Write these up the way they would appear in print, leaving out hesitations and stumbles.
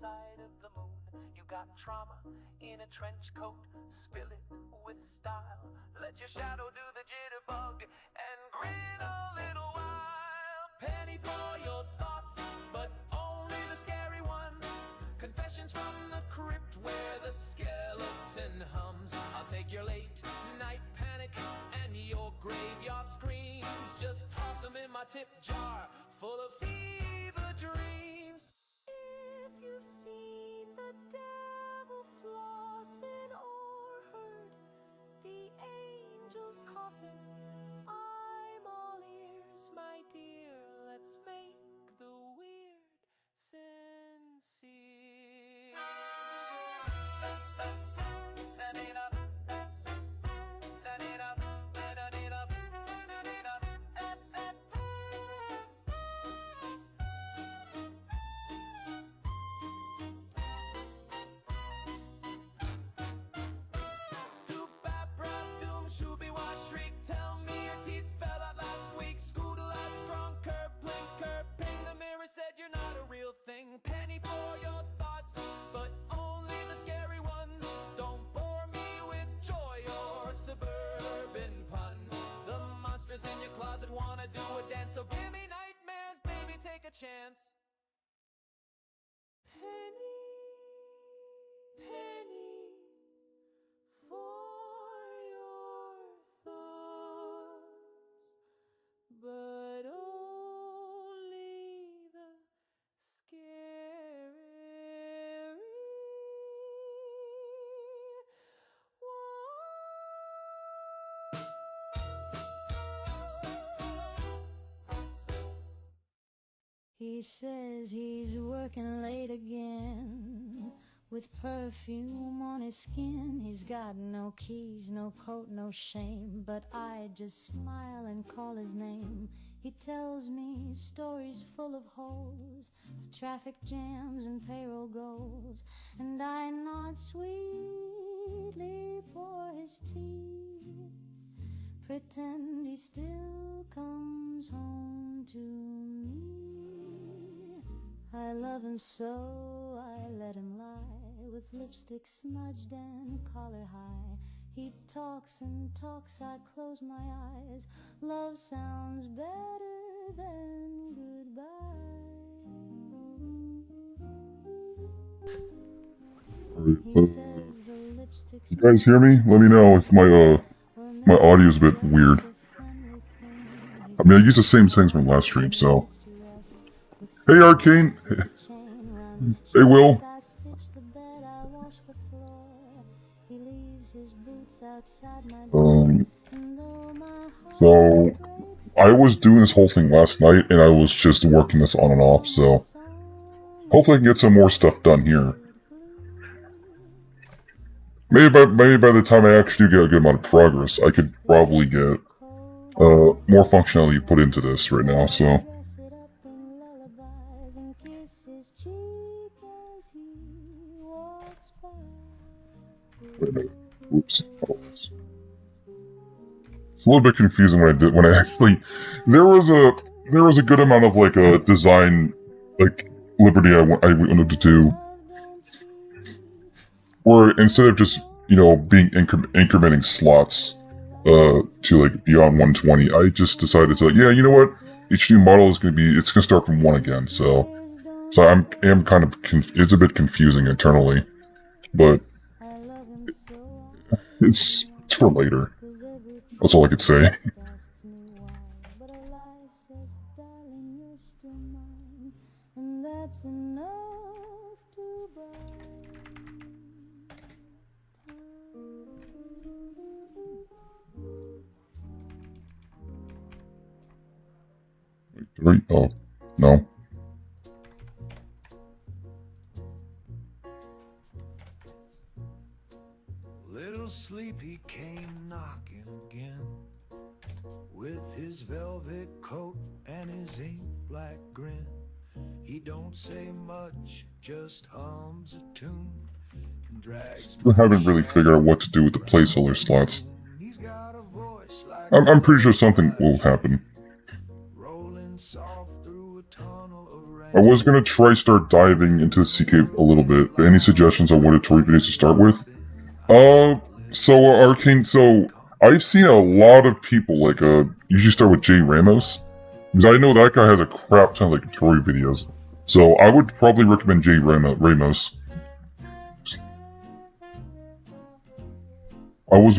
side of the moon. You got trauma in a trench coat, spill it with style. Let your shadow do the jitterbug and grin a little while. Penny for your thoughts, but only the scary ones. Confessions from the crypt where the skeleton hums. I'll take your late night panic and your graveyard screams. Just toss them in my tip jar full of fever dreams. If you've seen the devil flossing or heard the angel's coffin, I'm all ears, my dear. Let's make the weird sincere. Tell me your teeth fell out last week. Scooter last strong curb, blink, curb, ping. The mirror said you're not a real thing. Penny for your thoughts, but only the scary ones. Don't bore me with joy or suburban puns. The monsters in your closet wanna do a dance, so give me nightmares, baby, take a chance. Penny, penny for your thoughts, but only the scary ones. He says he's working late again, with perfume on his skin. He's got no keys, no coat, no shame, but I just smile and call his name. He tells me stories full of holes, traffic jams and payroll goals, and I nod sweetly for his tea, pretend he still comes home to me. I love him so I let him lie, with lipstick smudged and collar high. He talks and talks, I close my eyes. Love sounds better than goodbye. He says the lipstick's You guys hear me? Let me know if my audio is a bit weird. I mean, I use the same things from last stream, so. Hey, Arcane. Hey, Will. So I was doing this whole thing last night, and I was just working this on and off, so hopefully I can get some more stuff done here. Maybe by the time I actually do get a good amount of progress, I could probably get more functionality put into this right now, so. Wait a minute. Oops. It's a little bit confusing when I actually there was a good amount of like a design like liberty I wanted to do, where instead of just being incrementing slots to like beyond 120, I just decided to yeah, you know what, each new model is gonna start from 1 again. So I am kind of it's a bit confusing internally, but it's for later. That's all I could say. Wait, oh, no. Little Sleepy came knocking again, with his velvet coat and his ink black grin. He don't say much, just hums a tune and drags. I haven't really figured out what to do with the placeholder slots. I'm pretty sure something will happen. Rolling soft through a tunnel of rain. I was gonna try start diving into the sea cave a little bit. Any suggestions on what tutorial videos to start with? So Arcane, so I've seen a lot of people usually start with Jay Ramos. Because I know that guy has a crap ton of tutorial videos. So I would probably recommend Jay Ramos. I was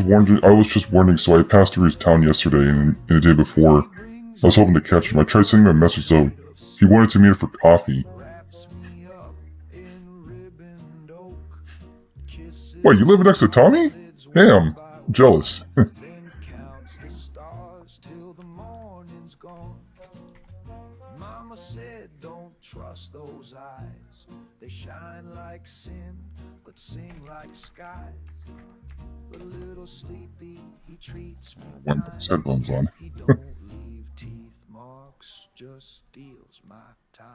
just wondering, so I passed through his town yesterday and the day before. I was hoping to catch him. I tried sending him a message, so he wanted to meet her for coffee. Wait, you live next to Tommy? Damn, I'm jealous. Mama said don't trust those eyes. They shine like sin, but sing like skies. The little sleepy, he treats me When his headphones on. He don't leave teeth marks, just steals my time.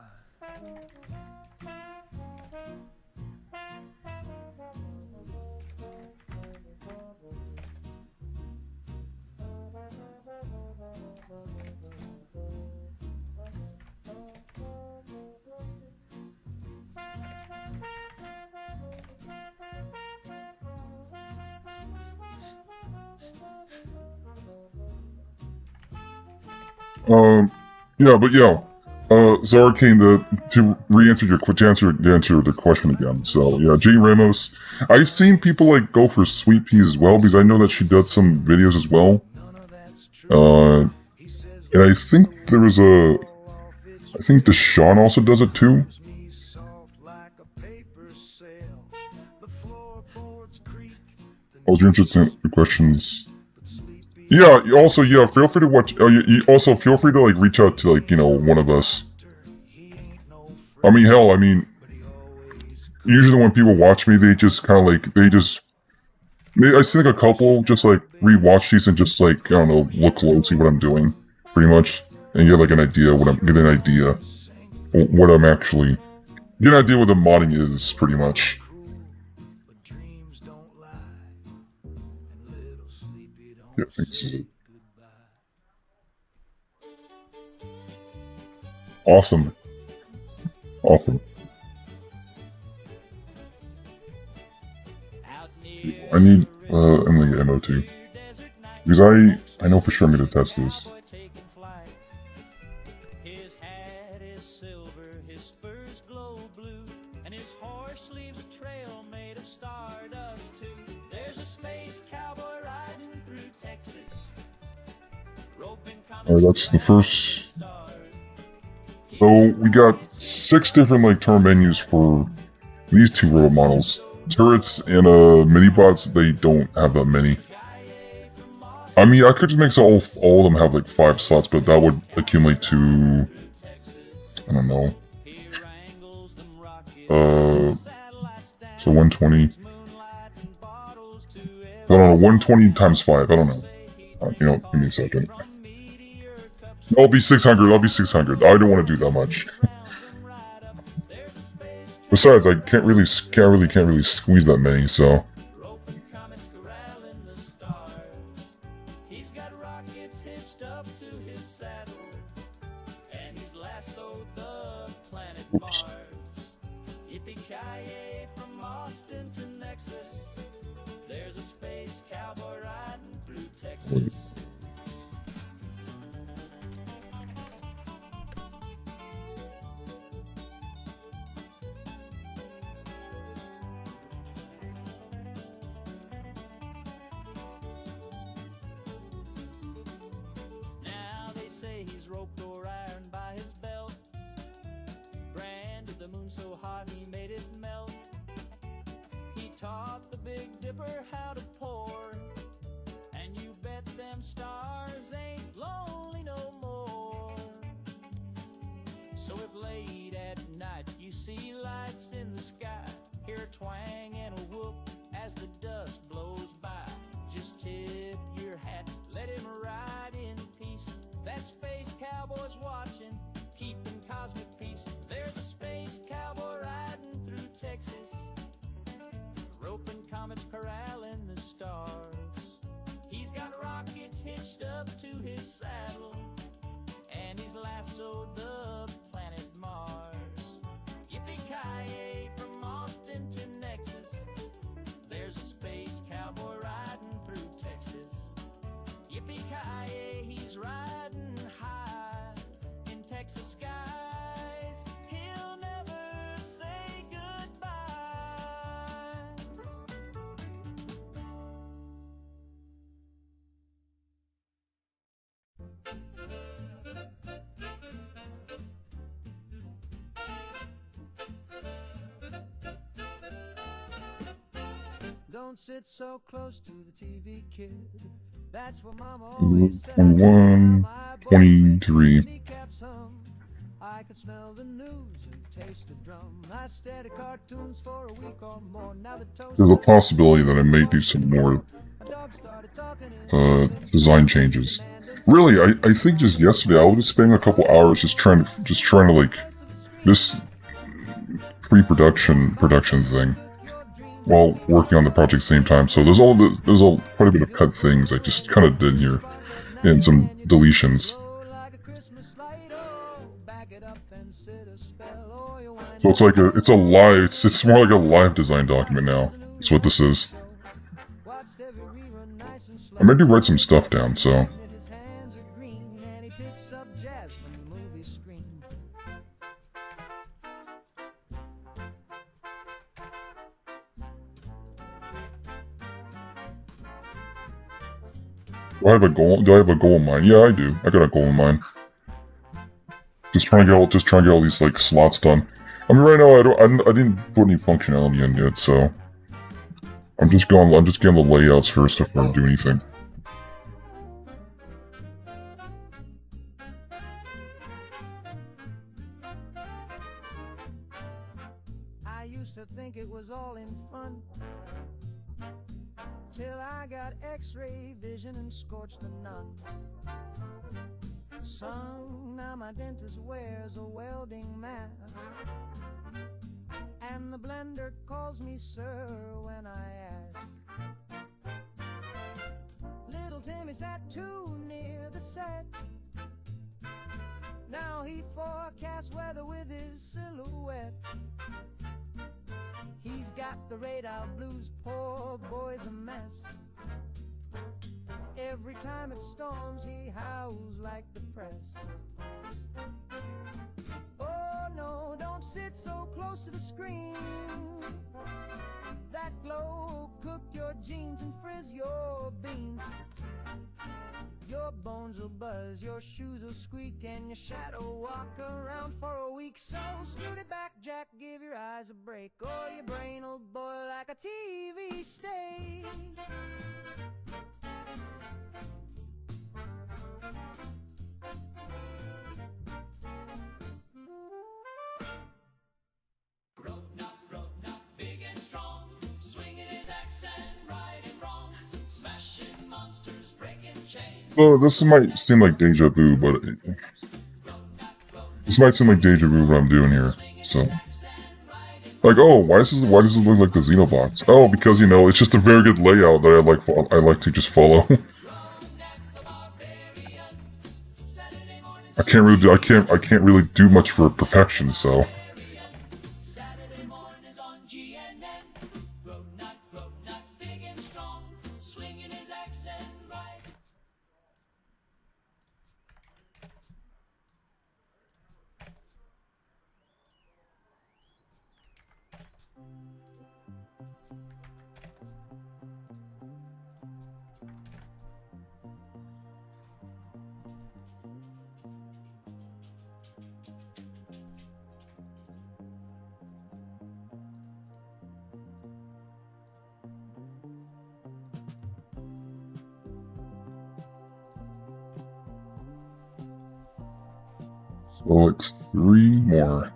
So Arcane, to answer the question again. So yeah, Jay Ramos. I've seen people go for Sweet Pea as well because I know that she does some videos as well. And I think I think Deshaun also does it too. I was interested in the questions. Yeah. Also, yeah. Feel free to watch. Also, feel free to reach out to one of us. I mean, hell. I mean, usually when people watch me, they just kind of I see a couple just rewatch these and just I don't know, look close, see what I'm doing, pretty much, and get an idea what I'm actually get an idea what the modding is, pretty much. Yeah, I think this is it. Awesome. I need Emily ammo too, because I know for sure I'm gonna test this. His hat is silver, his spurs glow blue, and his horse leaves a trail made of stardust too. There's a space cowboy riding through Texas. That's the first. So we got 6 different turn menus for these 2 robot models. Turrets and mini-bots, they don't have that many. I mean, I could just make so all of them have 5 slots, but that would accumulate to, I don't know. So 120. I don't know, 120 times 5, I don't know. Give me a second. I'll be 600, I'll be 600. I don't want to do that much. Besides, I can't really squeeze that many, so. Oops. From Austin to Nexus, there's a space cowboy riding through Texas. Now they say he's roped or ironed by his belt. Branded the moon so hot he made it melt. He taught the Big Dipper how to pour, and you bet them stars ain't lonely no more. So if late at night you see lights in the sky, hear a twang and a whoop as the dust blows by, just tip your hat, let him ride in peace. That space cowboy's watching, keeping cosmic peace. There's a space cowboy riding through Texas, roping comets, corralling the stars. He's got rockets hitched up to his saddle, and he's lassoed the planet Mars. Don't sit so close to the TV, kid. That's what Mama always said. 21, 23. I could smell the news and taste the drum. I stared at cartoons for a week or more. Now the toast. There's a possibility that I may do some more design changes. Really, I think just yesterday I was just spending a couple hours just trying to like this pre-production thing while working on the project at the same time. So there's quite a bit of cut things I just kind of did here and some deletions. So it's more like a live design document now. That's what this is. I might do write some stuff down, so. Do I have a goal in mind? Yeah, I do. I got a goal in mind. Just trying to get all these like slots done. I mean, right now I didn't put any functionality in yet, so I'm just getting the layouts first before I do anything. I used to think it was all in fun till I got X-ray vision and scorched the nun. Son, now my dentist wears a welding mask, and the blender calls me sir when I ask. Little Timmy sat too near the set. Now he forecasts weather with his silhouette. He's got the radar blues, poor boy's a mess. Every time it storms, he howls like the press. Oh no, don't sit so close to the screen. That glow cook your jeans and frizz your beans. Your bones will buzz, your shoes will squeak, and your shadow walk around for a week. So scoot it back, Jack, give your eyes a break, or your brain will boil like a TV steak. So this might seem like deja vu, but this might seem like deja vu what I'm doing here. So, like, oh, why does it look like the Xenobots? Oh, because it's just a very good layout that I like to just follow. I can't really do much for perfection, so. So like 3 more.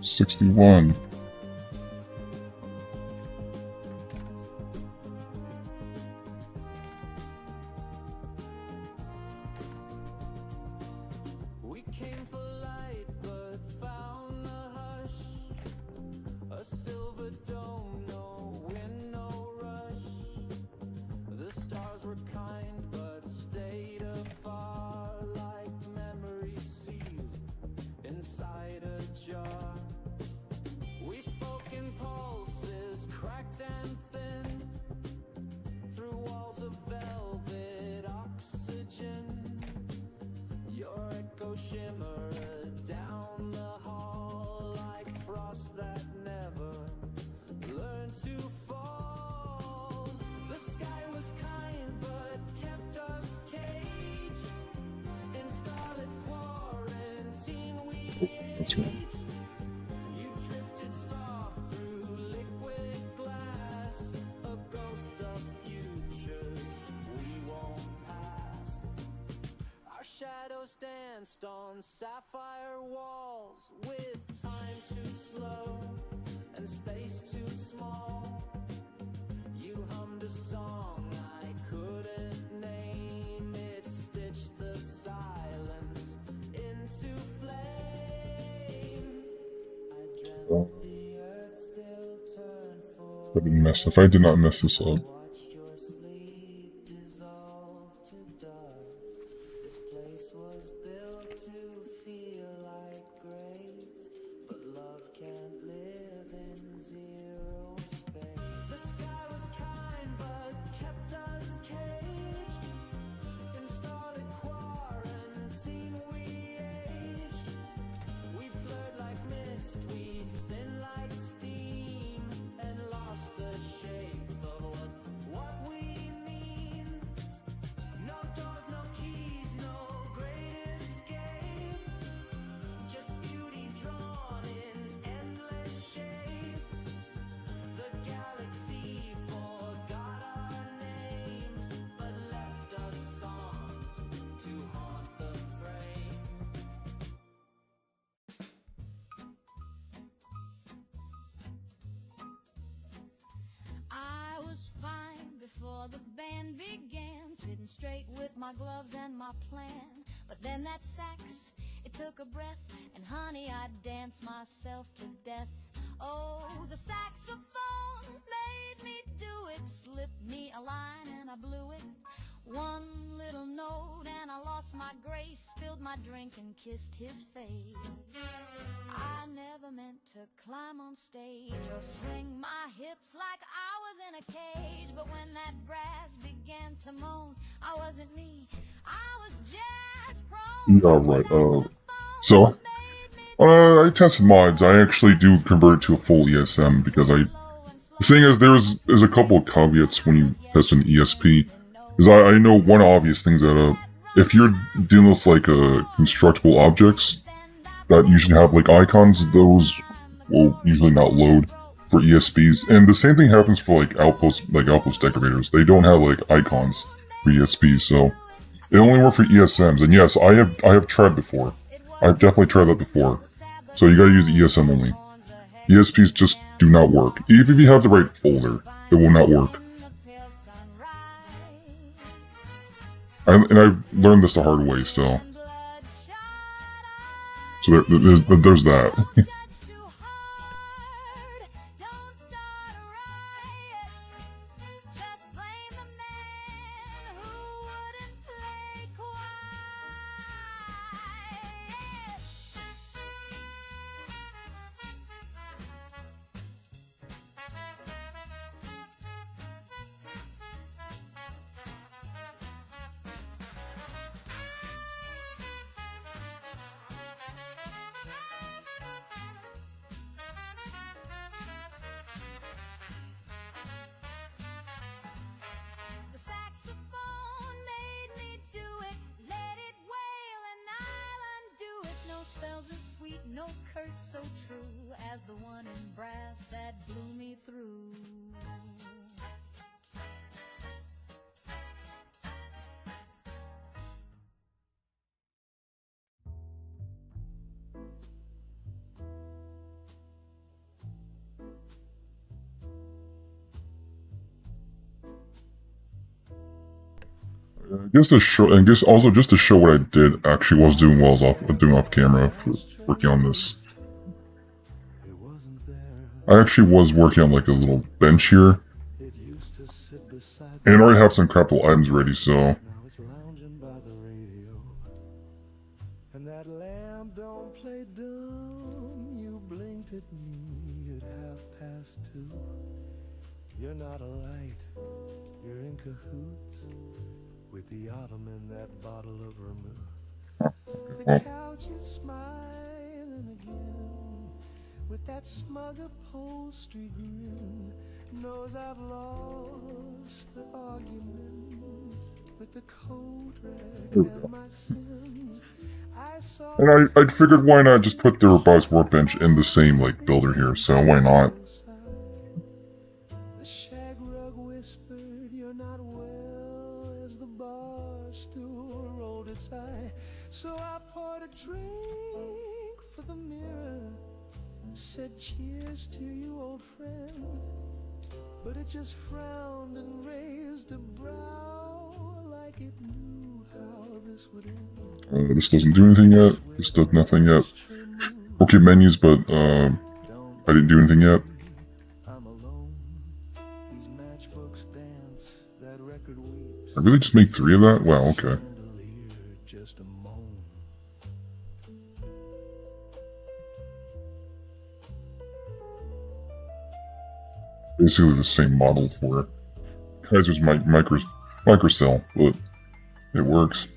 61. We came for light, but found the hush. A silver dome, no wind, no rush. The stars were kind, but stayed afar, like memories sealed inside a jar. We spoke in pulses, cracked and thin, through walls of velvet oxygen. Your echo shimmered down the hall like frost that never learned to fall. The sky was kind but kept us caged in starlit quarantine. That's right. You drifted soft through liquid glass, a ghost of futures we won't pass. Our shadows danced on sapphire walls, with time too slow and space too small. You hummed a song I couldn't name, it stitched the silence into flame. I dreamt the earth still turned for I didn't mess. If I did not mess this up. watched your sleep dissolve to dust. This place was built to feel like grace, but love can't live in zero space. The sky was kind but kept us caged in starlit quarantine. We aged, we blurred like mist, we thin like steam, and lost the shape of what we mean. No doors, no keys, no great escape, just beauty drawn in endless shape. The galaxy forgot our names, but left us songs to haunt the frame. I was fine before the band began, sitting straight with my gloves and my plan. But then that sax, it took a breath, and honey, I danced myself to death. Oh, the saxophone made me do it, slipped me a line and I blew it. One little note and I lost my grace, spilled my drink and kissed his face. I never meant to climb on stage or swing my hips like I was in a cage. But when that brass began to moan, I wasn't me, I was jazz prone. Yeah, right. So I tested mods. I actually do convert it to a full ESM because the thing is, there's a couple of caveats when you test an ESP. Because I know one obvious thing is that if you're dealing with like constructible objects that usually have like icons, those will usually not load for ESPs. And the same thing happens for like outpost decorators. They don't have like icons for ESPs, so it only works for ESMs. And yes, I have tried before. I've definitely tried that before. So you gotta use ESM only. ESPs just do not work. Even if you have the right folder, it will not work. And I learned this the hard way, so there's that. Spells as sweet, no curse so true as the one in brass that blew me through. I guess to show, and guess also just to show what I did actually was doing well doing off camera for working on this. I actually was working on like a little bench here, and I already have some craftable items ready, so. Now it's lounging by the radio, and that lamp don't play dumb. You blinked at me at 2:30. You're not a light, you're in cahoots with the autumn in that bottle of vermouth. The couch is smiling again with that smug upholstery grin. Knows I've lost the argument with the coat rack and my sins. I saw. And I figured why not just put the robotics workbench in the same like builder here, so why not? The shag rug whispered, "You're not well," as the bar stool rolled its eye. So I poured a drink for the mirror, said cheers to you, old friend, but it just frowned and raised a brow like it knew how this would end. This doesn't do anything yet. This does nothing yet. Okay, menus, but I didn't do anything yet. I'm alone. These matchbooks dance, that record weeps. I really just make 3 of that? Wow, okay. Chandelier, just a moan. Basically the same model for Kaiser's microcell, but it works.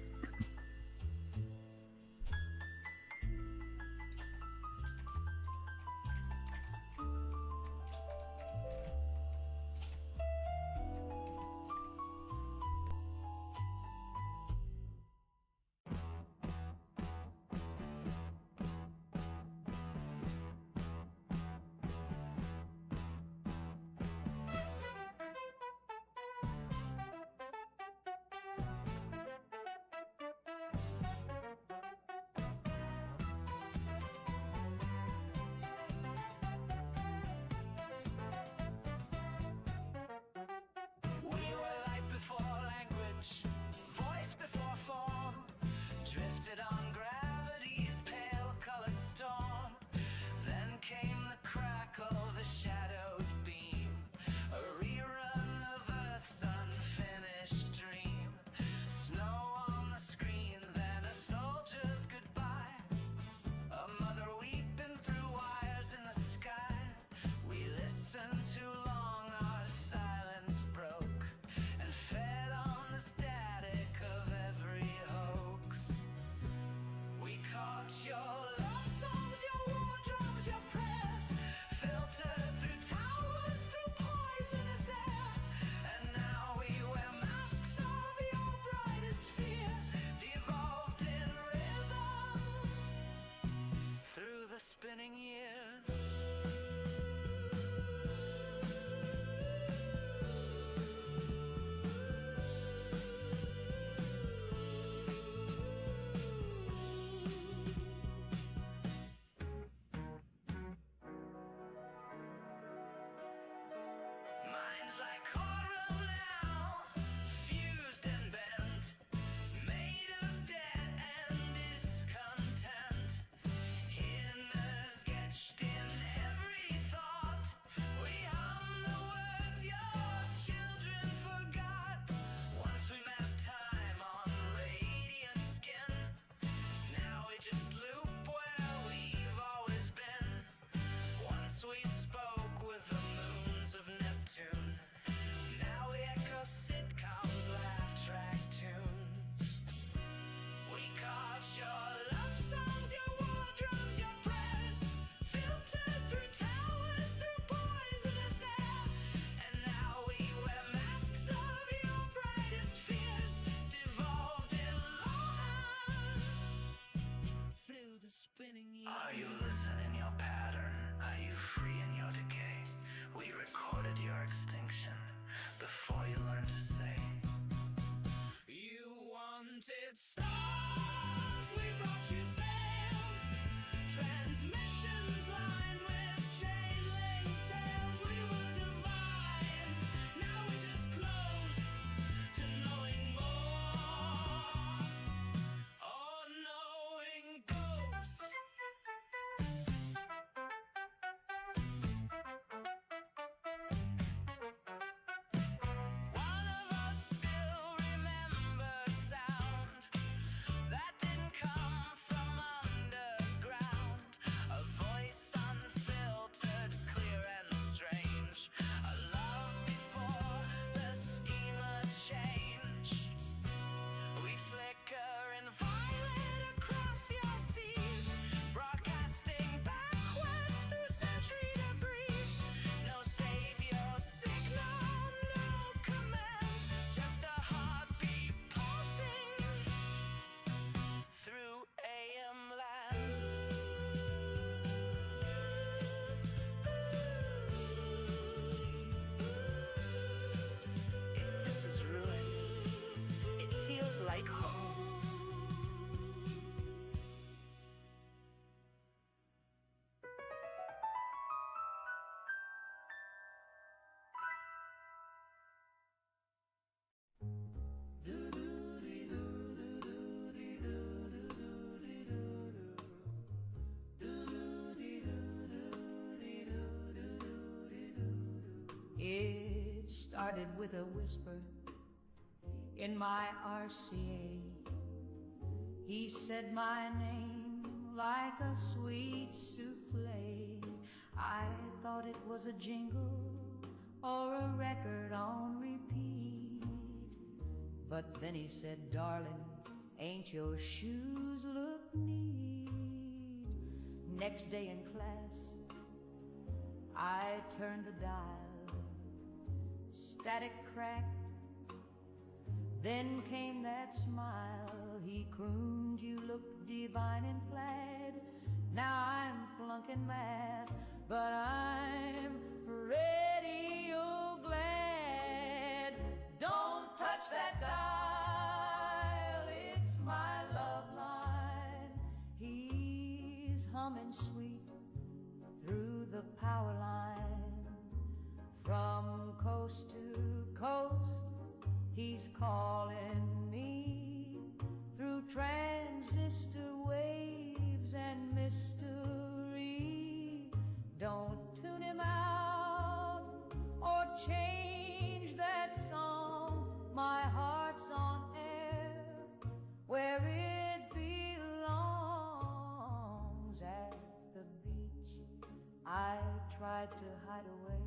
Spinning years. Minds like coral now, fused and bent, made of debt and discontent. Sketched in every thought, we hum the words your children forgot. Once we mapped time on radiant skin, now we just loop where we've always been. Once we spoke with the moons of Neptune, now we echo sitcoms, laugh track tunes. We caught your love songs, your wardrobes, your prayers, filtered through towers, through poisonous air. And now we wear masks of your brightest fears, devolved in love through the spinning years. Are you listening your pattern? Are you free in your decay? We recorded your extinction before you learned to say. You wanted stars, we brought you sails, transmissions lined with chain link tails. We were divine, now we're just close to knowing more. It started with a whisper in my RCA. He said my name like a sweet souffle. I thought it was a jingle or a record on repeat. But then he said, darling, ain't your shoes look neat? Next day in class, I turned the dial. Static cracked. Then came that smile. He crooned, you look divine in plaid. Now I'm flunking math, but I'm radio glad. Don't touch that dial, it's my love line. He's humming sweet through the power line. From coast to coast, he's calling me through transistor waves and mystery. Don't tune him out or change that song. My heart's on air where it belongs. At the beach I tried to hide away,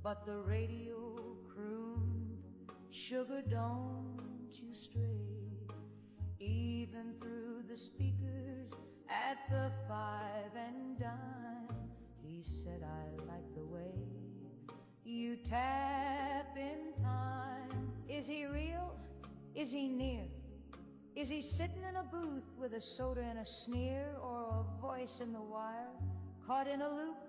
but the radio crooned, sugar, don't you stray. Even through the speakers at the Five and Dime, he said, I like the way you tap in time. Is he real? Is he near? Is he sitting in a booth with a soda and a sneer, or a voice in the wire caught in a loop?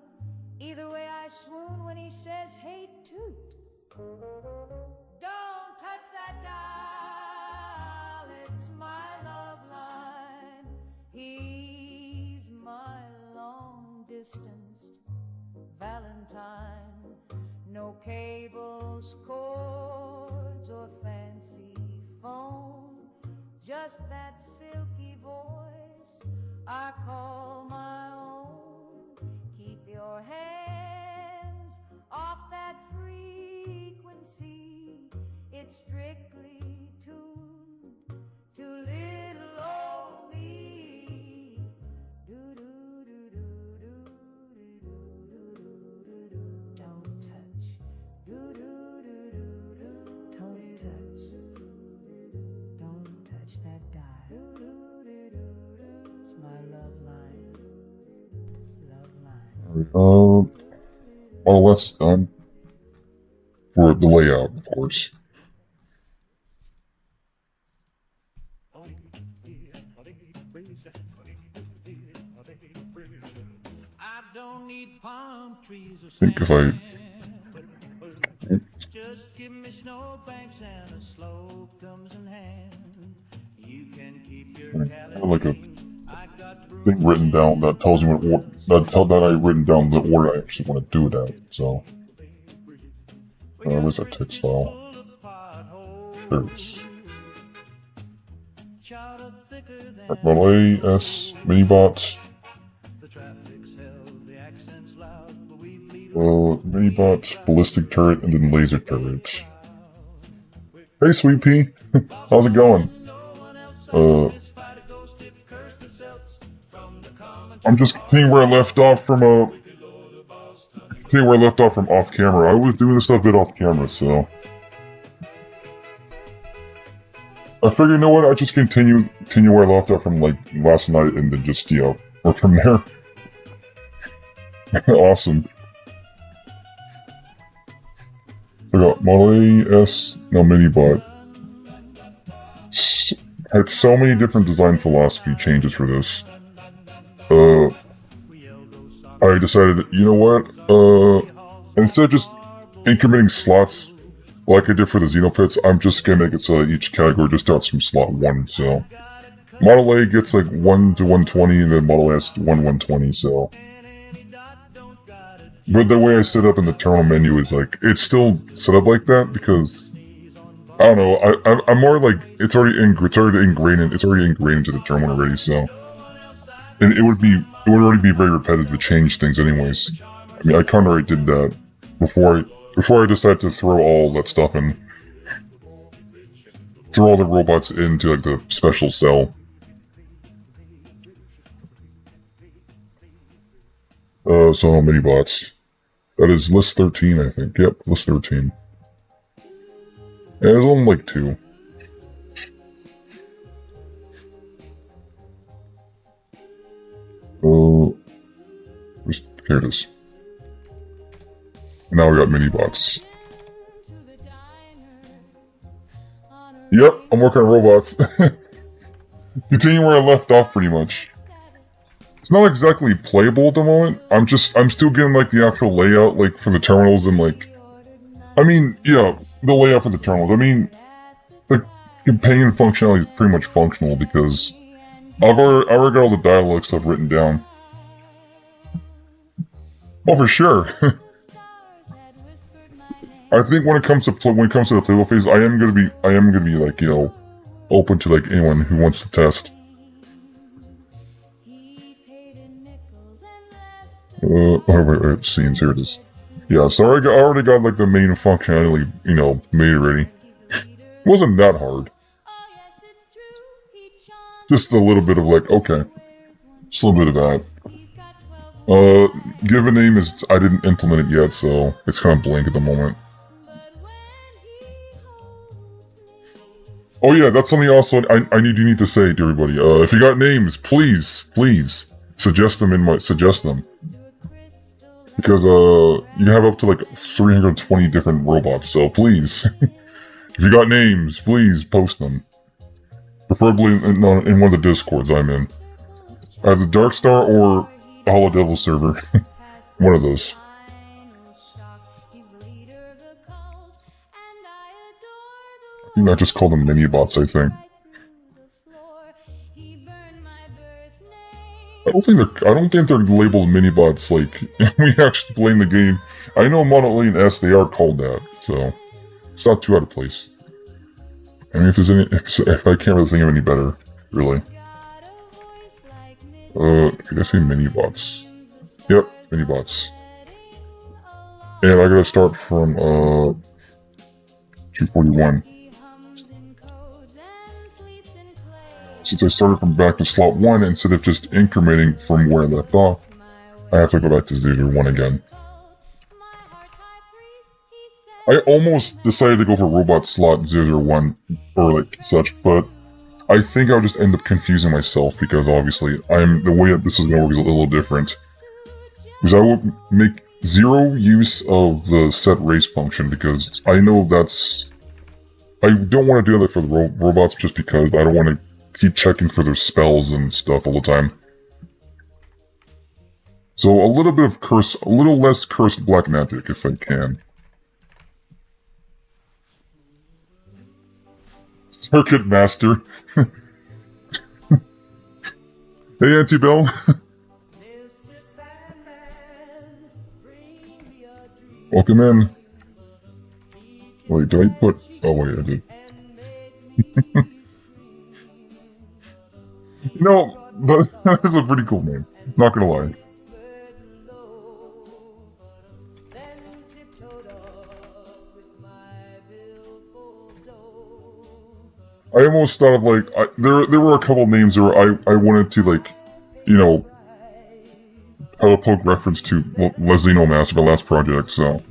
Either way I swoon when he says, hey, toot. Don't touch that dial, it's my love line. He's my long-distanced Valentine. No cables, cords, or fancy phone, just that silky voice I call my own. Keep your hands off that frequency. It's strictly tuned to little old me. Don't touch. Don't touch. Don't touch that dial. It's my love line. Love line. Well, that's done. For the layout, of course. I think if I... Just give me snowbanks and a slope comes in hand. You can keep your I have like a thing written down that tells me what that I've written down the order I actually want to do it at, so... where's that text file? There it is. Model A, S, minibots. Minibots, ballistic turret, and then laser turret. Hey, Sweet Pea! How's it going? I'm just continuing where I left off from off camera. I was doing this stuff a bit off camera, so I figured, you know what? I just continue where I left off from like last night, and then just work from there. Awesome. I got Model A, S, no Minibot. Had so many different design philosophy changes for this. I decided, you know what? Instead of just incrementing slots like I did for the Xenopets, I'm just gonna make it so that each category just starts from slot 1, so... Model A gets like 1 to 120, and then Model S 1 120, so... But the way I set up in the terminal menu is like, it's still set up like that because... I don't know, I'm more like, it's already ingrained into the terminal already, so... And it would already be very repetitive to change things anyways. I mean, I kinda already did that before Before I decide to throw all that stuff in. Throw all the robots into like the special cell. So many bots. That is list 13, I think. Yep, list 13. Yeah, there's only like 2. Here it is. And now we got mini bots. Yep, I'm working on robots. Continuing where I left off, pretty much. It's not exactly playable at the moment. I'm still getting like the actual layout, like for the terminals and like, I mean, yeah, the layout for the terminals. I mean, the companion functionality is pretty much functional because I already got all the dialogue stuff written down. Oh, for sure. I think when it comes to the playable phase, I am gonna be like, you know, open to like anyone who wants to test. Wait, scenes, here it is. Yeah, so I already got like the main functionality, you know, made already. It wasn't that hard. Just a little bit of like, okay. Just a little bit of that. Give a name is, I didn't implement it yet, so it's kind of blank at the moment. Oh yeah, that's something also I need to say to everybody. If you got names, please suggest them. Because you have up to like 320 different robots, so please, if you got names, please post them. Preferably in one of the discords I'm in. Either Dark Star or the Hollow Devil server. One of those. I think I just call them mini bots, I think. I don't think they're labeled mini bots like we actually play in the game. I know Model A and S, they are called that, so it's not too out of place. I mean, if I can't really think of any better, really. Did I say mini bots? Yep, mini bots. And I gotta start from 241. Since I started from back to slot 1, instead of just incrementing from where I left off, I have to go back to 0-1 again. I almost decided to go for robot slot 0-1 or like such, but I think I'll just end up confusing myself because obviously the way that this is going to work is a little different. Because I will make zero use of the set race function because I know I don't want to do that for the robots just because I don't want to keep checking for their spells and stuff all the time. So a little less cursed black magic if I can. Circuit Master. Hey, Auntie Belle. Welcome in. Wait, did I put... Oh, wait, I did. You know, that is a pretty cool name. Not gonna lie. I almost thought of like there were a couple names where I wanted to like, you know, have a poke reference to Lesino Master, my last project. So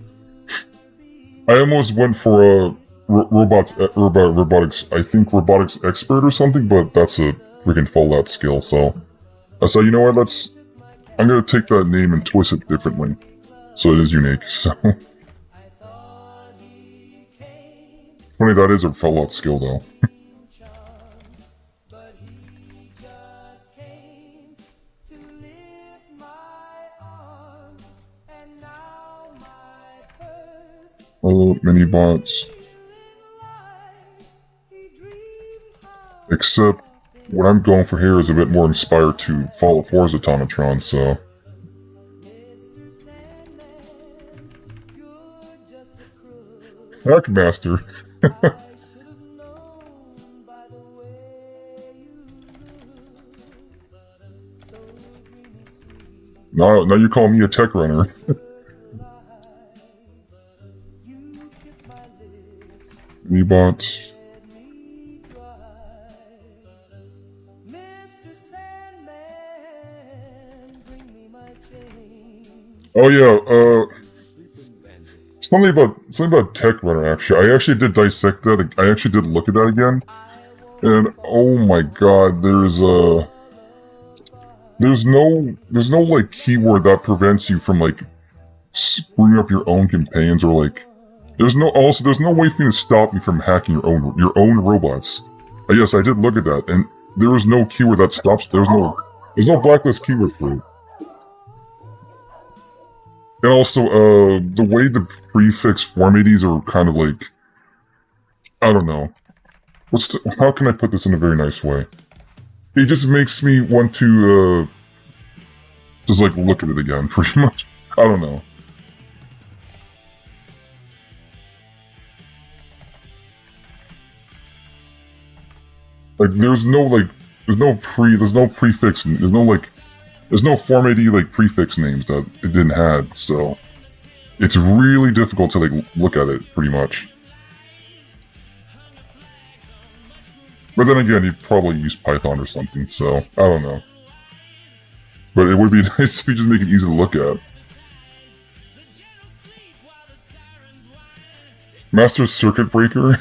I almost went for a robotics. I think robotics expert or something, but that's a freaking Fallout skill. So I said, you know what? I'm gonna take that name and twist it differently, so it is unique. So funny that is a Fallout skill though. Oh, mini bots. Except, what I'm going for here is a bit more inspired to Fallout 4's Automatron, so... Hackmaster. now you call me a tech runner. Rebots. Oh yeah, something about Tech Runner. Actually, I actually did dissect that. I actually did look at that again, and oh my god, there's no like keyword that prevents you from like screwing up your own companions, or like there's no way for you to stop me from hacking your own robots. Yes, I did look at that, and there was no keyword that stops. There's no blacklist keyword for it. And also, the way the prefix formats are kind of like, I don't know. How can I put this in a very nice way? It just makes me want to, just like look at it again, pretty much. I don't know. Like, there's no prefix, there's no formatty, like, prefix names that it didn't have, so it's really difficult to, like, look at it, pretty much. But then again, you'd probably use Python or something, so I don't know. But it would be nice if you just make it easy to look at. Master Circuit Breaker?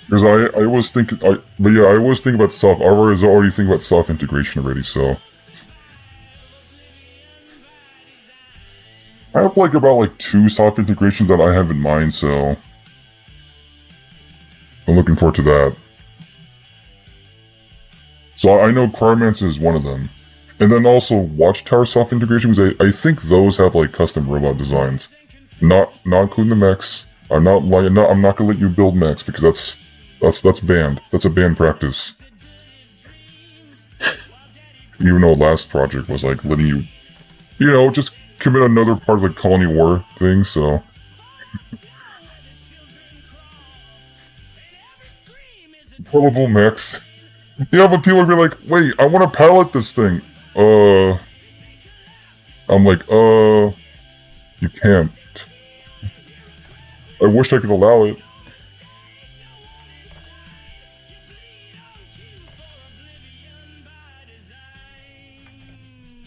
Because I was thinking, I was thinking about I was already thinking about soft integration already, so. I have like about like 2 soft integrations that I have in mind, so. I'm looking forward to that. So I know Cryomancer is one of them. And then also Watchtower soft integration, because I think those have like custom robot designs. Not including the mechs. I'm not gonna let you build mechs, because that's banned. That's a banned practice. Even though last project was like letting you, just commit another part of the colony war thing, so. Portable mechs. Yeah, but people would be like, wait, I want to pilot this thing. I'm like, you can't. I wish I could allow it.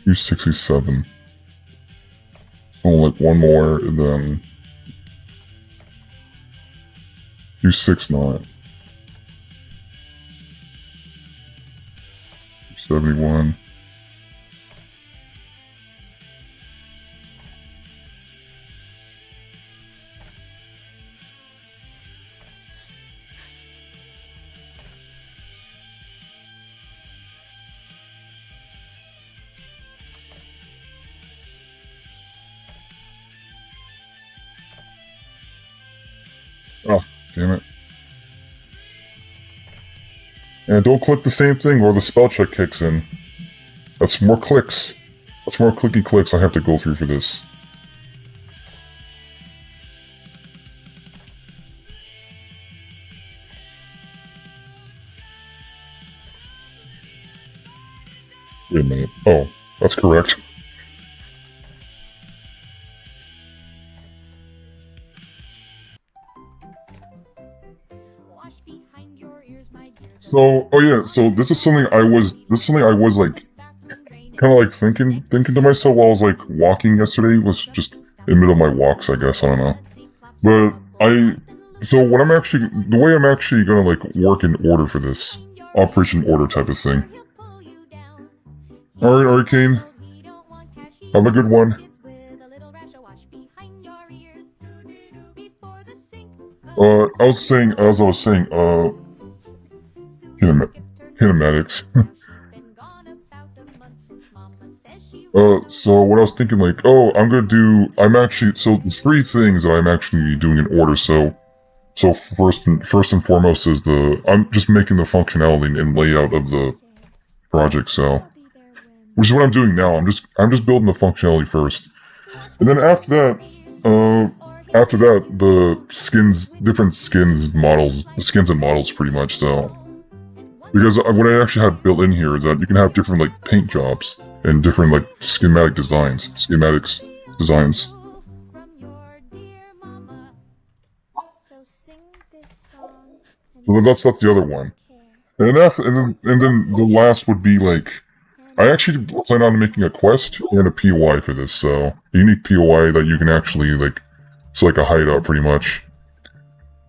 U67. So like one more, and then U69. 71. Oh, damn it. And don't click the same thing or the spell check kicks in. That's more clicks. That's more clicky clicks I have to go through for this. Wait a minute. Oh, that's correct. So, oh yeah, so this is something I was like, kind of like thinking to myself while I was like walking yesterday. Was just in the middle of my walks, I guess, I don't know. But the way I'm actually gonna like work in order for this, Operation Order type of thing. Alright, Arcane. Have a good one. Kinematics. So what I was thinking, like, so 3 things that I'm actually doing in order, so first and foremost is I'm just making the functionality and layout of the project, so, which is what I'm doing now. I'm just building the functionality first. And then after that, the skins and models pretty much, so. Because what I actually had built in here is that you can have different like paint jobs and different like schematic designs. So that's the other one. And then the last would be like, I actually plan on making a quest and a POI for this, so a unique POI that you can actually like, it's like a hideout pretty much.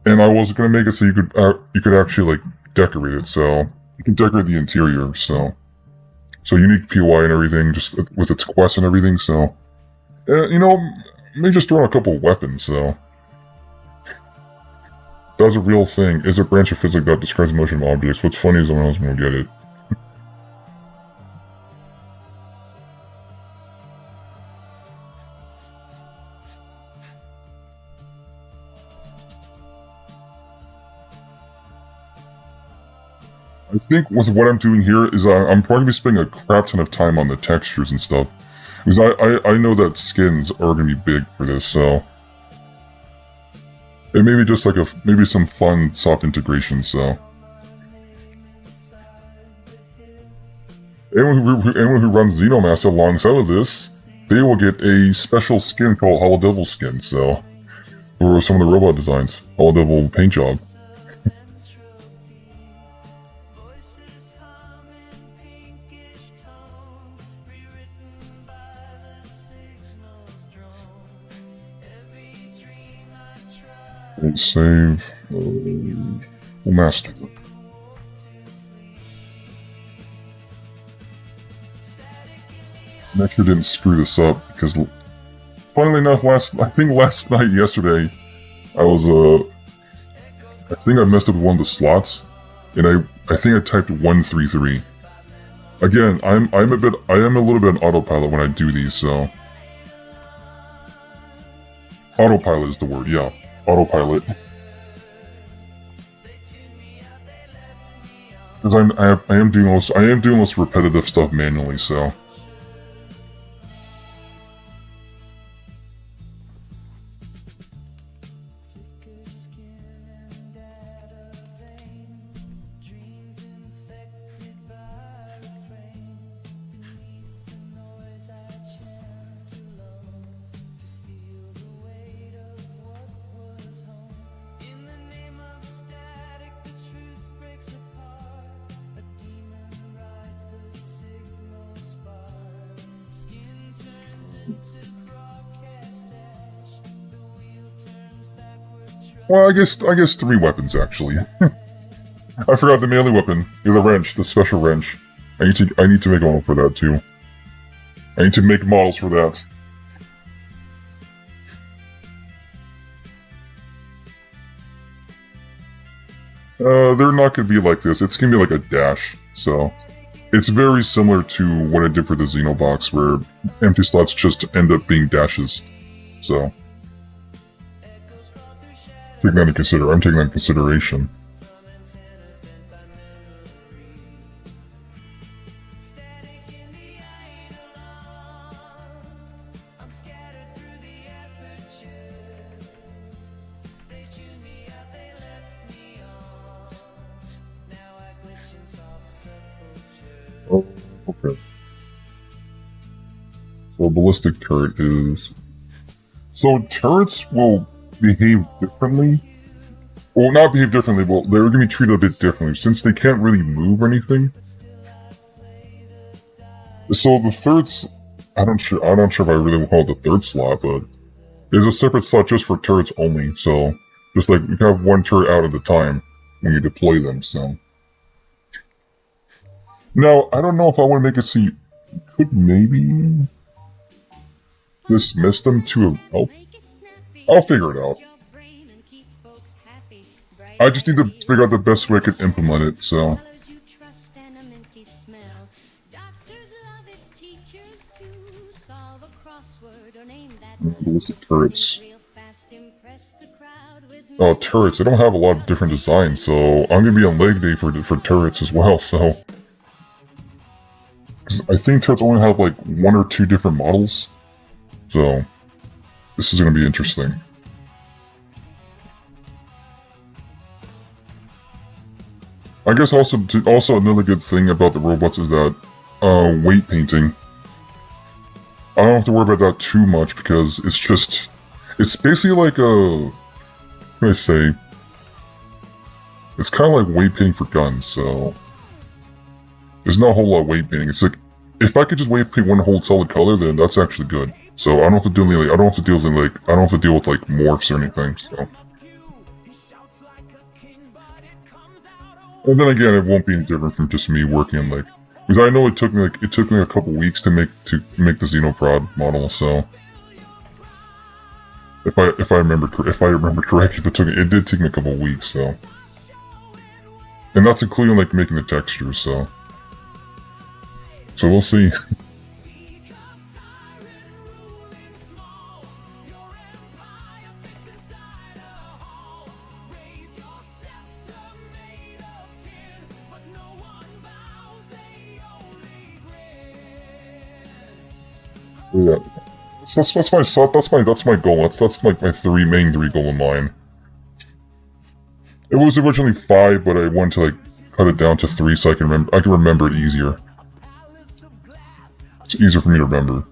And I was gonna make it so you could actually like decorate it, so you can decorate the interior, so unique POI and everything, just with its quest and everything. So, you know, maybe just throw in a couple of weapons. So that's a real thing. Is a branch of physics that describes motion of objects. What's funny is no one else will get it. I think with what I'm doing here is I'm probably going to be spending a crap ton of time on the textures and stuff. Because I know that skins are going to be big for this, so... It may be just like maybe some fun soft integration, so... Anyone who runs Xenomaster alongside of this, they will get a special skin called Holodevil skin, so... For some of the robot designs. Holodevil paint job. We'll save master. Make sure I didn't screw this up because, funnily enough, last night, yesterday, I think I messed up one of the slots, and I think I typed 133. Again, I am a little bit on autopilot when I do these, so autopilot is the word, yeah. Autopilot. Because I am doing most repetitive stuff manually, so. Well, I guess 3 weapons actually. I forgot the melee weapon, the wrench, the special wrench. I need to make one for that too. I need to make models for that. They're not gonna be like this. It's gonna be like a dash. So it's very similar to what I did for the Xenobox, where empty slots just end up being dashes. So. I'm taking that in consideration. Oh, okay. So a ballistic turret is... So turrets will behave differently. Well, not behave differently, but they're going to be treated a bit differently, since they can't really move or anything. So the third... I'm not sure if I really want to call it the third slot, but... There's a separate slot just for turrets only, so... Just like, you can have one turret out at a time when you deploy them, so... Now, I don't know if I want to make it so you could maybe... dismiss them to a... Oh, I'll figure it out. I just need to figure out the best way I can implement it, so... Ballistic turrets. Oh, turrets. I don't have a lot of different designs, so I'm gonna be on leg day for turrets as well, so... I think turrets only have like 1 or 2 different models, so... This is gonna be interesting. I guess also another good thing about the robots is that weight painting. I don't have to worry about that too much because it's basically like what can I say? It's kind of like weight painting for guns, so there's not a whole lot of weight painting. It's like if I could just weight paint one whole solid color, then that's actually good. So I don't have to do any, I don't have to deal with like morphs or anything. So. And then again, it won't be any different from just me working on because I know it took me a couple weeks to make the Xenoprod model. So if I remember correctly, it did take me a couple weeks. So, and that's including like making the textures. So we'll see. Yeah, that's my goal. That's like my main three goal in mind. It was originally 5, but I wanted to like cut it down to 3 so I can remember it easier. It's easier for me to remember.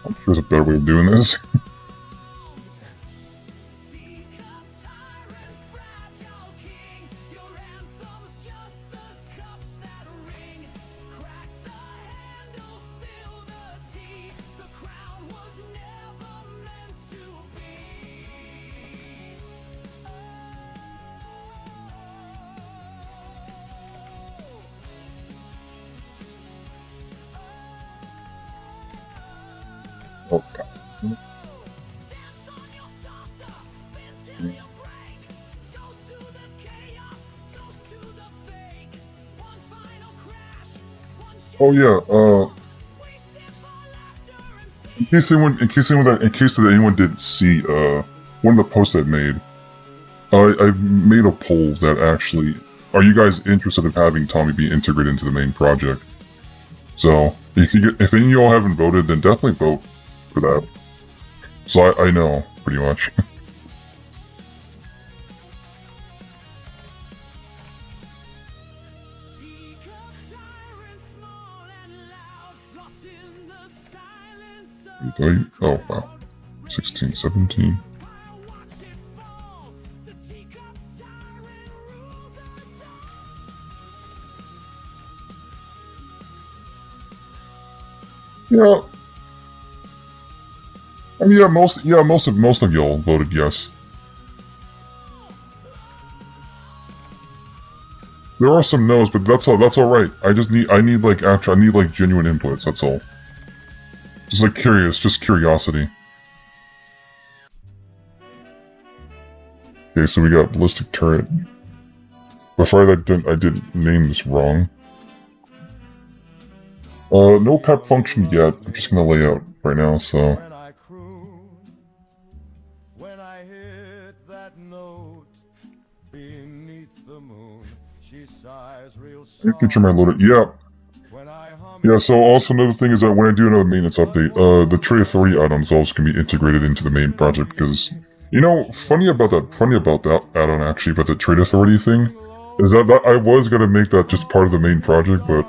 I'm sure there's a better way of doing this. Okay. Oh yeah, in case anyone didn't see, one of the posts I made, I made a poll that actually, are you guys interested in having Tommy be integrated into the main project? So, if any of y'all haven't voted, then definitely vote for that. So I know, pretty much. Oh wow. 16, 17. Yeah. I mean, most of y'all voted yes. There are some no's, but that's all right. I need like genuine inputs, that's all. Just like curiosity. Okay, so we got ballistic turret. Before I did name this wrong. No pep function yet. I'm just gonna lay out right now, so. When I hit that note beneath the moon, she sighs real soft. Feature my loaded. Yeah, so also another thing is that when I do another maintenance update, the Trade Authority add-on is also going to be integrated into the main project because, you know, funny about that add-on actually, about the Trade Authority thing, is that I was going to make that just part of the main project, but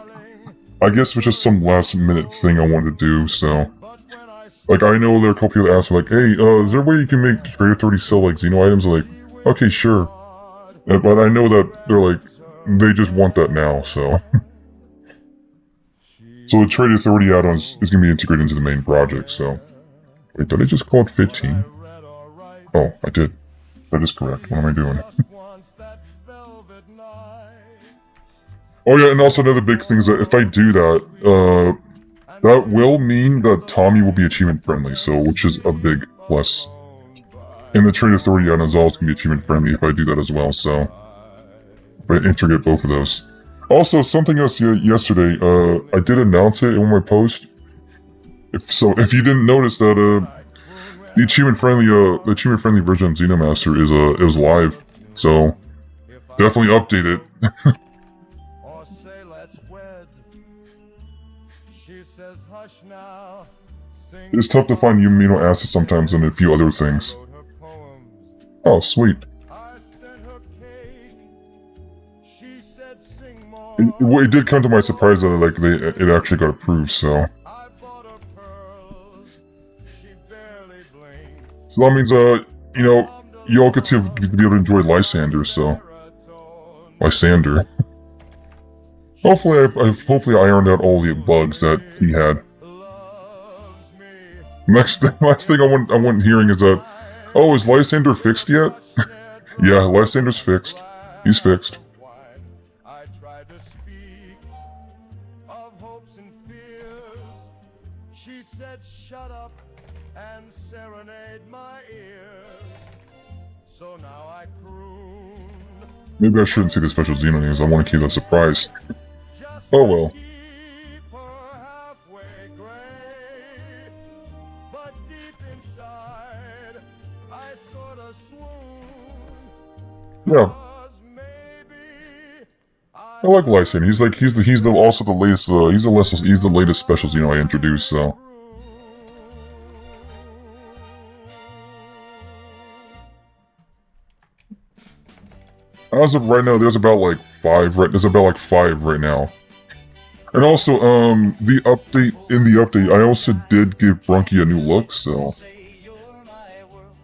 I guess it was just some last minute thing I wanted to do, so. Like, I know there are a couple people that asked, like, hey, is there a way you can make Trade Authority sell, like, Xeno items? I'm like, okay, sure. But I know that they're like, they just want that now, so. So the Trade Authority add-on is going to be integrated into the main project, so. Wait, did I just call it 15? Oh, I did. That is correct. What am I doing? Oh yeah, and also another big thing is that if I do that, that will mean that Tommy will be achievement friendly, so which is a big plus. And the Trade Authority add-on is also going to be achievement friendly if I do that as well, so. If I integrate both of those. Also, something else yesterday, I did announce it in my post. If you didn't notice that, the achievement friendly version of Xenomaster is live, so definitely update it. Or say let's wed. She says hush now. It's tough to find amino acids sometimes and a few other things. Oh, sweet. I sent her cake. She said sing more. It did come to my surprise that it actually got approved, so. I bought her pearls. She barely blinked. So that means, you all get to be able to enjoy Lysander, so. Lysander. Hopefully I ironed out all the bugs that he had. Last thing I want hearing is that, oh, is Lysander fixed yet? Yeah, Lysander's fixed. He's fixed. I tried to speak of hopes and fears. She said shut up and serenade my ears. So now I croon. Maybe I shouldn't see the special Xeno names. I want to keep that surprise. Oh well. Keep her halfway gray. But deep inside, I sort of swoon. Yeah, 'Cause maybe I like Lysander. He's also the latest. He's the latest special Xeno I introduced. So. As of right now, there's about like five right now. And also, in the update, I also did give Brunky a new look, so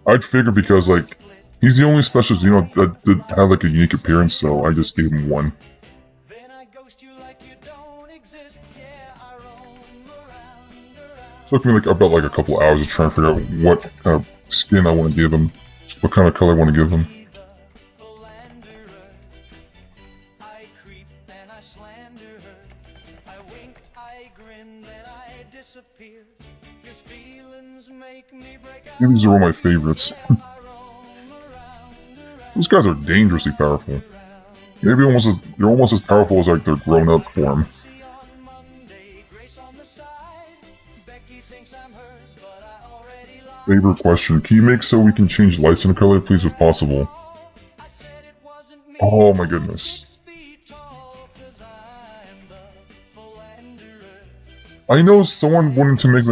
I'd figure because like he's the only special Xeno that had like a unique appearance, so I just gave him one. Took me about a couple hours to try and figure out what kind of skin I want to give him, what kind of color I want to give him. These are all my favorites. Those guys are dangerously powerful. Maybe they're almost as powerful as like their grown-up form. Favorite question: can you make so we can change license color, please, if possible? Oh my goodness. I know someone wanted to make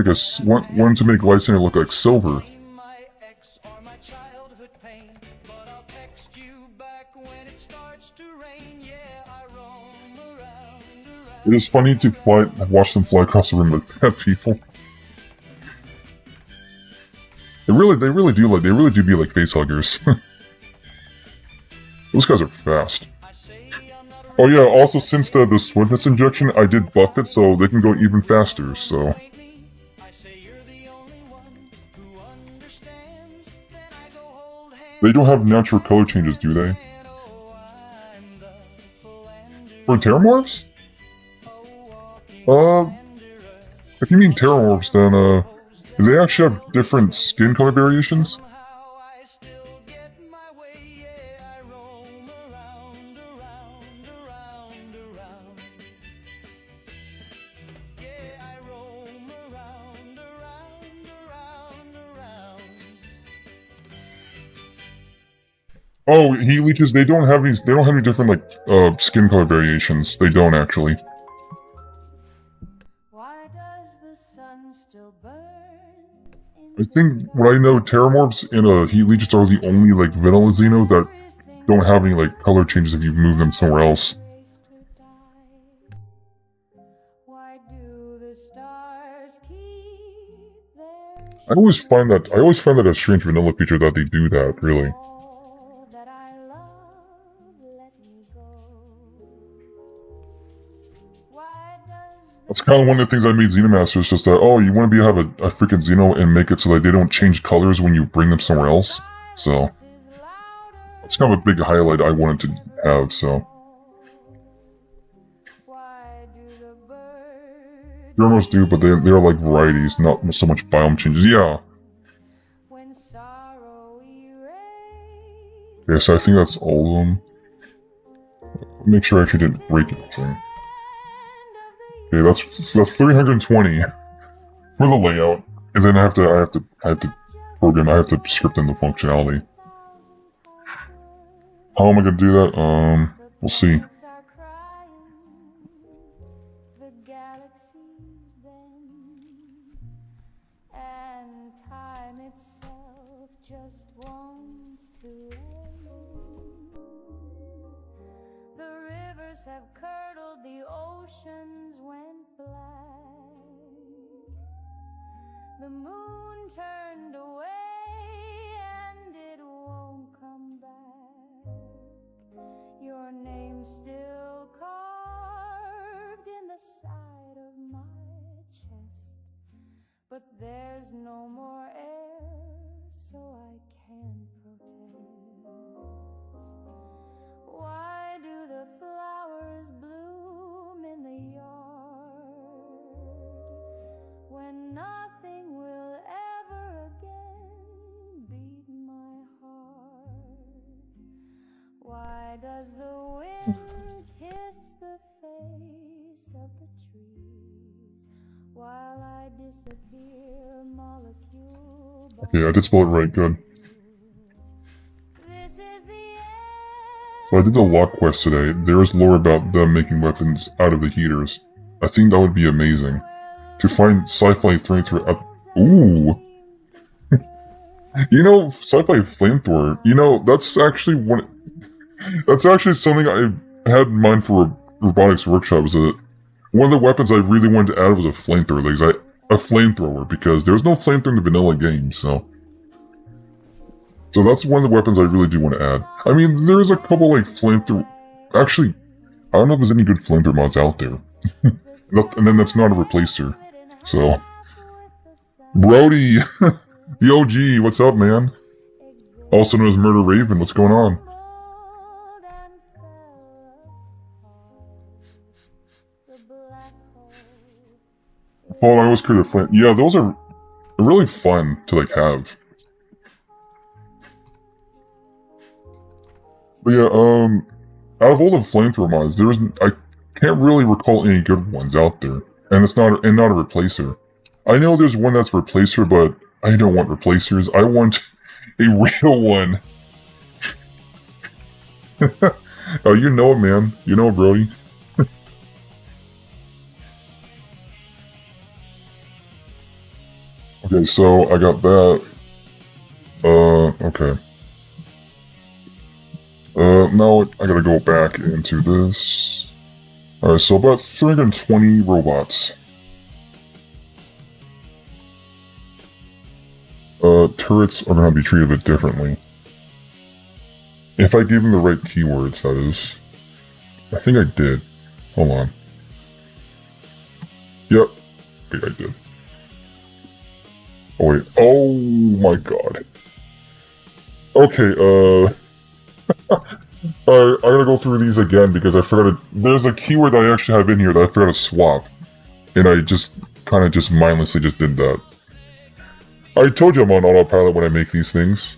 Lysander look like silver. It is funny to watch them fly across the room like that, people. They really do be like face huggers. Those guys are fast. Oh yeah, also since the swiftness injection, I did buff it so they can go even faster, so... They don't have natural color changes, do they? For Terramorphs? If you mean Terramorphs, then, do they actually have different skin color variations? Oh, heat leeches, they don't have any different, like, skin color variations. They don't, actually. I think, what I know, Terramorphs and, heat leeches are the only, like, vanilla Xeno that don't have any, like, color changes if you move them somewhere else. I always find that a strange vanilla feature that they do that, really. That's kind of one of the things I made Xenomaster, is just that, oh, you want to have a freaking Xeno and make it so that they don't change colors when you bring them somewhere else? So, that's kind of a big highlight I wanted to have, so. They almost do, but they're like varieties, not so much biome changes. Yeah! Okay, so I think that's all of them. Make sure I actually didn't break anything. Okay, that's 320 for the layout, and then I have to program. I have to script in the functionality. How am I gonna do that? We'll see. The galaxies bend, and time itself just wants to end. The rivers have curdled, the oceans went black. The moon turned away, and it won't come back. Your name's still carved in the side of my chest, but there's no more air, so I can't protest. Why do the flowers bloom in the yard when nothing will ever again beat my heart? Why does the wind kiss the face of the trees while I disappear molecule by Okay, I did spell it right, good. This is the So I did the lock quest today. There is lore about them making weapons out of the heaters. I think that would be amazing. To find sci-fi flamethrower ooh! You know, sci-fi flamethrower, you know, that's actually something I had in mind for robotics workshop. Is that one of the weapons I really wanted to add was a flamethrower. Like, a flamethrower, because there's no flamethrower in the vanilla game, so that's one of the weapons I really do want to add. I mean, there's a couple, like, flamethrower... Actually, I don't know if there's any good flamethrower mods out there. And then that's not a replacer. So... Brody! The OG, what's up, man? Also known as Murder Raven, what's going on? Oh, I always created a flame. Yeah, those are really fun to, like, have. But yeah, out of all the flamethrower mods, I can't really recall any good ones out there. And it's not a replacer. I know there's one that's a replacer, but I don't want replacers. I want a real one. Oh, you know it, man. You know it, Brody. Okay, so I got that. Okay. Now I gotta go back into this. Alright, so about 320 robots. Turrets are gonna be treated a bit differently. If I gave them the right keywords, that is. I think I did. Hold on. Yep. I think I did. Oh wait. Oh my god. Okay, Alright, I gotta go through these again because I forgot to... There's a keyword I actually have in here that I forgot to swap. And I just kind of just mindlessly just did that. I told you I'm on autopilot when I make these things.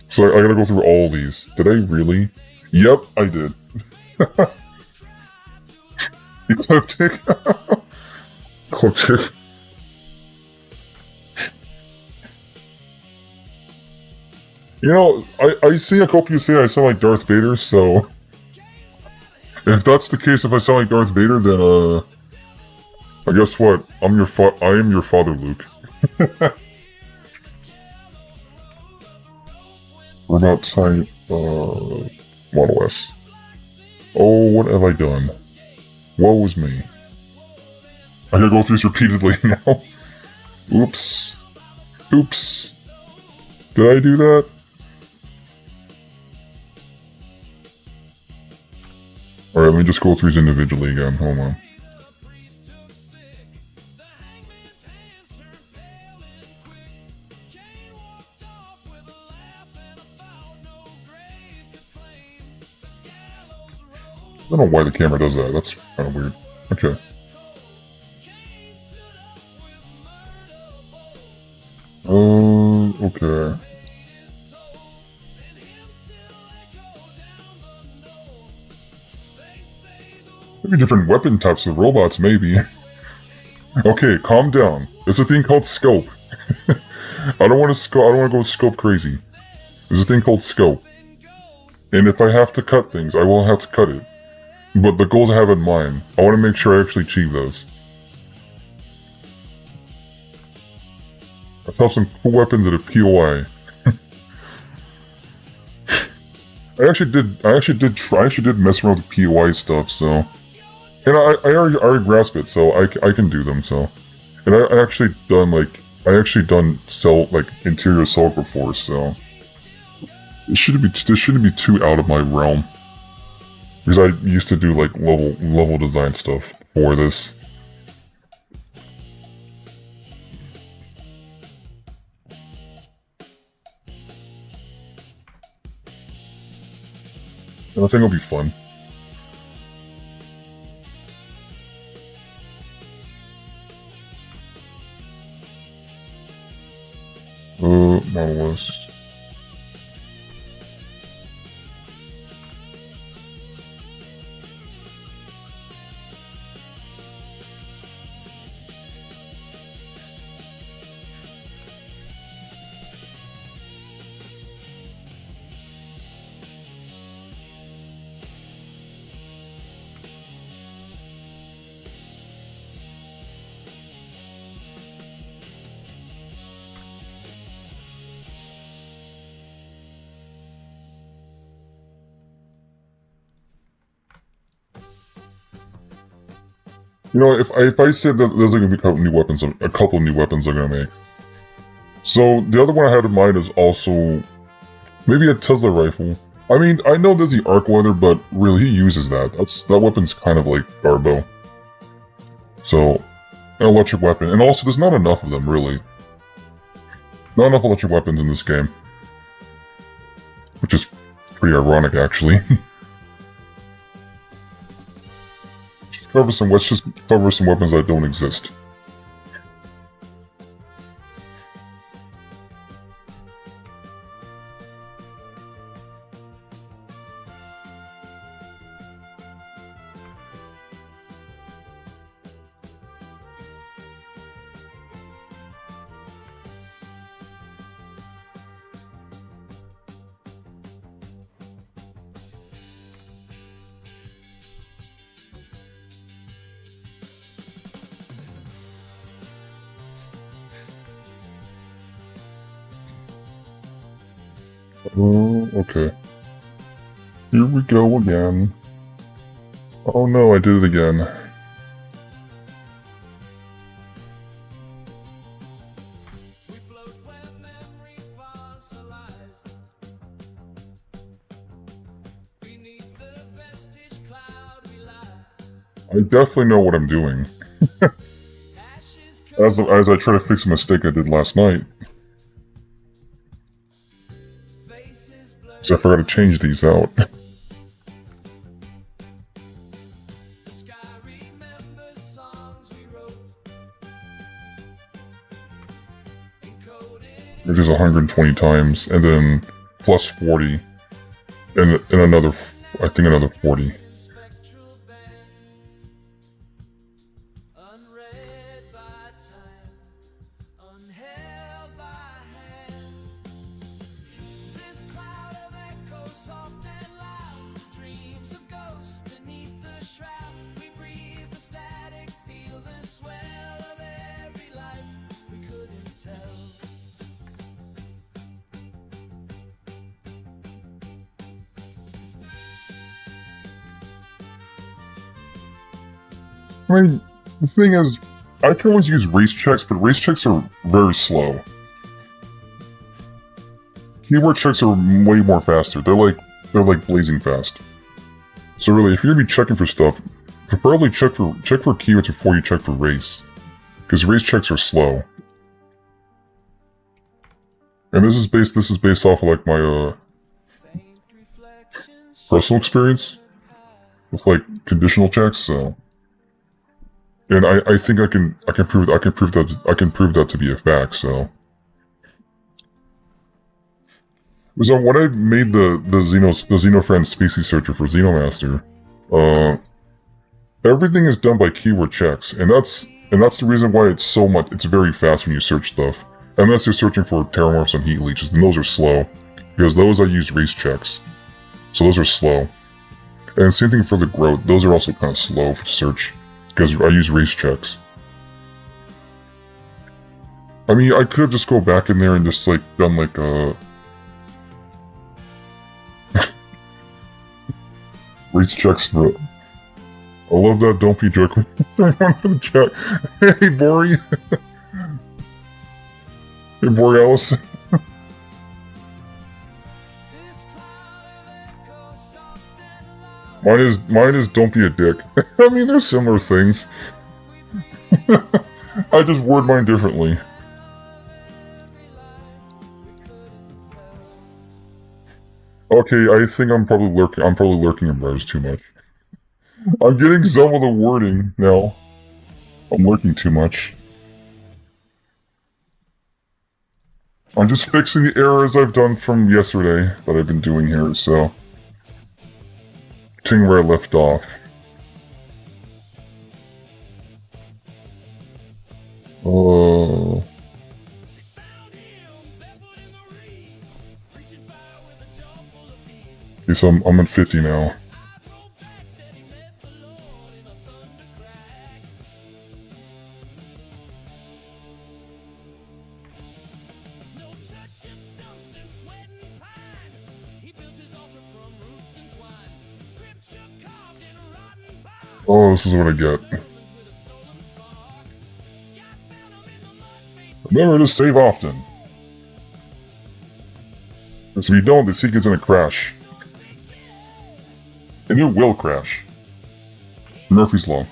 So I gotta go through all these. Did I really? Yep, I did. Ecliptic. Ecliptic. You know, I see a couple you say I sound like Darth Vader, so... If that's the case, if I sound like Darth Vader, then, I guess what? I am your father, Luke. We're not type, Model S. Oh, what have I done? Woe is me. I gotta go through this repeatedly now. Oops. Oops. Did I do that? Alright, let me just go through these individually again. Hold on. I don't know why the camera does that. That's kind of weird. Okay. Okay. Maybe different weapon types of robots, maybe. Okay, calm down. There's a thing called scope. I don't want to go scope crazy. There's a thing called scope. And if I have to cut things, I will have to cut it. But the goals I have in mind, I want to make sure I actually achieve those. Let's have some cool weapons at a POI. I actually did mess around with the POI stuff, so. And I already grasp it, so I can do them, so. And I actually done cell, interior cell before, so. This shouldn't be too out of my realm. Because I used to do, level design stuff for this. And I think it'll be fun. Monolith. You know, if I said that there's gonna be a couple new weapons I'm gonna make. So the other one I had in mind is also maybe a Tesla rifle. I mean, I know there's the arc weather, but really he uses that. That weapon's kind of like Garbo. So, an electric weapon, and also there's not enough of them really. Not enough electric weapons in this game, which is pretty ironic actually. Let's just cover some weapons that don't exist. Oh, okay. Here we go again. Oh no, I did it again. I definitely know what I'm doing. as I try to fix a mistake I did last night. So I forgot to change these out. Which is 120 times, and then plus 40, and another, I think another 40. I mean, the thing is, I can always use race checks, but race checks are very slow. Keyword checks are way more faster. They're like blazing fast. So really, if you're gonna be checking for stuff, preferably check for keywords before you check for race, because race checks are slow. And this is based off of like my personal experience with like conditional checks. So. And I think I can prove that to be a fact. So when I made the Xenofriend species searcher for Xenomaster, everything is done by keyword checks, and that's the reason why it's very fast when you search stuff. Unless you're searching for terramorphs and heat leeches, then those are slow. Because those I use race checks. So those are slow. And same thing for the growth, those are also kind of slow for search. Because I use race checks. I mean, I could have just go back in there and just like done like a... race checks, bro. I love that, don't be joking. Everyone for the chat. Hey, Bori. Hey, Borealis. Mine is don't be a dick. I mean, they're similar things. I just word mine differently. Okay, I think I'm probably lurking in bars too much. I'm getting some of the wording now. I'm lurking too much. I'm just fixing the errors I've done from yesterday that I've been doing here, so... Ting where I left off. Okay, so I'm at 50 now. Oh, this is what I get. Remember to save often. Because if you don't, the seek is gonna crash. And it will crash. Murphy's Law.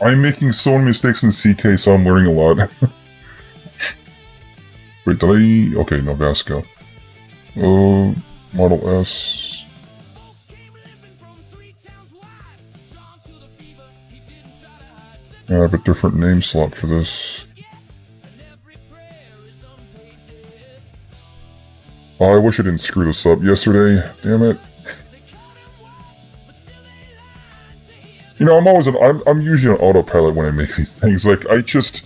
I'm making so many mistakes in CK, so I'm learning a lot. Wait, did I... Okay, no, Vasco. Model S... I have a different name slot for this. Oh, I wish I didn't screw this up yesterday. Damn it. You know, I'm usually on autopilot when I make these things. Like, I just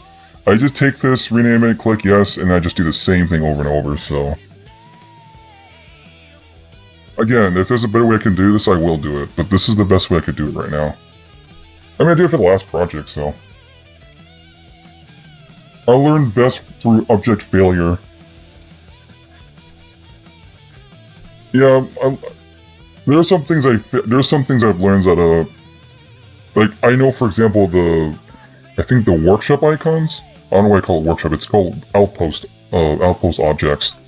take this, rename it, click yes, and I just do the same thing over and over, so... Again, if there's a better way I can do this, I will do it, but this is the best way I could do it right now. I mean, I did it for the last project, so... I learned best through object failure. Yeah, there are some things I've learned that, like, I know, for example, I think the workshop icons, I don't know why I call it workshop, it's called Outpost, Outpost objects.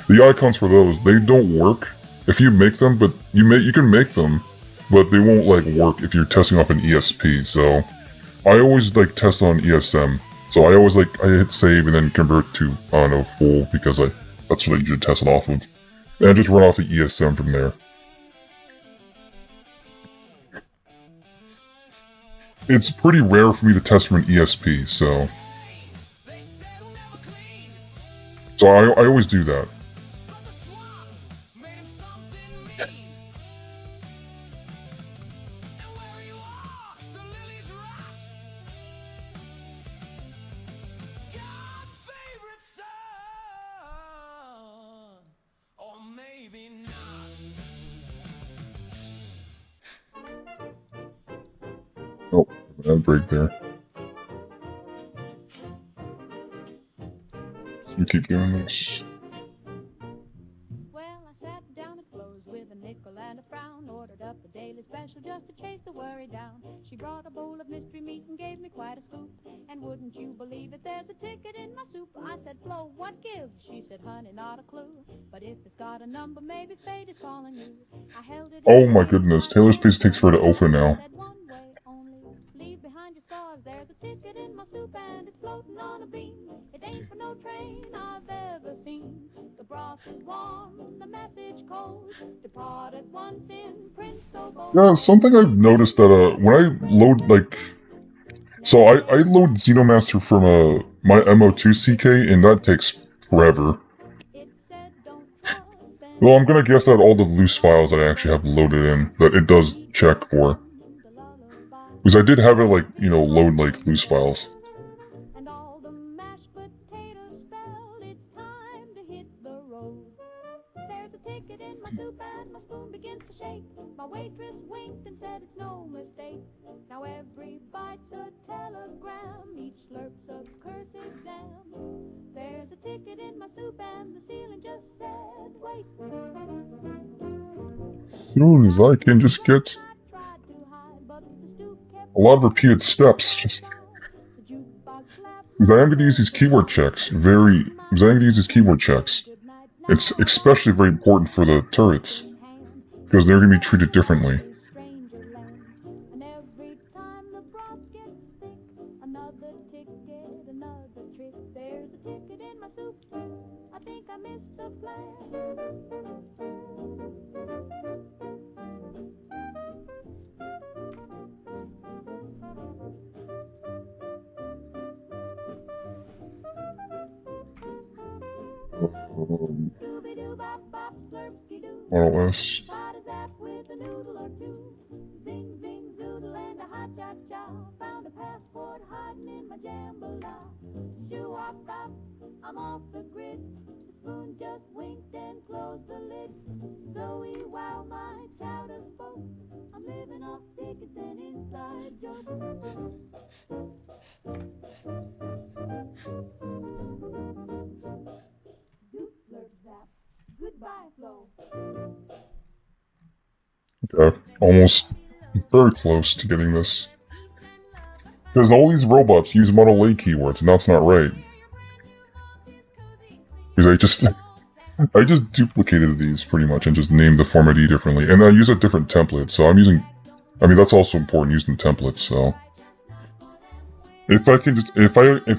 The icons for those, they don't work if you make them, but you can make them, but they won't, like, work if you're testing off an ESP, so I always, like, test on ESM. So I always, like, I hit save and then convert to, I don't know, full, because that's what I usually test it off of. And I just run off the ESM from there. It's pretty rare for me to test from an ESP, so... So I always do that. Oh, bad break there. So we keep doing this. Well, I sat down at close with a nickel and a frown, ordered up the daily special just to chase the worry down. She brought a bowl of mystery meat and gave me quite a scoop. And wouldn't you believe it, there's a ticket in my soup. I said, Flo, what gives? She said, honey, not a clue. But if it's got a number, maybe fate is calling you. I held it. Oh my goodness, Taylor's Place takes forever to open now. Leave behind your scars, there's a ticket in my soup and it's floating on a beam. It ain't for no train I've ever seen. The broth is warm, the message cold. Departed once in print so bold. Yeah, something I've noticed that when I load, like... So I load Xenomaster from my MO2 CK and that takes forever. It said don't trust Though I'm gonna guess that all the loose files that I actually have loaded in, that it does check for. Because I did have it, like, you know, load, like, loose files. And all the mashed potatoes fell. It's time to hit the road. There's a ticket in my soup and my spoon begins to shake. My waitress winked and said it's no mistake. Now every bite's a telegram, each slurp's a curse exam. There's a ticket in my soup and the ceiling just said, wait. Soon as I can just get a lot of repeated steps. Just because I am going to use these keyword checks. It's especially very important for the turrets, because they're going to be treated differently. And every time the broth gets thick, another ticket, another trick. There's a ticket in my soup. I think I missed the More or less. With a noodle or two. Zing, zing, zoodle, and a hot cha-cha. Found a passport hiding in my jambalaya. Shoo-wop-bop, I'm off the grid. The spoon just winked and closed the lid. Zoe, wow, my chowder spoke. I'm living off tickets and inside jokes. Doop, slurp, zap. Goodbye, Flo. Okay, almost very close to getting this. Because all these robots use Model A keywords, and that's not right. Because I just duplicated these pretty much and just named the format E differently, and I use a different template. So that's also important, using templates. So if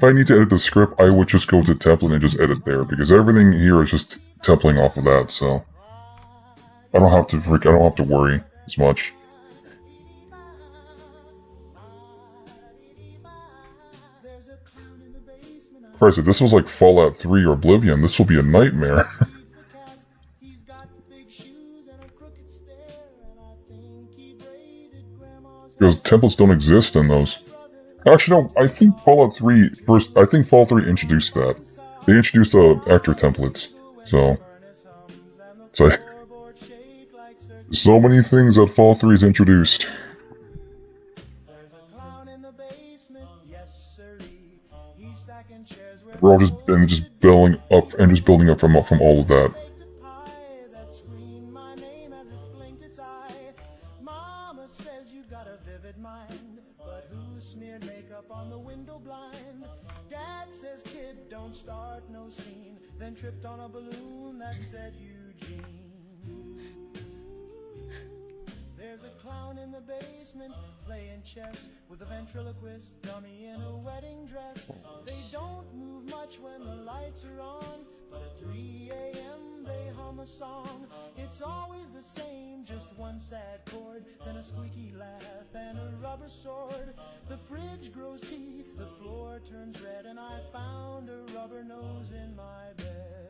I need to edit the script, I would just go to template and just edit there, because everything here is just templating off of that. So I don't have to worry as much. Christ, if this was like Fallout 3 or Oblivion, this will be a nightmare. Because templates don't exist in those. Actually, no, I think Fallout 3 introduced that. They introduced actor templates. So many things that Fallout 3 has introduced. We're all just building up from all of that. Tripped on a balloon that said Eugene. There's a clown in the basement playing chess with a ventriloquist dummy in a wedding dress. They don't move much when the lights are on, but at 3 a.m. they hum a song. It's always the same, just one sad chord, then a squeaky laugh and a rubber sword. The fridge grows teeth, the floor turns red, and I found a rubber nose in my bed.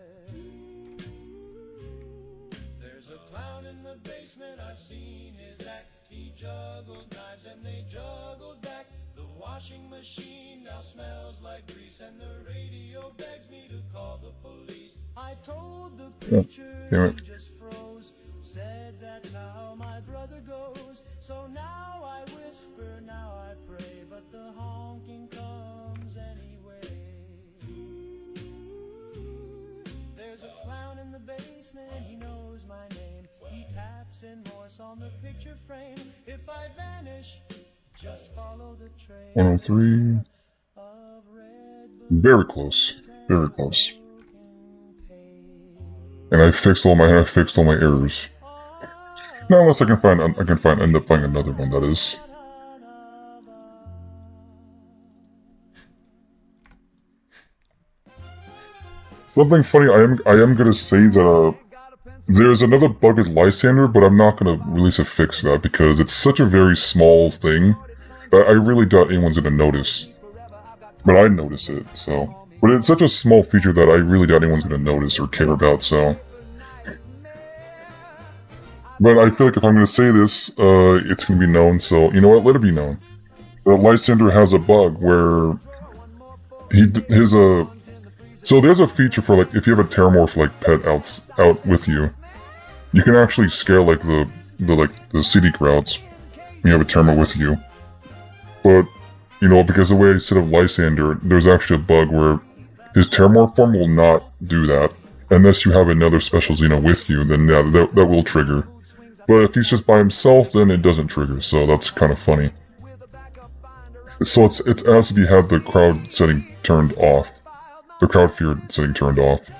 There's a clown in the basement, I've seen his act. He juggled knives and they juggled back. The washing machine now smells like grease, and the radio begs me to call the police. I told the preacher, he just froze, said that's how my brother goes. So now I whisper, now I pray, but the honking comes anyway. There's a clown in the basement, he knows my name. He taps in Morse on the picture frame. If I vanish, just follow the trail. 103. Very close. Very close. And I fixed all my errors. Now, unless end up finding another one, that is. Something funny, I am gonna say that there's another bug with Lysander, but I'm not gonna release a fix for that because it's such a very small thing that I really doubt anyone's gonna notice. But I notice it, so. But it's such a small feature that I really doubt anyone's gonna notice or care about, so. But I feel like if I'm going to say this, it's going to be known, so you know what, let it be known. Lysander has a bug where so there's a feature for like, if you have a Terramorph like pet out with you, you can actually scale like the city crowds when you have a Terramorph with you. But, you know, because the way I set up Lysander, there's actually a bug where his Terramorph form will not do that. Unless you have another special Xeno with you, then yeah, that will trigger. But if he's just by himself, then it doesn't trigger, so that's kind of funny. So it's as if you had the crowd setting turned off. The crowd fear setting turned off.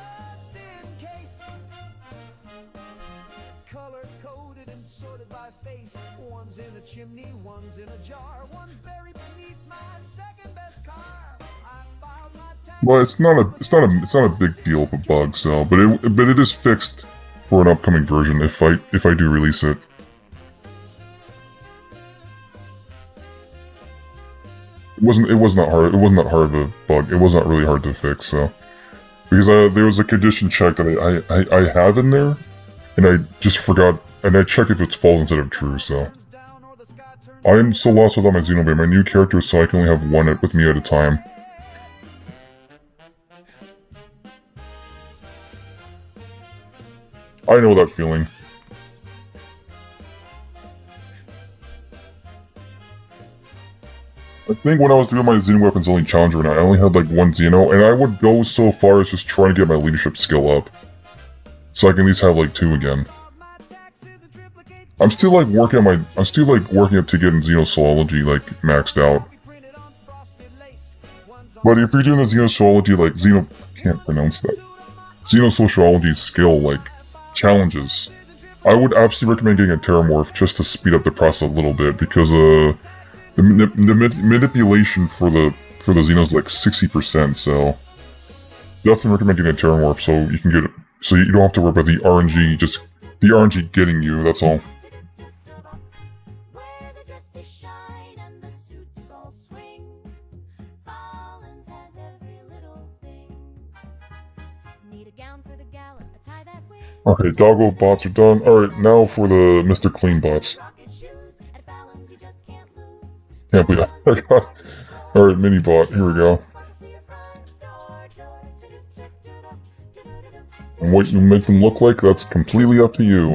Color-coded and sorted by face. One's in a chimney, one's in a jar, one's buried beneath my second-best car. Well, it's not a big deal of a bug, so but it is fixed for an upcoming version if I do release it. It wasn't that hard. It wasn't that hard of a bug. It was not really hard to fix, so because there was a condition check that I have in there, and I just forgot, and I checked if it's false instead of true. So I am so lost without my Xenoblade. My new character, so I can only have one with me at a time. I know that feeling. I think when I was doing my Xeno Weapons Only Challenger, and I only had like one Xeno, and I would go so far as just trying to get my leadership skill up, so I can at least have like 2 again. I'm still working up to getting Xenozoology like maxed out. But if you're doing the Xenozoology like can't pronounce that. Xenosociology skill like challenges, I would absolutely recommend getting a Terramorph just to speed up the process a little bit, because the manipulation for the Xeno is like 60%, so definitely recommend getting a Terramorph so you can get it, so you don't have to worry about the RNG, just the RNG getting you, that's all. Okay, doggo bots are done. Alright, now for the Mr. Clean bots. Can't believe I got... Alright, mini bot, here we go. And what you make them look like, that's completely up to you.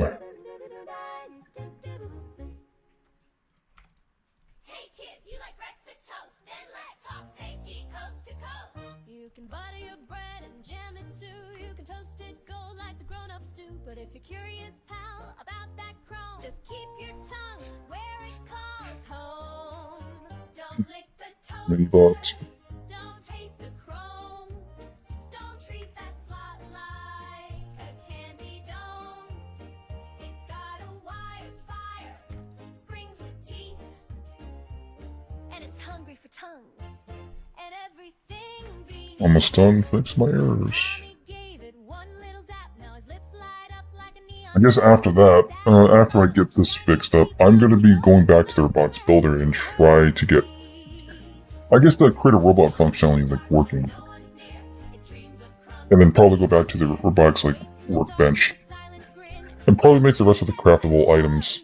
Hey kids, you like breakfast toast? Then let's talk safety coast to coast. You can butter your bread and jam it too. You can toast it gold like the grown-ups do. But if you're curious, pal, about that chrome, just keep your tongue where it calls home. Don't lick the toast. Mini bot. Don't taste the chrome. Don't treat that slot like a candy dome. It's got a wire fire, springs with teeth, and it's hungry for tongues. And everything beneath. Almost done, fix my errors. I guess after that, after I get this fixed up, I'm gonna be going back to the robotics builder and try to get, I guess, the create a robot functionality like working, and then probably go back to the robotics like workbench, and probably make the rest of the craftable items.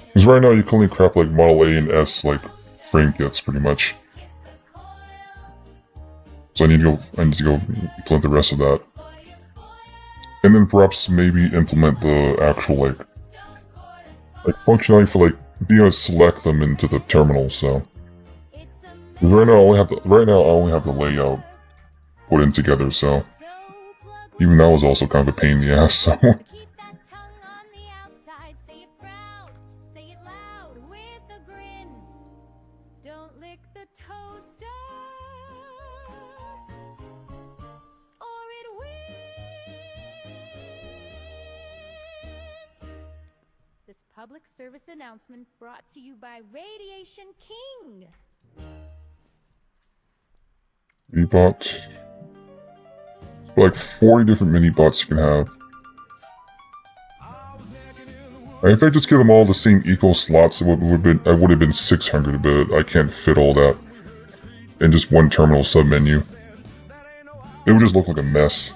Because right now you can only craft like Model A and S like frame kits pretty much. So I need to go implement the rest of that. And then perhaps maybe implement the actual like functionality for like being able to select them into the terminal. So right now I only have the layout put in together. So even that was also kind of a pain in the ass. So Public service announcement brought to you by Radiation King. mini bots. Like 40 different mini bots you can have. And if I just give them all the same equal slots, I would have been 600, but I can't fit all that in just one terminal submenu. It would just look like a mess.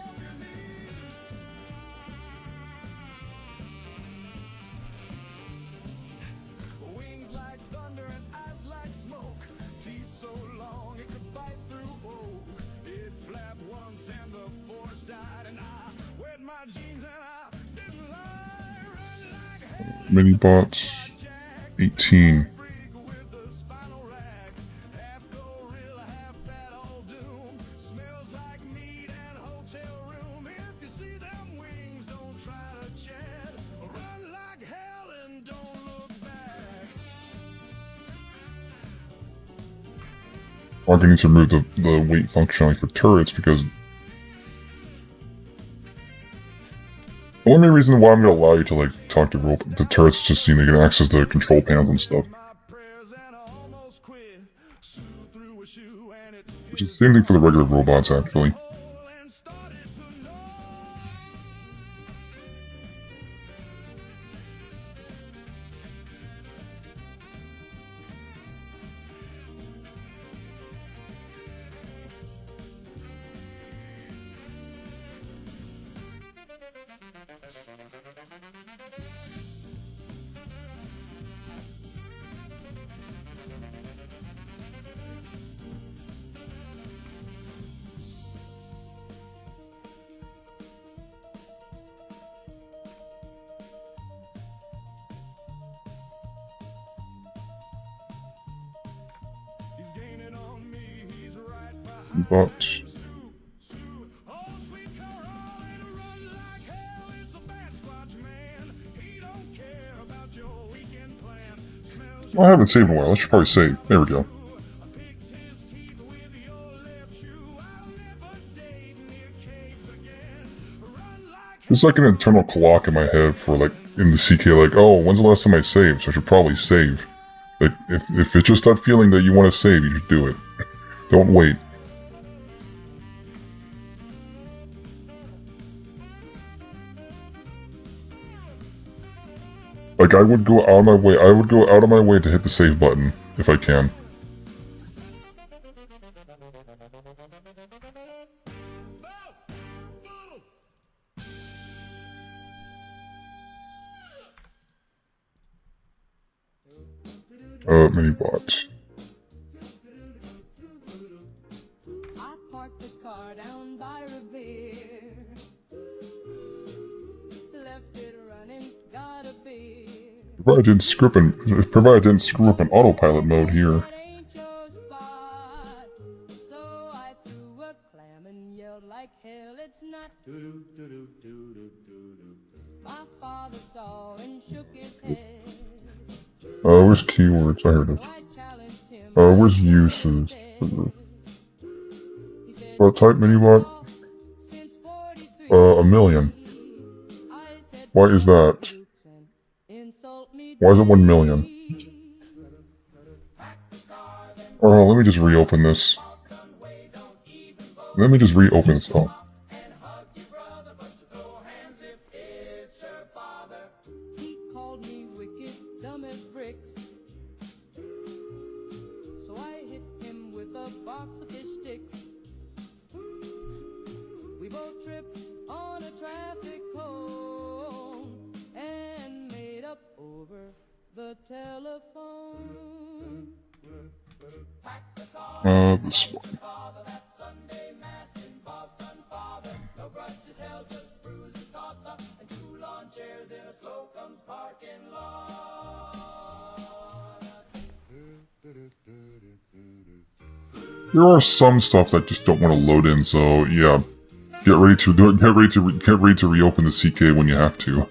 Mini bots 18. I'm going to remove the weight functionality for turrets because the only reason why I'm going to allow you to like talk to the turrets is just, you know, you can access the control panels and stuff. Which is the same thing for the regular robots, actually. But I haven't saved in a while. I should probably save. There we go. It's like an internal clock in my head for like in the CK, like, oh, when's the last time I saved? So I should probably save. Like, if it's just that feeling that you want to save, you should do it. Don't wait. Like, I would go out of my way to hit the save button, if I can. Mini bots. I parked the car down by Revere. Left it running, got a beer. Provided I didn't screw up an autopilot mode here. That ain't your spot. So I threw a clam and yelled like hell, it's not. My father saw and shook his head. Where's keywords? I heard it. Where's uses? Type minibot. 1,000,000. Why is that? Why is it 1,000,000? Oh, let me just reopen this. Let me just reopen this. Oh. Telephone. This one. There are some stuff that just don't want to load in, so yeah, get ready to do it. Get ready to reopen the CK when you have to.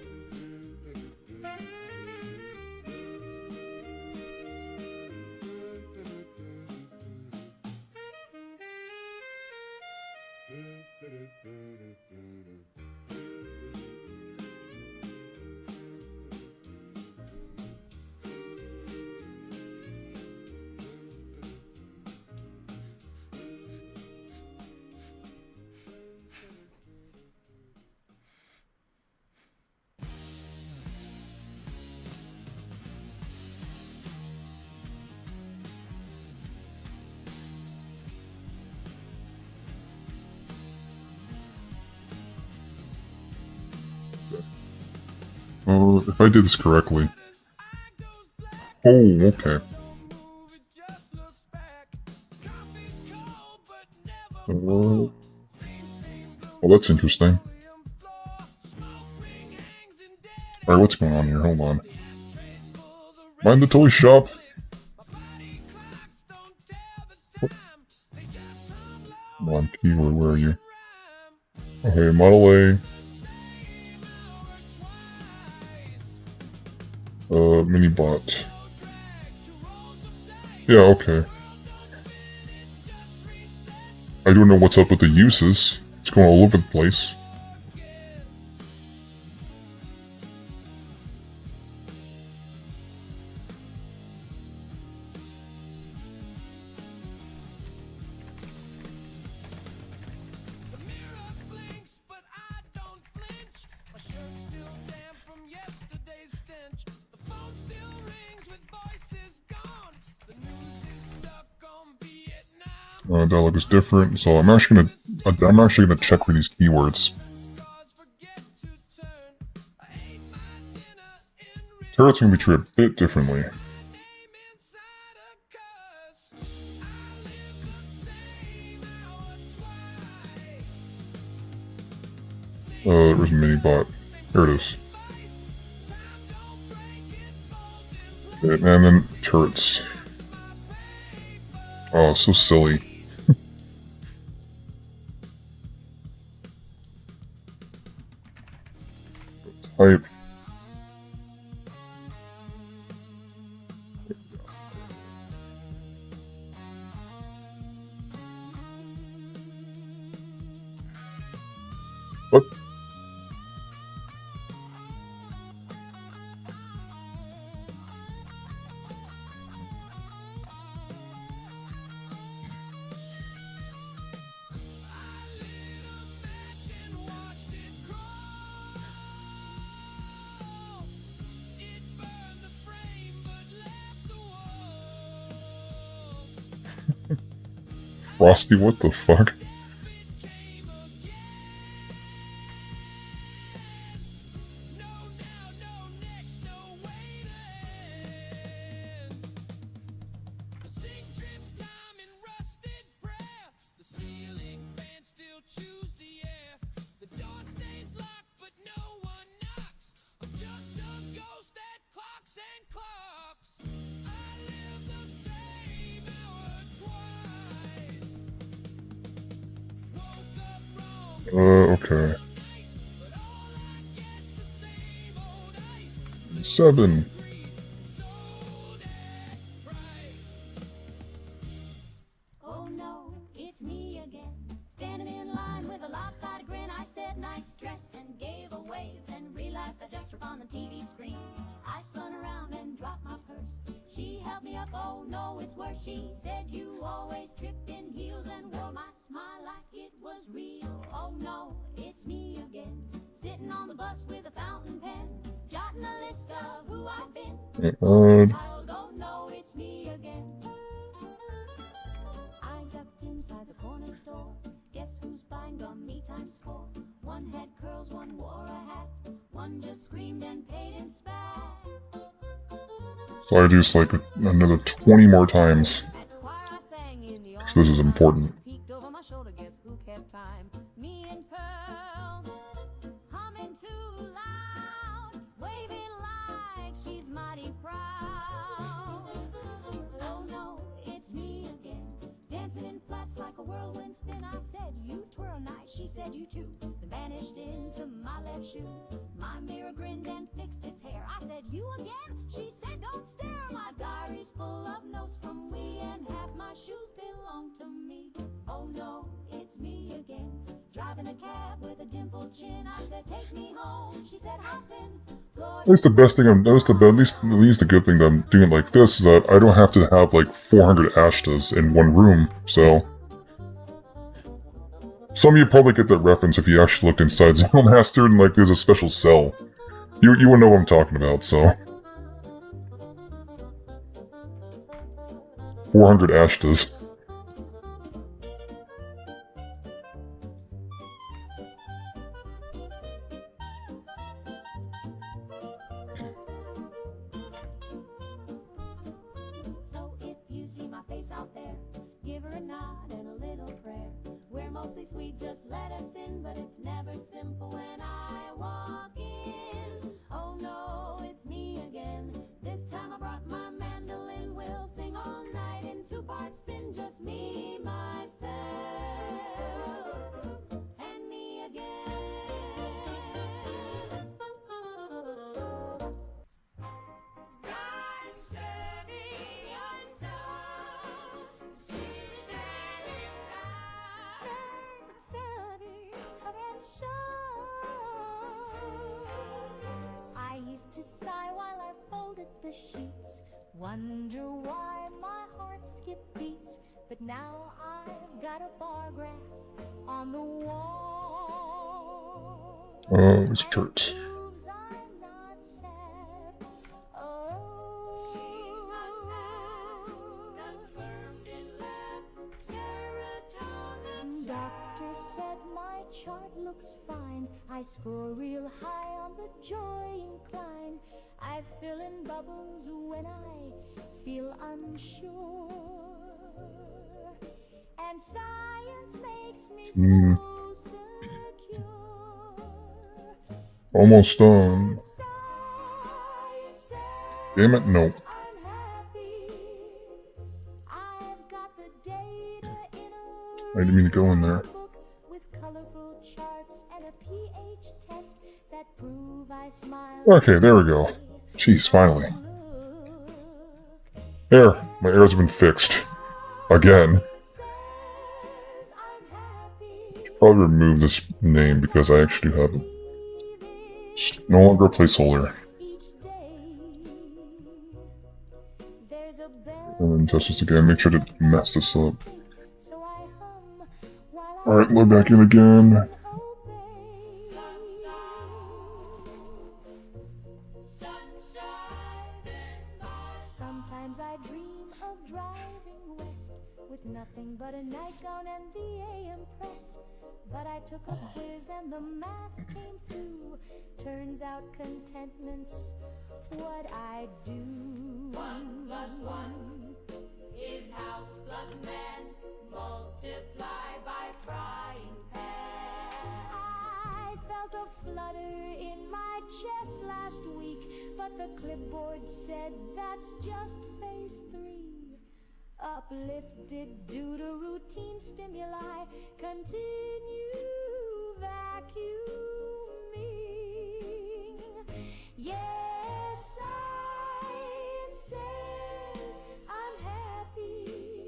If I did this correctly. Oh, okay. Well, that's interesting. Alright, what's going on here? Hold on. Mind the toy shop! Come on, keyword, where are you? Okay, Model A. Mini bot. Yeah, okay. I don't know what's up with the uses. It's going all over the place. Dialogue is different, so I'm actually gonna check for these keywords. Turret's gonna be treated a bit differently. There's a mini bot. Here it is. Okay, and then turrets. Oh, so silly. Type. What? Frosty, what the fuck? Okay. 7. Oh no, it's me again. Standing in line with a lopsided grin. I said nice dress and gave a wave and realized I just turned on the TV screen. I spun around and dropped my purse. She held me up, oh no, it's worse. She said you always tripped in heels and wore my smile like it was real. Oh no, it's me again. Sitting on the bus with a fountain pen, jotting a list of who I've been. Oh no, it's me again. I ducked inside the corner store. Guess who's buying gum? Me times 4. One had curls, one wore a hat. One just screamed and paid in spat. So I do this like another 20 more times. Because this is important. Peeked over my shoulder, guess who kept time? Me and Pearls, humming too loud, waving like she's mighty proud. Oh no, it's me again. Dancing in flats like a whirlwind spin. I said, you twirl nice. She said, you too. Then vanished into my left shoe. My mirror grinned and fixed its hair. I said, you again? She said, don't stare. My diary's full of notes from we, and half my shoes belong to me. Oh no, it's me again. Driving a cab with a dimpled chin. I said, take me home. She said, hop in. At least the best thing at least the good thing that I'm doing it like this is that I don't have to have like 400 Ashtas in one room, so... Some of you probably get that reference if you actually looked inside Zellmaster and like there's a special cell. You wouldn't know what I'm talking about, so... 400 Ashtas. Give her a nod and a little prayer. We're mostly sweet, just let us in, but it's never simple when I walk in. Oh no. sheets. Wonder why my heart skipped beats. But now I've got a bar graph on the wall. Oh, it's Kurt. Proves I'm not sad. Oh, she's not sad. Confirmed in lab. Serotonin. Doctor said my chart looks fine. I score real high on the joy incline. I fill in bubbles when I feel unsure. And science makes me so secure. Almost done. Science says Damn it, no. I'm happy. I've got the data in I didn't mean to go in there. book with colorful charts and a pH test that prove I smile. Okay, there we go. Jeez, finally. There, my errors have been fixed. Again. Should probably remove this name because I actually do have it. It's no longer a placeholder. And then test this again, make sure to mess this up. Alright, load back in again. Sometimes I dream of driving west with nothing but a nightgown and the AM press. But I took a quiz and the math came through. Turns out contentment's what I do. 1 plus 1 is house plus man. Multiply by frying pan. I felt a flutter in my chest last week, but the clipboard said that's just phase 3. Uplifted due to routine stimuli, continue vacuuming. Yes, science says I'm happy,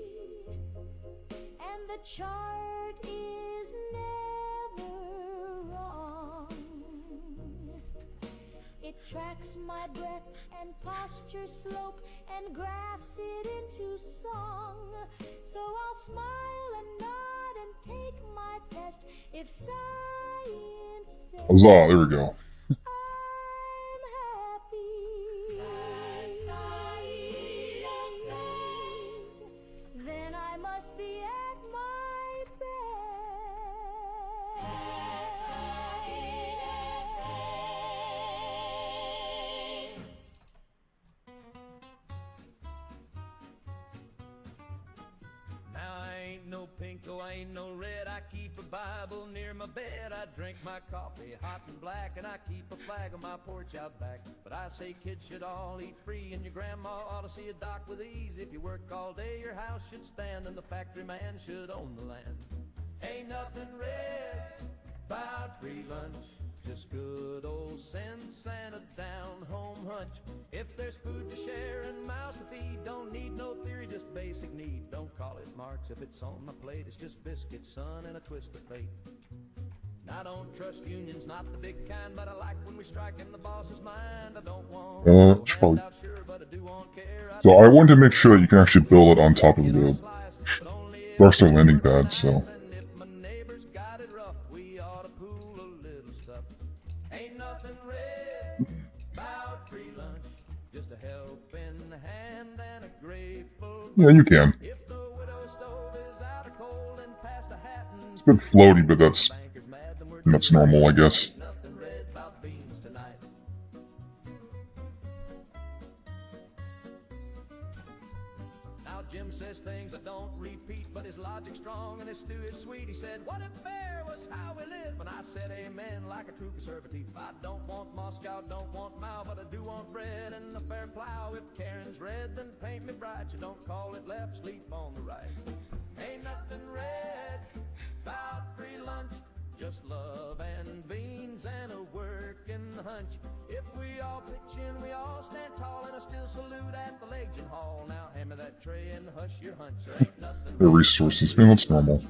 and the chart is never wrong. It tracks my breath and posture slope and graphs it into song. So I'll smile and nod and take my test if science says Huzzah, there we go. I'm happy. Then I must be at my Now I ain't no pinko, I ain't no red. I keep a Bible near my bed. I drink my coffee hot and black, and I keep a flag on my porch out back. But I say kids should all eat free, and your grandma ought to see a doc with ease. If you work all day, your house should stand, and the factory man should own the land. Ain't nothing red about free lunch, just good old sense and a down-home hunch. If there's food to share and mouths to feed, don't need no theory, just basic need. Don't call it Marx if it's on my plate. It's just biscuits, son, and a twist of fate. I don't trust unions, not the big kind, but I like when we strike in the boss's mind. I don't want should probably- out sure, but I do want care. So I wanted to make sure that you can actually build it on top of the Rockstar landing pad, so. And if my neighbors got it rough, we ought to pool a little stuff. Ain't nothing red about free lunch, just a helping hand and a grateful. Yeah, you can. If the widow stove is out of coal and past a hat and It's a bit floaty, but that's banker's mad, then we're normal, I guess. nothing red about beans tonight. Now Jim says things I don't repeat, but his logic's strong and his stew is sweet. He said, what if fair was how we live? And I said, amen, like a true conservative. I don't want Moscow, don't want Mao, but I do want bread and a fair plow. If Karen's red, then paint me bright. You don't call it left, sleep on the right. Ain't nothing red about free lunch, just love and beans and a working hunch. If we all pitch in, we all stand tall, and I still salute at the Legion Hall. Now hand me that tray and hush your hunch. There ain't nothing The resources, man, that's normal.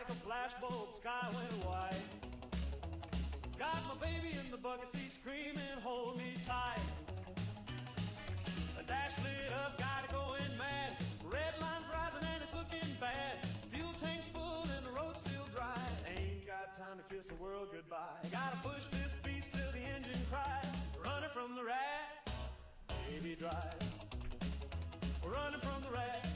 like a flashbulb, sky went white. Got my baby in the bucket seat screaming, hold me tight. A dash lit up, got it going mad. Red line's rising and it's looking bad. Fuel tank's full and the road's still dry. Ain't got time to kiss the world goodbye. Gotta push this beast till the engine cries. Running from the rat, baby drive. Running from the rat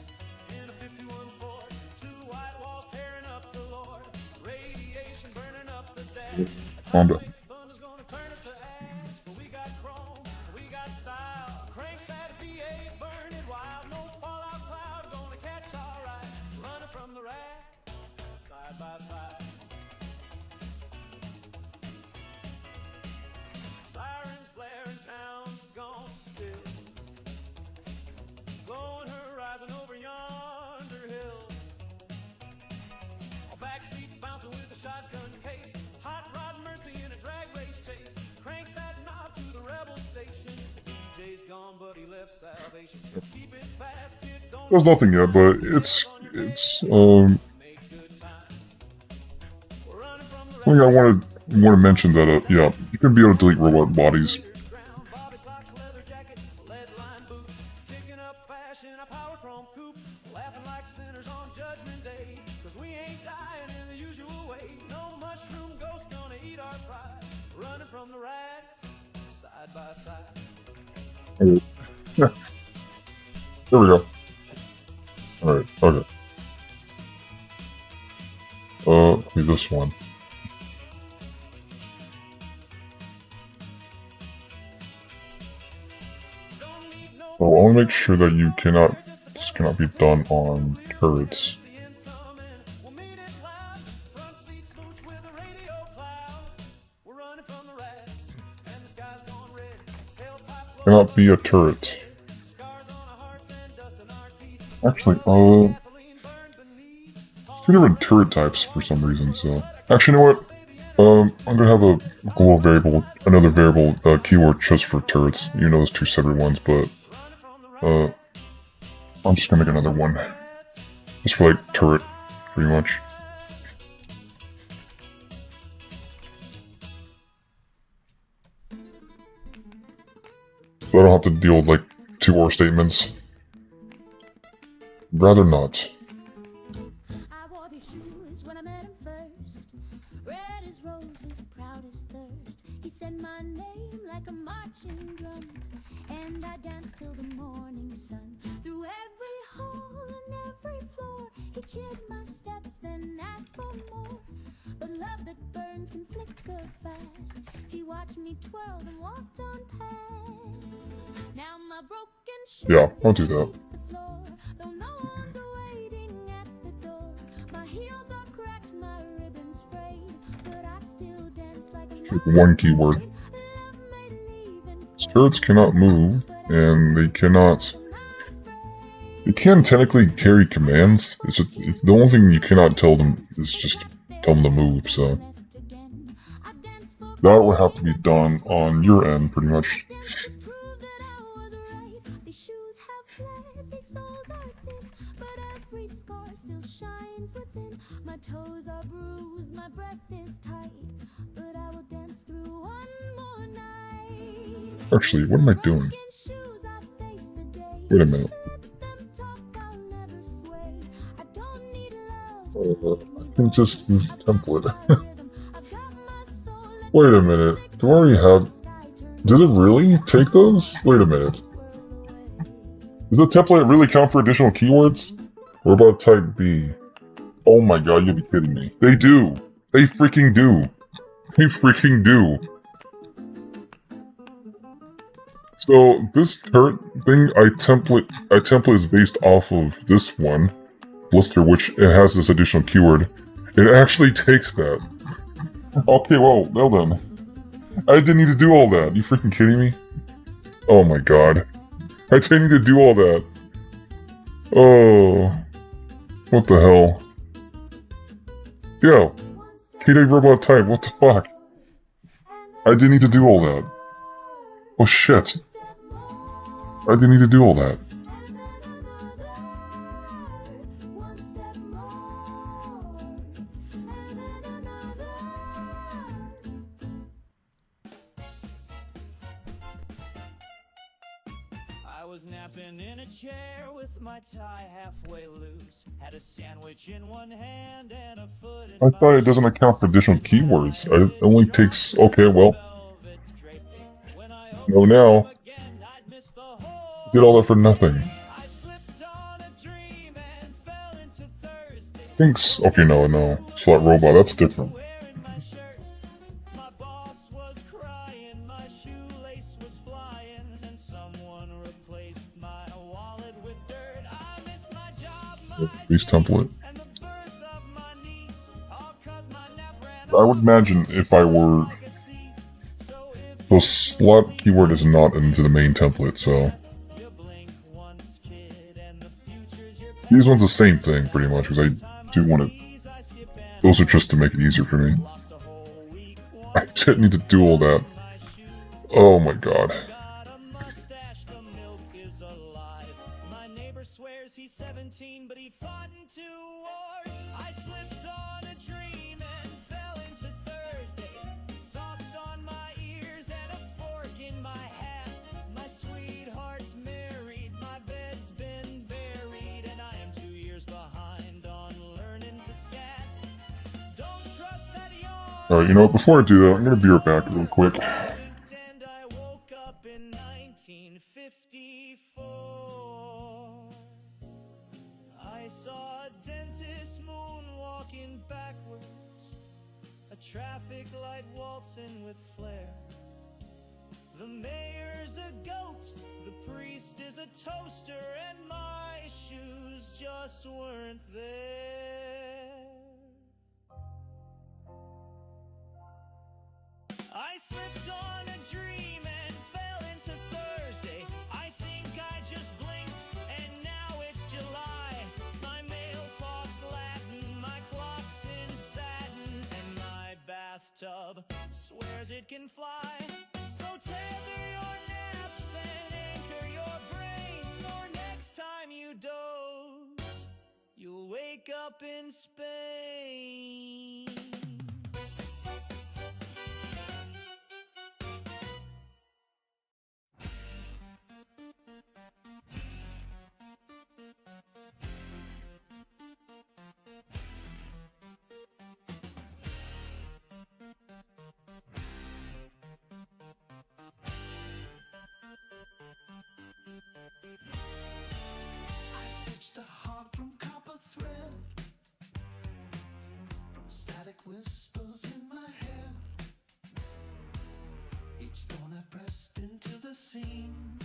in a 51 Ford. Two white walls tearing up the Lord. Radiation burning up the dash. Honda. Thunder's gonna turn us to ash. But we got chrome, we got style. Crank that V8, burn it wild. No fallout cloud gonna catch our eye. Running from the rat, side by side. Sirens blaring, town's gone still. Glowing horizon over yonder hill. Our back seats bouncing with a shotgun case. Hot rod mercy in a drag race chase. Crank that knob to the rebel station. The DJ's gone, but he left salvation. Keep it fast, kid, don't. There's nothing yet, but it's Make good time. We're running from the I think I want to mention that yeah, you can be able to delete robot bodies. ground. Bobby socks, leather jacket, lead line boots. Kicking up fashion, a power chrome coupe. Laughing like sinners on Judgment Day. Cause we ain't dying in the usual way. No mushroom ghost gonna eat our pride. Running from the rat, side by side. Okay. Yeah. There we go. Alright, okay. Okay, this one. So I want to make sure that this cannot be done on turrets. The end's coming, we'll meet it loud. Front seat smooch with a radio cloud. We're running from the rats, and the sky's gone red. Tailpipe Cannot be a turret. scars on our hearts and dust in our teeth. Actually, Gasoline burned beneath. two different turret types for some reason, so. Actually, you know what? I'm gonna have a global variable, another variable keyword just for turrets. You know, there's two separate ones, but I'm just gonna make another one. Just for like turret, pretty much. So I don't have to deal with like two or statements. Rather not. I wore these shoes when I met him first. Red as roses, proud as thirst. He said my name like a marching drum, and I danced till the morning sun. Through every hall and every floor, he cheered my steps, then asked for more. But love that burns can flicker fast. He watched me twirl and walked on past. Now my broken shoes Yeah, I'll do that. hit the floor, though no one's waiting at the door. My heels are cracked, my ribbons frayed, but I still dance like a One keyword. love may leave and Turrets cannot move, and they cannot. They can technically carry commands. It's the only thing you cannot tell them is just tell them to move. So left again. I danced for that would have to be done on your end, pretty much. to prove that I was right. These shoes have fled, these soles are thin, but every scar still shines within. My toes are bruised, my breath is tight, but I will dance through one more night. Actually, what am I doing? Broken shoes, I face the day. Wait a minute. Let them talk, I'll never sway. I don't need love. I can just use template. I've got my soul and Wait a minute. Do I already have? Does it really take those? Wait a minute. Does the template really count for additional keywords? What about type B? Oh my god, you'll be kidding me. They do. They freaking do. They freaking do. So this turret thing I template is based off of this one, Blister, which it has this additional keyword. It actually takes that. Okay, well then. I didn't need to do all that. You freaking kidding me? Oh my god. I didn't need to do all that. Oh. What the hell? Yo. K-Dave robot type, what the fuck? I didn't need to do all that. Oh shit. I didn't need to do all that. was napping in a chair with my tie halfway loose. Had a sandwich in one hand and a foot in I thought it doesn't account for additional keywords. It only takes... Okay, well. No, now. Did all that for nothing. Thinks... Okay, no. Slot robot, that's different. Base template. I would imagine if I were... The slot keyword is not into the main template, so... These ones the same thing, pretty much, because I do want to... Those are just to make it easier for me. I didn't need to do all that. Oh my god. Swears he's 17, but he fought in 2 wars. I slipped on a dream and fell into Thursday. Socks on my ears and a fork in my hat. My sweetheart's married, my bed's been buried, and I am 2 years behind on learning to scat. Don't trust that yawn. Alright, you know what, before I do that, I'm gonna be right back real quick. And I woke up in 1954. I saw a dentist moonwalking backwards, a traffic light waltzing with flair. The mayor's a goat, the priest is a toaster, and my shoes just weren't there. I slipped on a dream and fell into Thursday. I think I just blinked and now it's July. My mail talks Latin, my clock's in satin, and my bathtub swears it can fly. So tether your naps and anchor your brain, or next time you doze, you'll wake up in Spain. I stitched a heart from copper thread, from static whispers in my head. Each thorn I pressed into the seam,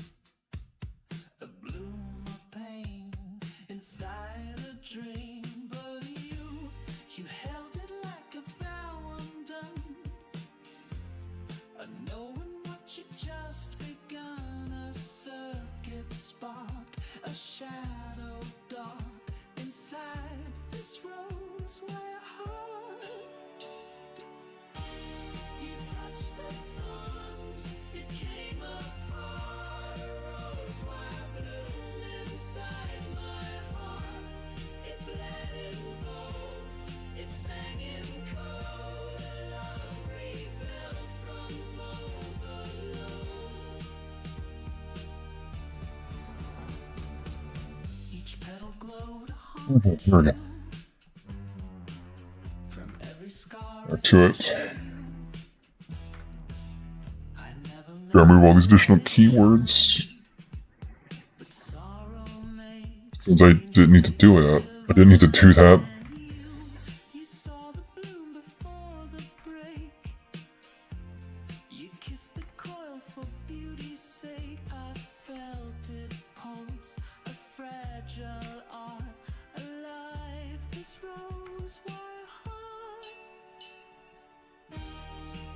a bloom of pain inside a dream. But you held it like a vow undone, knowing what you just begun. A circuit sparked, a shadow dark inside this rose where heart. You touched the thorns, it came apart. A rose wire bloom inside my heart. It bled in volts, it sang in code. A love rebelled from overload. Each petal glowed a haunted Here we go. from every scar. Back to it. I never met, Gotta remove all these additional keywords. but sorrow made. Since I didn't need to do that. I didn't need to do that. You saw the bloom before the break. You kissed the coil for beauty's sake. I felt it pulse, a fragile art, alive. This rose wire heart.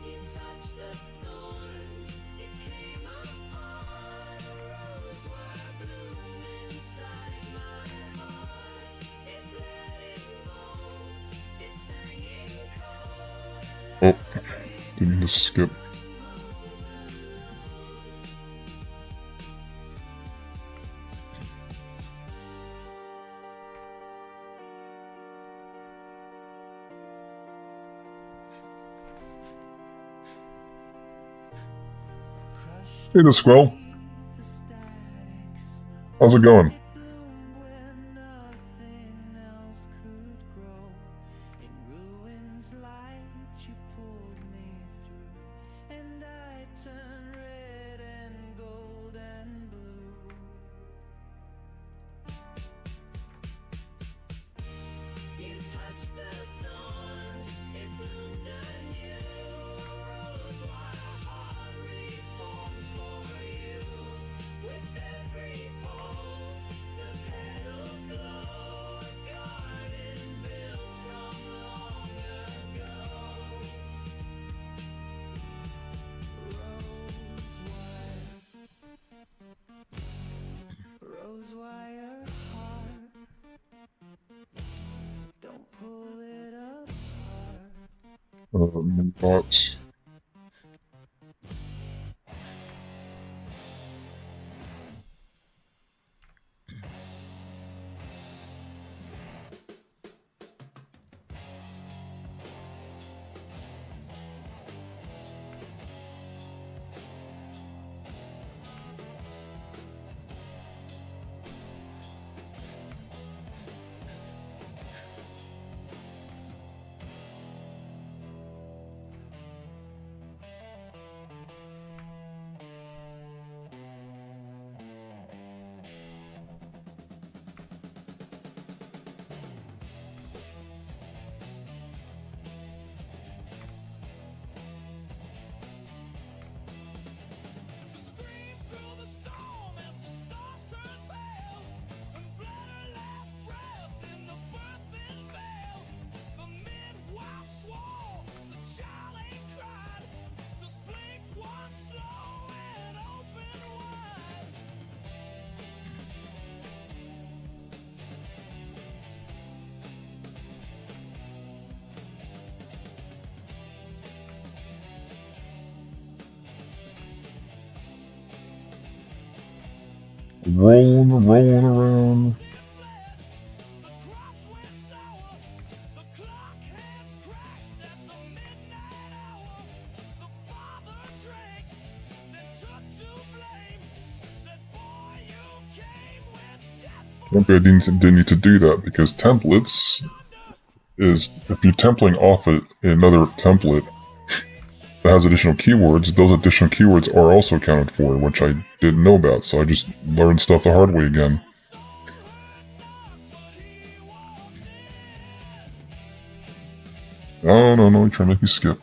You touched the thorns, it came apart. A rose wire bloom inside my heart. It bled in volts, it sang in code. Oh, didn't mean to skip. Hey, the squirrel. The static How's it going? Where nothing else could grow. In ruins light you pulled me through, and I turned red and gold and blue. You touched the thorns, it bloomed anew. Rose, what a heart reformed for you. With every pulse, the petals glow. A garden built from long ago. Rose wire heart. Don't pull it apart. Mini bots. She screamed through the storm as the stars turned pale, and bled her last breath in the birthing veil. The midwife swore the child ain't cried. Just blink once slow and open wide. Rolling around. The crops went sour, the clock hands cracked at the midnight hour. The father drank, then took to blame. Said, boy, you came with death for Okay, I didn't need to do that because templates is if you're templating off another template that has additional keywords, those additional keywords are also accounted for, which I didn't know about, so I just learned stuff the hard way again. No, you're trying to make me skip.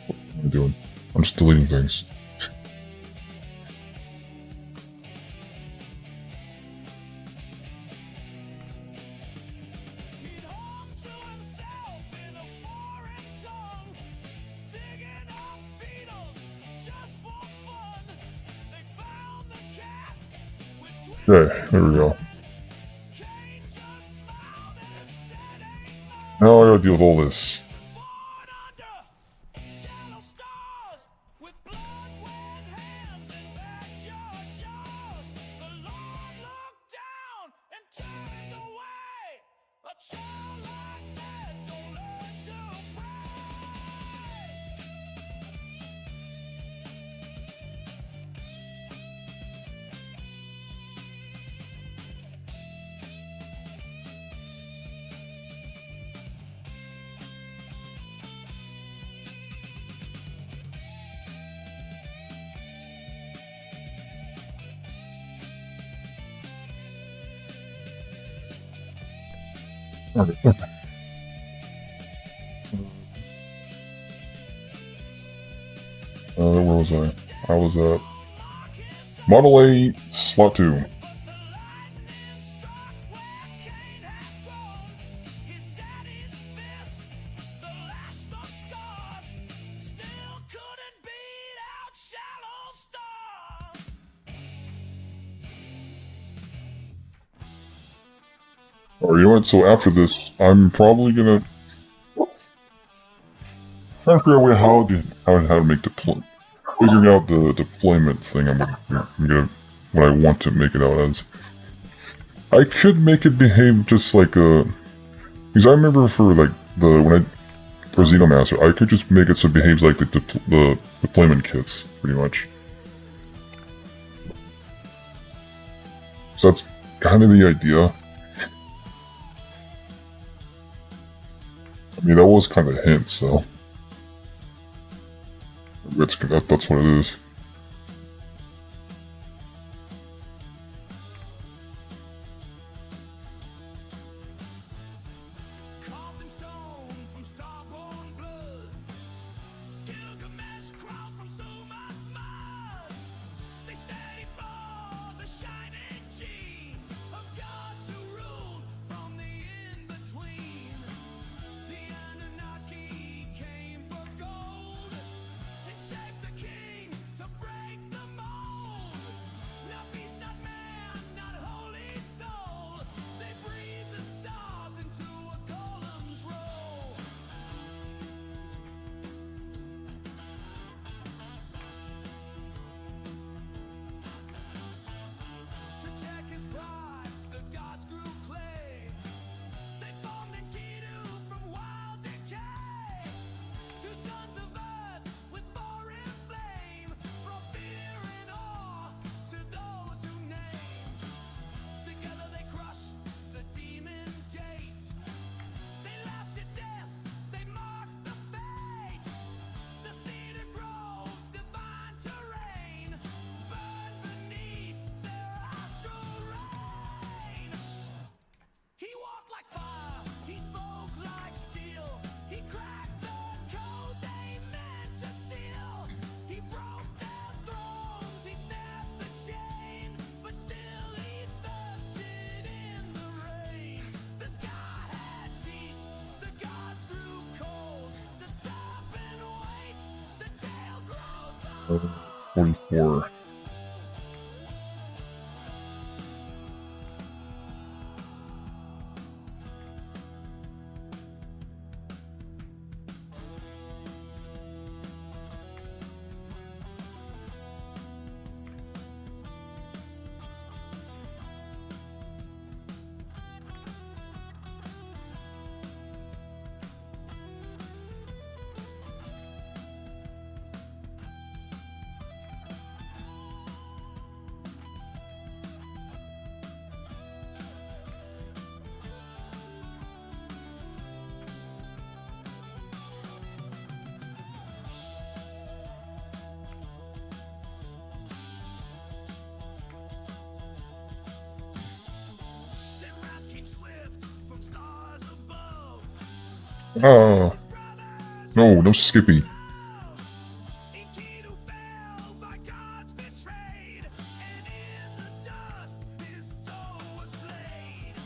What am I doing? I'm just deleting things. He'd hummed to himself in a foreign tongue, digging up beetles just for fun. They found the cat with Okay, there we go. Kane just smiled and said, ain't much. Now I gotta deal with all this. Born under shallow stars, with blood-wet hands and backyard jaws. The Lord looked down and turned away. A child like that don't learn to pray. Okay. Where was I? I was at Model A, Slot 2. Alright, you know what? So after this, I'm probably gonna try to figure out how to make figuring out the deployment thing. I'm gonna what I want to make it out as. I could make it behave just like a, because I remember for like for Xenomaster, I could just make it so it behaves like the deployment kits, pretty much. So that's kind of the idea. I mean, that was kind of a hint, so that's what it is. Carved in stone from starborn blood, Gilgamesh crawled from Suma's mud. They said he bore the shining gene of gods who ruled from the in-between. The Anunnaki came for gold and shaped a king to break the mold. Not beast, not man, not holy soul. They breathed the stars into a golem's role. To check his pride, the gods grew clay. They formed Enkidu from wild decay. Two sons of earth with foreign flame brought fear and awe to those who name. Together they crushed the demon gate. They laughed at death, they marked the fate. The cedar groves, divine terrain, burned beneath their astral rain. He walked like fire, he spoke like steel. He cracked the code they meant to seal. He broke their thrones, he snapped the chain, but still he thirsted in the rain. The sky had teeth, the gods grew cold. The serpent waits, the tail grows old. 44. Then wrath came swift from stars above. Ah, no Skippy. Enkidu fell by gods betrayed, and in the dust his soul was flayed.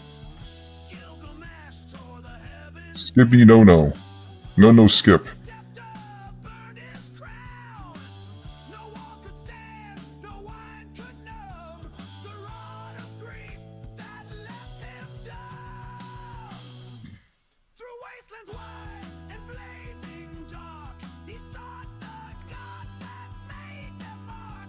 Gilgamesh tore the heavens. Skippy, no skip. Scepter burned his crown. No wall could stand, no wine could numb the rod of grief that left him dumb. Through wastelands wide and blazing dark, he sought the gods that made their mark.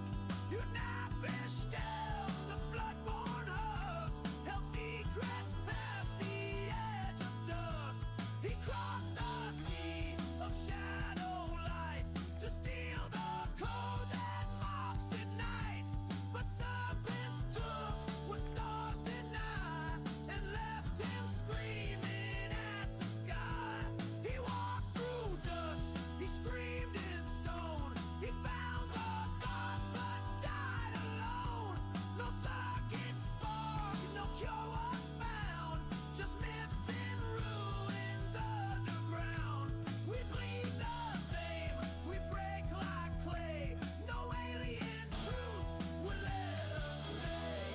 Utnapishtim, the bloodborne host, held secrets past the edge of dust. He crossed the sea of shadow light to steal the code that marks at night. But serpents took what stars deny and left him screaming at the sky. He walked through dust, he screamed in stone. He found the gods but died alone. No circuit spark, no cure was found. Just myths and ruins underground. We bleed the same, we break like clay. No alien truth will let us stay.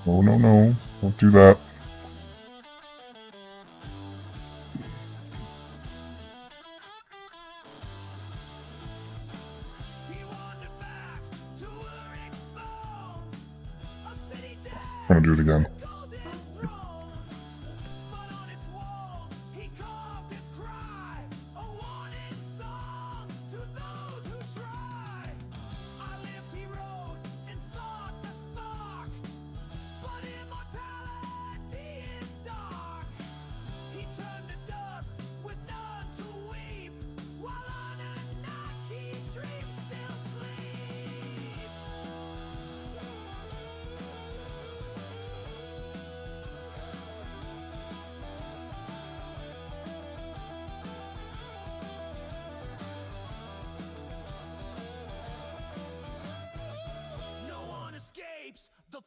Oh, no, don't do that. He wandered back to Urik's bones, a city dead. I'm gonna do it again. Golden thrones, but on its walls he carved his cry, a warning song to those who try. I lived, he wrote, and sought the spark, but immortality is dark. He turned to dust with none to weep, while Anunnaki dreams still sleep.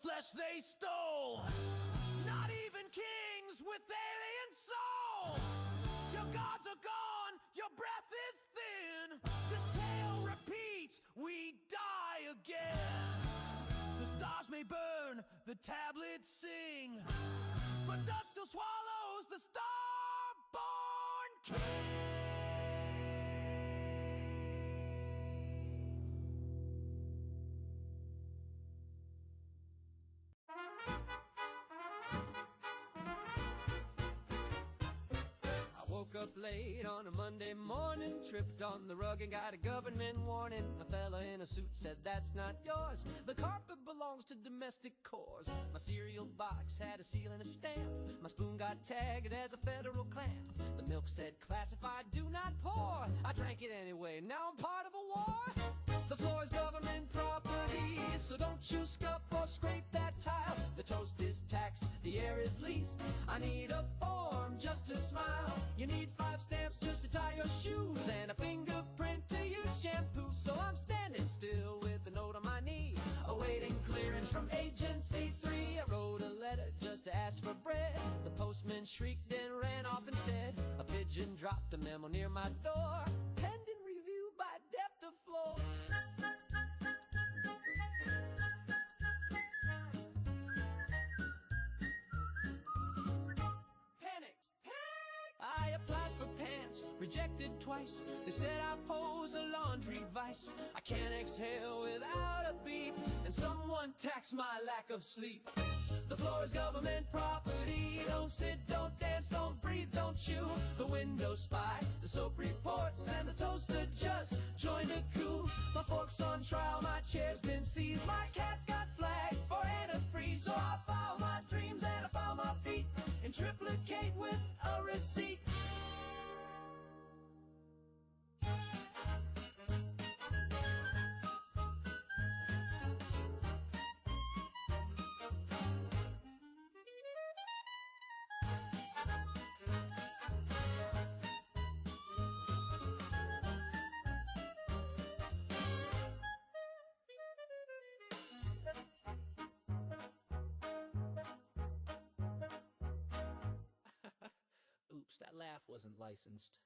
flesh they stole. Not even kings with alien soul. Your gods are gone, your breath is thin. This tale repeats, we die again. The stars may burn, the tablets sing, but dust still swallows the star-born king. I woke up late on a Monday morning, tripped on the rug and got a government warning. A fella in a suit said, "That's not yours. The carpet belongs to domestic cores." My cereal box had a seal and a stamp. My spoon got tagged as a federal clamp. The milk said, "Classified, do not pour." I drank it anyway, now I'm part of a war. The floor is government property, so don't you scuff or scrape that tile. The toast is taxed, the air is leased. I need a form just to smile. You need 5 stamps just to tie your shoes, and a fingerprint to use shampoo. So I'm standing still with a note on my knee, awaiting clearance from Agency 3. I wrote a letter just to ask for bread. The postman shrieked and ran off instead. A pigeon dropped a memo near my door, pending review by depth of floor. I applied for pants, rejected twice. They said I pose a laundry vice. I can't exhale without a beat, and someone taxed my lack of sleep. The floor is government property. Don't sit, don't dance, don't breathe, don't chew. The window spy, the soap reports, and the toaster just joined a coup. My fork's on trial, my chair's been seized. My cat got flagged for antifreeze. So I filed my dreams and I filed my feet in triplicate with a receipt. Oops, that laugh wasn't licensed.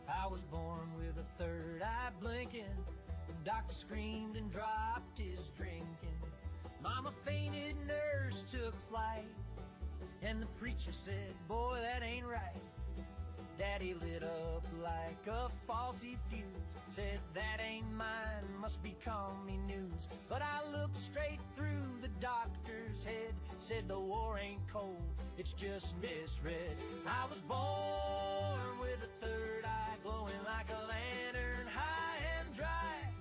I was born with a third eye blinking. The doctor screamed and dropped his drinking. Mama fainted, nurse took flight, and the preacher said, "Boy, that ain't right." Daddy lit up like a faulty fuse, said, "That ain't mine, must be commie news." But I looked straight through the doctor's head, said, "The war ain't cold, it's just misread." I was born with a third eye glowing like a lantern, high and dry.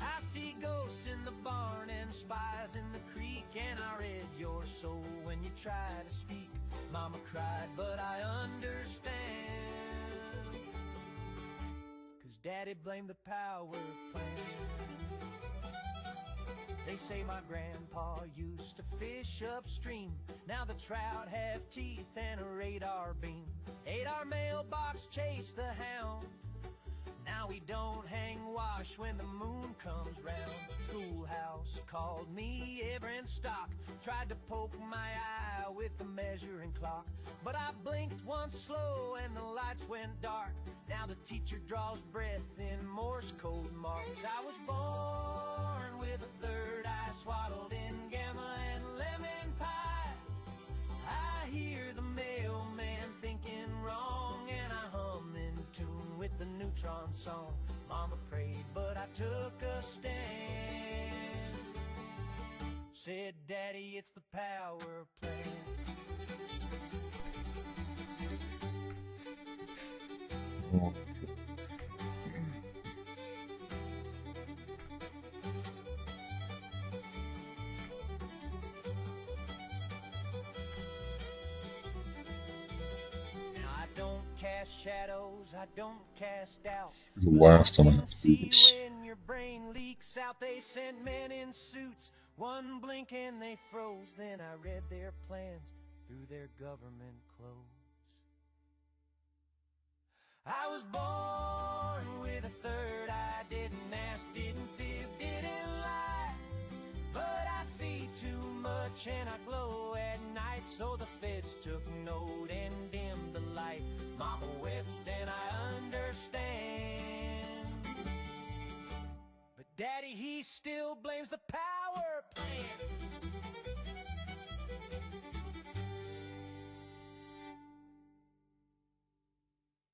I see ghosts in the barn and spies in the creek, and I read your soul when you try to speak. Mama cried, but I understand, 'cause Daddy blamed the power plant. They say my grandpa used to fish upstream. Now the trout have teeth and a radar beam. Ate our mailbox, chased the hound. Now we don't hang wash when the moon comes round. Schoolhouse called me every stock. Tried to poke my eye with the measuring clock, but I blinked once slow and the lights went dark. Now the teacher draws breath in Morse code marks. I was born with a third eye swaddled in gamma and lemon pie. I hear the mailman thinking wrong, and I hum in tune with the neutron song. Mama prayed, but I took a stand. Said, "Daddy, it's the power plant." Cast shadows, I don't cast doubt. The last time I have to do this. When your brain leaks weeks out they sent men in suits. One blink and they froze. Then I read their plans through their government clothes. I was born with a third eye. Didn't ask, didn't fib, didn't lie. But I see too much and I glow at night. So the feds took note and dimmed the light. Mama wept and I understand. But Daddy, he still blames the power plant.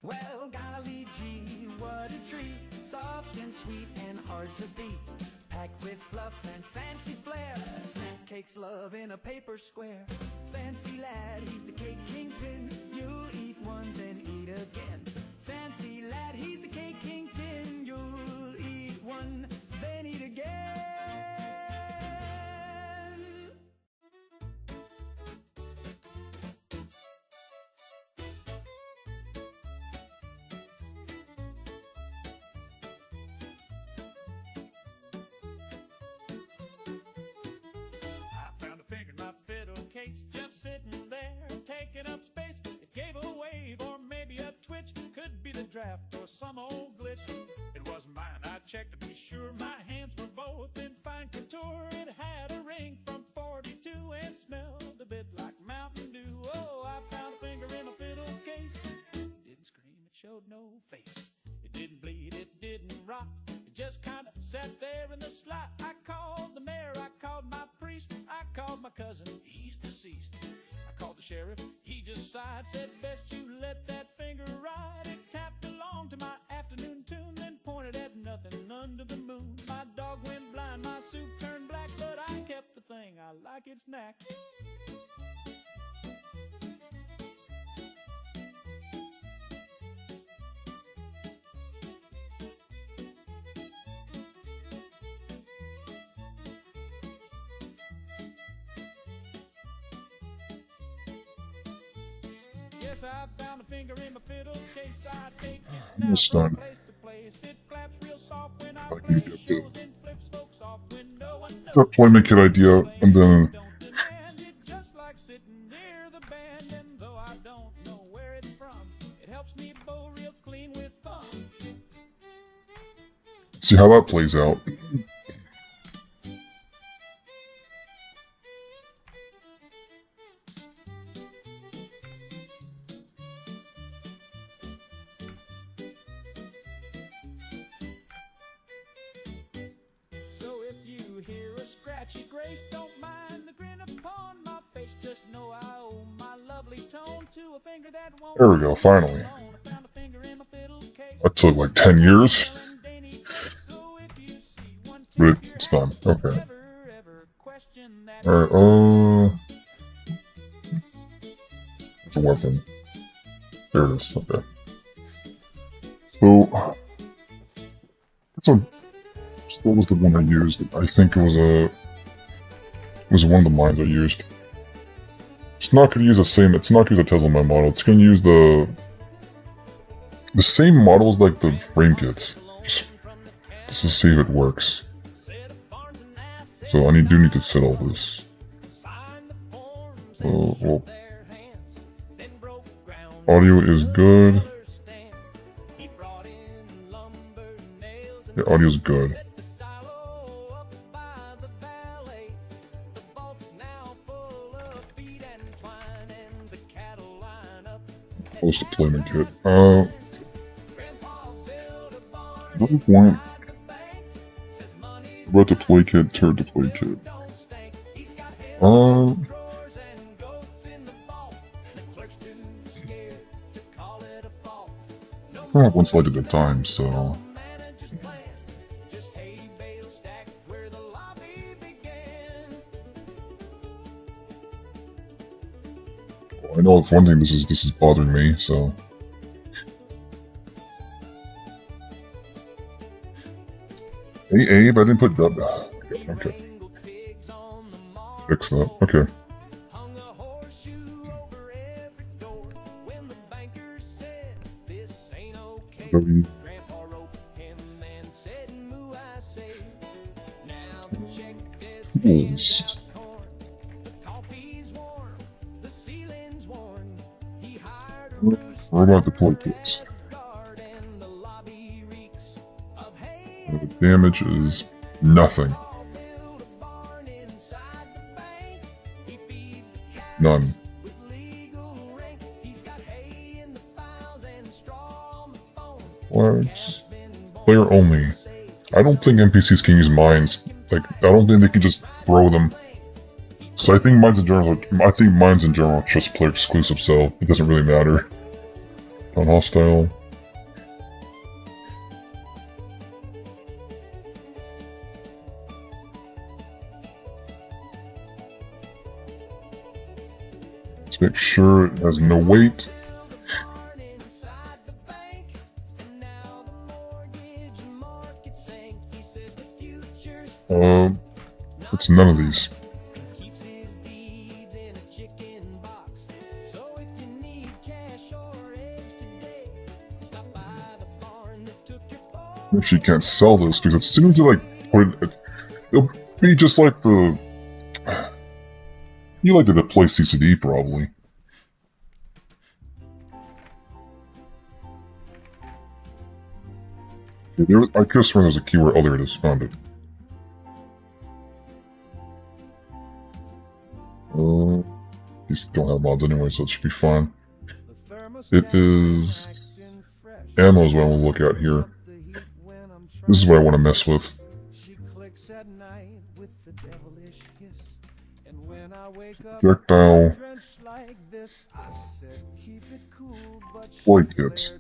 Well, golly gee, what a treat. Soft and sweet and hard to beat. Packed with fluff and fancy flair. A snack cake's love in a paper square. Fancy lad, he's the cake kingpin. You'll eat one, then eat again. Fancy lad, he's the cake kingpin. You'll eat one, then eat again. Just sitting there, taking up space. It gave a wave or maybe a twitch. Could be the draft or some old glitch. It wasn't mine, I checked to be sure. My hands were both in fine contour. It had a ring from 42 and smelled a bit like Mountain Dew. Oh, I found a finger in a fiddle case. It didn't scream, it showed no face. It didn't bleed, it didn't rot. It just kind of sat there in the slot. I called the mayor, I called my priest, I called my cousin, he's deceased. I called the sheriff, he just sighed, said best you let that finger ride. It tapped along to my afternoon tune, then pointed at nothing under the moon. My dog went blind, my soup turned black, but I kept the thing, I like its knack. Yes, I found a finger in my fiddle case. I take it now Almost from done. place to place. It claps real soft when I I can play get shows and flips folks off when no one knows. that playmaking kit idea, and then Don't demand it, just like sitting near the band. And though I don't know where it's from, it helps me bow real clean with thumb. see how that plays out. So if you hear a scratchy grace, don't mind the grin upon my face. Just know I owe my lovely tone to a finger that won't. There we go, finally. I found a finger in my fiddle case. That took like 10 years, So if you see one, but tip your it's done. Okay. ever question that. Alright, it's a weapon. There it is, okay. So, what was the one I used? I think it was one of the mines I used. It's not gonna use the same, it's not gonna use a Tesla Mine model, it's gonna use the same models like the frame kits. Just to see if it works. So I do need to set all this. Well, audio is good. Yeah, audio is good. Post deployment kit. What point? About deploy kit, turret deploy kit. I have one slide at a time, so. I know if one thing this is bothering me, so. Hey Abe, I didn't put that. Okay. Fix that. Okay. Tools. What about the deploy kits? The damage is nothing. None. What? Player only. I don't think NPCs can use mines. Like, I don't think they can just throw them. So I think mines in general are just player exclusive, so it doesn't really matter. Non-hostile. Let's make sure it has no weight. It's none of these. Actually, you can't sell this because it seems to like put it. It'll be just like the. You like to deploy CCD probably. Okay, I could have sworn there's a keyword. Oh, there it is. Found it. These don't have mods anyway, so it should be fine. It is... Ammo is what I want to look at here. This is what I want to mess with. Projectile... Flight kits.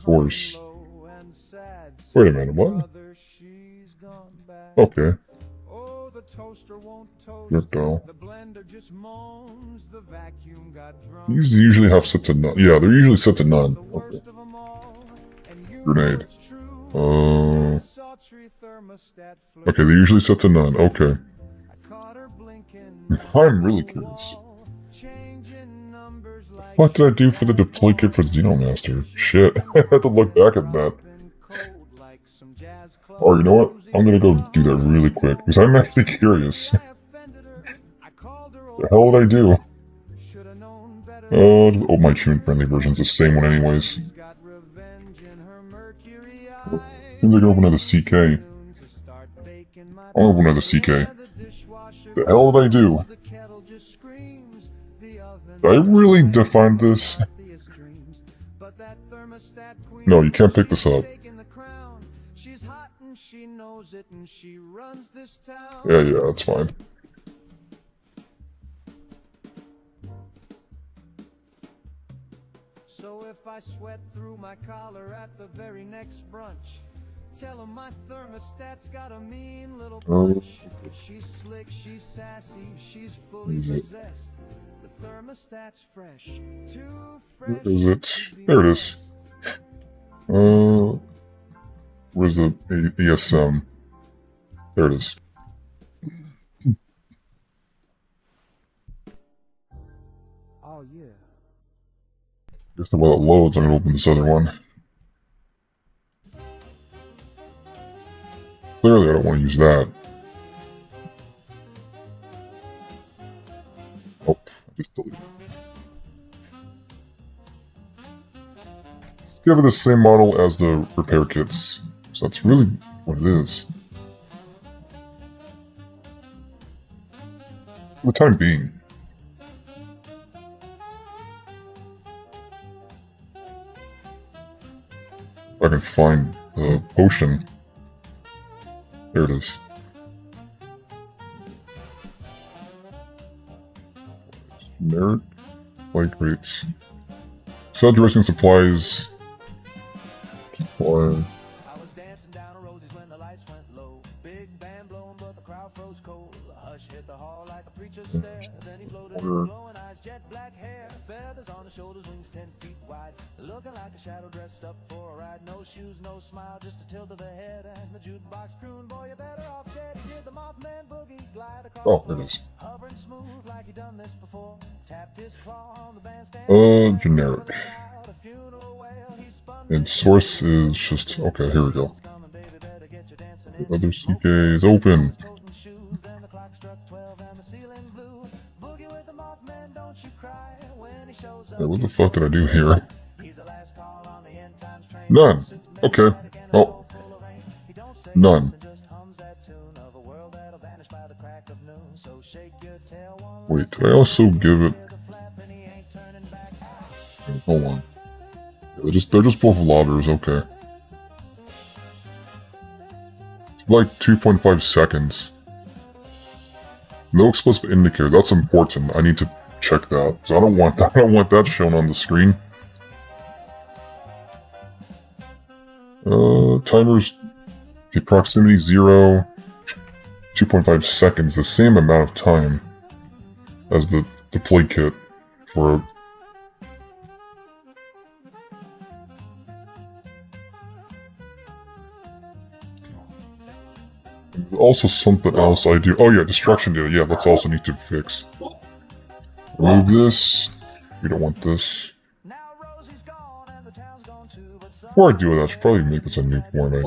Force. Wait a minute, what? Okay. Projectile. These usually have set to none. Yeah, they're usually set to none. Okay. Grenade. Okay, they're usually set to none. Okay. I'm really curious. What did I do for the deploy kit for Xenomaster? Shit, I had to look back at that. Oh, you know what? I'm gonna go do that really quick, because I'm actually curious. The hell did I do? Oh, my tune-friendly version's the same one anyways. Oh, seems like I can open another CK. I'll open another CK. The hell did I do? Did I really define this? No, you can't pick this up. Yeah, that's fine. So if I sweat through my collar at the very next brunch, tell 'em my thermostat's got a mean little punch. She's slick, she's sassy, she's fully possessed. The thermostat's fresh, too fresh. Where is it? There it is. Where's the ESM? There it is. Oh yeah. Guess while it loads, I'm gonna open this other one. Clearly, I don't want to use that. Oh, I just deleted it. Let's give it the same model as the repair kits. So that's really what it is. For the time being. If I can find the potion. There it is. Generic flight rates. Sell dressing supplies. Supply. Looking like a shadow dressed up for a ride. No shoes, no smile, just a tilt of the head. And the jukebox croon, boy, you're better off dead. He did the Mothman boogie, glide across. Oh, there it is. Hovering smooth like he done this before. Tapped his claw on the bandstand. Generic. A funeral wail, he spun And source is just... Okay, here we go. The other CK is open. Yeah, what the fuck did I do here? None. Okay. Oh. None. Wait, did I also give it... Okay, hold on. Yeah, they're just both lobbers, okay. Like 2.5 seconds. No explicit indicator, that's important. I need to check that. So I don't want that shown on the screen. Timers, okay, proximity 0, 2.5 seconds, the same amount of time as the play kit for... Also something else I do. Oh yeah, destruction data, yeah, that's also need to fix. Remove this. We don't want this. Before I do it, I should probably make this a new format.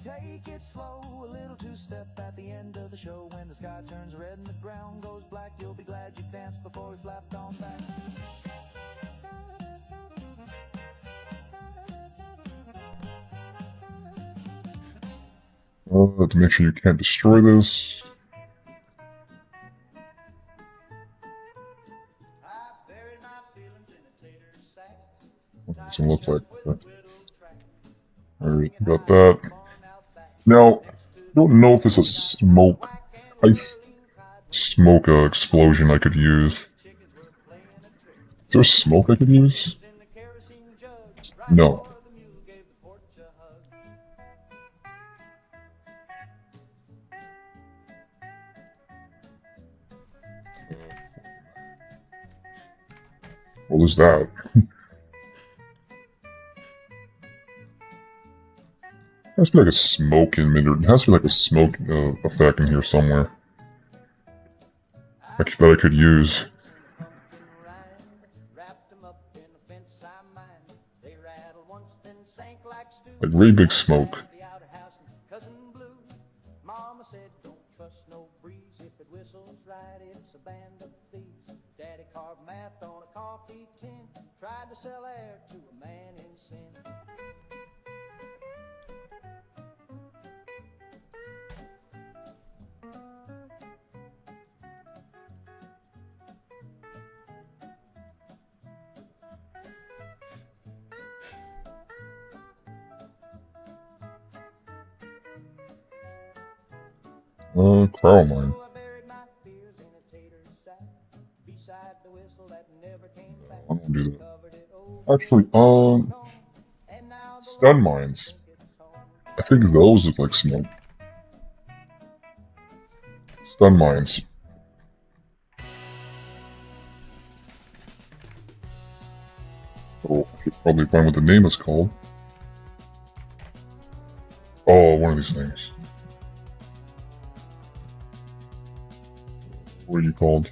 Take it slow, a little two-step at the end of the show. When the sky turns red and the ground goes black, you'll be glad you danced before we flapped on back. To make sure you can't destroy this. What does it look like? Alright, got that. Now, I don't know if there's a smoke explosion I could use. Is there smoke I could use? No. What was that? Has to be like a smoke emitter. It has to be like a smoke effect in here somewhere. That I could use. Like really big smoke. Daddy carved math on a coffee tin, tried to sell air to a man in sin. Crowd mine. I don't do that. Actually, stun mines. I think those look like smoke. Stun mines. Oh, I should probably find what the name is called. Oh, one of these things. What are you called?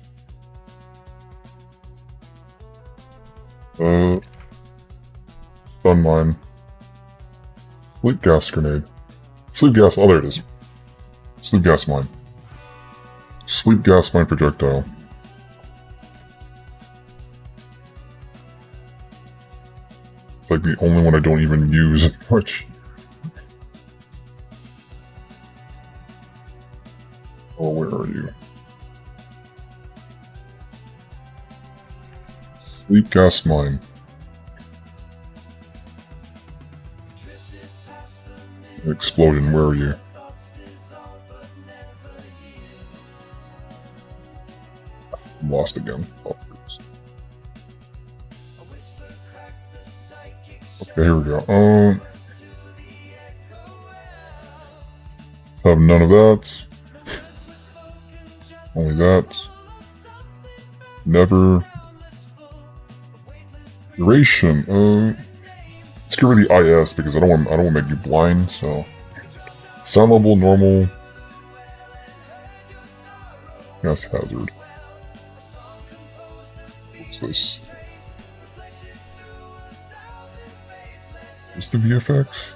Stun mine. Sleep gas grenade. Sleep gas, oh there it is. Sleep gas mine. Sleep gas mine projectile. It's like the only one I don't even use much. Oh, where are you? Sleep gas mine. Explosion, where are you? I'm lost again. Oh, okay, here we go. Have none of that. Only that. Never. Duration. Let's get rid of the IS because I don't want to make you blind. So, sound level normal. Gas hazard. What's this? Is the VFX?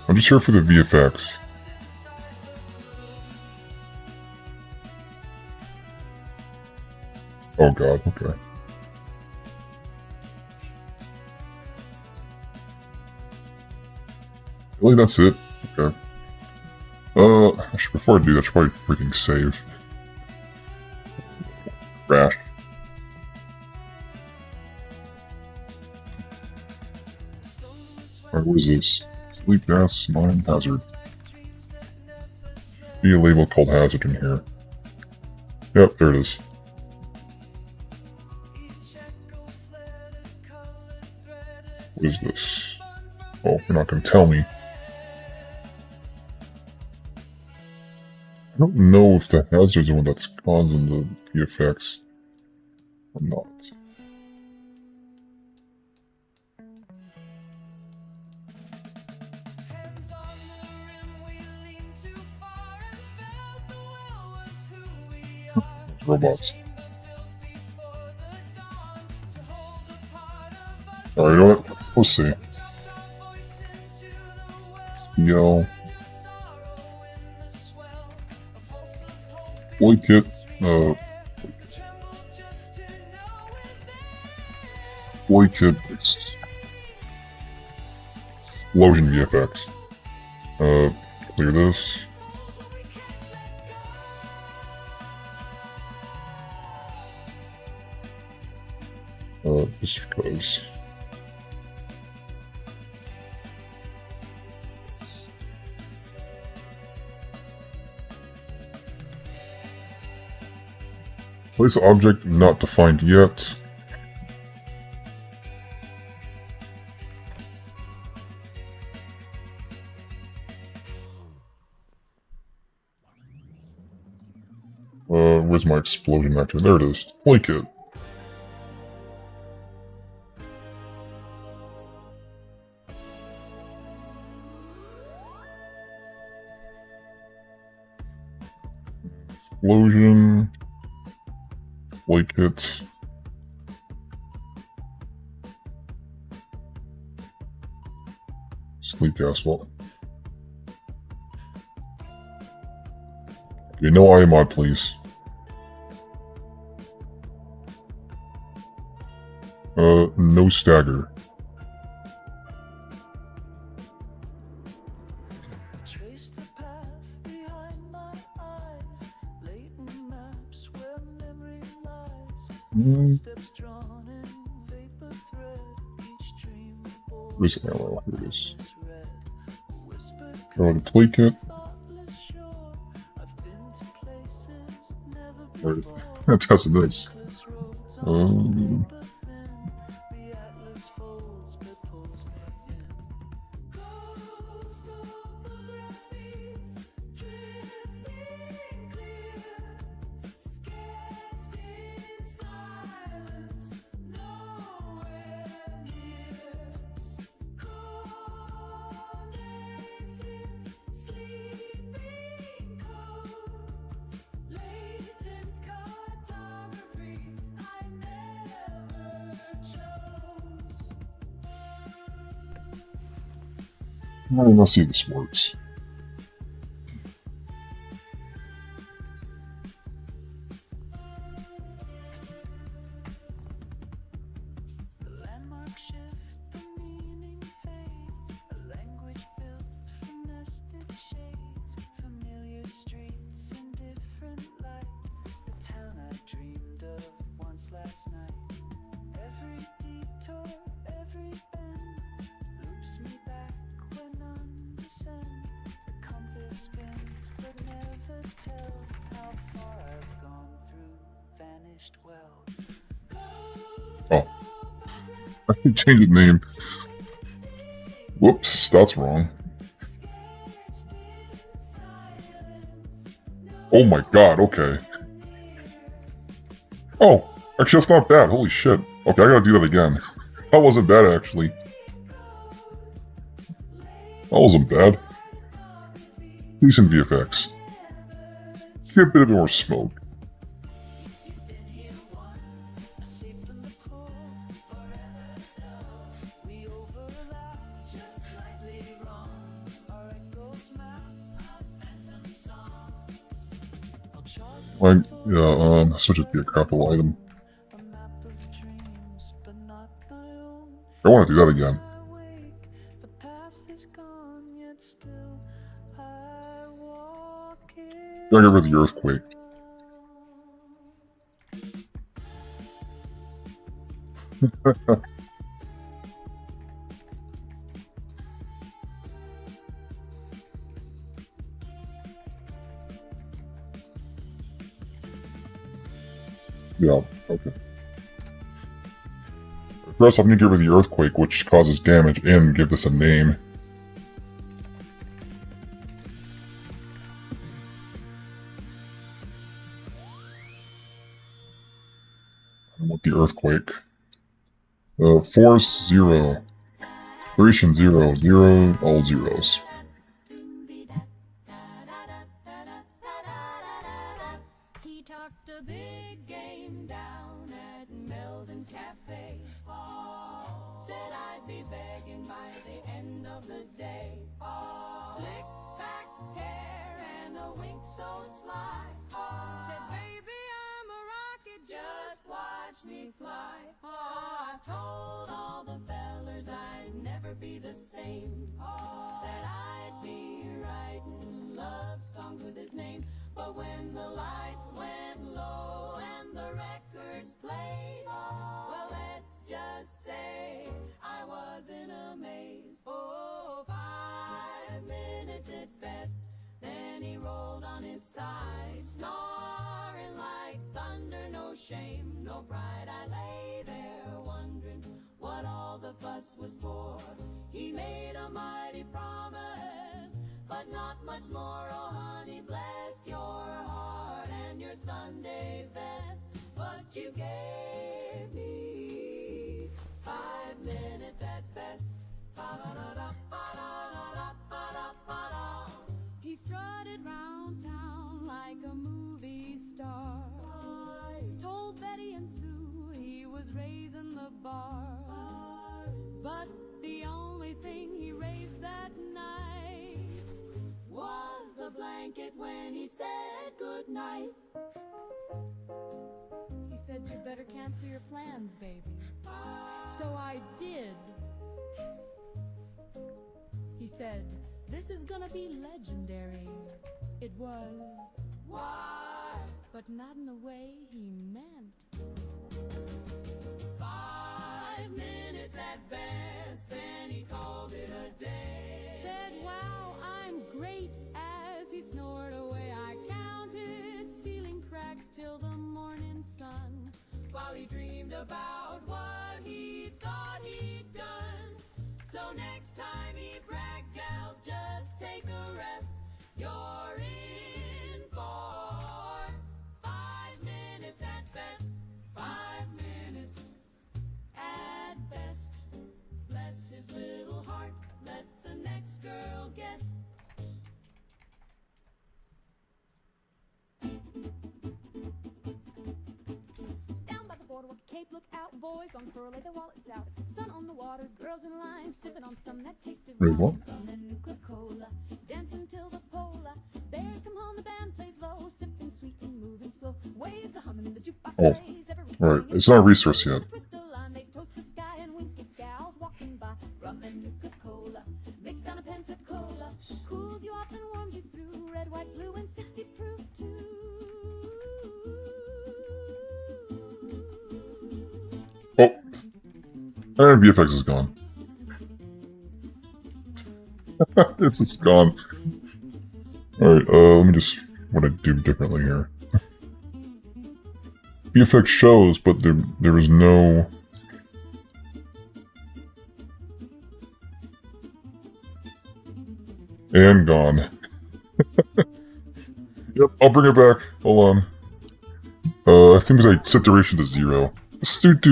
I'm just here for the VFX. Oh god, okay. Really, that's it? Okay. Before I do that, I should probably freaking save. Crash. Alright, what is this? Sleep gas, mine, hazard. Be a label called hazard in here. Yep, there it is. What is this? Oh, you're not gonna tell me. I don't know if the hazard's the one that's causing the VFX or not. Robots. Alright, you know what? We'll see. Yo. Boy kit. Boy kit. Explosion VFX. Clear this. Just because. Place object not defined yet. Where's my explosion actor? There it is. Link it. Explosion. Like it. Sleep gas well. Okay, no IMOD, please. No stagger. Where's the arrow? Here it is. Go to play kit. I tested this. Alright, let's see if this works. Oh. I can change the name. Whoops, that's wrong. Oh my god, okay. Oh, actually that's not bad, holy shit. Okay, I gotta do that again. That wasn't bad, actually. That wasn't bad. Decent VFX. Get a bit more smoke. Like, yeah, this would just be a craftable item. I want to do that again. Gotta get rid of the earthquake. Yeah, okay. First, I'm gonna get rid of the earthquake, which causes damage, and give this a name. I want the earthquake. Force 0. Duration 0. 0, all zeros. He talked a big game down at Melvin's Cafe. Said I'd be begging by the end of the day. Slick back hair and a wink so sly. Said, baby, I'm a rocket, just watch me fly. I told all the fellers I'd never be the same. That I'd be writing love songs with his name. But when the lights went low and the records played, well, let's just say I was in a maze. Oh, 5 minutes at best, then he rolled on his side, snoring like thunder, no shame, no pride. I lay there wondering what all the fuss was for. He made a mighty promise, but not much more. Oh, honey, bless your heart and your Sunday best. But you gave me 5 minutes at best. He strutted round town like a movie star. Told Betty and Sue he was raising the bar. But the only thing he raised that night was the blanket when he said goodnight. He said, you better cancel your plans, baby. So I did. He said, this is gonna be legendary. It was. Why? But not in the way he meant. 5 minutes at best, then he called it a day. Said, wow, I'm great. As he snored away, I counted ceiling cracks till the morning sun, while he dreamed about what he thought he'd done. So next time he brags, gals, just take a rest. You're in for 5 minutes at best. 5 minutes at best. Bless his little heart, let the next girl guess. Down by the boardwalk, Cape, look out, boys on furl, lay their wallets out. Sun on the water, girls in line, sipping on some that tasted Wait, what? from the Nuka-Cola, dancing till the pola. Bears come home, the band plays low, sipping sweet and moving slow. Waves are humming, the jukebox Oh, plays. alright, it's not a resource yet. They toast the sky and wink at gals walking by. Rum and Nuka-Cola, mixed on a Pensacola, cools you off and warms you through. Red, white, blue, and 60 proof too. Oh, and VFX is gone. It's just gone. Alright, let me just, what I do differently here. VFX shows, but there is no... And gone. Yep, I'll bring it back. Hold on. I think I set duration to 0. Let's do 3.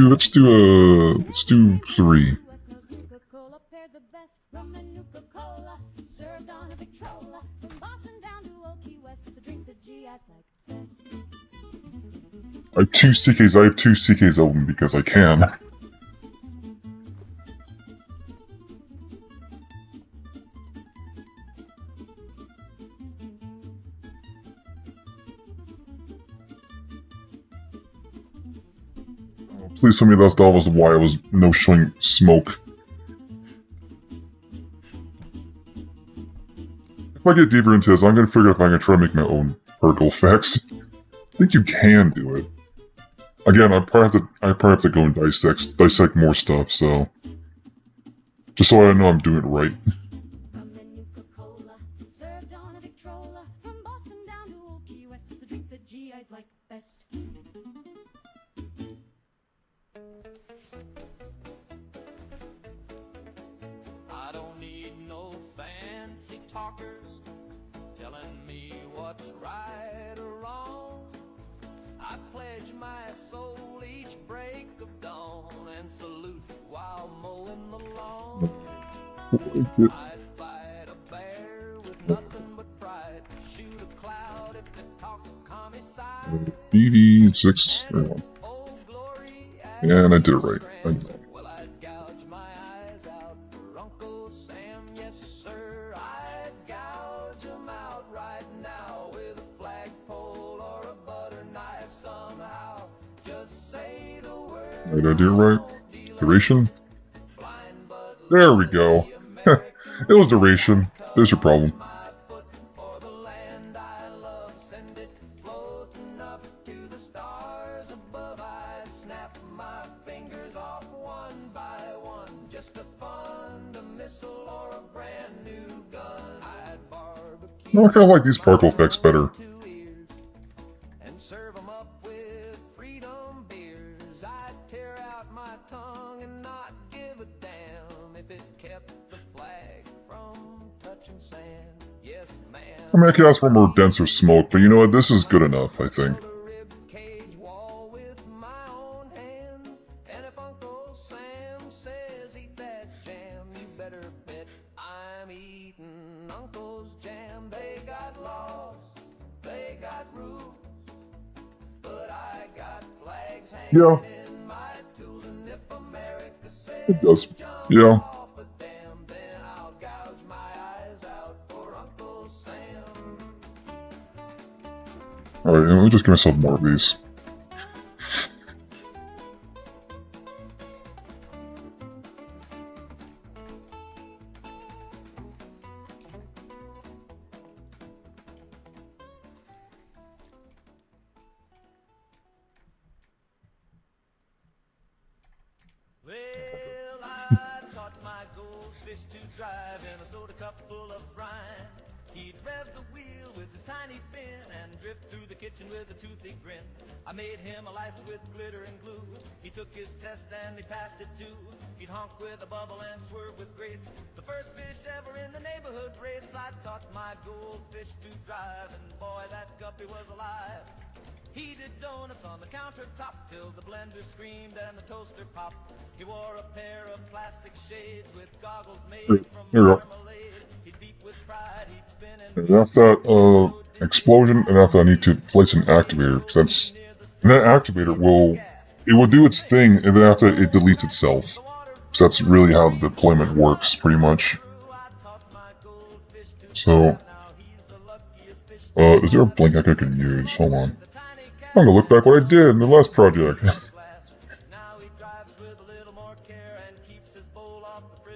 I have 2 CKs. I have 2 CKs open because I can. Please tell me that was why I was no showing smoke. If I get deeper into this, I'm gonna figure out if I can try to make my own particle effects. I think you can do it. Again, I probably have to go and dissect more stuff, so just so I know I'm doing it right. From the Nuka-Cola, served on a Victrola. From Boston down to Old Key West is the drink that GIs like best. I don't need no fancy talkers telling me what's right or wrong. I pledge my soul each break of dawn and salute while mowing the lawn. I'd fight a bear with nothing but pride, shoot a cloud if it talks homicide. BD6 or 1. Oh, glory, And I did it right. I know. well, I'd gouge my eyes out for Uncle Sam, yes sir. I'd gouge 'em out right now with a flagpole or a butter knife somehow. Just say the word. Did I do it right? Duration? There we go. It was duration. There's your problem. My foot for the land I love, send it floating up to the stars above. I'd snap my fingers off one by one just to fund a missile or a brand new gun. I'd barbecue No, I kind of like these particle effects better. 2 ears and serve 'em up with freedom beers. I'd tear out my tongue and not give a damn if it kept the flag from touching sand. Yes, man. I mean, I could ask for more denser smoke, but you know what? This is good enough, I think. Build a rib cage wall with my own hand. And if Uncle Sam says eat that jam, you better bet I'm eating Uncle's jam. They got laws, they got rules, but I got flags hanging Yeah. in my tools. And if America says It does. jump Yeah. off a dam, then I'll gouge my eyes out for Uncle Sam. Alright, let me just give myself more of these. Well, I taught my goldfish to drive in a soda cup full of brine. He'd rev the wheel with his tiny fin and drift through the kitchen with a toothy grin. I made him a license with glitter and glue. He took his test and he passed it too. He'd honk with a bubble and swerve with grace. The first fish ever in the neighborhood race. I taught my goldfish to drive, and boy, that guppy was alive. He did donuts on the countertop till the blender screamed and the toaster popped. He wore a pair of plastic shades with goggles made from Here we go. marmalade. He'd beat with pride, he'd spin And after that, explosion, and after I need to place an activator, because that's... And that activator will... It will do its thing, and then after it deletes itself. So that's really how the deployment works, pretty much. So... is there a blink I can use? Hold on. I'm gonna look back what I did in the last project.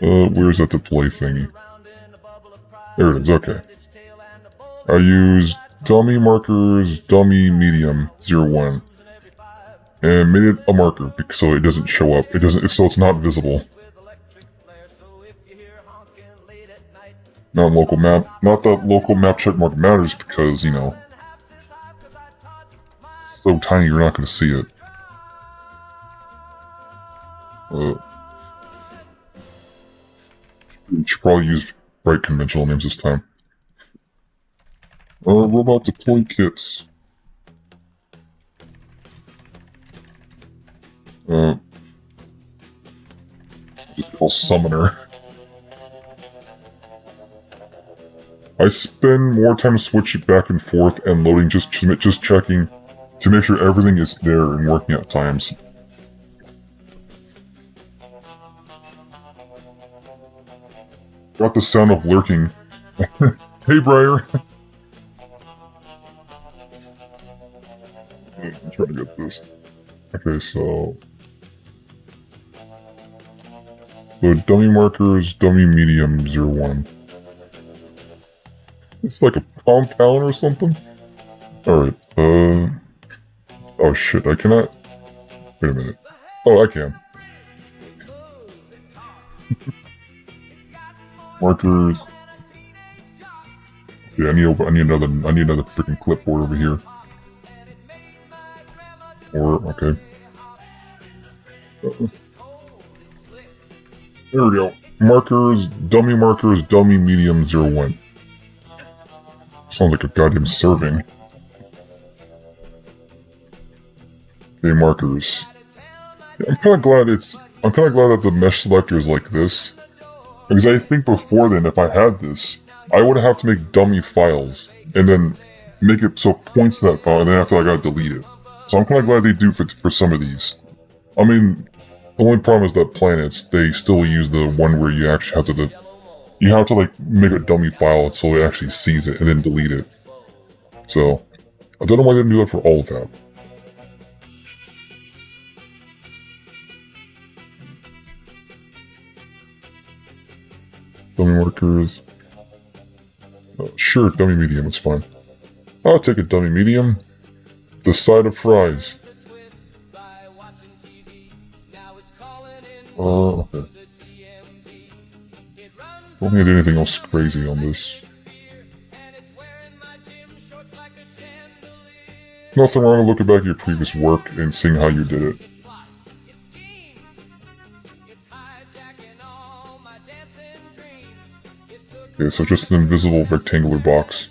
Where's that deploy thingy? There it is, okay. I used dummy markers, dummy medium 01. And made it a marker so it doesn't show up. So it's not visible. Not local map. Not that local map checkmark matters because, you know, it's so tiny you're not going to see it. You should probably use bright conventional names this time. Robot deploy kits. Just call summoner. I spend more time switching back and forth and loading, just checking to make sure everything is there and working at times. Got the sound of lurking. Hey, Briar. I'm trying to get this. Okay, so So dummy markers, dummy medium 01. It's like a compound or something? Alright, oh shit, I cannot... Wait a minute. Oh, I can. Markers. Yeah, I need another freaking clipboard over here. Or, okay. There we go. Markers, dummy medium 01. Sounds like a goddamn serving. Okay, markers. Yeah, I'm kinda glad that the mesh selector is like this. Because I think before then, if I had this, I would have to make dummy files, and then make it so it points to that file, and then after I gotta delete it. So I'm kinda glad they do for some of these. I mean, the only problem is that planets, they still use the one where you actually have to like make a dummy file so it actually sees it and then delete it. So, I don't know why they didn't do that for all of that. Dummy markers. Sure, dummy medium, it's fine. I'll take a dummy medium. The side of fries. Okay. Don't think I did anything else crazy on this. Nothing wrong with looking back at your previous work and seeing how you did it. Okay, so just an invisible rectangular box.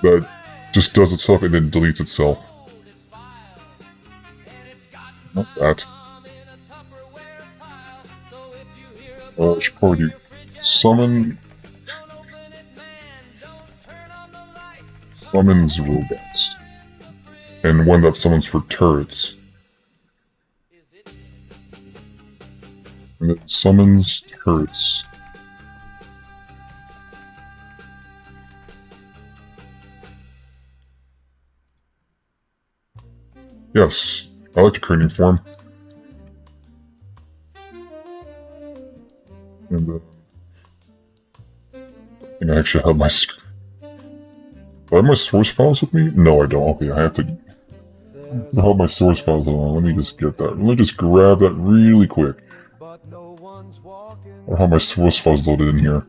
That just does itself and then deletes itself. Not that. I should probably do summons robots. And one that summons for turrets. And it summons turrets. Yes, I like the cranium form. And I think I actually have my... Do I have my source files with me? No, I don't. Okay, I have to... I have my source files on. Let me just get that. Let me just grab that really quick. I have my source files loaded in here.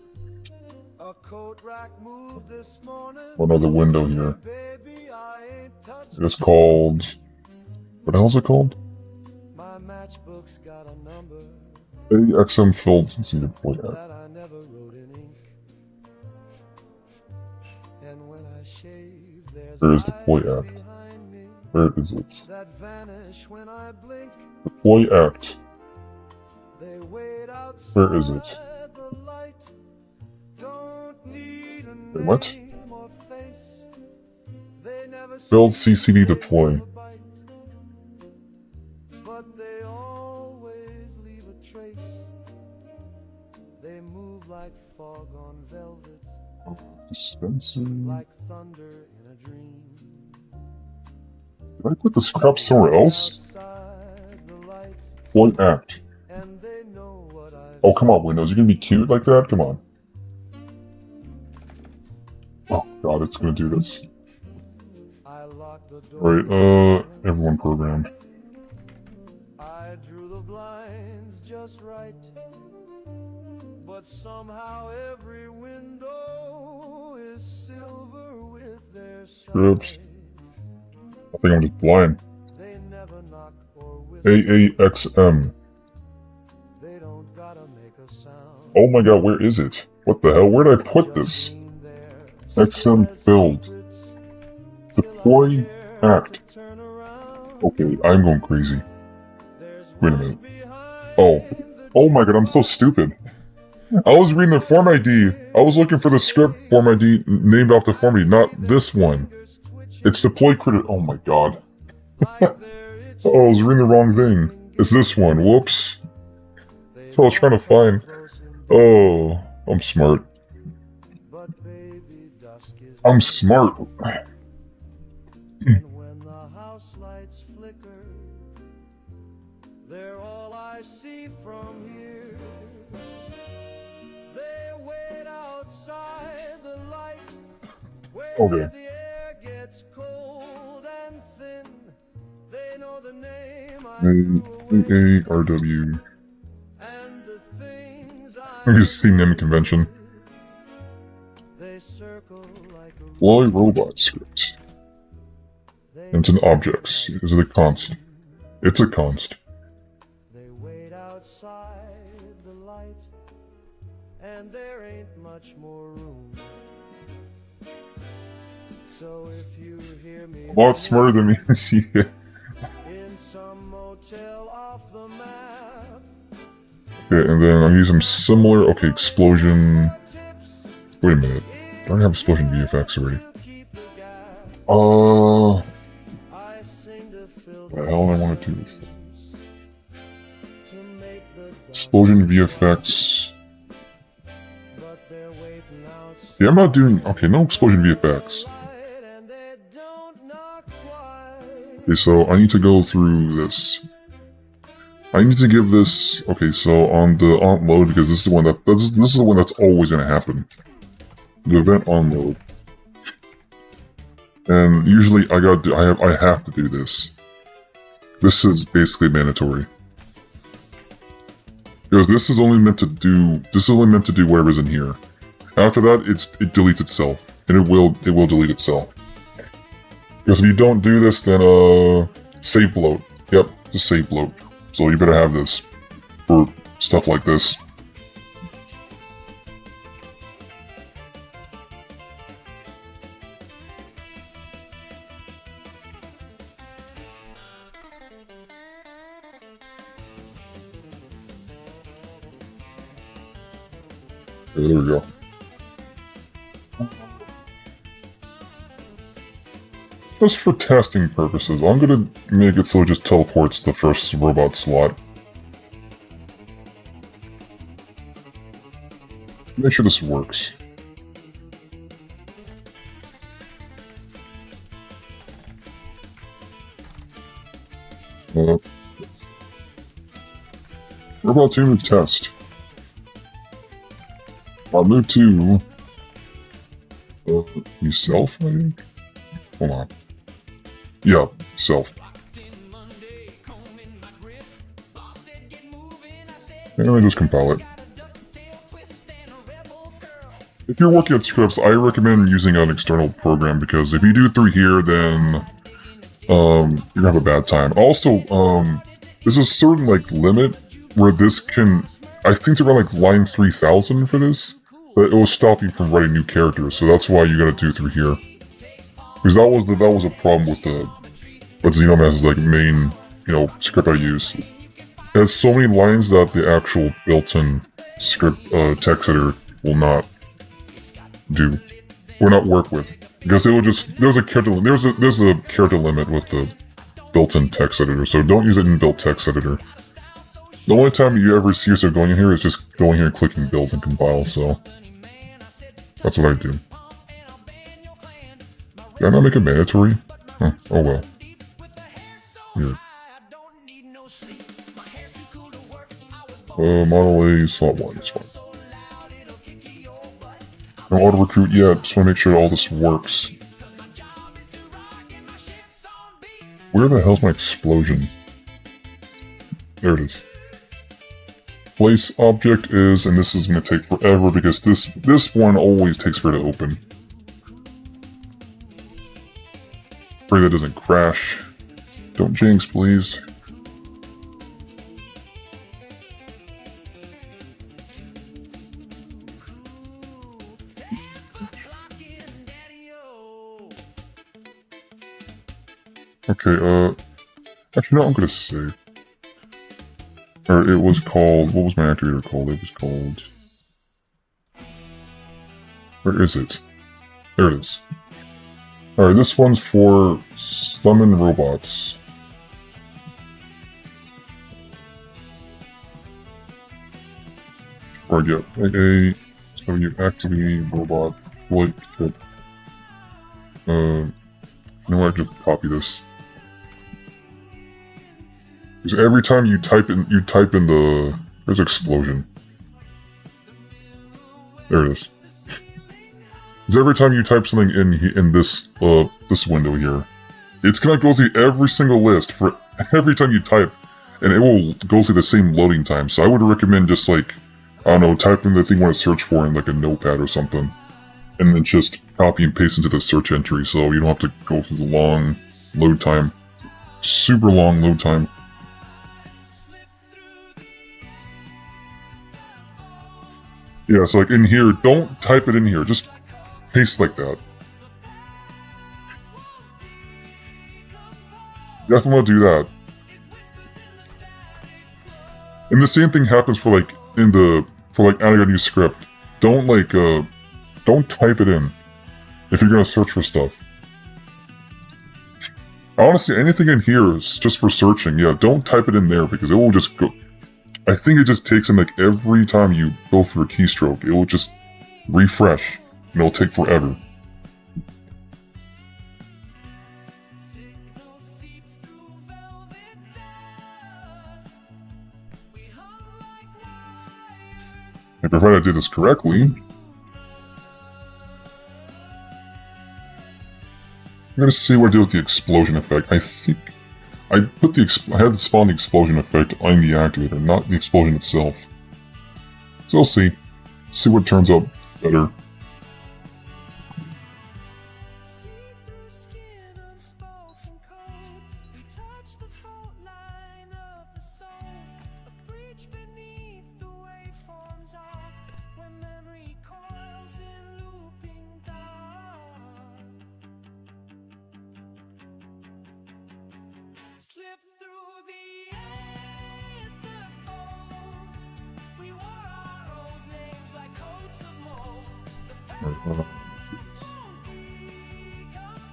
Another window here. It's called... What the hell is it called? AXM filled. See the deploy at. Where is deploy act? Where is it? Deploy act. Where is it? Wait, what? Build CCD deploy. Dispenser. Like thunder in a dream. Did I put the scrap somewhere else? What act? Oh, come on, Windows. You're gonna be cute like that? Come on. Oh, God, it's gonna do this. Right, everyone programmed. I drew the blinds just right. But somehow every window is silver with their scripts. I think I'm just blind. AAXM. Oh my God, where is it? What the hell? Where did I put this? XM build. Deploy act. Okay, I'm going crazy. Wait a minute. Oh. Oh my God, I'm so stupid. I was reading the form ID. I was looking for the script form ID named off the form ID, not this one. It's deploy critic. Oh my God. Oh, I was reading the wrong thing. It's this one. Whoops. That's what I was trying to find. Oh, I'm smart. I'm smart. They're all I see from here. They wait outside the light where Okay. the air gets cold and thin. They know the name I threw away RW. and the things I'm just seeing name convention. they circle like a Fly robot script. It's an objects. Is it a const? It's a const. They wait outside the light, and there ain't much more room. So if you hear me A lot smarter than me. See it. in some motel off the map, Okay, and then I'm using similar. Okay, explosion. tips Wait a minute. I already have explosion VFX already. to keep the gap. I sing to fill What the hell do I want to do? to make the dark, Explosion VFX. but they're waiting outside. Yeah, I'm not doing. Okay, no explosion VFX. And they don't knock twice. Okay, so I need to go through this. I need to give this. Okay, so on the onload, because this is the one that this is the one that's always going to happen. The event onload, and usually I have to do this. This is basically mandatory because this is only meant to do whatever's in here. After that, it deletes itself, and it will delete itself. Because if you don't do this, then save bloat. Yep, just save bloat. So you better have this for stuff like this. Okay, there we go. Just for testing purposes, I'm gonna make it so it just teleports the first robot slot. Make sure this works. Robot 2 move test. I'll move to self, I think? Hold on. Yeah, self. And I just compile it. If you're working at scripts, I recommend using an external program because if you do it through here, then you're gonna have a bad time. Also, there's a certain like limit where this can. I think it's around like line 3000 for this, but it will stop you from writing new characters. So that's why you gotta do it through here. Because that was a problem with the Xenomass's like main script I use. It has so many lines that the actual built-in script text editor will not work with, because it will just there's a character limit with the built-in text editor. So don't use it in built text editor. The only time you ever see yourself going in here is just going here and clicking build and compile. So that's what I do. Did I not make it mandatory? Huh, oh well. Here. Model A, slot 1, it's fine. No auto recruit yet, just want to make sure all this works. Where the hell's my explosion? There it is. Place object is, and this is going to take forever because this one always takes forever to open. Pray that doesn't crash. Don't jinx, please. Okay, actually no, I'm gonna save. Or it was called, what was my activator called? It was called... Where is it? There it is. Alright, this one's for summon robots. Right, yeah. AA, so you activate robot, flight kit. You know what, just copy this. Because every time you type in the... There's an explosion. There it is. Because every time you type something in this window here, it's gonna go through every single list for every time you type, and it will go through the same loading time. So I would recommend just like, I don't know, typing the thing you want to search for in like a notepad or something, and then just copy and paste into the search entry so you don't have to go through the long load time. Super long load time. Yeah, so like in here, don't type it in here, just paste like that. Definitely want to do that. And the same thing happens for like adding a new script. Don't type it in if you're gonna search for stuff. Honestly, anything in here is just for searching. Yeah, don't type it in there because it will just go. I think it just takes in like every time you go through a keystroke, it will just refresh and it'll take forever. And provided I did this correctly, I'm gonna see what I did with the explosion effect. I think I had to spawn the explosion effect on the activator, not the explosion itself. So we'll see. See what turns out better. Slip through the ether fold. We wore our old names like coats of mold. The past won't decompose.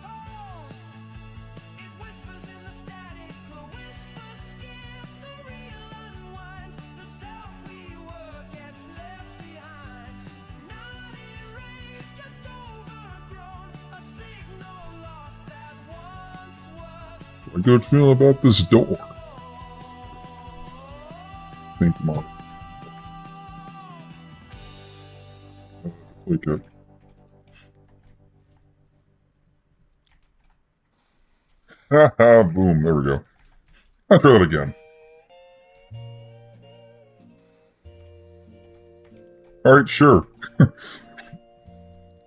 It whispers in the static, the whisper skips, the real unwinds. The self we were gets left behind. Not erased, just overgrown. A signal lost that once was. A good feeling about this door. Think more. Really good. Haha, boom, there we go. I'll try that again. Alright, sure. I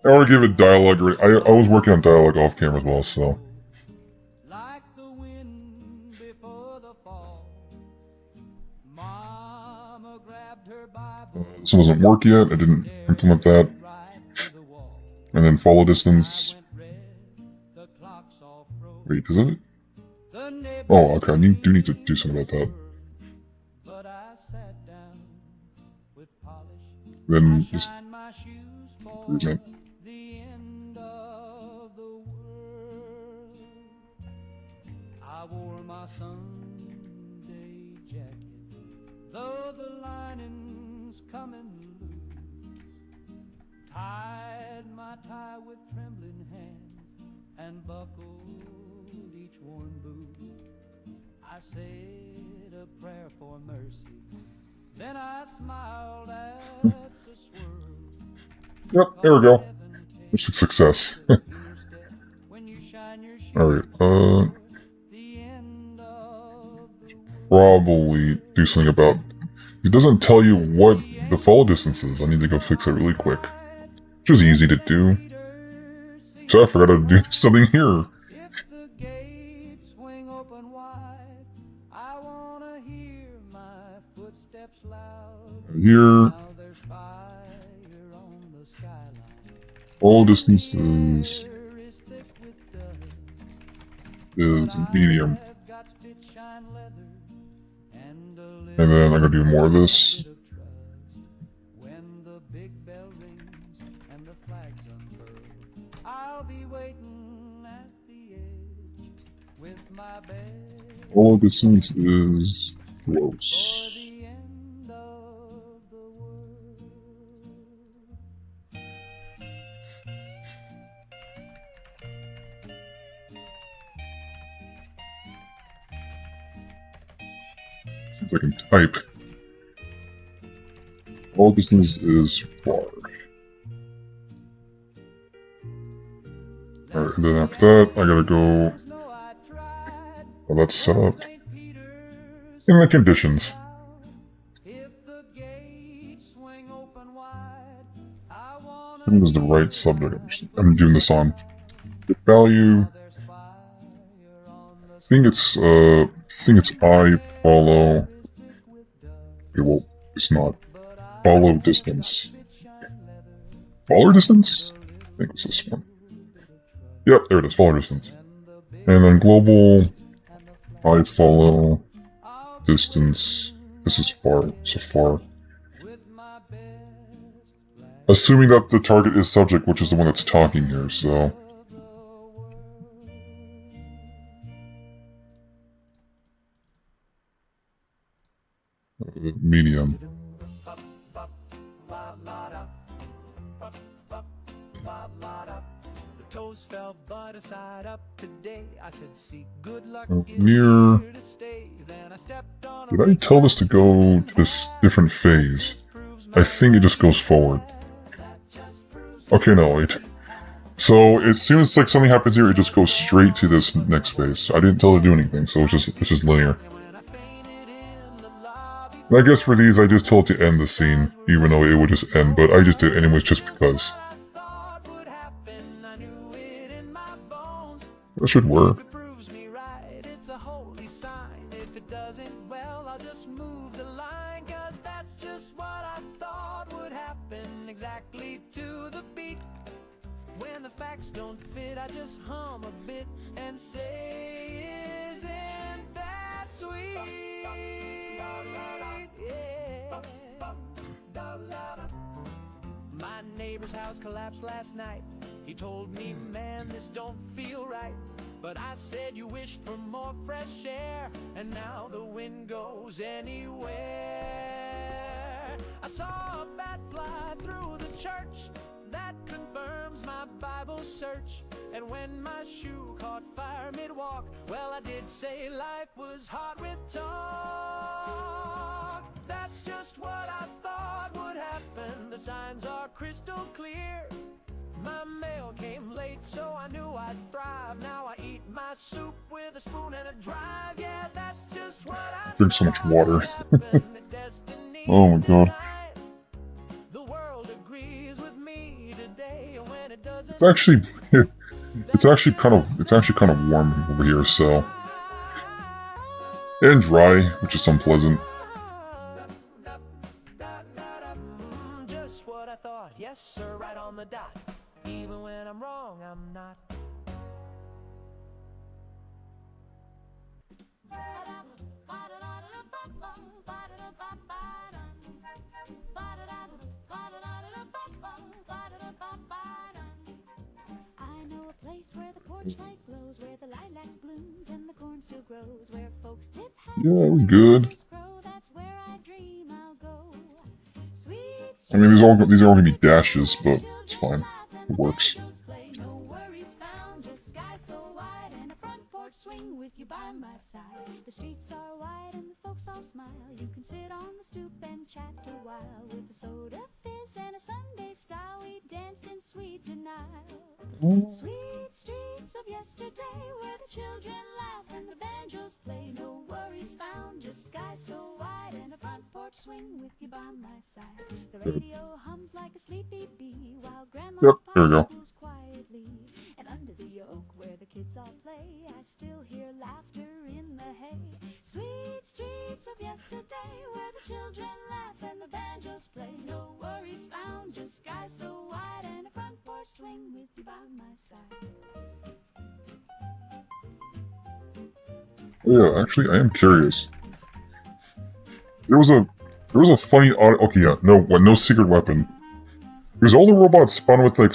want to give it dialogue. I was working on dialogue off camera as well, so. This doesn't work yet. I didn't implement that. And then follow distance. Wait, does it? Oh, okay. I do need to do something about that. Then just improvement. I wore my Sunday jacket, though the lining's coming loose. Tied my tie with trembling hands and buckled each worn boot. I said a prayer for mercy, then I smiled at the swirl. Yep, there we go. It's a success. Alright, probably do something about... It doesn't tell you what the follow distance is. I need to go fix it really quick. Which is easy to do. So I forgot to do something here. Here. All distances is medium. And then I'm gonna do more of this. All distance is close. If I can type. All distance is far. Alright, and then after that, I gotta go... Well, that's set up. In the conditions. I think this is the right subject. I'm doing this on. The value... I think it's I follow... Okay, well, it's not. Follow distance. Follow distance? I think it's this one. Yep, there it is, follow distance. And then global, I follow distance. This is far, so far. Assuming that the target is subject, which is the one that's talking here, so... Medium. Toes fell but aside up today. I said, see, good luck Mirror. Did I tell this to go to this different phase? I think it just goes forward. Okay, no, wait. So as soon as like something happens here, it just goes straight to this next phase. I didn't tell it to do anything, so it's just linear. And I guess for these, I just told it to end the scene, even though it would just end. But I just did it anyways, just because. That should work. Exactly to the beat. When the facts don't fit, I just hum a bit and say, isn't that sweet? Yeah. My neighbor's house collapsed last night. He told me, man, this don't feel right. But I said you wished for more fresh air, and now the wind goes anywhere. I saw a bat fly through the church. That confirms my Bible search. And when my shoe caught fire mid-walk, well, I did say life was hard with talk. That's just what I thought would happen. The signs are crystal clear. My mail came late, so I knew I'd thrive. Now I eat my soup with a spoon and a drive. Yeah, that's just what I drink so much water. Oh my god. It's actually kind of warm over here, so, and dry, which is unpleasant. Just what I thought, yes sir, right on the dot. Even when I'm wrong, I'm not. Where the porch light glows, where the lilac blooms and the corn still grows, where folks tip hats. Yeah, we're good. That's where I dream I'll go. Sweet I mean, these are all gonna be dashes, but it's fine. It works. No worries found, just sky so wide and a front porch swing with you by my side. The streets are wide and the folks all smile. You can sit on the stoop and chat a while with a soda fizz and a Sunday style. We danced in sweet denial. Sweet streets of yesterday, where the children laugh and the banjos play. No worries found, just sky so wide and a front porch swing with you by my side. The radio hums like a sleepy bee while grandma's pools quietly. And under the oak where the kids all play, I still hear laughter in the hay. Sweet streets of yesterday, where the children laugh and the banjos play. No worries found, just sky so wide and a front porch swing with you by my side. Oh yeah, actually, I am curious. There was a funny okay, yeah, no secret weapon. Because all the robots spawn with like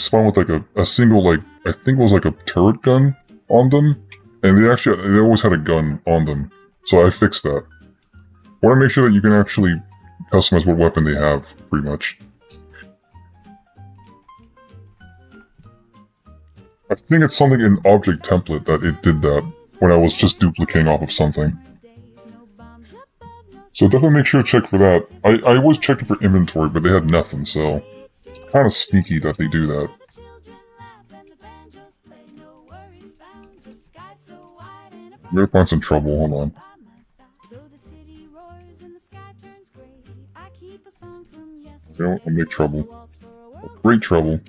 a single, like, I think it was like a turret gun on them, and they always had a gun on them. So I fixed that. I want to make sure that you can actually customize what weapon they have, pretty much. I think it's something in object template that it did that when I was just duplicating off of something. So definitely make sure to check for that. I was checking for inventory, but they had nothing, so it's kind of sneaky that they do that. I'm gonna find some trouble, hold on. I'll make trouble. Great trouble.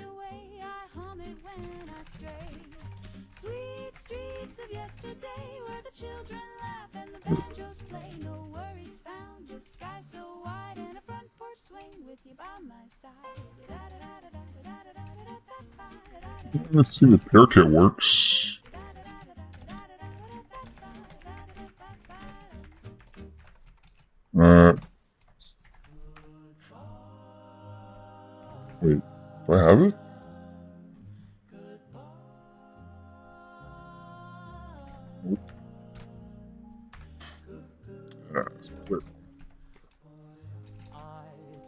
Let's see if the repair kit works. Wait, do I have it? I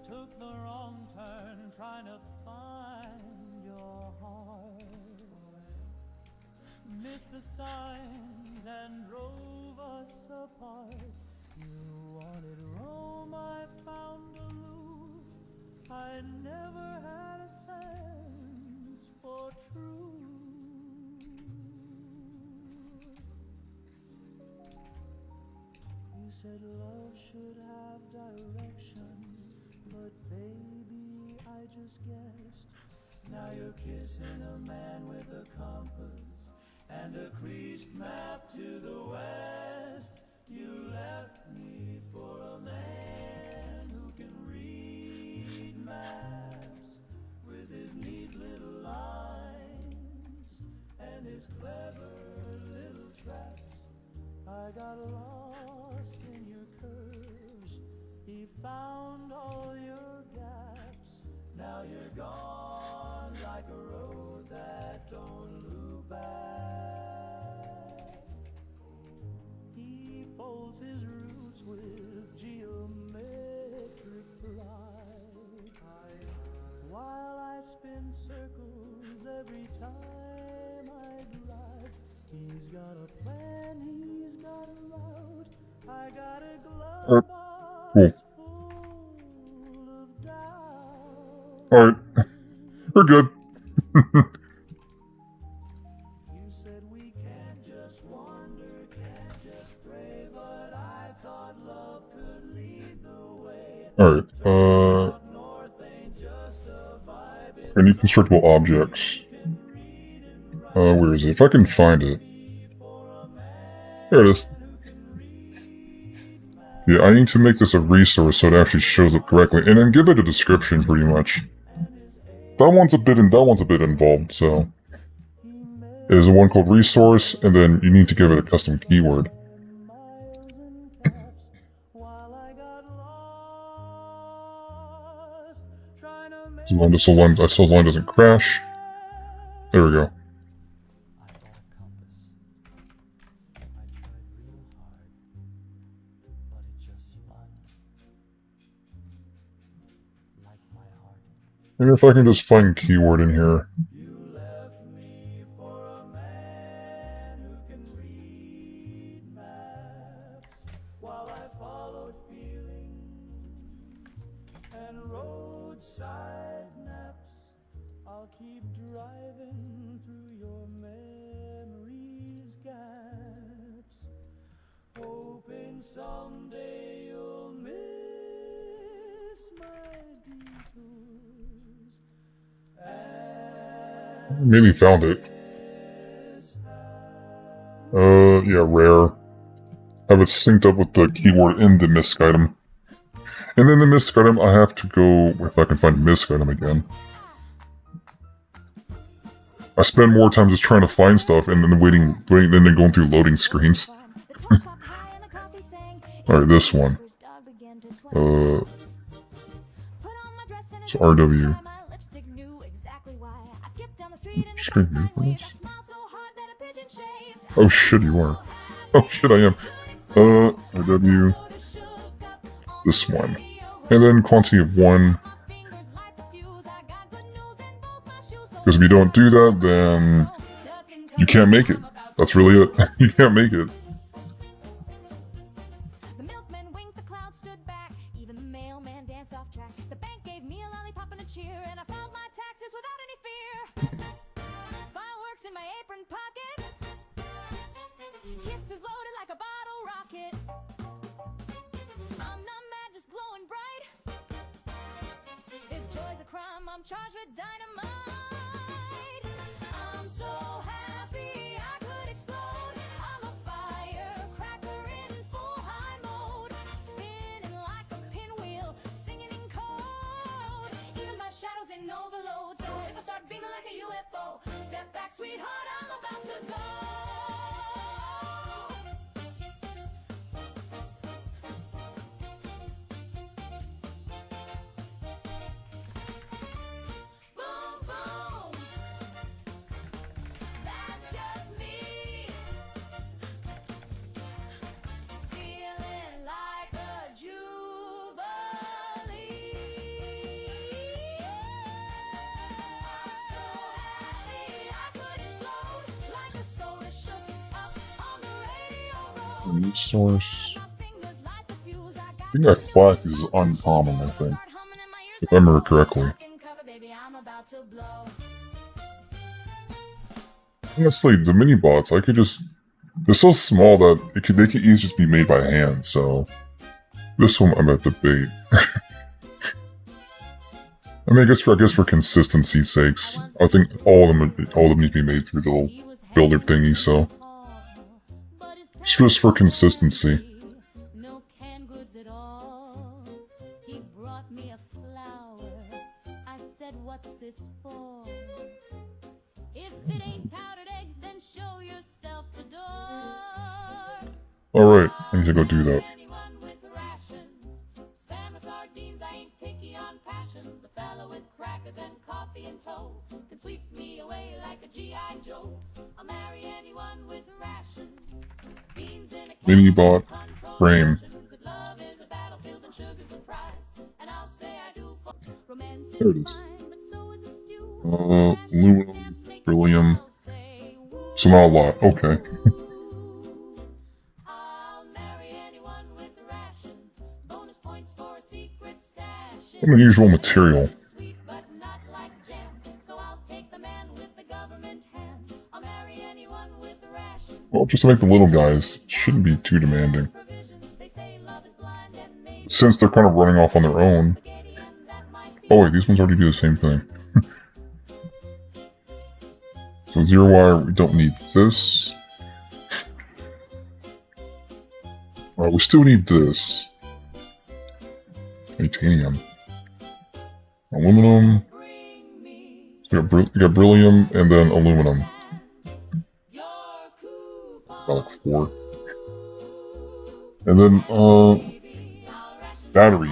took the wrong turn trying to find your heart. Missed the signs and drove us apart. You wanted Rome, I found aloof. I never had a sense for truth. You said love should have direction, but baby, I just guessed. Now you're kissing a man with a compass and a creased map to the west. You left me for a man who can read maps with his neat little lines and his clever little traps. I got lost in your curves. He found all your gaps. Now you're gone like a road that don't loop back. He folds his roots with geometric pride, while I spin circles every time I drive. He's got a plan, he's got a route. I got a glove box full of doubt. Alright. We're good. You said we can't just wander, can't just pray, but I thought love could lead the way. Alright, I need constructible objects. Where is it? If I can find it. There it is. Yeah, I need to make this a resource so it actually shows up correctly, and then give it a description pretty much. That one's a bit involved, so there's one called resource, and then you need to give it a custom keyword. So long as the line doesn't crash. There we go. Maybe if I can just find keyword in here. You left me for a man who can read maps, while I followed feelings and roadside naps. I'll keep driving through your memories' gaps, hoping someday you'll miss my detours. Maybe found it. Yeah, rare. Have it synced up with the keyword in the misc item. And then the misc item, I have to go, if I can find the misc item again. I spend more time just trying to find stuff and then waiting and then going through loading screens. Alright, this one. It's RW. Screen view for this? Oh shit, you are. Oh shit, I am. RW. This one. And then quantity of 1. Because if you don't do that, then you can't make it. That's really it. You can't make it. The milkman winked, the clouds stood I'm charged with dynamite. I'm so happy I could explode. I'm a firecracker in full high mode, spinning like a pinwheel, singing in code. Even my shadow's in overload. So if I start beaming like a UFO, step back, sweetheart, I'm about to go. Resource. I think I flagged this is uncommon, I think. If I remember correctly. Honestly, the mini bots, I could just. They're so small that they could easily just be made by hand, so. This one I'm at debate. I mean, I guess for consistency's sakes, I think all of them need to be made through the little builder thingy, so. Just for consistency. No canned goods at all. He brought me a flower. I said, what's this for? If it ain't powdered eggs, then show yourself the door. Alright, I need to go do that. Spam of sardines, I ain't picky on passions. A fella with crackers and coffee in tow can sweep me away like a G.I. Joe. I'll marry anyone with rations. Minibot frame. There it is. Aluminum, beryllium. So not a lot. Okay. Unusual material. Well, just to make the little guys, shouldn't be too demanding. Since they're kind of running off on their own. Oh wait, these ones already do the same thing. So 0 wire, we don't need this. We still need this. Titanium. Aluminum. We got beryllium and then aluminum. About like 4. And then, battery.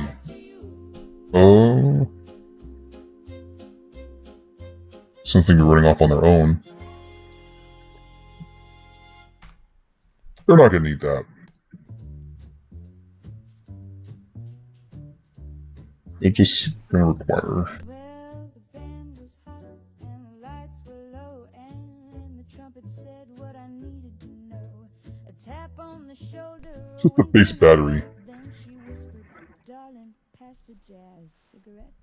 Something they're running off on their own. They're not gonna need that. It's just gonna require. Well, the band was hot and the lights were low, and the trumpet said what I needed to know. A tap on the shoulder. Just the base battery. Then she whispered, "Darling, pass the jazz cigarette."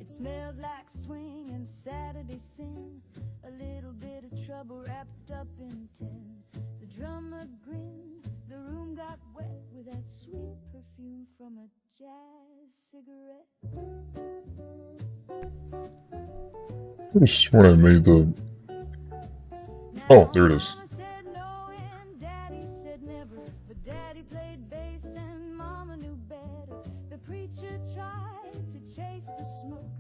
It smelled like swing and Saturday sin. A little bit of trouble wrapped up in tin. The drummer grinned. The room got wet with that sweet perfume from a jazz cigarette. I could have sworn I made the. Oh, there it is. Mama said no and Daddy said never, but Daddy played bass and Mama knew better. The preacher tried to chase the smoke,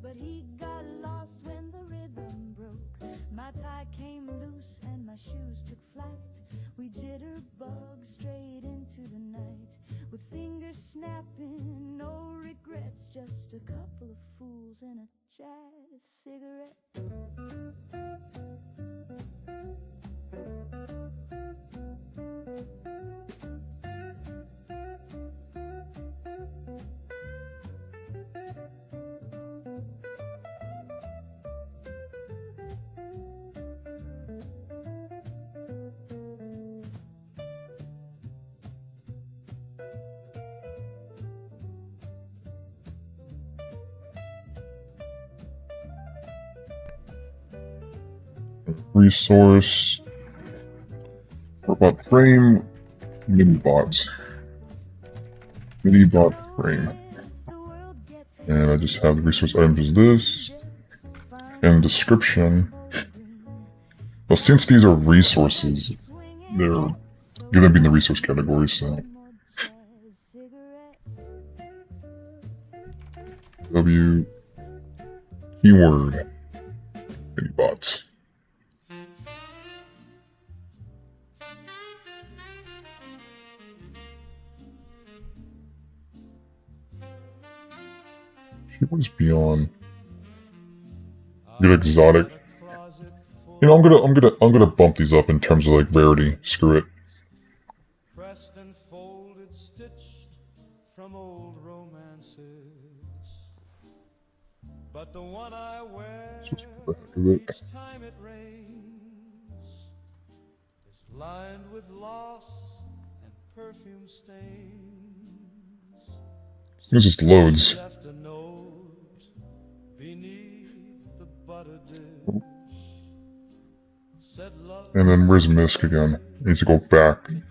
but he got lost when the rhythm broke. My tie came loose and my shoes took flight. We jitterbug straight into the night, with fingers snapping, no regrets, just a couple of fools and a jazz cigarette. Resource. Robot frame. Mini bots. Mini bot frame. And I just have the resource items as this. And description. Well, since these are resources, they're gonna be in the resource category, so. W. Keyword. Mini bots. What is beyond? Get exotic. You know, I'm gonna bump these up in terms of like rarity. Screw it. Pressed and folded, stitched from old romances. But the one I wear each time it rains is lined with loss and perfume stains. This just loads. Left a note beneath the butter dish. Said love. And then where's Misk again? I need to go back. And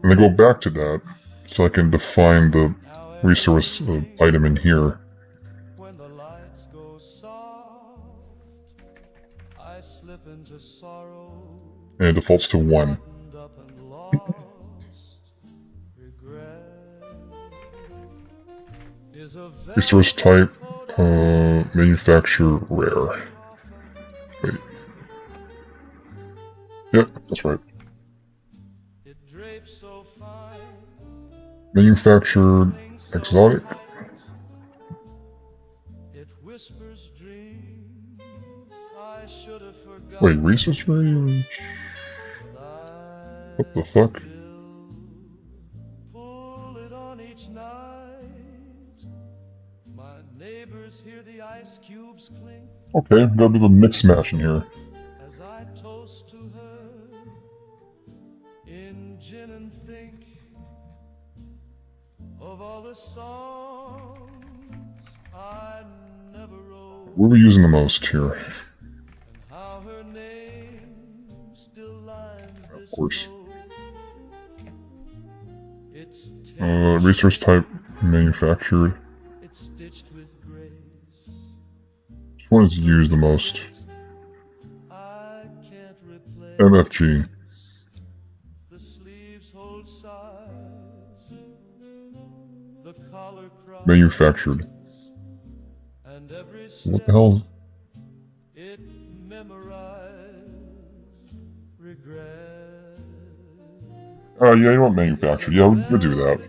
then go back to that so I can define the resource item in here. When the lights go soft, I slip into sorrow. And it defaults to 1. Resource type, manufacture rare. Wait. Yep, that's right. Manufactured exotic. Wait, resource range? What the fuck? Okay, got a bit of a mix mash in here. As I toast to her in gin and think of all the songs I never wrote. What are we using the most here? And how her name still lines Of course. It's resource type manufactured. It's stitched with grace. Which one is used the most? MFG. The sleeves hold size, the collar cries, Manufactured. and every What the hell? It memorized regret. Yeah, you know what? Manufactured. Yeah, we'll do that.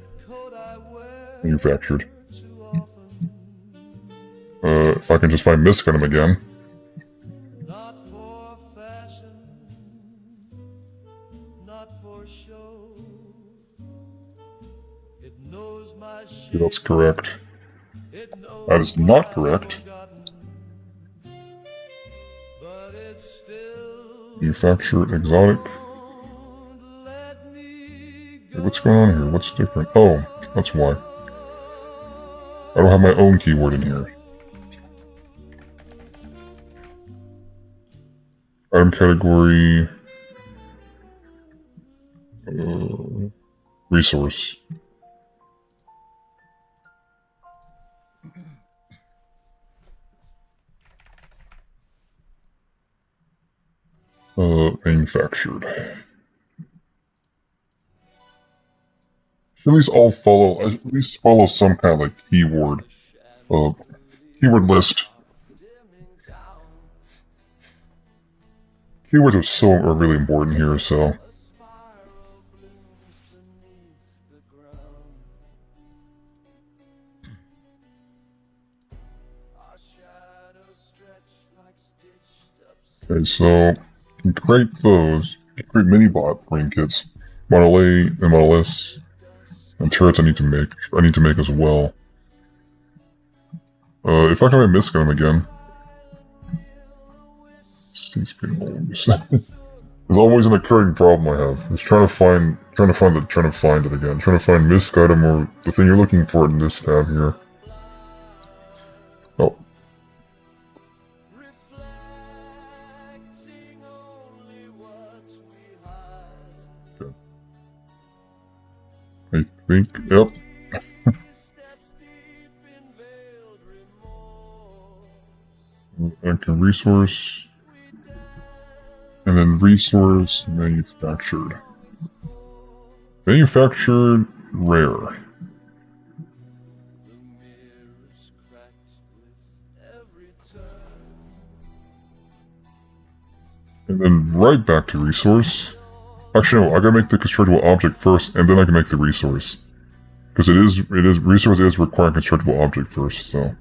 Manufactured. If I can just find Misk on him again. Not for fashion, not for show. It knows my shape. Yeah, that's correct. That is not correct. Manufactured exotic. Wait, what's going on here? What's different? Oh, that's why. I don't have my own keyword in here. Item category. Resource. Manufactured. At least all follow. At least follow some kind of like keyword. Keyword list. Keywords are really important here, so. Okay, so you can create those. You can create mini bot brain kits. Model A and Model S. And turrets I need to make as well. If I can find Misk on him again. He's getting old. There's always an occurring problem I have. It's trying to find it again. Trying to find Misk item or the thing you're looking for in this tab here. Oh. Okay. I think, yep. a resource. And then resource manufactured. Manufactured rare. And then right back to resource. Actually, no, I gotta make the constructible object first, and then I can make the resource. Because resource is requiring constructible object first, so.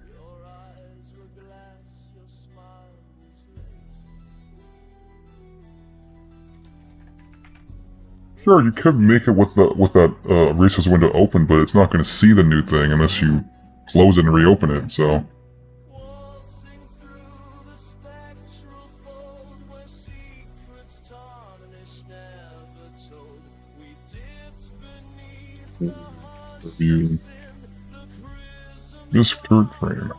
Sure, you could make it with that resource window open, but it's not going to see the new thing unless you close it and reopen it. So. Review. This third frame.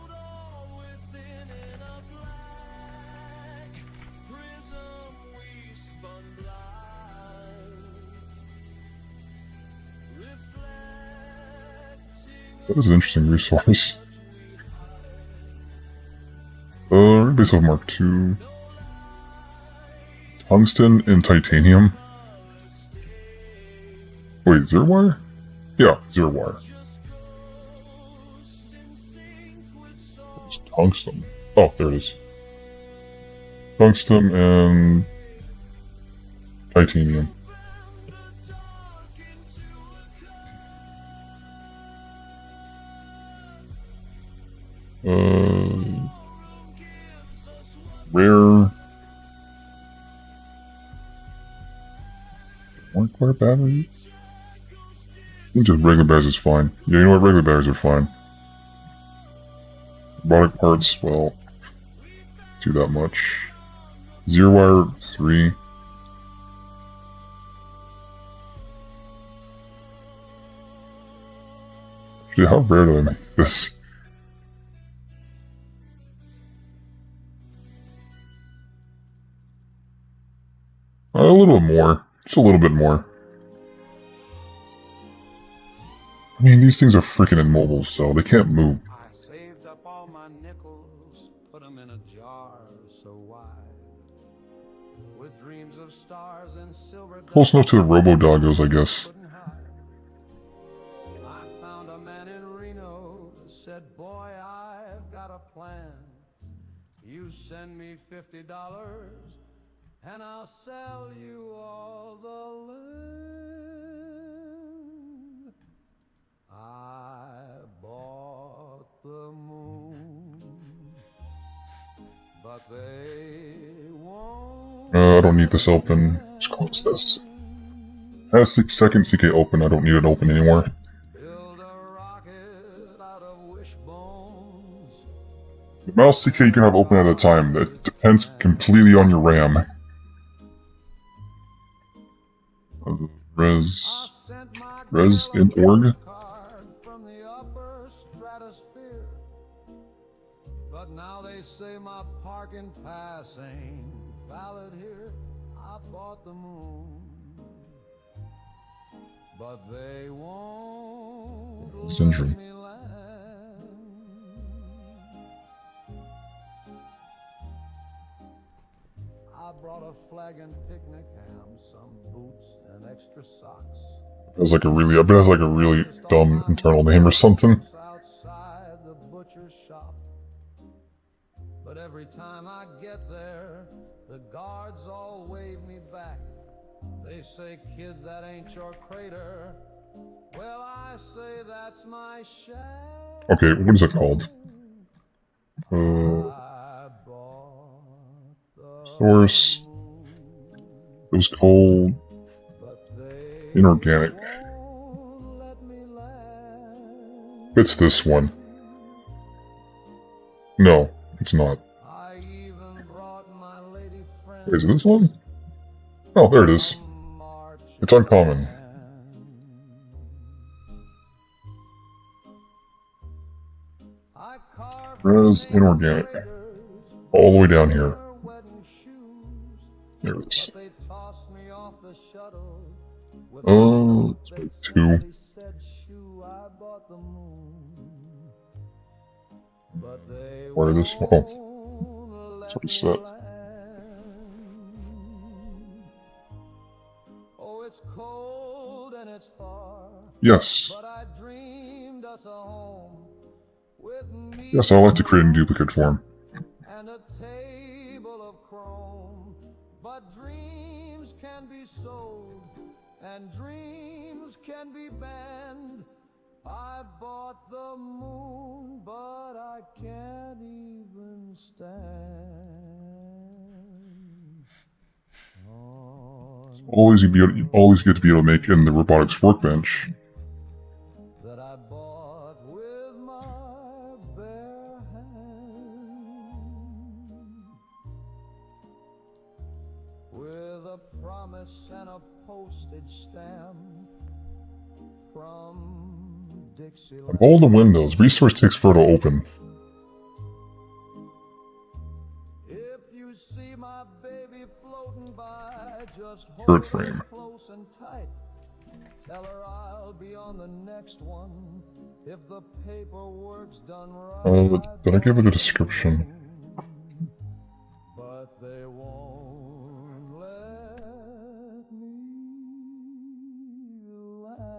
That is an interesting resource. Base of Mark II. Tungsten and titanium. Wait, zero wire? Yeah, zero wire. It's tungsten. Oh, there it is. Tungsten and titanium. Rare. One core battery? I think just regular batteries is fine. Yeah, you know what? Regular batteries are fine. Robotic parts, well, do that much. Zero wire, 3. Actually, how rare do I make this? A little more. Just a little bit more. I mean, these things are freaking immobile, so they can't move. I saved up all my nickels, put them in a jar so wide, with dreams of stars and silver. Close enough to the Robo-Doggos, I guess. I found a man in Reno, said, boy, I've got a plan. You send me $50, and I'll sell you all the land. I bought the moon, but they won't. I don't need this open. Just close this. Has the second CK open. I don't need it open anymore. Build a rocket out of wishbones. The mouse CK you can have open at a time. That depends completely on your RAM. Res in org. But now they say my parking pass ain't valid here. I bought the moon, but they won't Syndrome. let me land. I brought a flag and picnic ham, some boots and extra socks. It was like a really, I bet it has like a really dumb internal name or something. Outside the butcher's shop. But every time I get there, the guards all wave me back. They say, kid, that ain't your crater. Well, I say that's my shack. Okay, what is it called? I bought the Source. It was called Inorganic. won't let me land. It's this one. No, it's not. I even brought my lady friend. Wait, is it this one? Oh, there it is. It's uncommon. Res Inorganic. All the way down here. There it is. Oh, it's 2. Where is this? Oh. It's already set. Oh, it's cold and it's far. Yes. But I dreamed us a home with me. Yes, I like to create a duplicate form. And a table of chrome. But dreams can be sold and dreams can be banned. I bought the moon, but I can't even stand. Always good to be able to make in the robotics workbench. That I bought with my bare hand, with a promise and a postage stamp from Dixieland. All the windows. Resource takes forever to open. If you see my baby floating by, just hold Third her frame. close and tight. Tell her I'll be on the next one if the paperwork's done right. Did I give it a description? But they won't let me land.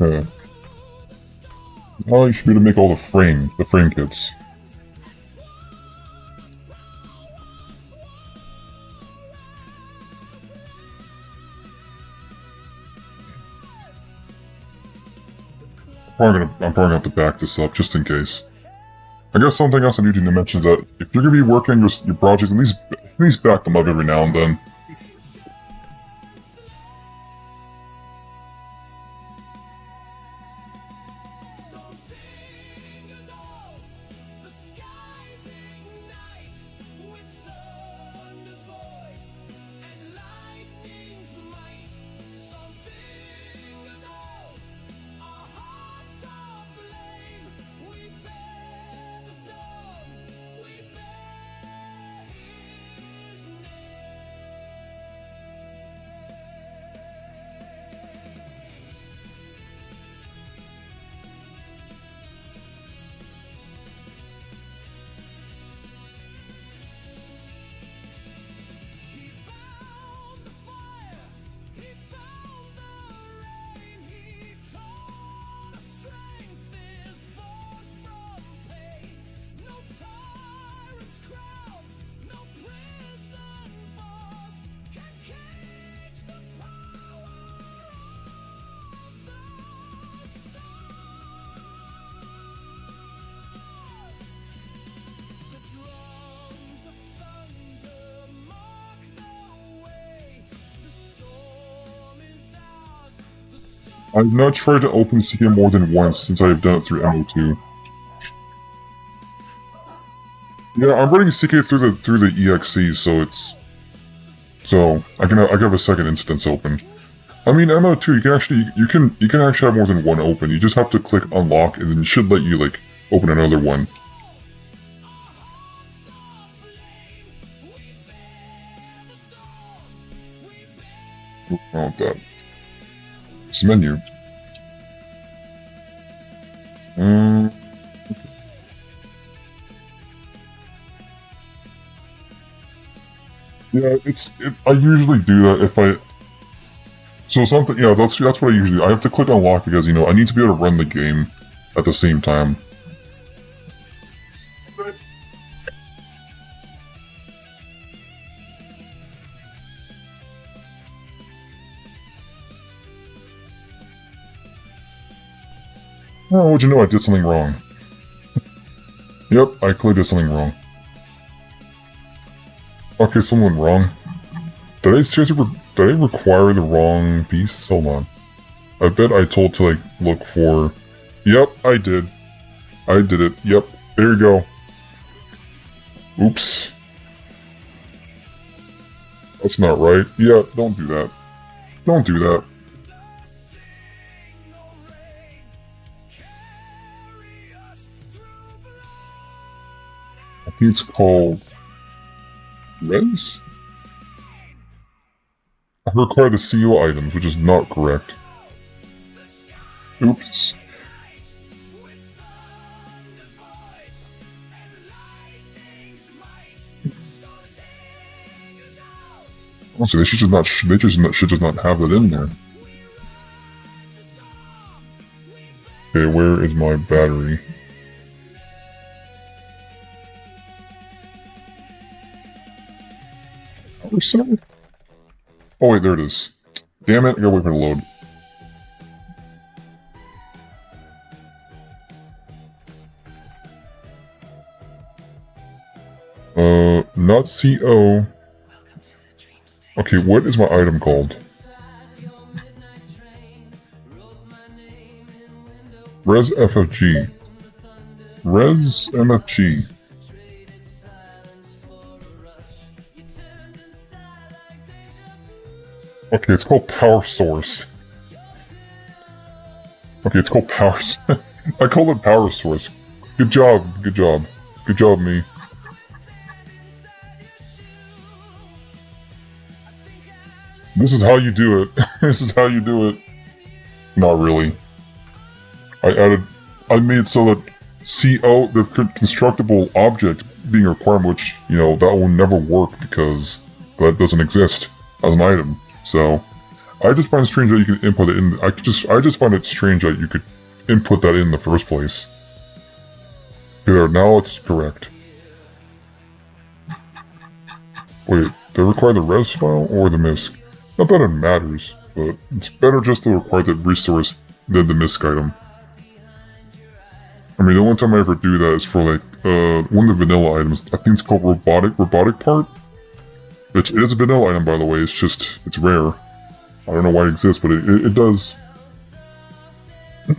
Okay. Oh, you should be able to make all the frame kits. I'm probably gonna have to back this up just in case. I guess something else I need to mention is that if you're gonna be working with your projects, at least back them up every now and then. I've not tried to open CK more than once since I have done it through MO2. Yeah, I'm running CK through the EXE, so I can have a second instance open. I mean, MO2 you can actually have more than one open. You just have to click unlock, and then it should let you like open another one. I want that. It's a menu. Yeah, I usually do that if I... So something, yeah, that's what I usually do. I have to click unlock because, you know, I need to be able to run the game at the same time. Oh, would you know I did something wrong? Yep, I clearly did something wrong. Okay, someone wrong. Did I seriously did I require the wrong piece? Hold on. I bet I told to, like, look for... Yep, I did. I did it. Yep, there you go. Oops. That's not right. Yeah, don't do that. Don't do that. I think it's called... Res? I require the CO items, which is not correct. Oops. Honestly, they should just not have that in there. Okay, where is my battery? Power cell? Oh wait, there it is. Damn it, I gotta wait for it to load. Not CO. Okay, what is my item called? Res FFG. Res MFG. Okay, it's called Power Source. Okay, it's called Power... I called it Power Source. Good job, good job. Good job, me. This is how you do it. This is how you do it. Not really. I made it so that CO, the constructible object being a requirement, which, you know, that will never work because that doesn't exist as an item. So, I just find it strange that you can input it in. I just find it strange that you could input that in the first place. There, now it's correct. Wait, do I require the res file or the MISC? Not that it matters, but it's better just to require the resource than the MISC item. I mean, the only time I ever do that is for, like, one of the vanilla items. I think it's called robotic part? Which it is a vanilla item, by the way, it's rare. I don't know why it exists, but it does. I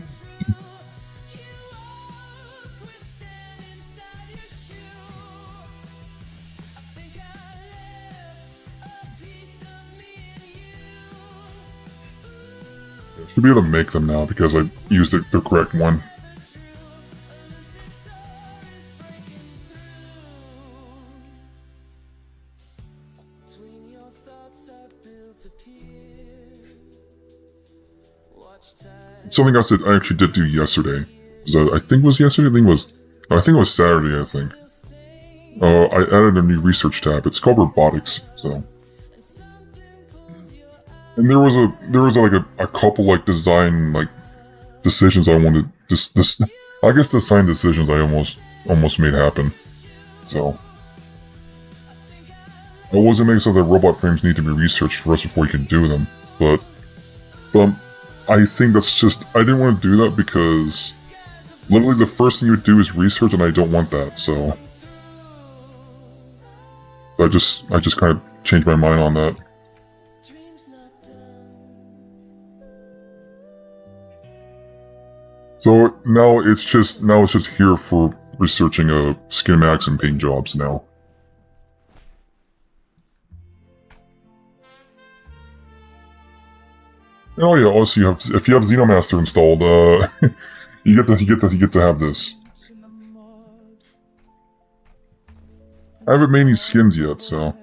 should be able to make them now because I used the correct one. Something else that I actually did do yesterday. I think it was yesterday. I think it was Saturday. I think. I added a new research tab. It's called robotics. So, and there was a couple like design like decisions I wanted. I guess design decisions I almost made happen. So, I wasn't making so that robot frames need to be researched first before you can do them, but I think that's just, I didn't want to do that because literally the first thing you would do is research and I don't want that, so I just kind of changed my mind on that. So now it's just here for researching schematics and paint jobs now. Oh yeah, also if you have Xenomaster installed, you get to have this. I haven't made any skins yet, so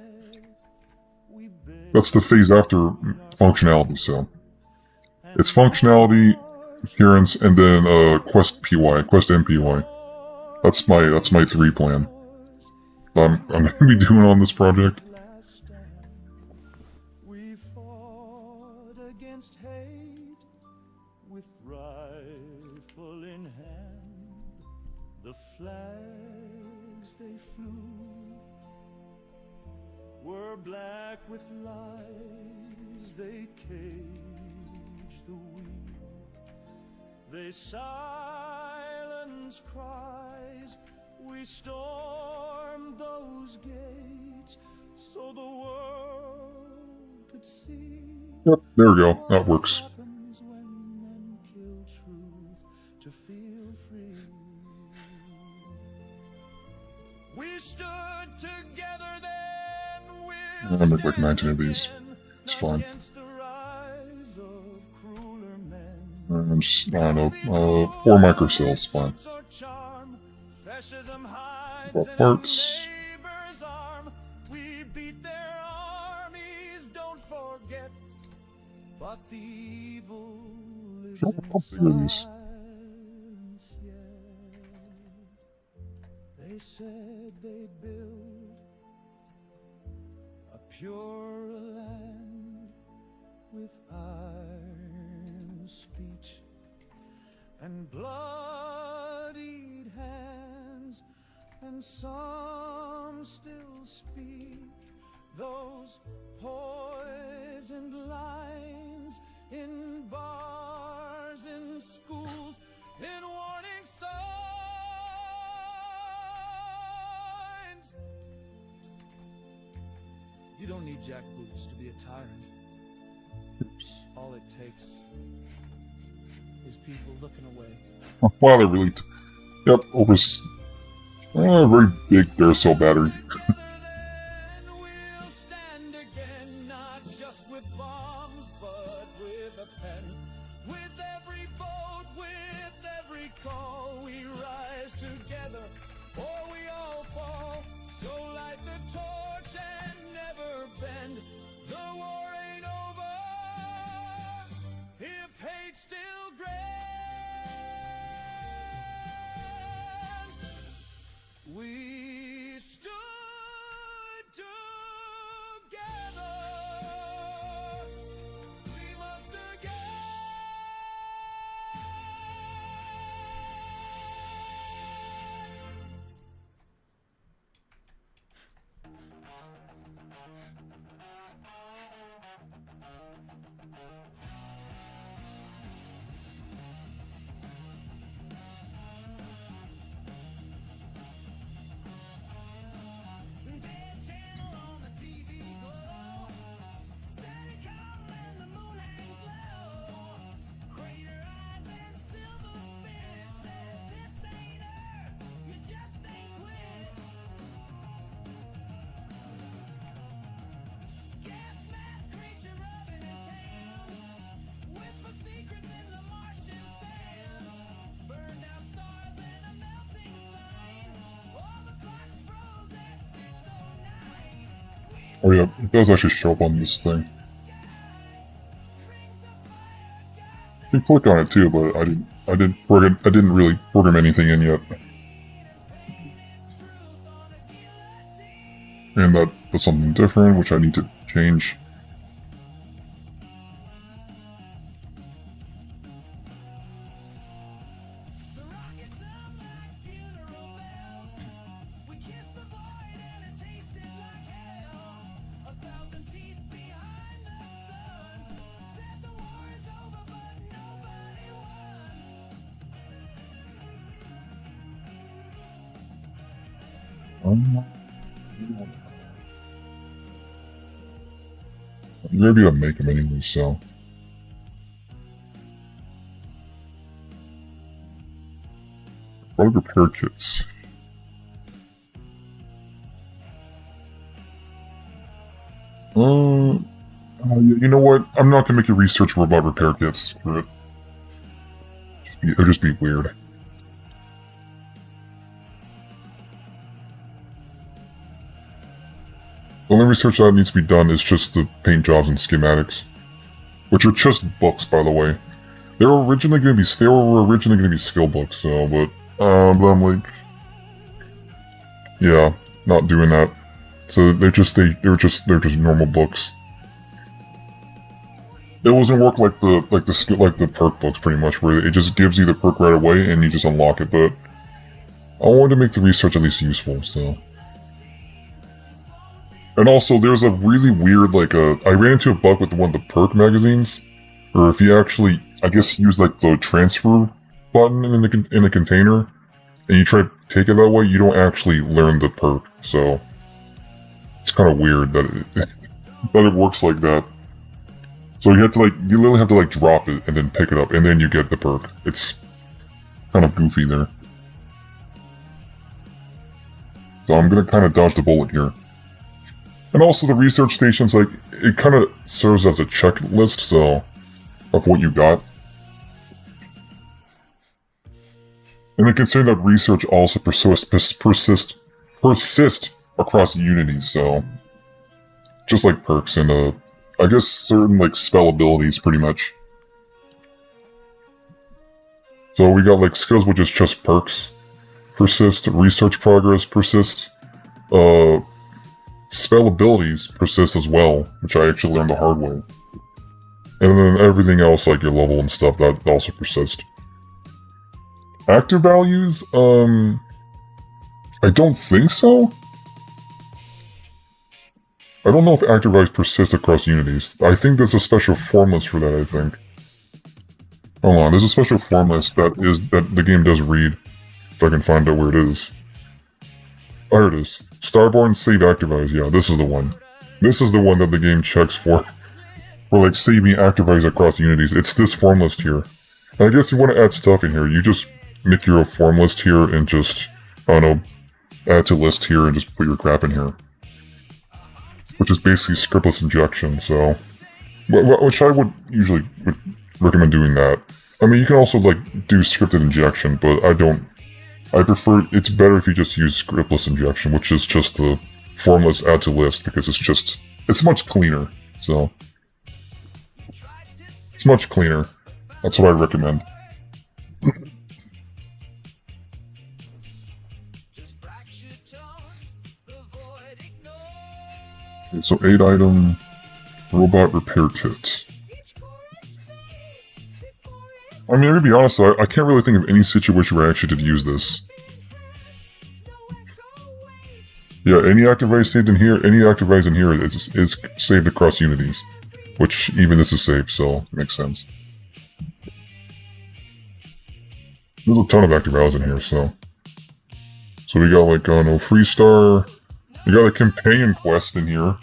That's the phase after functionality, so. It's functionality, appearance, and then quest PY, quest MPY. That's my 3 plan. I'm gonna be doing on this project. We fought against hate with rifle in hand. The flags they flew were black with lies. They caged the weak. They silenced cries. We stormed those gates so the world could see. Yep, there we go. That works. What happens when men kill truth to feel free? We stood together then. I'm gonna make like 19 of these. It's fine. And just, I don't know, 4 microcells, fine. About parts. We beat their armies, don't forget. But the evil lives How big are these? They said they'd build a pure land with iron speech and bloodied hands, and some still speak those poisoned lines in bars, in schools, in warning signs. You don't need jackboots to be a tyrant. All it takes is people looking away. Wow, they're really... Yep, over... very big Duracell battery. We'll stand again, not just with bombs, but with a pen. With every vote, with every call, we rise together, or we all fall. So light the torch and never bend. The war ain't over if hate still grants. We stood together. We must Oh yeah, it does actually show up on this thing. You can click on it too, but I didn't really program anything in yet. And that's something different, which I need to change. Maybe I'll make them anyway, so. Product repair kits. You know what? I'm not gonna make you research robot repair kits for it. It'll just be weird. The only research that needs to be done is just the paint jobs and schematics, which are just books, by the way. They were originally going to be skill books, so, but I'm like, yeah, not doing that. So they're just normal books. It doesn't work like the perk books, pretty much, where it just gives you the perk right away and you just unlock it. But I wanted to make the research at least useful, so. And also, there's a really weird, I ran into a bug with one of the perk magazines, or if you actually, I guess, use the transfer button in a container, and you try to take it that way, you don't actually learn the perk. So it's kind of weird that it works like that. So you literally have to drop it and then pick it up, and then you get the perk. It's kind of goofy there. So I'm gonna kind of dodge the bullet here. And also the research stations, it kind of serves as a checklist, so, of what you got. And then considering that research also persist across Unity, so, just like perks and, I guess certain, spell abilities, pretty much. So we got, skills, which is just perks, persist, research progress, persist, spell abilities persist as well, which I actually learned the hard way. And then everything else, like your level and stuff, that also persist. Active values? I don't think so? I don't know if active values persist across unities. I think there's a special form list for that, I think. Hold on, there's a special form list that the game does read. If I can find out where it is. Oh, here it is. Starborn save active values. Yeah, this is the one. This is the one that the game checks for saving active values across unities. It's this form list here. And I guess you want to add stuff in here. You just make your own form list here and just, I don't know, add to list here and just put your crap in here. Which is basically scriptless injection, so... Which I would usually recommend doing that. I mean, you can also, do scripted injection, but I prefer, it's better if you just use scriptless injection, which is just the formless add to list, because it's much cleaner, so. It's much cleaner. That's what I recommend. Okay, so 8 item robot repair kit. I mean, to be honest, though, I can't really think of any situation where I actually did use this. Yeah, any active value saved in here, is saved across unities. Which, even this is saved, so it makes sense. There's a ton of active values in here, so... So we got, Freestar... We got a companion quest in here.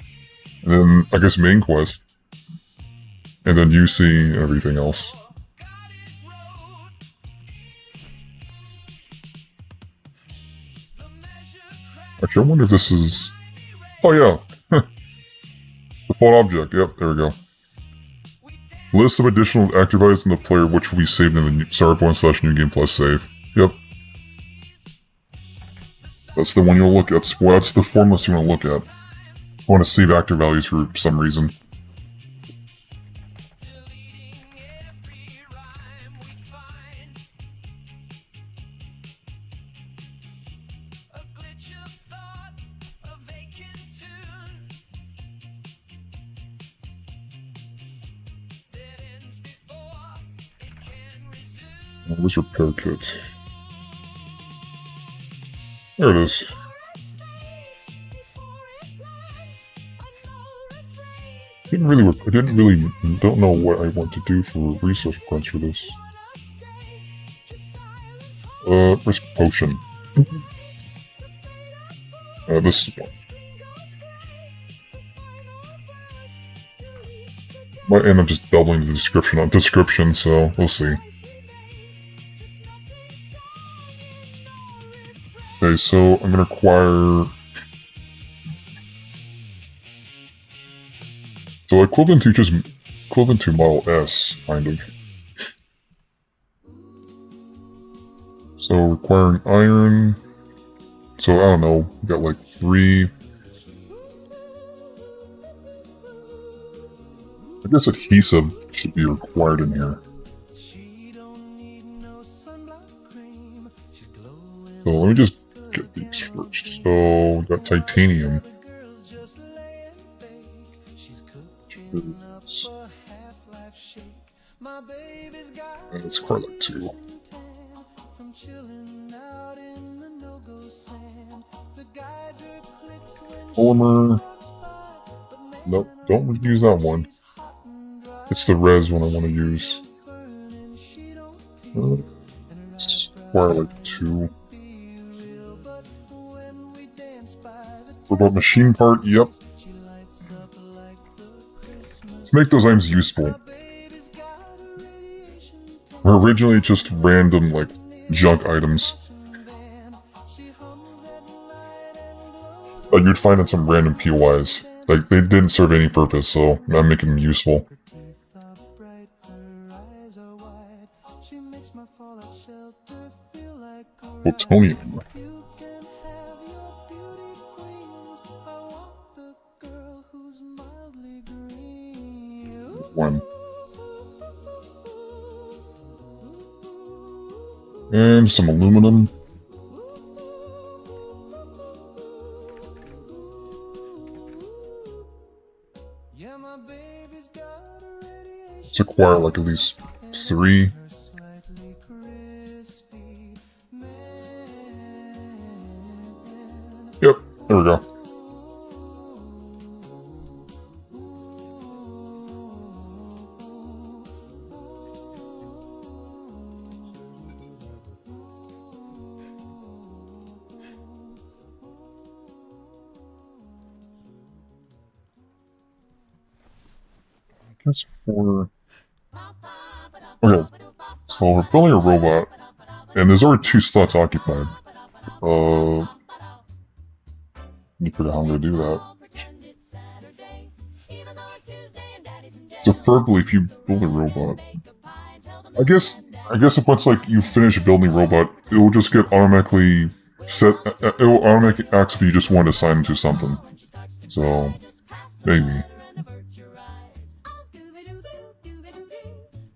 And then, I guess, main quest. And then UC and everything else. Actually, I wonder if this is... Oh, yeah. Default object. Yep, there we go. List of additional active items in the player, which will be saved in the Starborn/New Game Plus save. Yep. That's the one you'll look at. Well, that's the form list you want to look at. You want to save active values for some reason. Where's repair kit? There it is. I don't know what I want to do for resource points for this. Risk potion. This one. Might end up just doubling the description, so we'll see. Okay, so I'm gonna acquire... So equivalent to Model S, kind of. So requiring iron. So I don't know, we got 3. I guess adhesive should be required in here. So let me just get these first. So we got titanium. Let's call it 2. Polymer. Nope, don't use that one. It's the res one I want to use. Let's require like 2. What about machine part? Yep. Let's make those items useful. Were originally just random, like, junk items. Like, you'd find in some random POIs. Like, they didn't serve any purpose, so I'm making them useful. Plutonium. One. And some aluminum. Let's acquire like at least 3. Yep, there we go. Guess for... Okay, so we're building a robot, and there's already 2 slots occupied. Let me figure out how I'm gonna do that. Preferably if you build a robot. I guess if once like you finish building a robot, it will just get automatically set. It will automatically act if you just want to assign it to something. So maybe.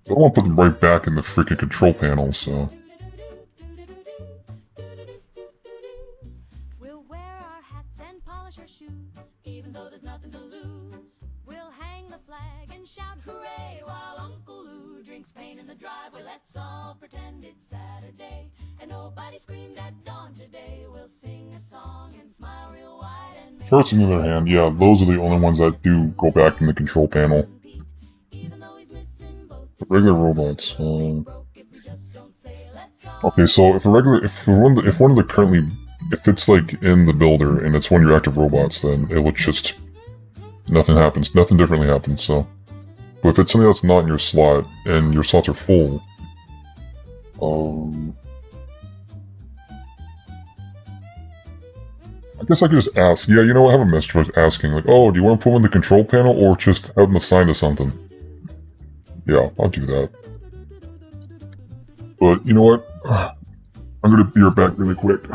I don't want to put them right back in the freaking control panel, so... We'll wear our hats and polish our shoes, even though there's nothing to lose. We'll hang the flag and shout hooray while Uncle Lou drinks pain in the driveway. Let's all pretend it's Saturday and nobody screamed at dawn today. We'll sing a song and smile real wide and make... First, on the other hand, yeah, those are the only ones that do go back in the control panel. Regular robots. Okay, so if one of the currently, if it's like in the builder and it's one of your active robots, then it will just nothing happens, nothing differently happens. So, but if it's something that's not in your slot and your slots are full, I guess I could just ask. Yeah, you know, I have a message for asking, like, oh, do you want to put them in the control panel or just have them assigned to something? Yeah, I'll do that. But, you know what? I'm gonna be right back really quick.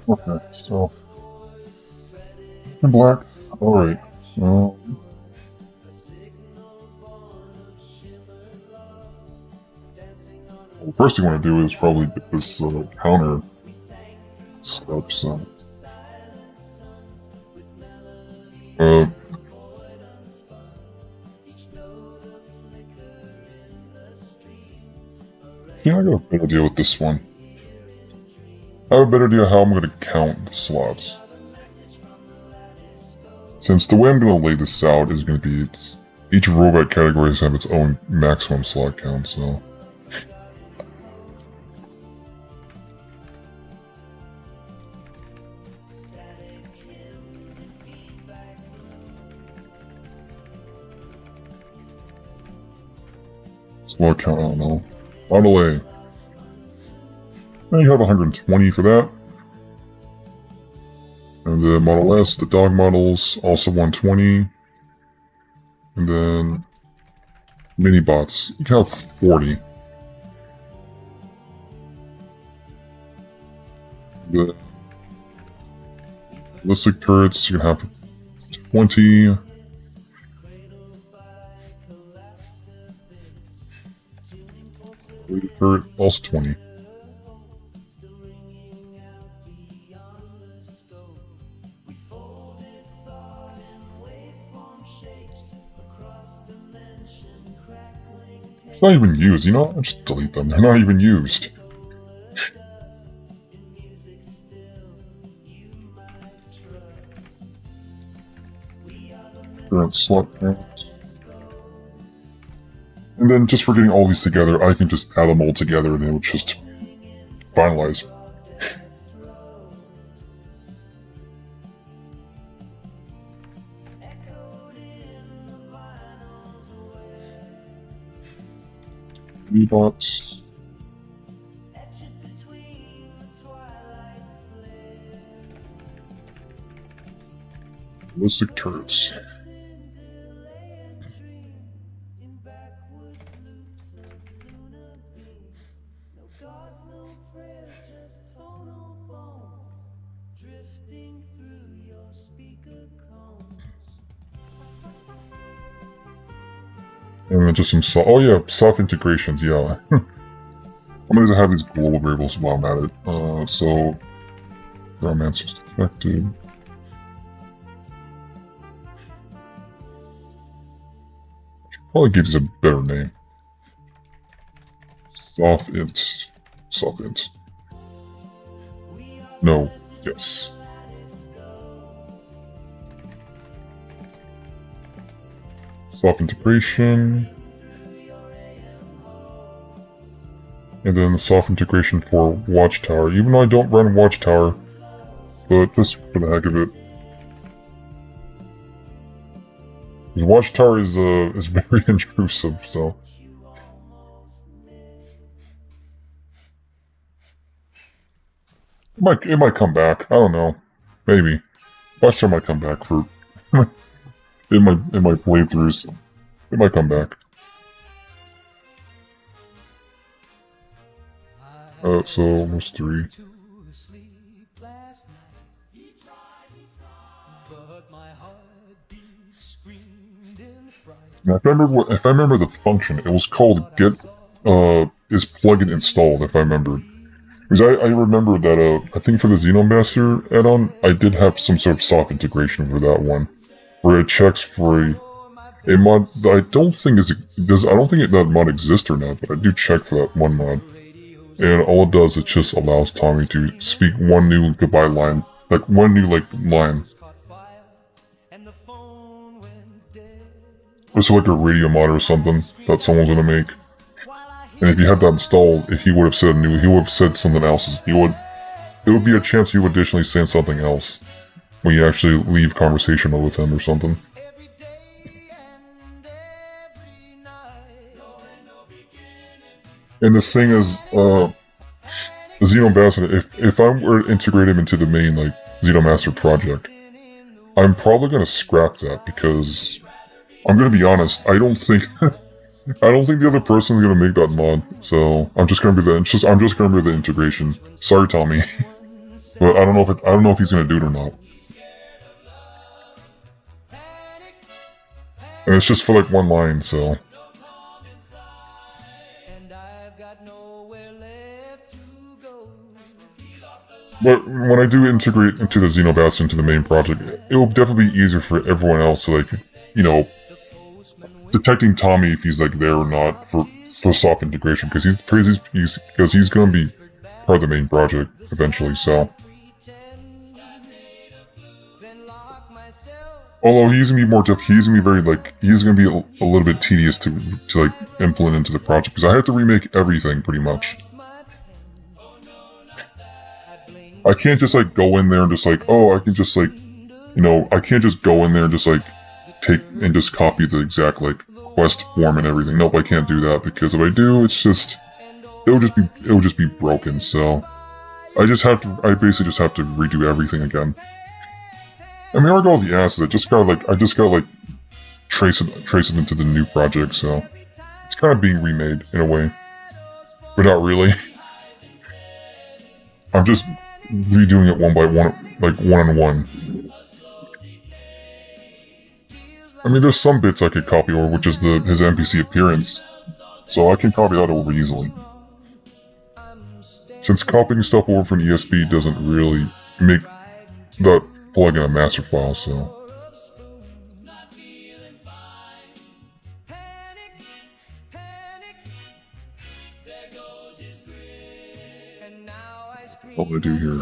Okay, so in black. Alright. The first thing I want to do is probably get this counter set up, so. Yeah, I got a better idea with this one. I have a better idea how I'm going to count the slots. Since the way I'm going to lay this out is going to be each robot category has to have its own maximum slot count, so. Slot count, I don't know. Model A. And you have 120 for that. And the Model S, the dog models, also 120. And then mini bots, you can have 40. The ballistic turrets, you can have 20. The turret, also 20. It's not even used, you know? I just delete them. They're not even used. Current slot count. And then just for getting all these together, I can just add them all together and it would just finalize. V-bots. Ballistic turrets. And then just some soft integrations, yeah. I'm gonna have these global variables while I'm at it. So, romance is detected. Probably give these a better name. Soft int. No, yes. Soft integration. And then the soft integration for Watchtower. Even though I don't run Watchtower, but just for the heck of it. Watchtower is very intrusive, so. It might come back. I don't know. Maybe. Watchtower might come back for in my playthroughs. So it might come back. So almost 3. Now, if I remember the function, it was called get is plugin installed. If I remember, because I remember that I think for the Xenomaster add-on, I did have some sort of soft integration for that one, where it checks for a mod that I don't think that mod exists or not, but I do check for that one mod, and all it does is just allows Tommy to speak one new goodbye line, like one new line. It's like a radio mod or something that someone's gonna make. And if you had that installed, he would have said something else. It would be a chance you would additionally say something else when you actually leave conversation with him or something. And the thing is, the Xenomaster, if I were to integrate him into the main, Xenomaster project, I'm probably gonna scrap that because I'm gonna be honest, I don't think the other person's gonna make that mod, so I'm just gonna do the integration. Sorry, Tommy. But I don't know if he's gonna do it or not. And it's just for like one line, so. But when I do integrate into the Xenobastion into the main project, it will definitely be easier for everyone else to, like, you know, detecting Tommy if he's like there or not for soft integration, because he's gonna be part of the main project eventually. So, although he's gonna be more he's gonna be very like he's gonna be a little bit tedious to like implement into the project, because I have to remake everything pretty much. I can't just like go in there and just like, oh, I can just like, you know, I can't just go in there and just like take and just copy the exact like quest form and everything. Nope, I can't do that, because if I do, it's just it will just be broken. So I basically just have to redo everything again. I mean, I got all the assets. I just gotta trace it into the new project. So it's kind of being remade in a way, but not really. I'm just redoing it one by one, like one-on-one. I mean, there's some bits I could copy over, which is his NPC appearance, so I can copy that over easily. Since copying stuff over from ESP doesn't really make that plugin a master file, so. What do I do here?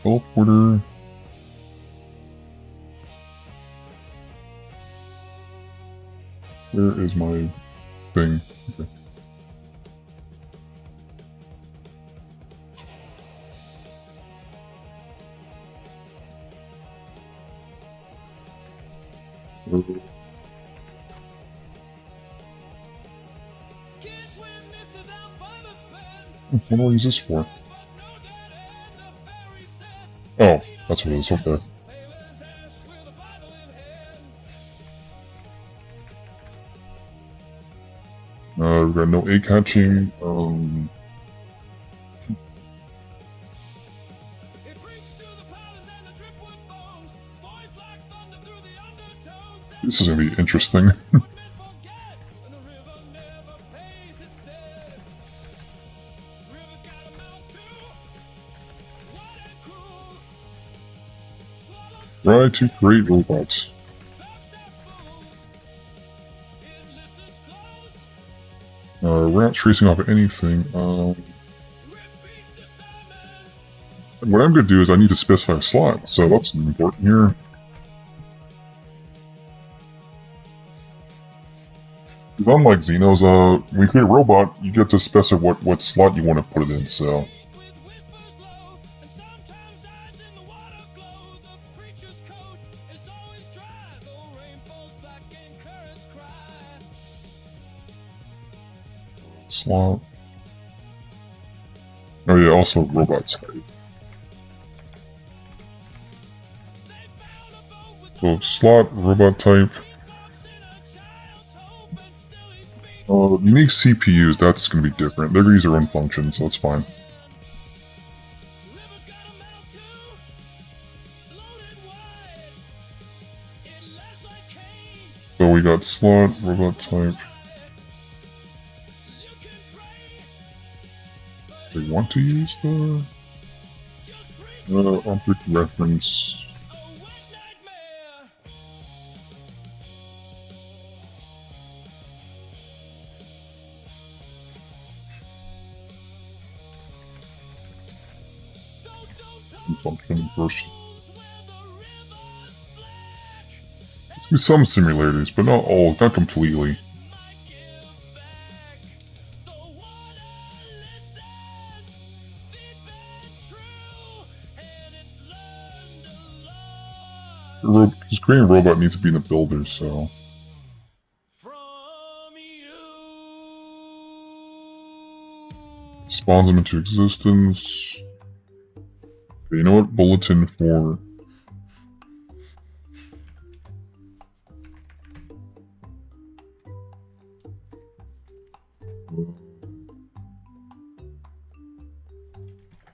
Teleporter. Where is my thing? Okay. What do I use this for? Oh, that's what it is, okay. We've got no egg hatching, this is gonna be interesting. Try to create robots. We're not tracing off anything. What I'm gonna do is I need to specify a slot, so that's important here. Unlike Xenos, when you create a robot, you get to specify what slot you want to put it in, so. Slot. Oh yeah, also robot type. So slot, robot type. Unique CPUs, that's going to be different. They're going to use their own function, so it's fine. So we got slot, robot type. They want to use the object reference. Function first. There's be some similarities, but not all, not completely. Because creating a robot needs to be in the builder, so. It spawns them into existence. Okay, you know what? Bulletin for.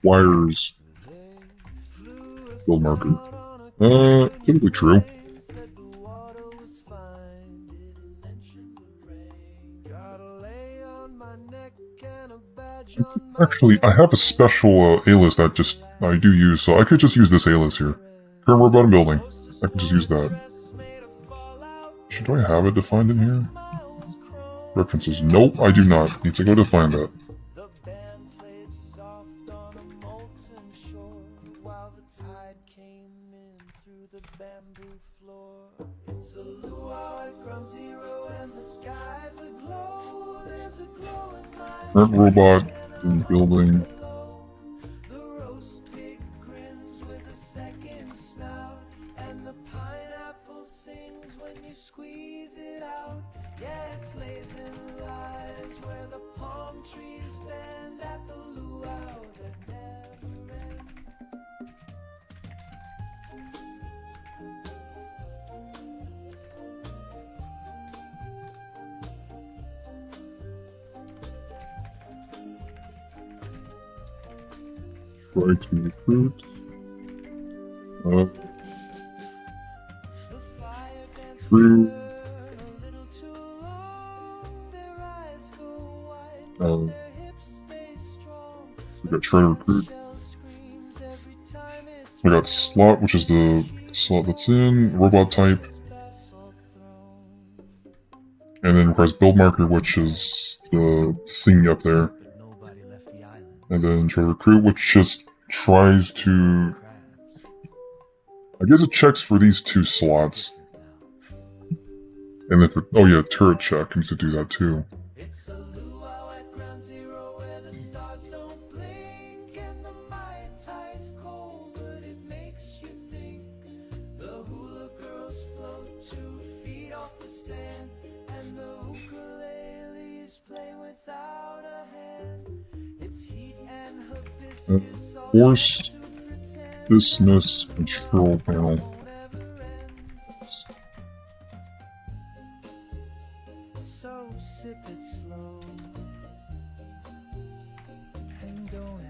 Wires. Build marker. Typically true. Actually, I have a special alias that I do use, so I could just use this alias here. Current robot building. I can just use that. Do I have it defined in here? References. Nope, I do not. Need to go define that. Current robot in building. Squeeze it out, yeah, it's lays and lies where the palm trees bend at the luau that never ends. Try to recruit. Through. We got try to recruit. We got slot, which is the slot that's in, robot type. And then requires build marker, which is the thing up there. And then try to recruit, which just tries to... I guess it checks for these two slots. And then for, oh yeah, turret check, needs to do that too. It's a luau at ground zero where the stars don't blink and the Mai Tai's cold, but it makes you think. The hula girls float 2 feet off the sand and the ukuleles play without a hand. It's heat and hibiscus. Force dismiss control panel.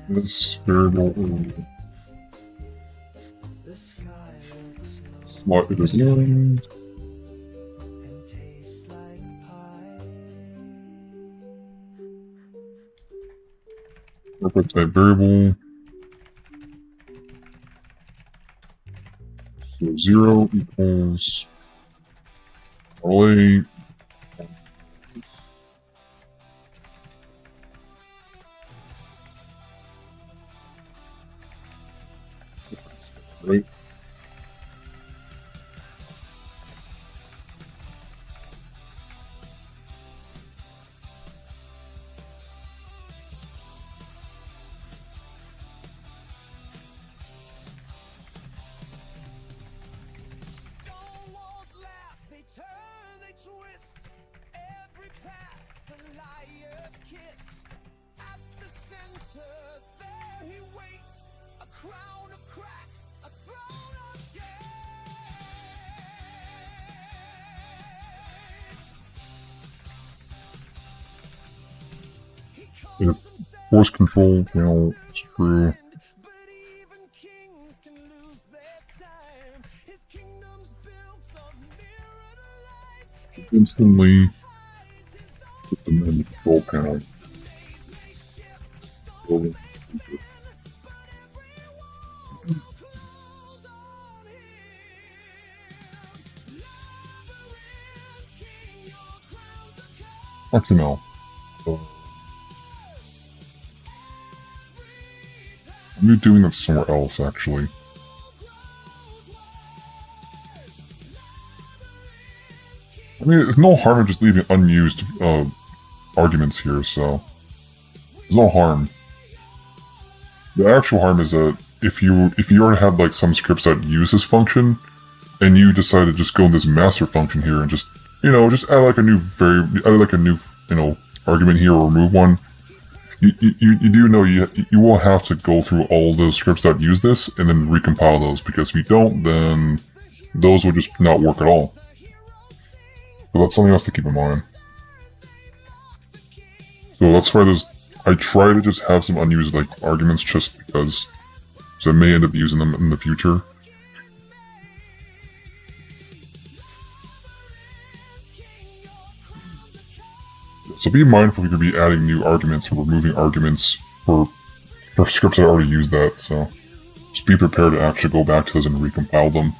This variable slot it is in. Robot type variable. So 0 equals RLA. Right. If force control panel is true. Instantly put them in the control panel. Actually, no. I'm doing that somewhere else, actually. I mean, there's no harm in just leaving unused arguments here, so there's no harm. The actual harm is that if you already had like some scripts that use this function, and you decide to just go in this master function here and just just add like a new argument here or remove one. You do know you will have to go through all those scripts that use this and then recompile those, because if you don't, then those will just not work at all. But that's something else to keep in mind. So that's why I try to just have some unused like arguments just because, so I may end up using them in the future. So be mindful, you could be adding new arguments or removing arguments for scripts that already use that, so just be prepared to actually go back to those and recompile them.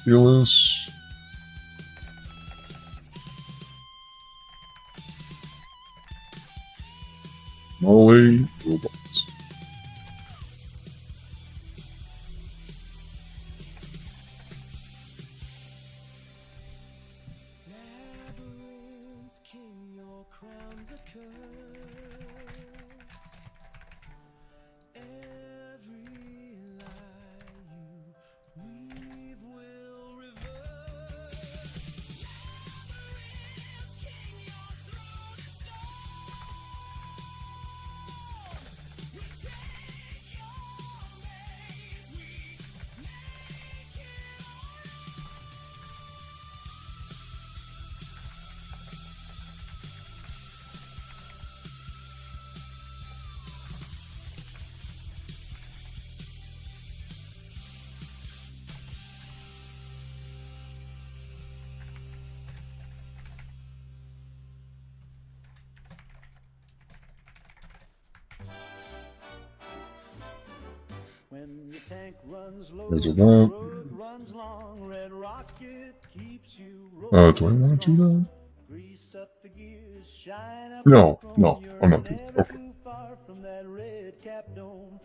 Fearless. Molly robots. Labyrinth King, your crown's a curse. Every lie you weave will reverse. Labyrinth King, your throne is stone. We take your maze, we make it When your tank runs low, There's a the that. road runs long, red rocket keeps you Do I rolling want to do strong. that? Grease up the gears, shine up No, the chrome. no, You're I'm not doing never that. Okay. too far from that red cap dome.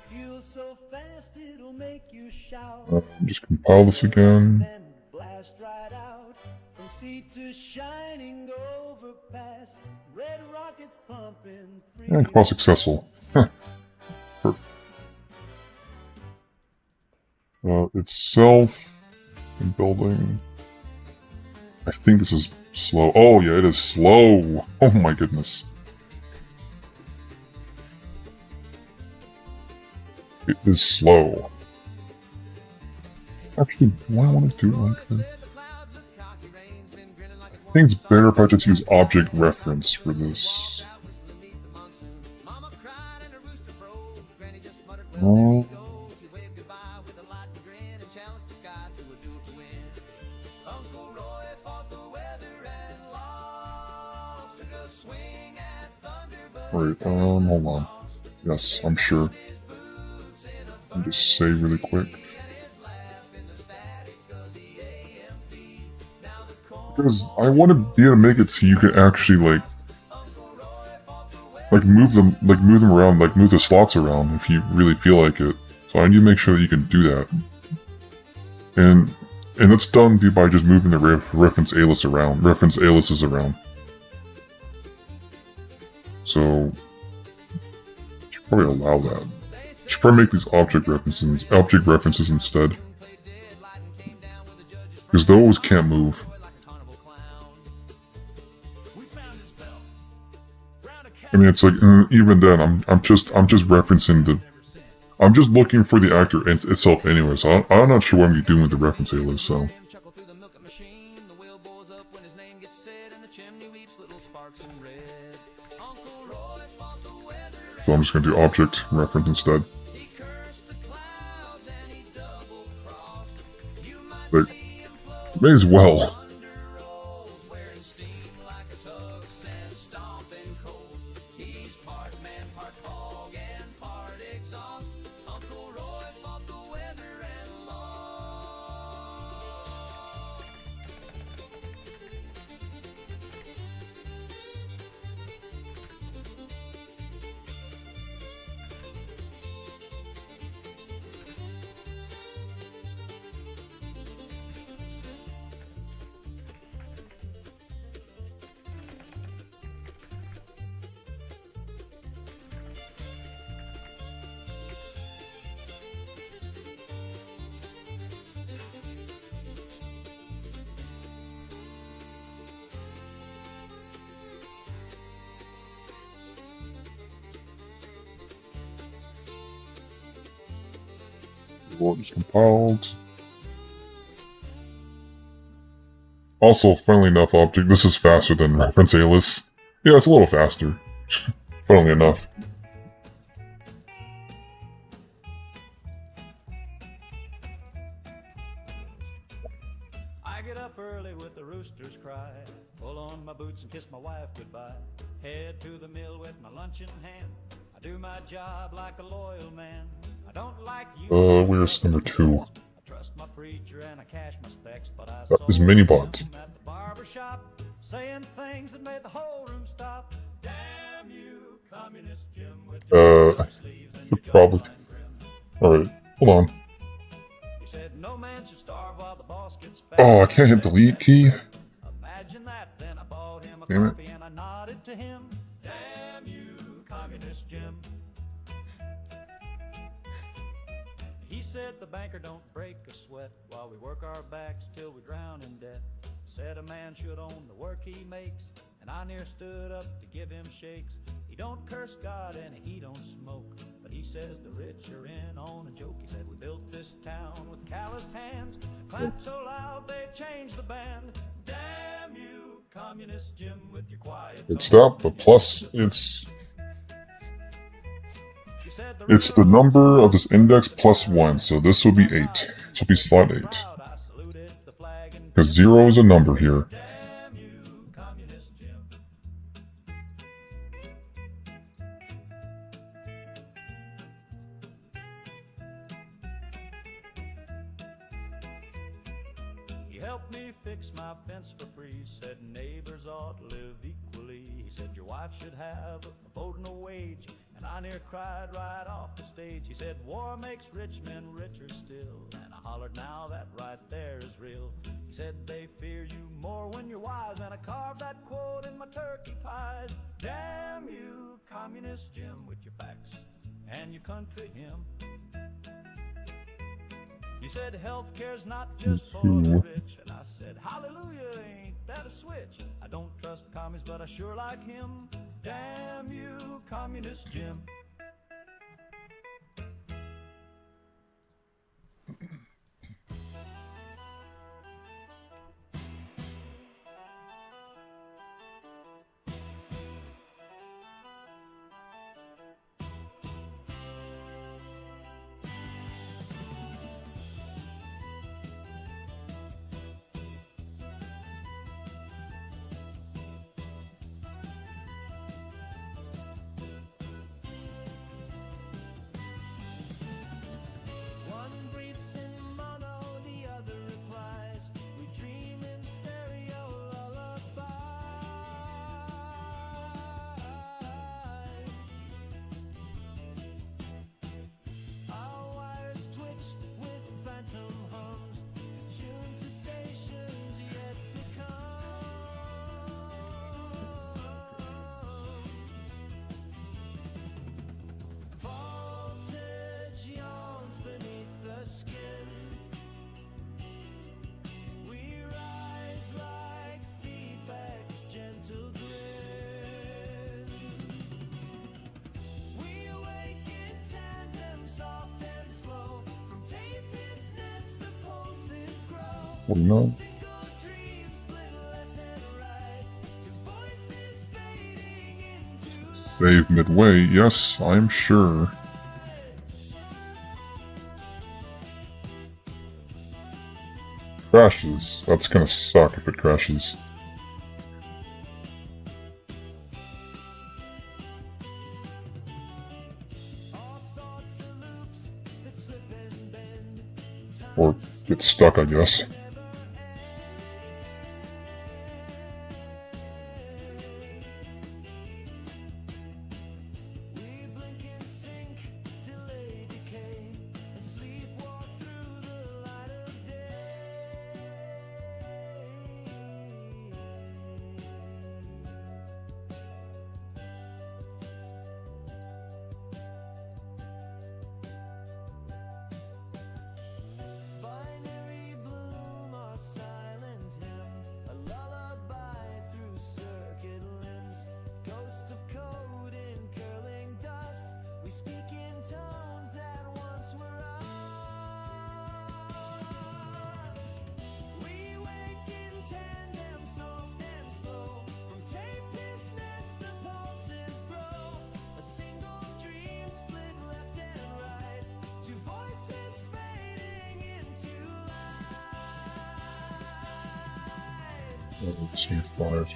Fuel so fast it'll make you shout. Just compile this again. Then blast right out from sea to shining overpass. Red rockets pumping. And cross successful. Perfect. Itself and building. I think this is slow. Oh yeah, it is slow. Oh my goodness. It is slow. Actually, do I want to do it like that? I think it's better if I just use object reference for this. Oh. Wait, hold on. Yes, I'm sure. I'll just save really quick. Because I want to be able to make it so you can actually move them around, move the slots around if you really feel like it. So I need to make sure that you can do that. And that's done by just moving the reference aliases around. So you should probably allow that. You should probably make these object references instead. Because those can't move. I mean, it's like even then, I'm just referencing I'm just looking for the actor itself anyway. So I'm not sure what I'm gonna be doing with the reference alias. So I'm just gonna do object reference instead. But may as well. Report is compiled. Also, funnily enough, object. This is faster than reference alias. Yeah, it's a little faster. Funnily enough. I get up early with the rooster's cry, pull on my boots and kiss my wife goodbye, head to the mill with my lunch in hand. I do my job like a loyal man. I don't like you. Where's number 2? I trust my preacher and I cash my specs, but I That is Minibot. at the barber shop, saying things that made the whole room stop. Damn you, communist Jim, with your sleeves and your Probably. jawline grim. Alright, hold on. He said no man should starve while the boss gets fat. Oh, I can't hit delete key. Imagine that, then I bought him a Damn it. coffee and I nodded to him. Damn you, communist Jim. He said the banker don't break a sweat while we work our backs till we drown in debt. Said a man should own the work he makes, and I near stood up to give him shakes. He don't curse God and he don't smoke, but he says the rich are in on a joke. He said we built this town with calloused hands, clapped so loud they changed the band. Damn you, communist Jim, with your quiet It's stop, but plus it's the number of this index plus 1, so this will be 8. This will be slot 8. Because 0 is a number here. Damn you, communist Jim. He helped me fix my fence for free, said neighbors ought to live equally. He said your wife should have a vote and a wage, and I near cried right off the stage. He said war makes rich men richer still, and I hollered now that right there is real. He said they fear you more when you're wise, and I carved that quote in my turkey pies. Damn you, communist Jim, with your facts and your country hymn. You said healthcare's not just for the rich, and I said hallelujah, ain't that a switch? I don't trust commies, but I sure like him. Damn you, communist Jim. What do you know? Save midway, yes, I'm sure. Crashes. That's gonna suck if it crashes. Or get stuck, I guess. Let's see, 5.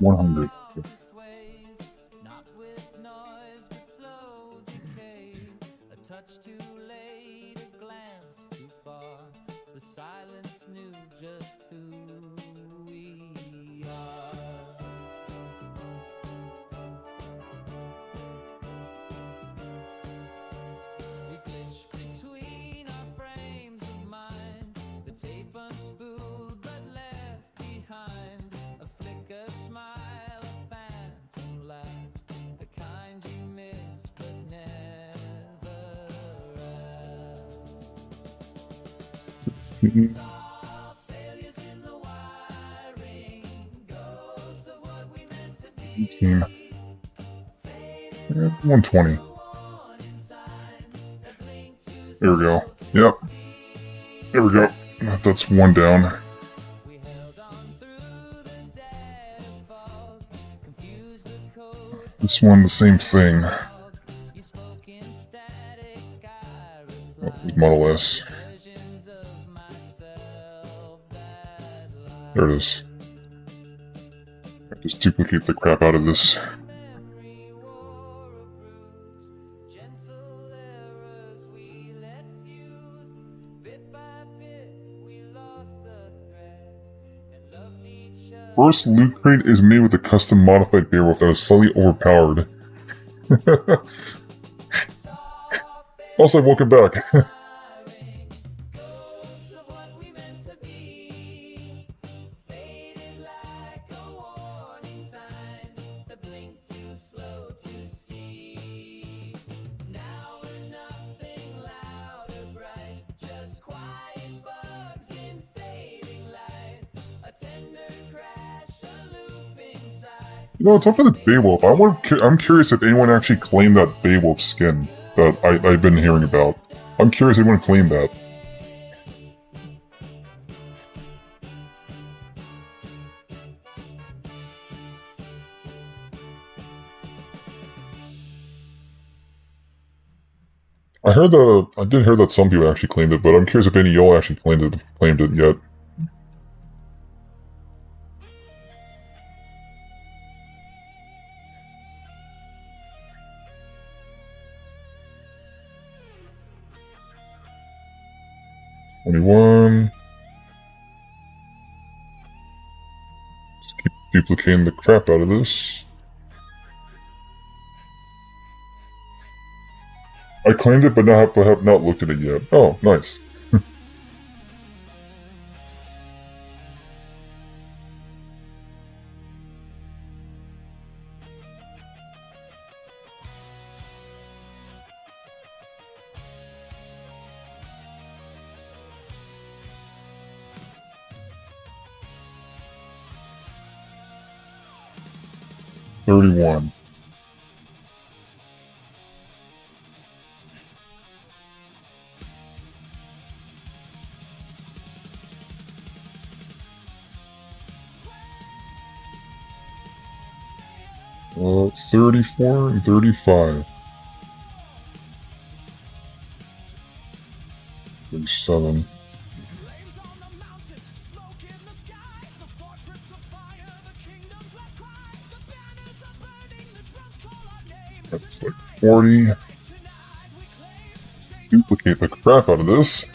$100. Not with noise, but slow decay. A touch too late, a glance too far. The silence knew just who we are. We glitch between our frames of mind. The tape unspooled but left behind. A flicker, smile, a phantom laugh. The kind you miss but never ask. Saw failures in the wiring. Ghosts of what we meant to be. Team. 120. There we go. Yep. There we go. That's one down. This one, the same thing. Oh, Model S. There it is. Just duplicate the crap out of this. First loot crate is made with a custom modified Beowulf that is slightly overpowered. Also, welcome back. You know, talking about the Beowulf, I'm curious if anyone actually claimed that Beowulf skin that I've been hearing about. I'm curious if anyone claimed that. I did hear that some people actually claimed it, but I'm curious if any of y'all actually claimed it yet. Just keep duplicating the crap out of this. I claimed it, but have not looked at it yet. Oh, nice. $31. $34 and $35. $37. That's like 40. Duplicate the crap out of this.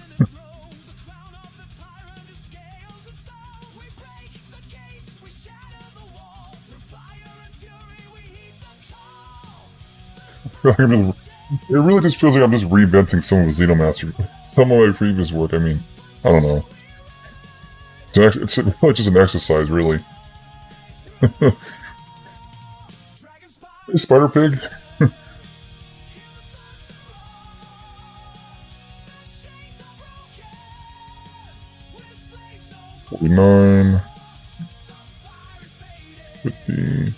It really just feels like I'm just reinventing some of Xenomaster, some of my previous work. I mean, I don't know. It's really just an exercise, really. Hey, Spider Pig. 49. 50.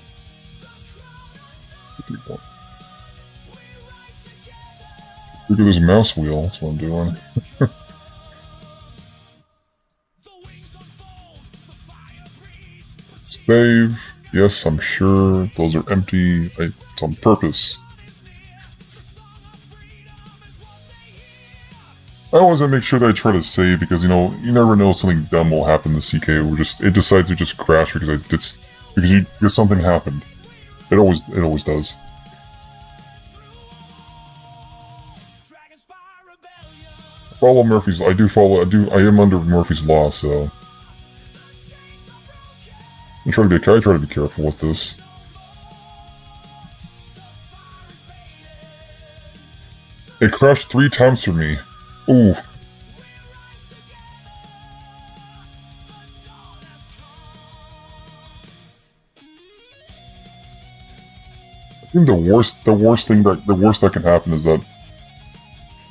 51. Look at this mouse wheel, that's what I'm doing. Save. Yes, I'm sure. Those are empty. It's on purpose. I always make sure that I try to save because, you know, you never know something dumb will happen to CK or it decides to just crash because something happened. It always does. Follow Murphy's. I am under Murphy's law, so I try to be careful with this. It crashed 3 times for me. Oof. I think the worst that can happen is that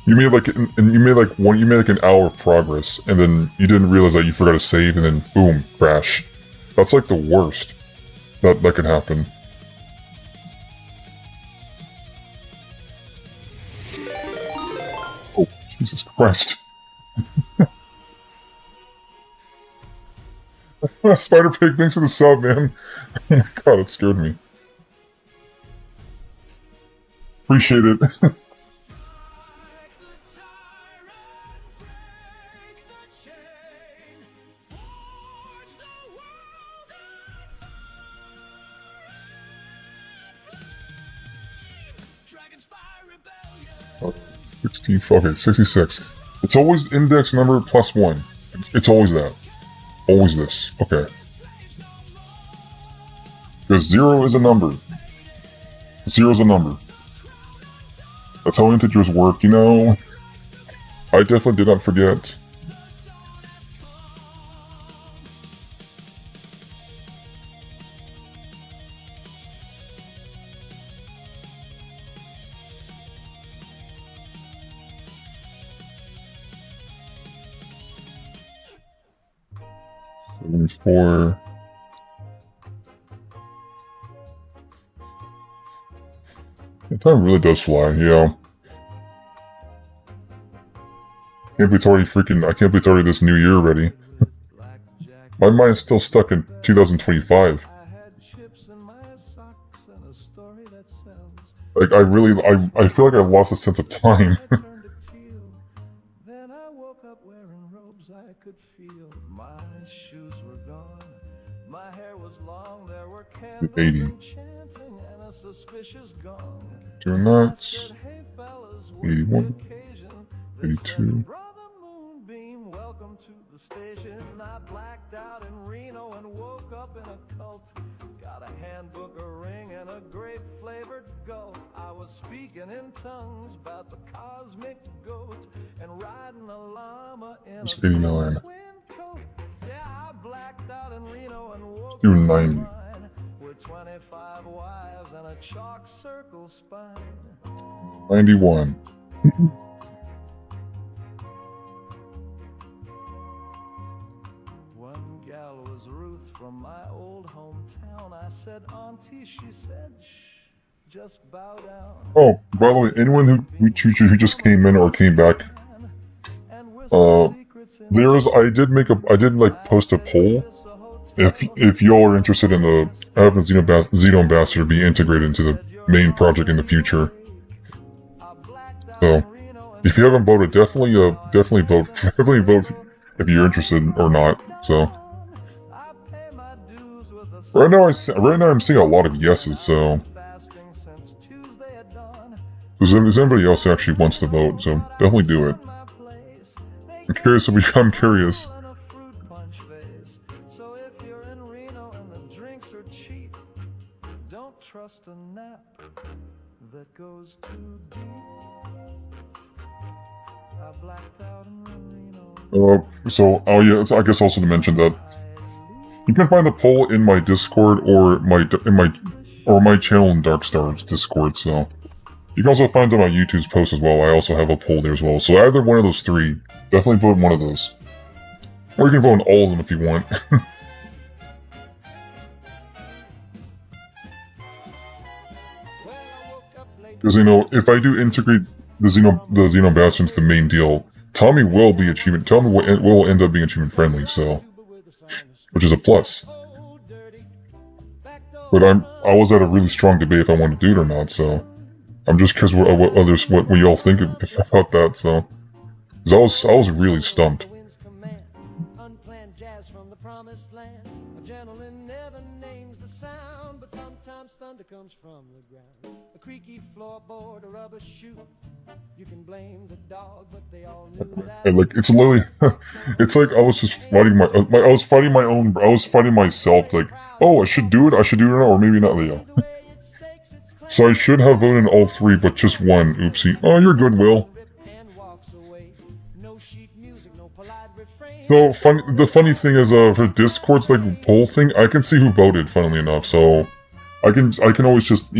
you made like an hour of progress, and then you didn't realize that you forgot to save, and then boom, crash. That's like the worst that can happen. Oh, Jesus Christ. Spider Pig, thanks for the sub, man. Oh my god, it scared me. Appreciate it. Oh, 16, okay, 66. It's always index number +1. It's always that. Always this. Okay. Because 0 is a number. 0 is a number. That's how integers work, you know? I definitely did not forget. For the time really does fly, yeah. I can't believe it's already this new year already. My mind's still stuck in 2025. Like, I feel like I've lost a sense of time. 80. Doing that. 81. 82. Welcome to the station. I blacked out in Reno and woke up in a cult. Got a handbook, a ring, and a grape flavored gulp. I was speaking in tongues about the cosmic goat and riding a llama in a 89. Yeah, I blacked out in Reno and woke Do 90. with 25 wives and a chalk circle spine. 91. One gal was Ruth from my old hometown. I said, Auntie, she said, shh, just bow down. Oh, by the way, anyone who just came in or came back, I did post a poll. If y'all are interested in having Xeno Ambassador be integrated into the main project in the future. So, if you haven't voted, definitely vote if you're interested or not. So, right now I'm seeing a lot of yeses. So, There's anybody else who actually wants to vote, so definitely do it. I'm curious if we. I'm curious. So if you're in Reno and the drinks are cheap, don't trust a nap that goes too deep. I blacked out in Reno. Oh yeah, I guess also to mention that you can find the poll in my Discord or my channel in Darkstar's Discord. So you can also find it on my YouTube's post as well. I also have a poll there as well. So either one of those three, definitely vote in one of those, or you can vote in all of them if you want. Because if I do integrate the Xeno Bastion into the main deal, Tommy will be achievement. Tommy will end up being achievement friendly, so which is a plus. But I was at a really strong debate if I want to do it or not, so I'm just curious what you all think about that. So, because I was really stumped. Thunder comes from the ground, a creaky floorboard, a rubber shoe. You can blame the dog, but they all knew that. And like it's literally, it's like I was just fighting I was fighting myself. Like, oh, I should do it or maybe not, Leo. So I should have voted in all three, but just one. Oopsie. Oh, you're good, Will. So the funny thing is, for Discord's like poll thing, I can see who voted. Funnily enough, so. I can always just,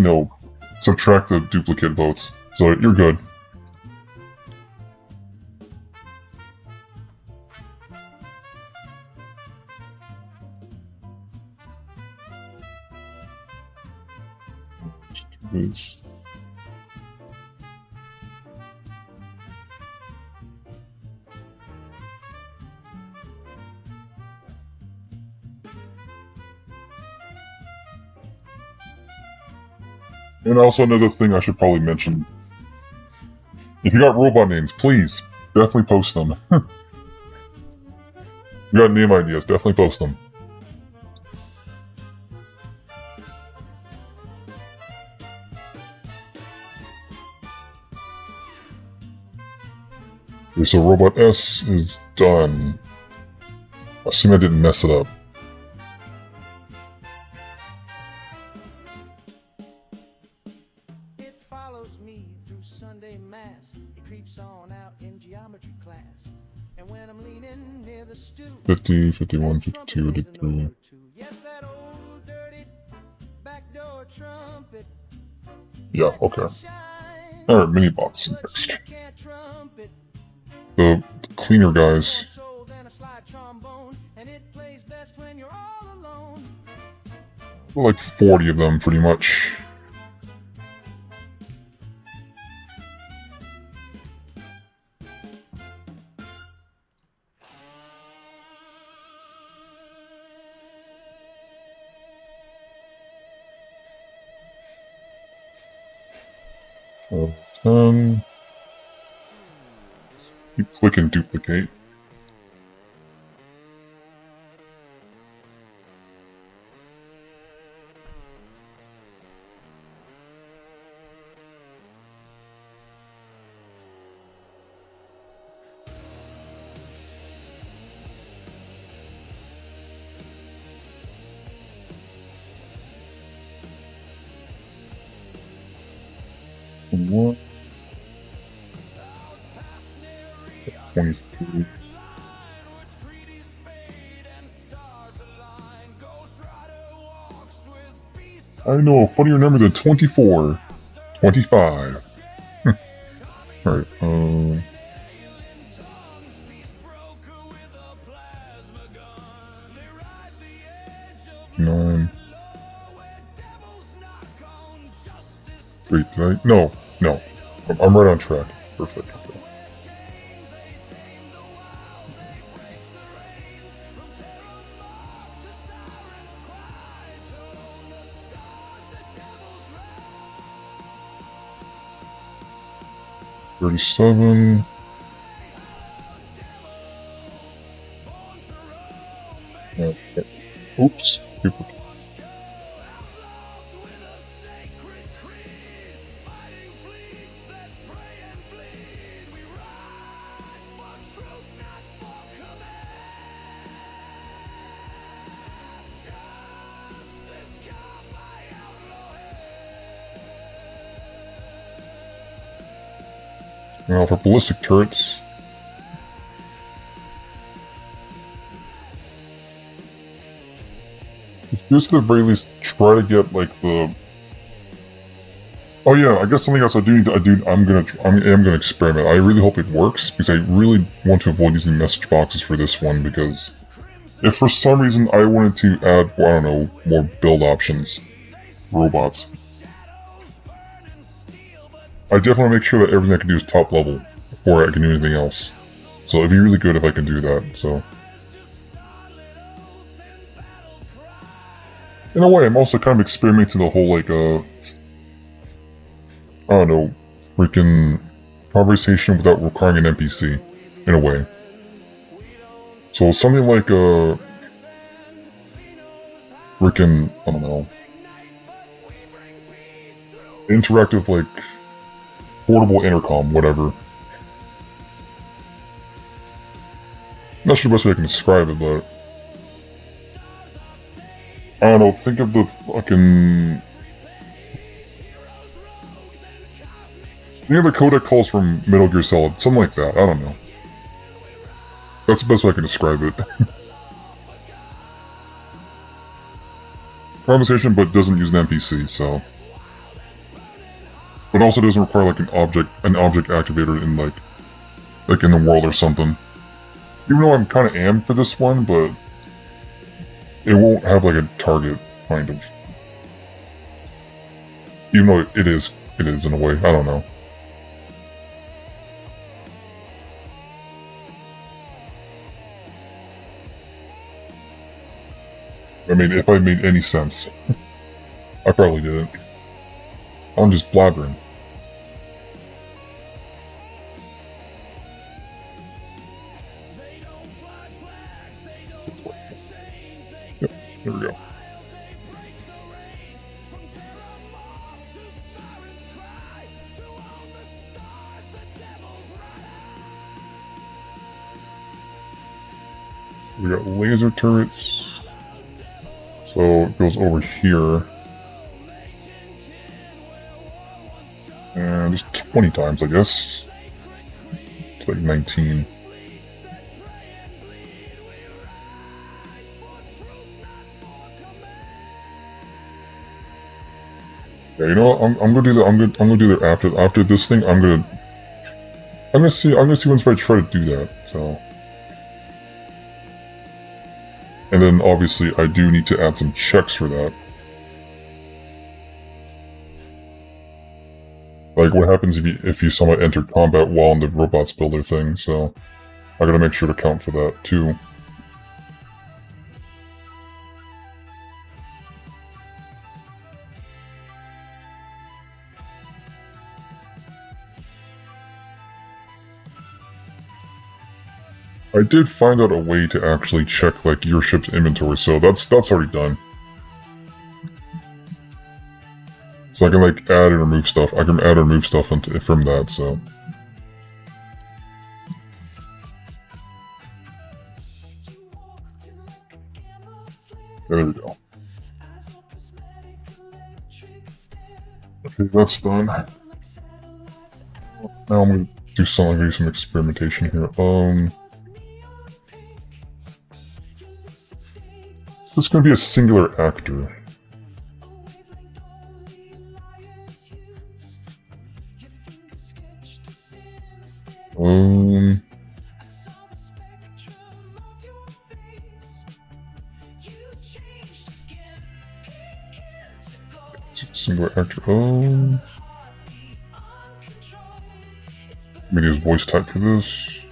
subtract the duplicate votes. So you're good. Let's do this. And also another thing I should probably mention. If you got robot names, please, definitely post them. You got name ideas, definitely post them. Okay, so Robot S is done. Assume I didn't mess it up. Sunday mass, it creeps on out in geometry class. And when I'm leaning near the stoop, 50, 51, 52, 53. Yes, that old dirty backdoor trumpet. Yeah, okay. Alright, mini bots next. The cleaner guys. Like 40 of them, pretty much. Keep clicking duplicate. What? 23. I know a funnier number than 24. 25. Alright, 9. Wait, did I? No. I'm right on track. Perfect. Okay. $37. Oops. Duplicate. Now for ballistic turrets, just at the very least try to get like the. Oh yeah, I guess something else I am gonna experiment. I really hope it works because I really want to avoid using message boxes for this one because if for some reason I wanted to add, well, I don't know, more build options, robots, I definitely want to make sure that everything I can do is top level before I can do anything else. So it'd be really good if I can do that, so. In a way, I'm also kind of experimenting the whole, like, I don't know, freaking conversation without requiring an NPC, in a way. So something like, freaking, I don't know, interactive, like, portable intercom, whatever. I'm not sure the best way I can describe it, but I don't know, think of the fucking... Any of the codec calls from Metal Gear Solid, something like that, I don't know. That's the best way I can describe it. Conversation, but doesn't use an NPC, so... But also doesn't require like an object activator in like in the world or something. Even though I'm kind of amped for this one, but it won't have like a target, kind of. Even though it is in a way, I don't know. I mean, if I made any sense. I probably didn't. I'm just blabbering. Yep, there we go. We got laser turrets. So it goes over here. And just 20 times, I guess. It's like 19. Yeah, you know what? I'm gonna do that. I'm gonna do that after this thing. I'm gonna see once if I try to do that. So. And then obviously I do need to add some checks for that. Like what happens if you somehow enter combat while in the robots builder thing, so I gotta make sure to count for that too. I did find out a way to actually check like your ship's inventory, so that's already done. So I can like add and remove stuff. I can add and remove stuff from that, so. There we go. Okay, that's done. Now I'm gonna do some experimentation here. This is gonna be a singular actor. Singular actor. Maybe use voice type for this.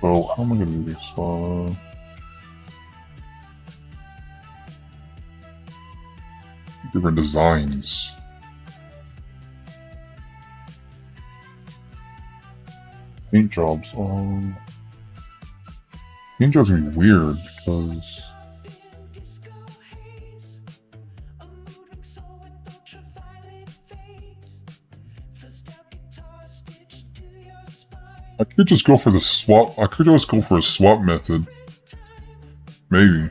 So how am I gonna do this? Different designs. Paint jobs. Paint jobs are gonna be weird because I could just go for the swap. I could just go for a swap method. Maybe.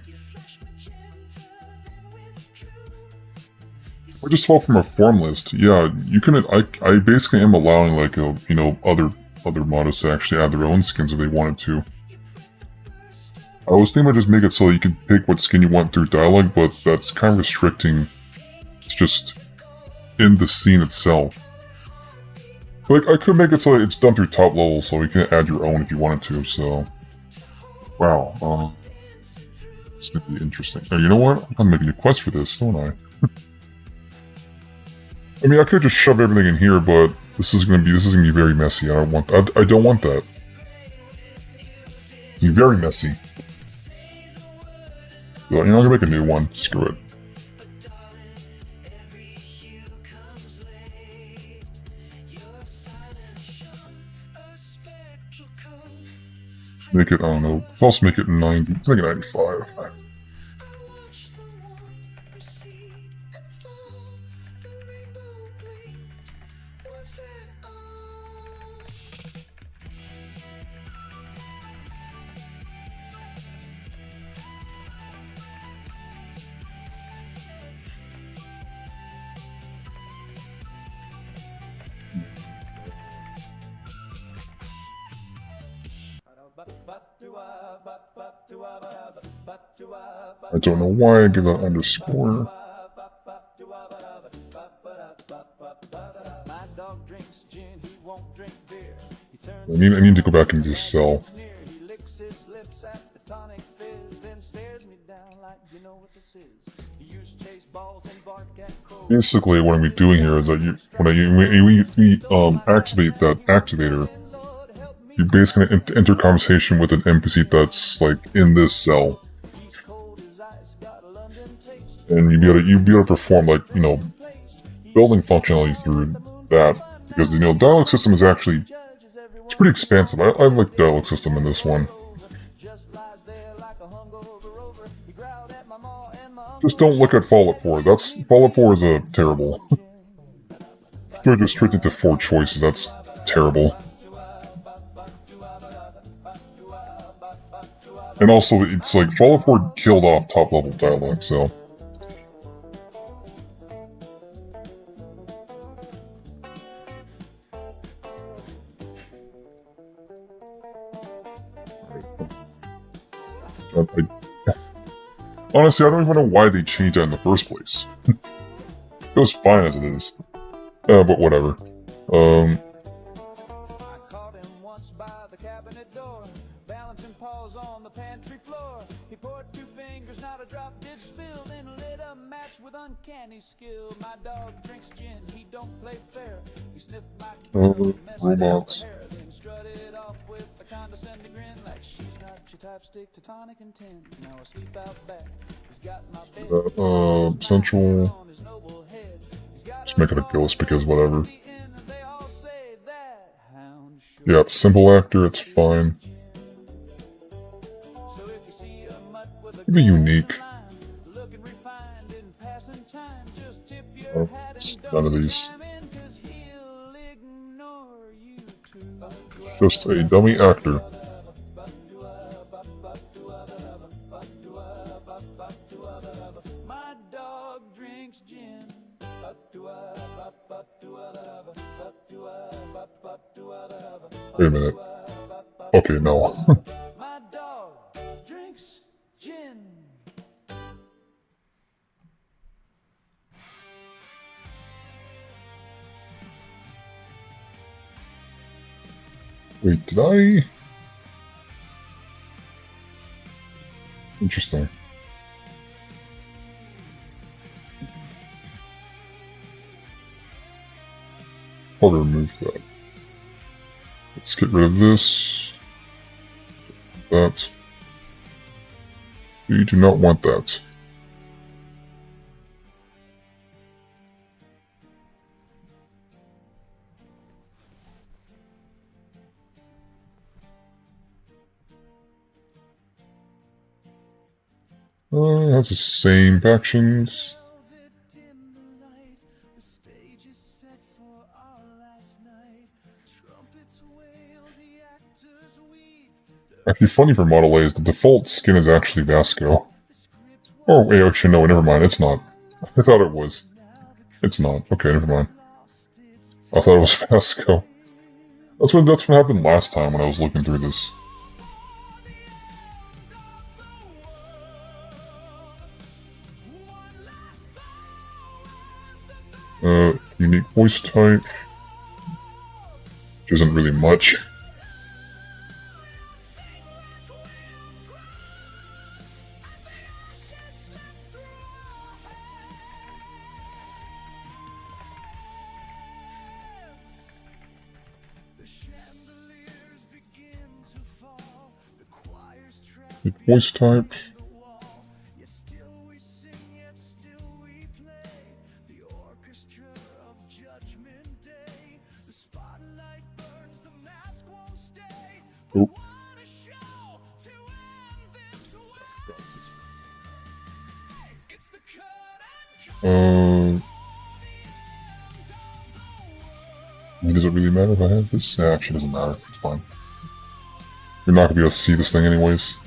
I just saw from a form list. Yeah, you can. I basically am allowing like other models to actually add their own skins if they wanted to. I was thinking about just make it so you can pick what skin you want through dialogue, but that's kind of restricting. It's just in the scene itself. Like, I could make it so it's done through top level, so you can add your own if you wanted to, so... Wow, it's gonna be interesting. Oh, you know what? I'm making a quest for this, don't I? I mean, I could just shove everything in here, but this is gonna be very messy. I don't want that. It'll be very messy. But, you know, I'm gonna make a new one. Screw it. Make it, I don't know, let's make it 90, let's make it 95. I don't know why I give that underscore. I need to go back into this cell. Basically, what I'm doing here is that when you activate that activator, you basically enter conversation with an NPC that's like in this cell, and you'll be able to perform like building functionality through that, because the dialogue system is actually it's pretty expansive. I like the dialogue system in this one. Just don't look at Fallout 4. Fallout 4 is terrible. They're restricted to 4 choices. That's terrible. And also, it's like Fallout 4 killed off top level dialogue, so. Honestly, I don't even know why they changed that in the first place. It was fine as it is. But whatever. I caught him once by the cabinet door, balancing paws on the pantry floor. He poured 2 fingers, not a drop did spill, then lit a match with uncanny skill. My dog drinks gin, he don't play fair. He sniffed my robots. Then strutted off with a condescending grin, like she's not your type, stick to tonic and 10. Now I sleep out back. He's got my bed. Central. Just make it a ghost because whatever. Yep, simple actor, it's fine. It'd be unique. Oh, none of these. Just a dummy actor. Wait a minute. Okay, no. My dog drinks gin. Wait, did I? Interesting. I'll remove that. Let's get rid of this. That. We do not want that. It has the same factions. Actually, funny for Model A is the default skin is actually Vasco. Oh, wait, actually, no, never mind, it's not. I thought it was. It's not. Okay, never mind. I thought it was Vasco. That's what happened last time when I was looking through this. Unique voice type. Which isn't really much. Voice type. Oh. Does it really matter if I have this? Yeah, actually doesn't matter. It's fine. You're not gonna be able to see this thing anyways.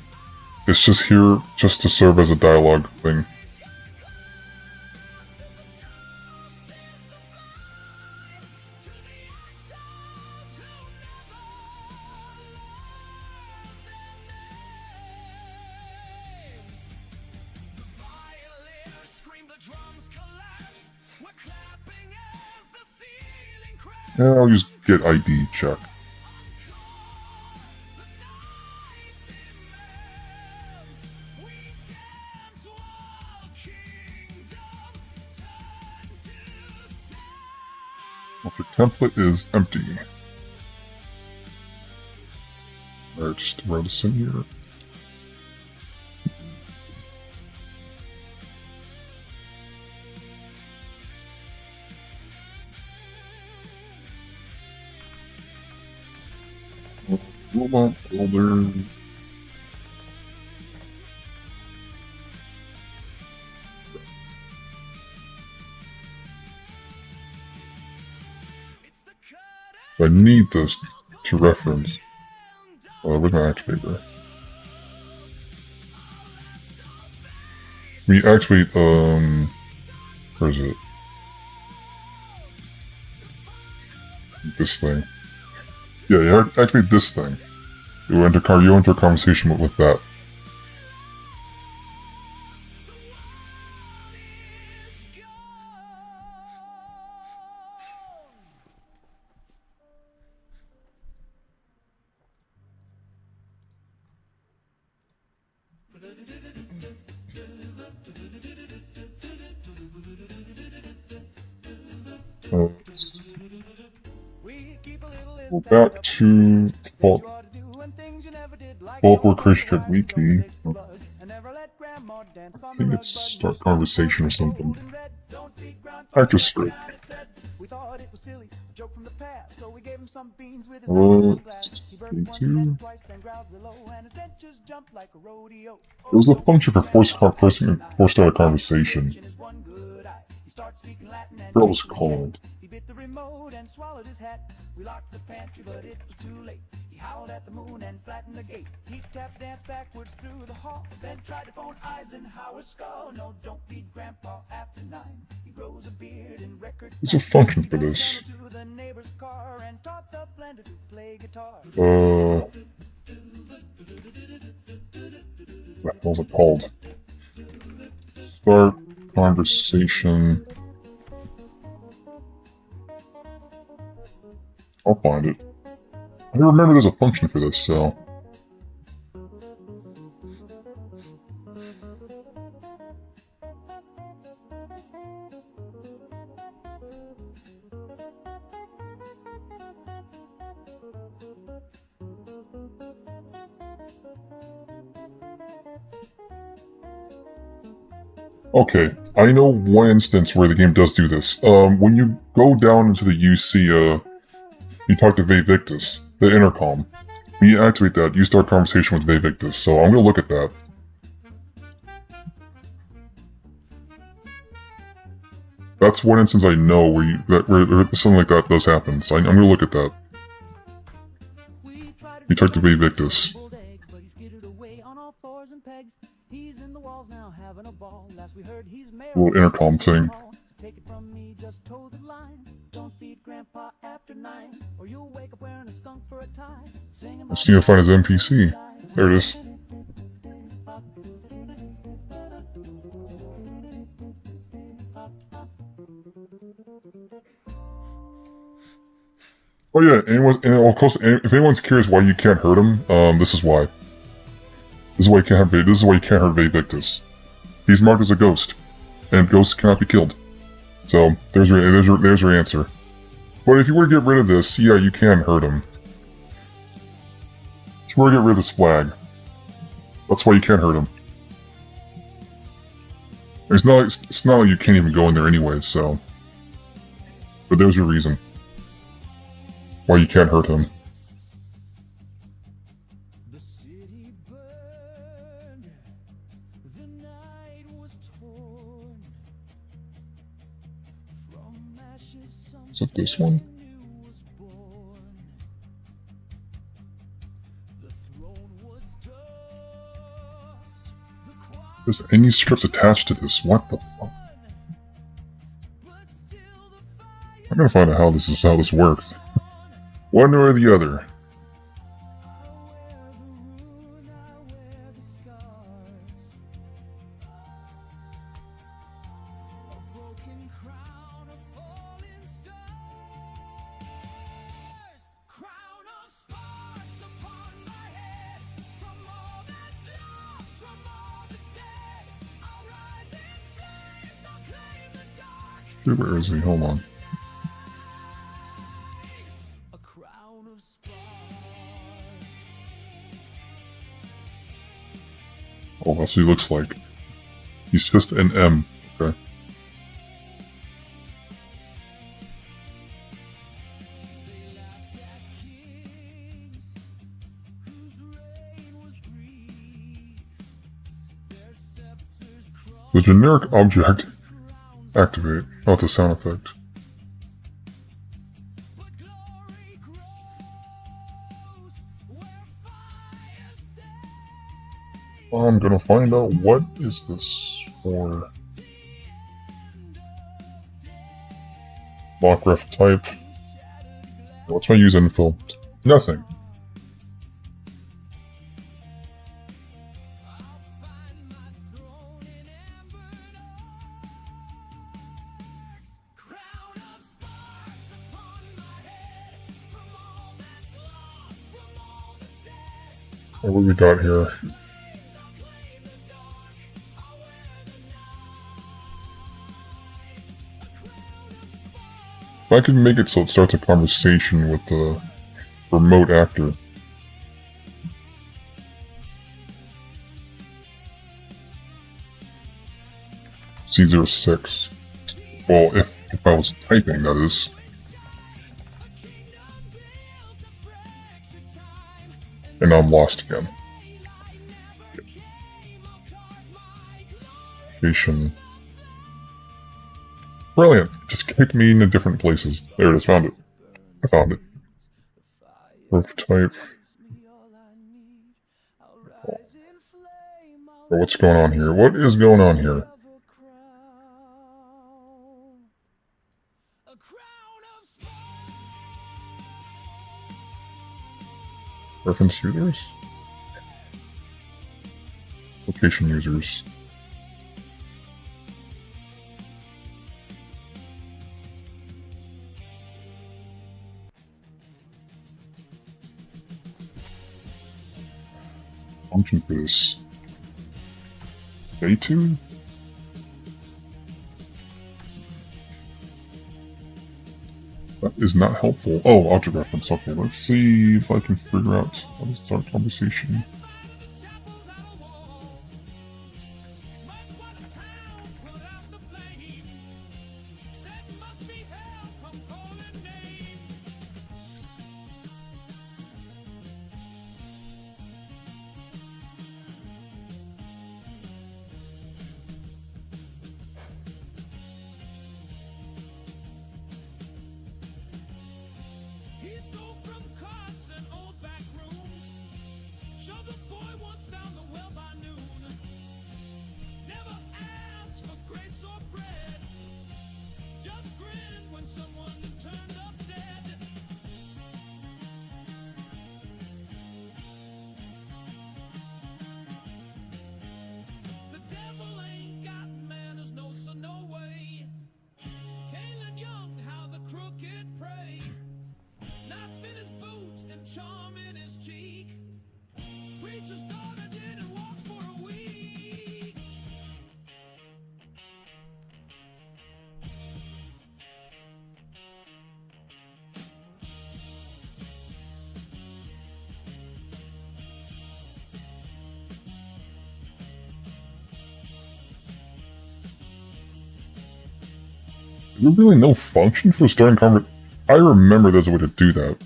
It's just here just to serve as a dialogue thing. Yeah, I'll use get ID check. Okay, template is empty. Alright, just throw this in here. Robot builder. So I need this to reference. Where's my activator? We activate, where is it? This thing. Yeah, you activate this thing. You enter a conversation with that. Go back to default for Christian Wiki. I think it's start conversation or something. Actor script. It was a function for force start a conversation. What was called? He bit the remote and swallowed his hat. We locked the pantry, but it was too late. He howled at the moon and flattened the gate. He tap danced backwards through the hall, then tried to phone Eisenhower's skull. No, don't feed Grandpa after 9. He grows a beard in record. There's a function for this. What was it called? Start conversation. I'll find it. I remember there's a function for this, so... Okay, I know one instance where the game does do this. When you go down into the UC, you talk to Vevictus, the intercom. When you activate that, you start a conversation with Vevictus, so I'm gonna look at that. That's one instance I know where something like that does happen, so I'm gonna look at that. You talk to Vevictus. He's in the walls now having a ball. Last we heard he's mayor. Little intercom thing. Take it from me, just toe the line. Don't feed grandpa after 9, or you'll wake up wearing a skunk for a tie. Singing Let's see if I find his NPC. There it is. Oh yeah, of course, if anyone's curious why you can't hurt him, this is why. This is why you can't hurt Vivictus. He's marked as a ghost, and ghosts cannot be killed. So there's your answer. But if you were to get rid of this, yeah, you can hurt him. If you were to get rid of this flag, that's why you can't hurt him. It's not like you can't even go in there anyway. So, but there's your reason why you can't hurt him. The city burned, the night was torn. From ashes Is it this one? new was born. The throne was dust. There's any scripts attached to this? What the fuck? I'm gonna find out how this works. One or the other. Dude, where is he? Hold on. Oh, that's what he looks like. He's just an M. Okay. The generic object activate. Oh, it's a sound effect. I'm gonna find out what is this for. Lock ref type. What's my use info? Nothing. What we got here? If I can make it so it starts a conversation with the remote actor. C06. Well, if I was typing, that is. And I'm lost again. Location. Brilliant. Just kicked me into different places. There it is. Found it. I found it. Roof type. Oh. What's going on here? What is going on here? Reference users? Location users. Function for this. Day2? That is not helpful. Oh, object reference. Okay, let's see if I can figure out how to start a conversation. He stole from carts and old back rooms. Show the There's really no function for starting conversation. I remember there's a way to do that.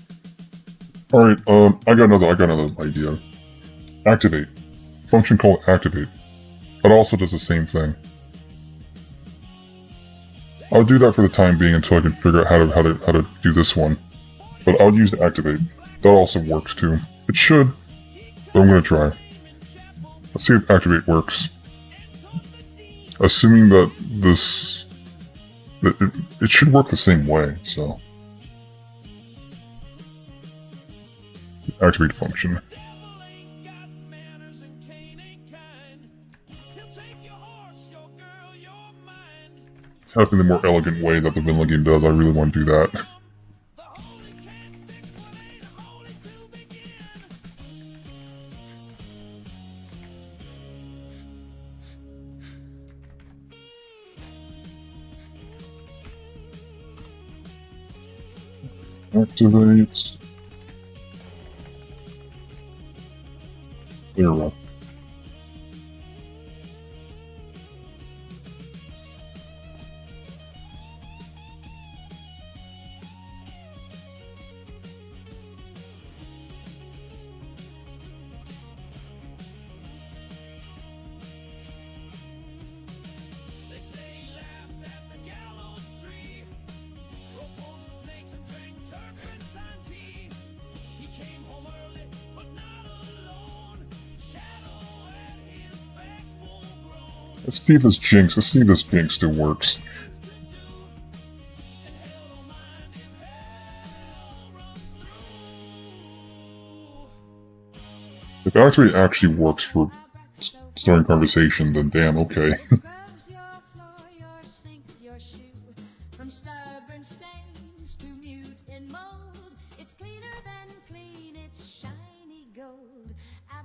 Alright, I got another idea. Activate. Function called activate. It also does the same thing. I'll do that for the time being until I can figure out how to do this one. But I'll use the activate. That also works too. It should, but I'm gonna try. Let's see if activate works. Assuming that it should work the same way, so. Activate function. Having the more elegant way that the vanilla game does, I really want to do that. Activate. There we go. Let's see if this Jinx. Let's see if this Jinx still works. If Activate actually works for starting conversation, then damn, okay. If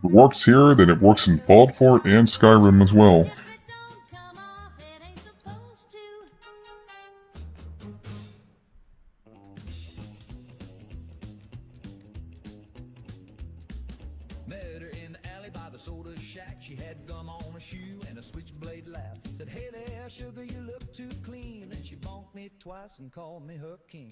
it works here, then it works in Fallout 4 and Skyrim as well. And called me her king.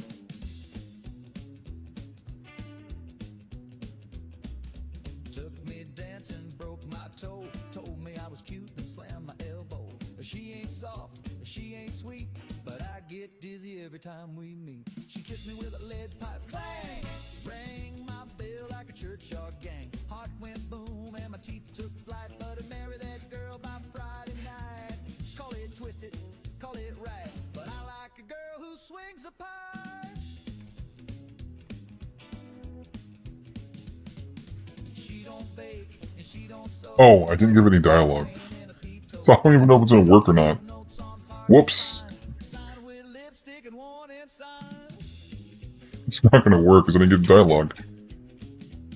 Took me dancing, broke my toe, told me I was cute and slammed my elbow. She ain't soft, she ain't sweet, but I get dizzy every time we meet. She kissed me with a lead pipe, bang! Rang my bell like a churchyard gang. Heart went boom and my teeth took flight, but I'd marry that girl by Friday night. Call it twisted, call it right, but I like a girl who swings a pipe. She don't bake and she don't sew. Oh, I didn't give any dialogue. So I don't even know if it's gonna work or not. Whoops. It's not gonna work because I didn't get dialogue.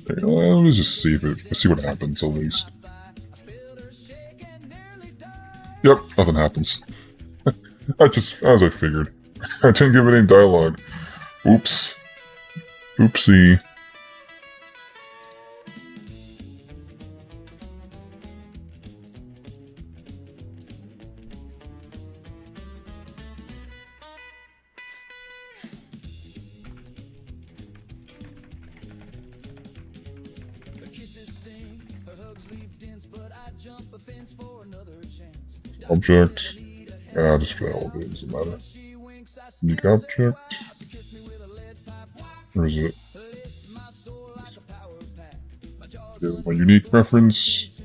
Let me just see if let's see what happens at least. Yep, nothing happens. As I figured. I didn't give it any dialogue. Oops. Oopsie. Object. Just fail. It doesn't matter. Unique object. Where is it? My unique reference.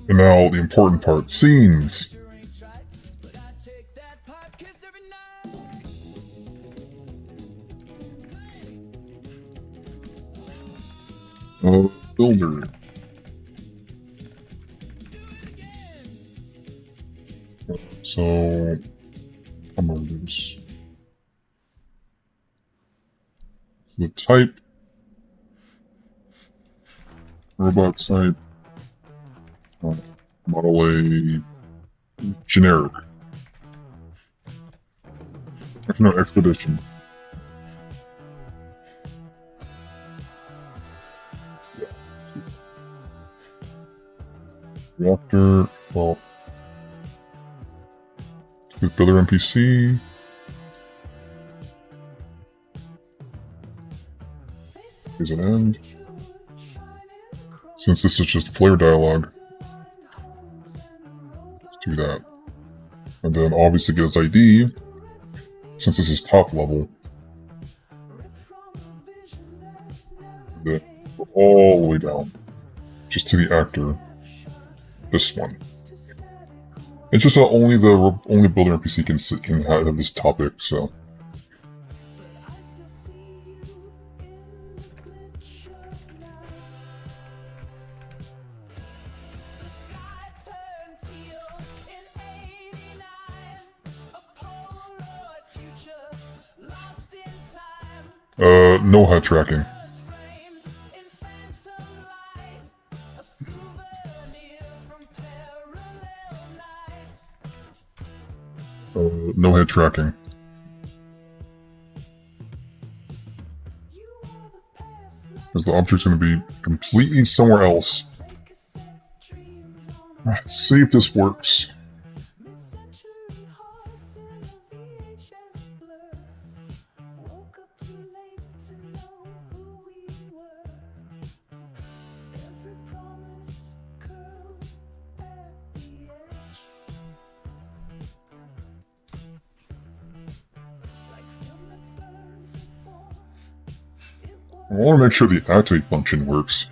And now the important part. Scenes. Builder. So, I'm gonna do this. The type, robot type, model A, generic. No, expedition. Yeah. Reactor, well, The builder NPC. Here's an end. Since this is just player dialogue, let's do that. And then obviously get his ID, since this is top level. And then go all the way down, just to the actor. This one. It's just that only builder NPC can have this topic, so. No head tracking. No head tracking. Because the object's going to be completely somewhere else. Let's see if this works. I want to make sure the activate function works.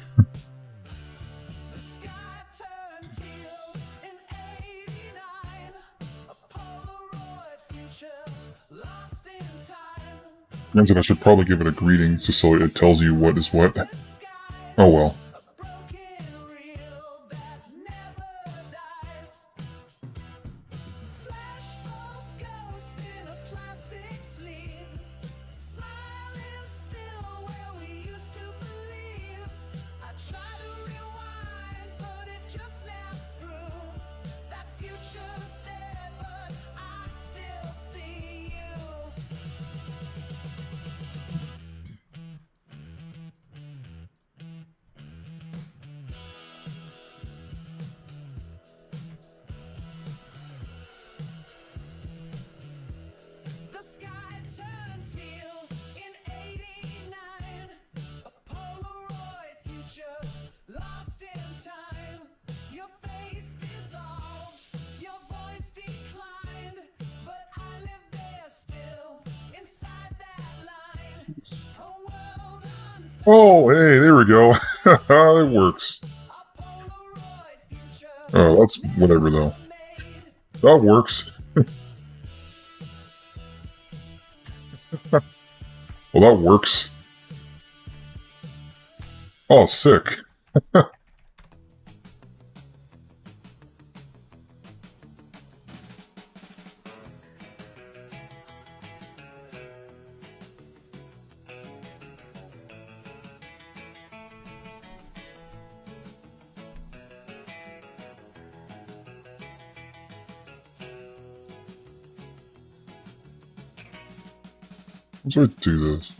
Granted, I should probably give it a greeting just so it tells you what is what. Oh well. Oh, hey, there we go. It works. Oh, that's whatever, though. That works. Well, that works. Oh, sick. Let's try to do this.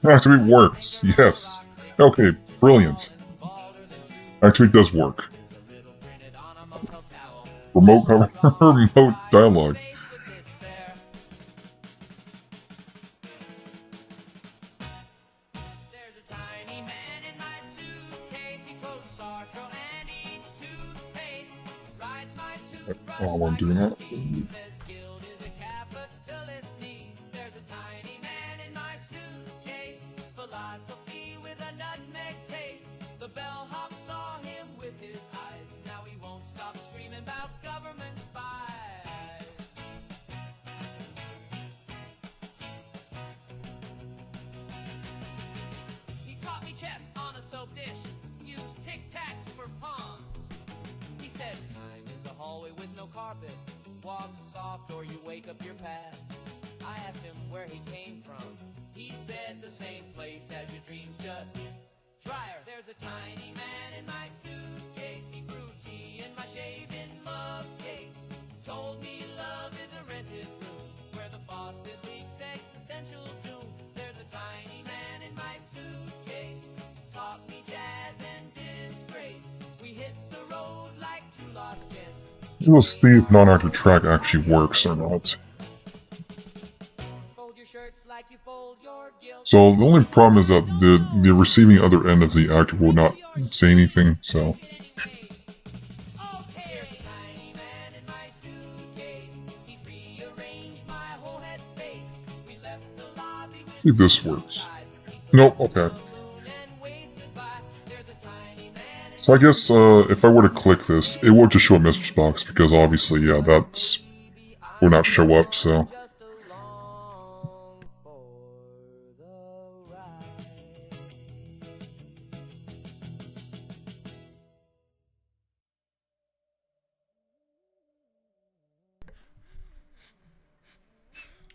Activate works. Yes. Okay, brilliant. Activate does work. Remote remote dialogue. Oh, while I'm doing that. Carpet, walk soft or you wake up your past. I asked him where he came from. He said the same place as your dreams just drier. There's a tiny man in my suitcase. He brewed tea in my shaving mug case. Told me love is a rented room where the faucet leaks existential. eventual doom. There's a tiny man in my suitcase, taught me jazz and disgrace. We hit the road like two lost gents. We'll see if non-active track actually works or not. Fold your shirts like you fold your guilt. So the only problem is that the receiving other end of the actor will not say anything, so... See if this works. Nope, okay. So I guess if I were to click this, it would just show a message box, because obviously, yeah, that's... would not show up, so...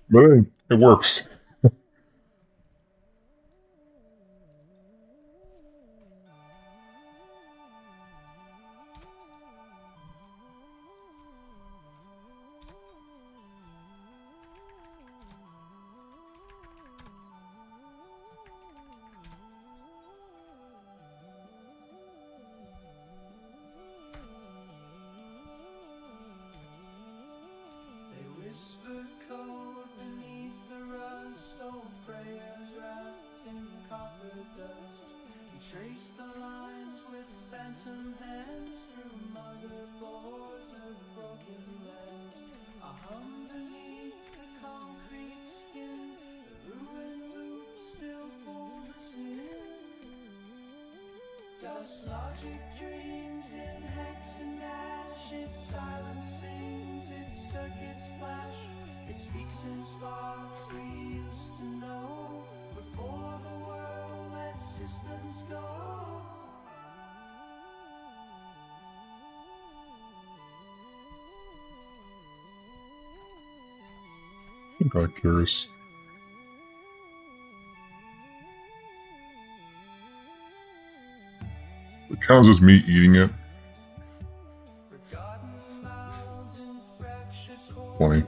But hey, it works. Whispered code beneath the rust, old prayers wrapped in copper dust. We traced the lines with phantom hands through motherboards of broken lands. A hum beneath the concrete skin, the ruined loop still pulls us in. Dust logic dreams in hex and dash, its silence sings, its circuits flash, it speaks in sparks we used to know, before the world let systems go. I'm kind of curious. It counts as me eating it. 20.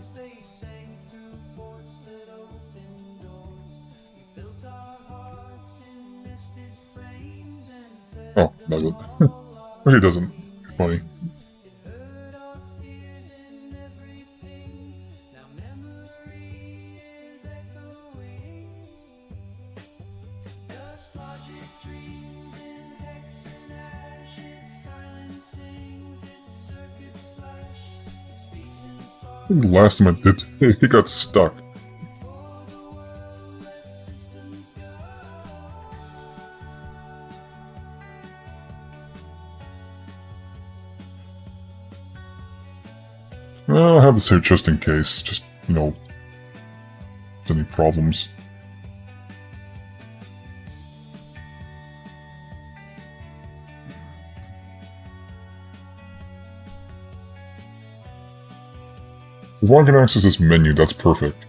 Oh, doesn't. Okay, it doesn't. Funny. I think the last time I did it got stuck. Well, I'll have this here just in case, just, you know, any problems. As long as I can access this menu, that's perfect.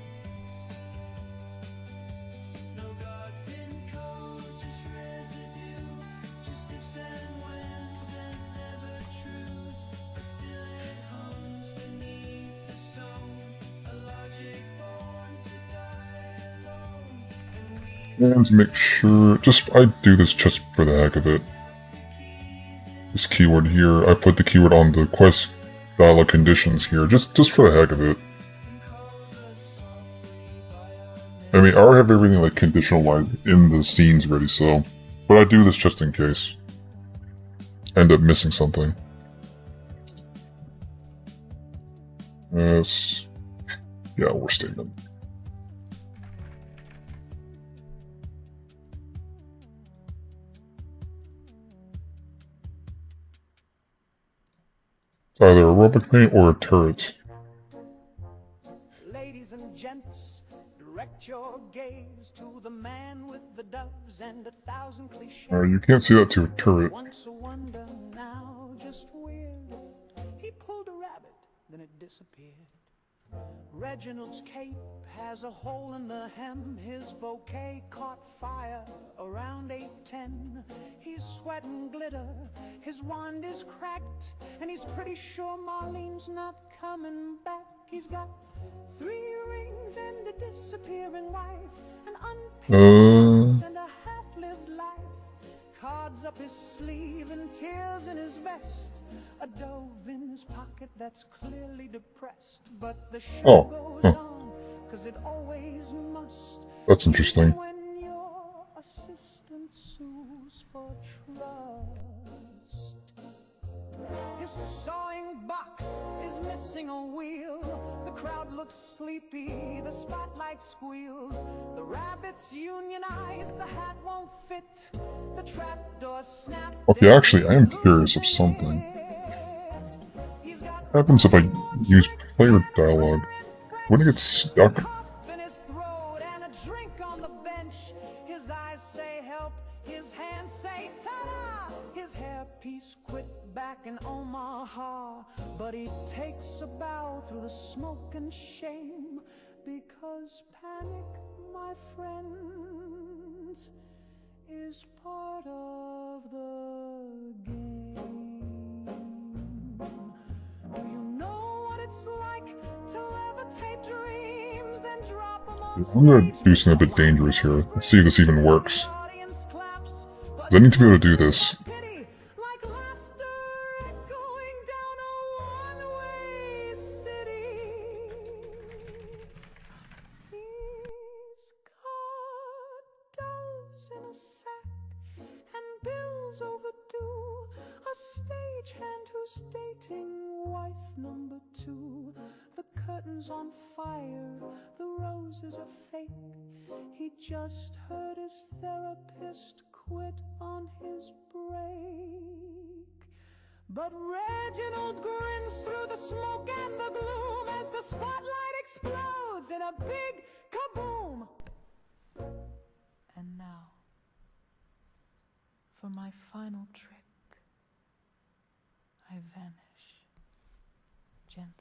And to make sure, I do this just for the heck of it. This keyword here, I put the keyword on the quest dialog conditions here, just for the heck of it. I mean, I already have everything like conditionalized in the scenes ready, so... But I do this just in case. End up missing something. Yes. Yeah, or statement. It's either a aerobic paint or a turret. Ladies and gents, direct your gaze to the man with the doves and 1,000 cliches. You can't see that to a turret. Once a wonder, now just weird. He pulled a rabbit, then it disappeared. Reginald's cape has a hole in the hem. His bouquet caught fire around 8:10. He's sweating glitter, his wand is cracked, and he's pretty sure Marlene's not coming back. He's got 3 rings rings and a disappearing wife, an unpaid Uh, tax and a half-lived life. Cards up his sleeve and tears in his vest. A dove in his pocket that's clearly depressed. But the show oh, goes huh. on, 'cause it always must. That's interesting. When your assistant sues for trust. His sawing box is missing a wheel. The crowd looks sleepy, the spotlight squeals. The rabbits unionize, the hat won't fit. The trapdoor snapped. Okay, actually, I am curious of something. What happens if I use player dialogue? When it gets stuck? In his throat and a drink on the bench. His eyes say help, his hands say ta-da. His hairpiece quit back in Omaha, but he takes a bow through the smoke and shame, because panic, my friends, is part of the game. Do you know what it's like to levitate dreams, then drop them on I'm gonna do something a bit dangerous here. Let's see if this even works. I need to be able to do this. Like laughter echoing down a one-way city. He's got doves in a sack and bills overdue. A stagehand who's dating wife number 2. The curtain's on fire, the roses are fake. He just heard his therapist quit on his break. But Reginald grins through the smoke and the gloom as the spotlight explodes in a big kaboom. And now, for my final trick, I vanish gently.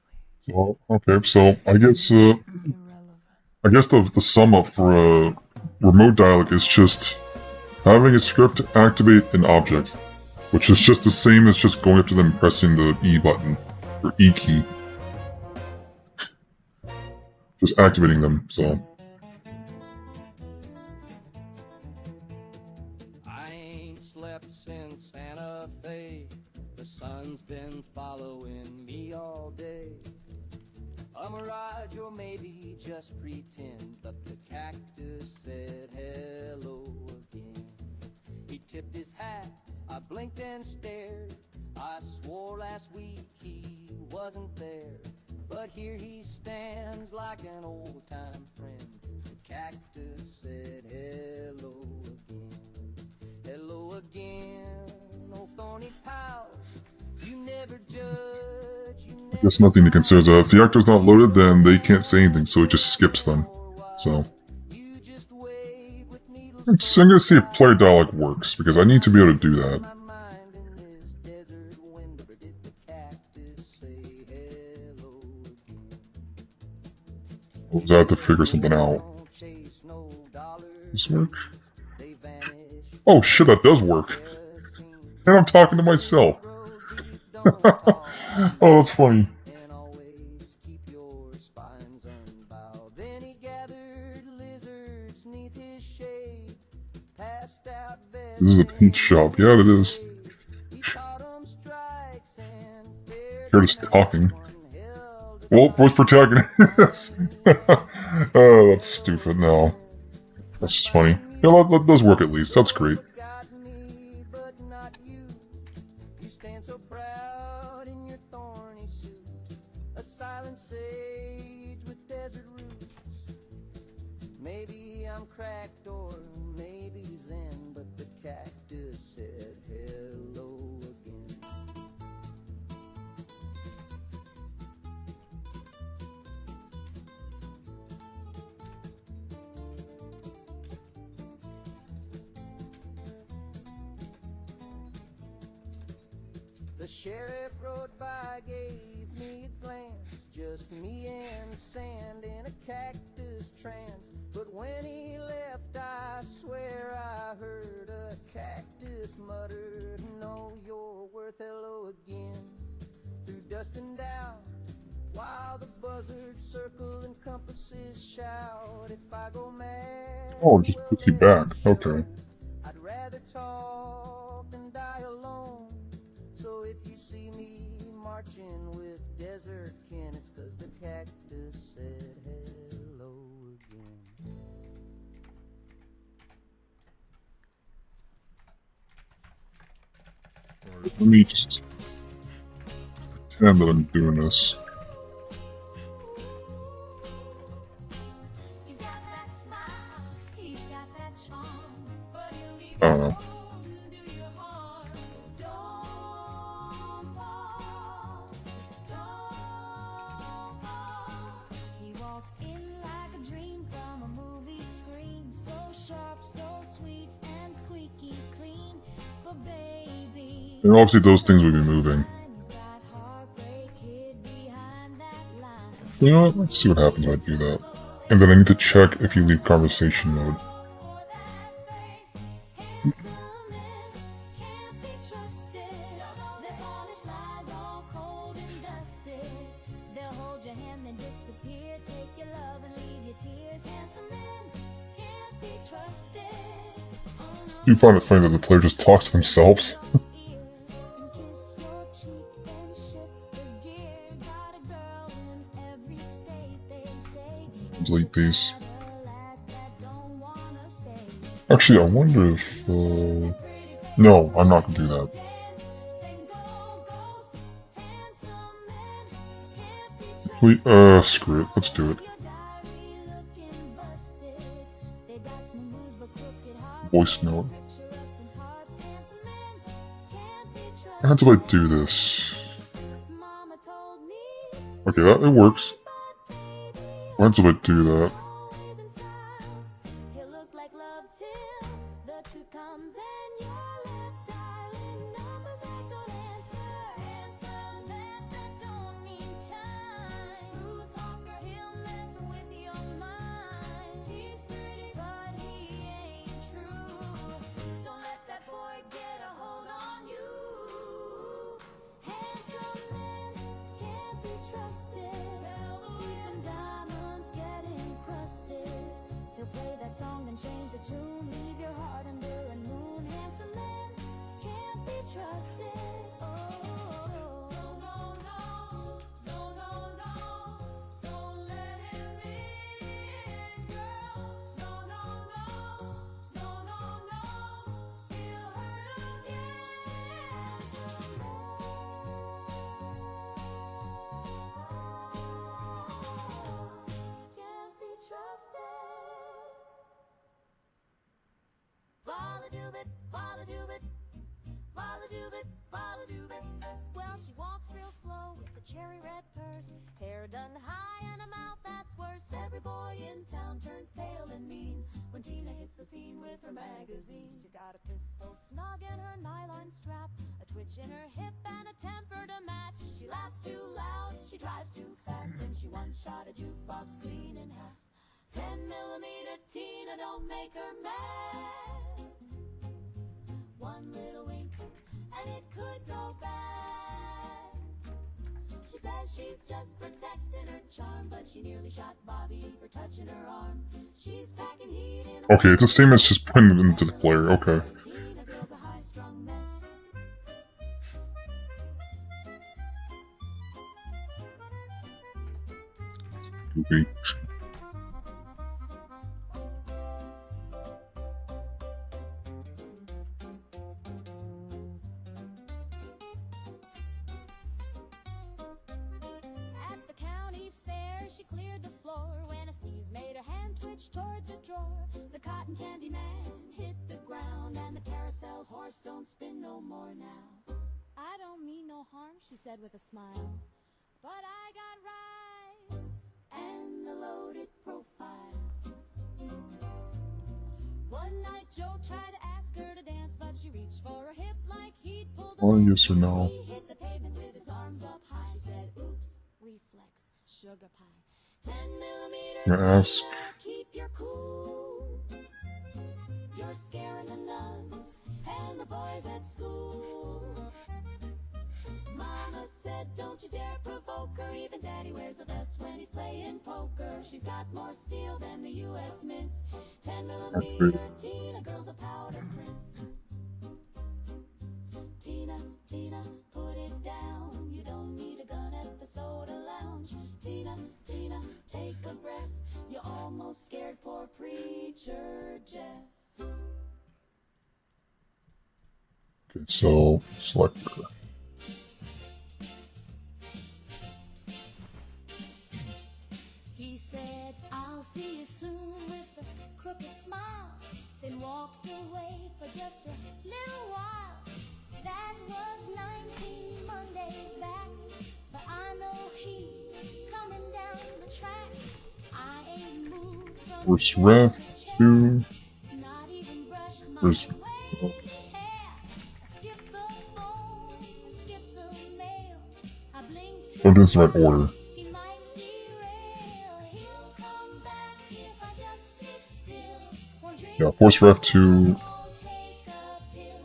So, okay, so I guess the sum up for remote dialogue is just having a script activate an object, which is just the same as just going up to them and pressing the E button, or E key. Just activating them, so. I ain't slept since Santa Fe. The sun's been following me all day. A mirage or maybe just pretend, but the cactus said hello again. He tipped his hat, I blinked and stared. I swore last week he wasn't there, but here he stands like an old-time friend. The cactus said hello again. Hello again, oh thorny pal. You never judge, you never. I guess nothing to consider. If the actor's not loaded, then they can't say anything, so it just skips them. So. I'm gonna see if player dialogue works, because I need to be able to do that. I have to figure something out. Does this work? Oh shit, that does work. And I'm talking to myself. Oh, that's funny. This is a paint shop. Yeah, it is. Here it is talking. Well, voice protagonist. Oh, that's stupid. No. That's just funny. Yeah, that does work at least. That's great. Maybe I'm cracked or maybe zen, but the cactus said hello again. The sheriff rode by, gave me a glance, just me and the sand in a cactus trance. But when he left, I swear I heard a cactus mutter, "Know your worth, hello again." Through dust and doubt, while the buzzards circle and compasses shout. If I go mad, Oh, it just puts you back. Okay. I'd rather talk than die alone. So if you see me marching with desert kin, it's 'cause the cactus said hello again. Alright, let me just pretend that I'm doing this. I don't know. He walks in like a dream from a movie screen, so sharp, so sweet and squeaky clean. But baby, And obviously those things would be moving. You know what? Let's see what happens when I do that. And then I need to check if you leave conversation mode. Do you find it funny that the player just talks to themselves? Delete these. Actually, I wonder if... No, I'm not gonna do that. Screw it. Let's do it. Voice note. How do I do this? Okay, that it works. How do I do that? Song and change the tune, leave your heart under a moon. Handsome man can't be trusted. Oh, no, no, no, no, no, no, don't let him in, girl. No, no, no, no, no, no, he'll hurt again. Handsome man can't be trusted. Well, she walks real slow with a cherry red purse, hair done high and a mouth that's worse. Every boy in town turns pale and mean when Tina hits the scene with her magazine. She's got a pistol snug in her nylon strap, a twitch in her hip and a temper to match. She laughs too loud, she drives too fast, and she once shot a jukebox clean in half. 10mm Tina, don't make her mad. One little wink and it could go bad. She says she's just protecting her charm, but she nearly shot Bobby for touching her arm. She's packing heat in a Okay, it's the same as just putting it into the player. Okay. Tina feels a high-strung mess. Goofy. Towards a drawer, the cotton candy man hit the ground, and the carousel horse don't spin no more now. I don't mean no harm, she said with a smile, but I got rights and the loaded profile. One night Joe tried to ask her to dance, but she reached for her hip like he'd pulled Oh, yes or no? He hit the pavement with his arms up high. She said, oops, reflex, sugar pie. 10mm I'm gonna ask. Keep your cool. You're scaring the nuns and the boys at school. Mama said, don't you dare provoke her. Even Daddy wears a vest when he's playing poker. She's got more steel than the U.S. Mint. 10mm Tina, girl's a powder print. Tina, Tina, put it down. You don't need a gun at the soda lounge. Tina, Tina, take a breath. You almost scared poor preacher Jeff. Okay, so selector. He said, I'll see you soon with a crooked smile, then walked away for just a little while. That was 19 Mondays back, but I know he coming down the track. I ain't moved from First ref to not even brushed my first. wavy hair. I skipped the phone, I skipped the mail. I blinked. Don't do this in the right order. He might derail. He'll come back if I just sit still. Won't drink. Yeah, force ref to Won't take a pill.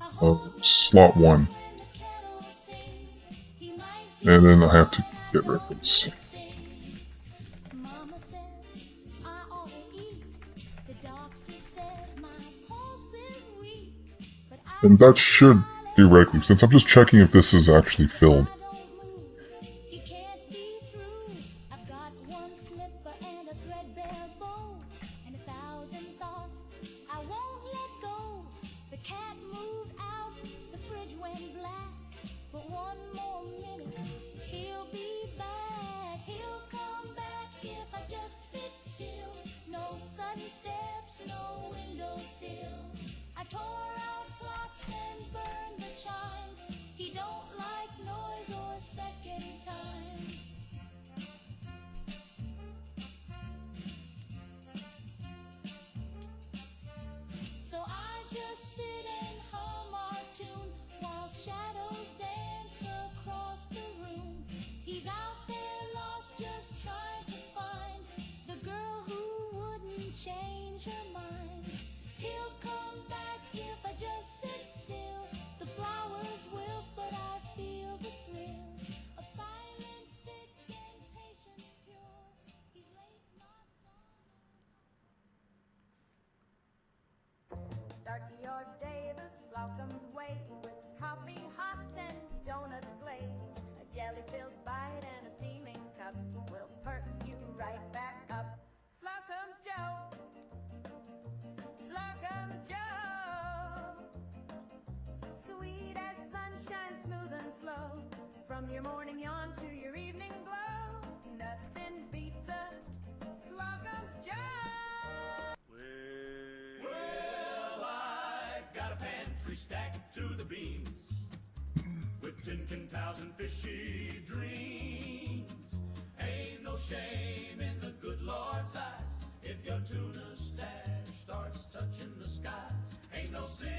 I hope slot 1, when the kettle sings, he might and then I have to get reference. things. Mama says I ought to eat. The doctor says my pulse is weak. But I And that should theoretically, since I'm just checking if this is actually filled. He can't be through. I've got one slipper and a threadbare bow and 1,000 thoughts I won't let go. The cat moved out, the fridge went black. But one more minute, he'll be back. He'll come back if I just sit still. No sudden steps, no windowsill. I tore out clocks and burned the chimes. He don't like noise or second time. So I just sit and hum our tune while shadows dance across the room. He's out there lost, just trying to find the girl who wouldn't change her mind. He'll come back if I just sit still. The flowers wilt, but I feel the thrill of silence thick and patience pure. He's late, not gone. Start your day, the Slocum's way, with coffee hot and donuts glazed. A jelly-filled bite and a steaming cup will perk you right back up. Slocum's Joe, Slocum's Joe. Sweet as sunshine, smooth and slow, from your morning yawn to your evening glow. Nothing beats a Slocum's Joe. Well, I got a pantry stacked to the beams with tin can towels and fishy dreams. Ain't no shame in the good Lord's eyes if your tuna stash starts touching the skies. Ain't no sin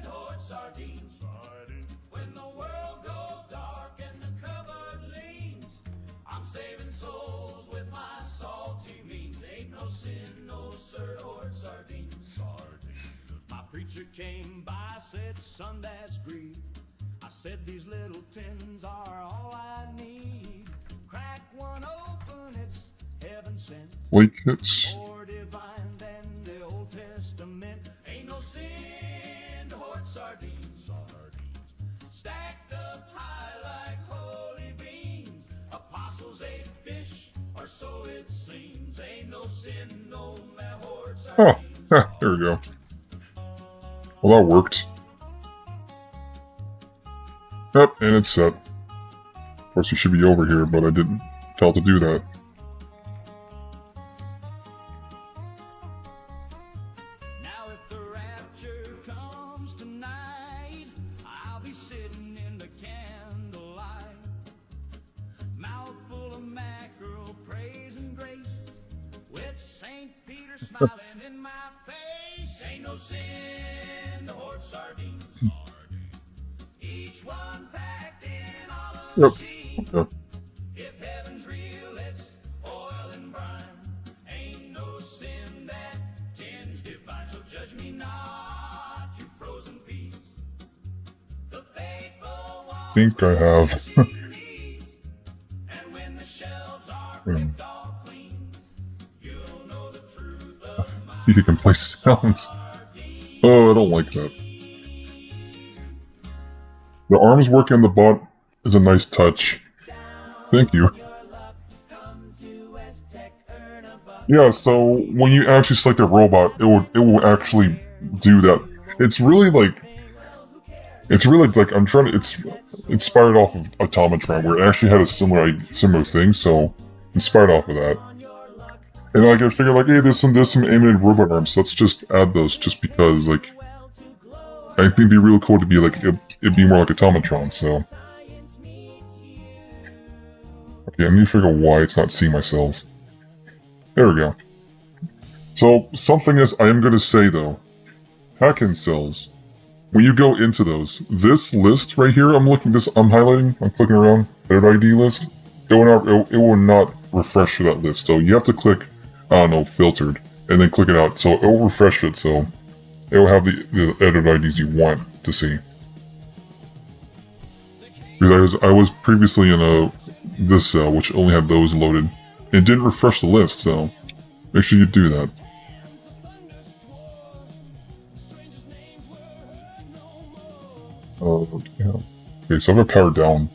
to hoard sardines when the world goes dark and the cupboard leans. I'm saving souls with my salty means. Ain't no sin, no sir, to hoard sardines. My preacher came by, said, son, that's greed. I said, these little tins are all I need. Crack one open, it's heaven sent. Late hits. More divine than the Old Testament. Ain't no sin to hoard sardines. Stacked up high like holy beans. Apostles ate fish, or so it seems. Ain't no sin, no man hoard Oh, sardines. there we go. Well, that worked. Yep, and it's set. Of course, you should be over here, but I didn't tell it to do that. Now if the rapture comes tonight, I'll be sitting in the candlelight, mouthful of mackerel, praise and grace, with St. Peter smiling in my face. Ain't no sin to hoard sardines. Each one packed in all of Yep. the sheet. Okay. If heaven's real, it's oil and brine. Ain't no sin that tends divine. So judge me not, you frozen peas. The faithful one think I have. See if you can play sounds. Oh, I don't like that. The arms working on the bot is a nice touch. Thank you. Yeah, so when you actually select a robot, it will actually do that. It's really like I'm trying to. It's inspired off of Automatron, where it actually had a similar thing. So inspired off of that. And like I figured, like, hey, there's some animated robot arms. So let's just add those, just because, like, I think it'd be really cool to be like it'd be more like Automatron. So okay, I need to figure out why it's not seeing my cells. There we go. So something is I am going to say though, hack-in cells. When you go into those, this list right here, I'm highlighting, I'm clicking around, edit ID list, it will not refresh that list. So you have to click, I don't know, filtered, and then click it out. So it will refresh it, so it will have the edit IDs you want to see. Because I was previously in this cell, which only had those loaded. It didn't refresh the list, so make sure you do that. Yeah. Okay, so I have it powered down.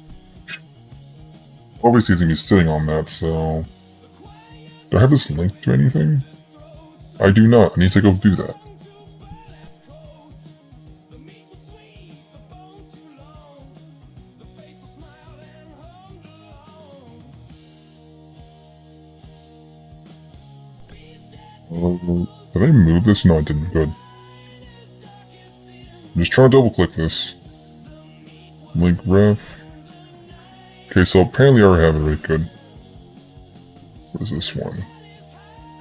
Obviously, it's gonna be sitting on that, so... Do I have this linked to anything? I do not. I need to go do that. Did I move this? No, I didn't. Good. I'm just trying to double click this. Link ref. Okay, so apparently I already have it right. Good. What is this one?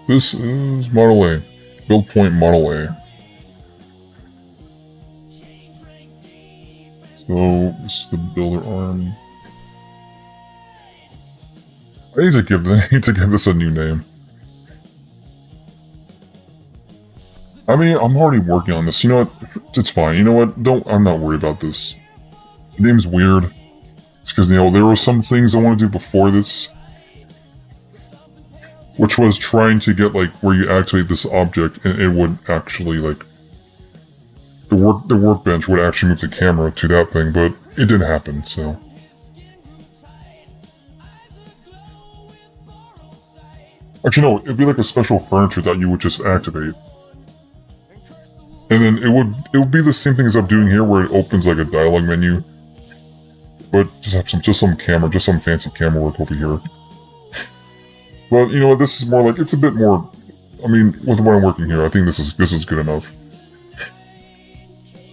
This is Model A. Build point Model A. So, this is the builder arm. I need to give this a new name. I mean, I'm already working on this. You know what? It's fine. You know what? I'm not worried about this. The name's weird. It's because, you know, there were some things I want to do before this. Which was trying to get, like, where you activate this object and it would actually, like... The workbench would actually move the camera to that thing, but it didn't happen, so... Actually, no, it'd be like a special furniture that you would just activate. And then it would be the same thing as I'm doing here, where it opens like a dialogue menu, but just have some fancy camera work over here. But you know what? This is more like it's a bit more. I mean, with what I'm working here, I think this is good enough.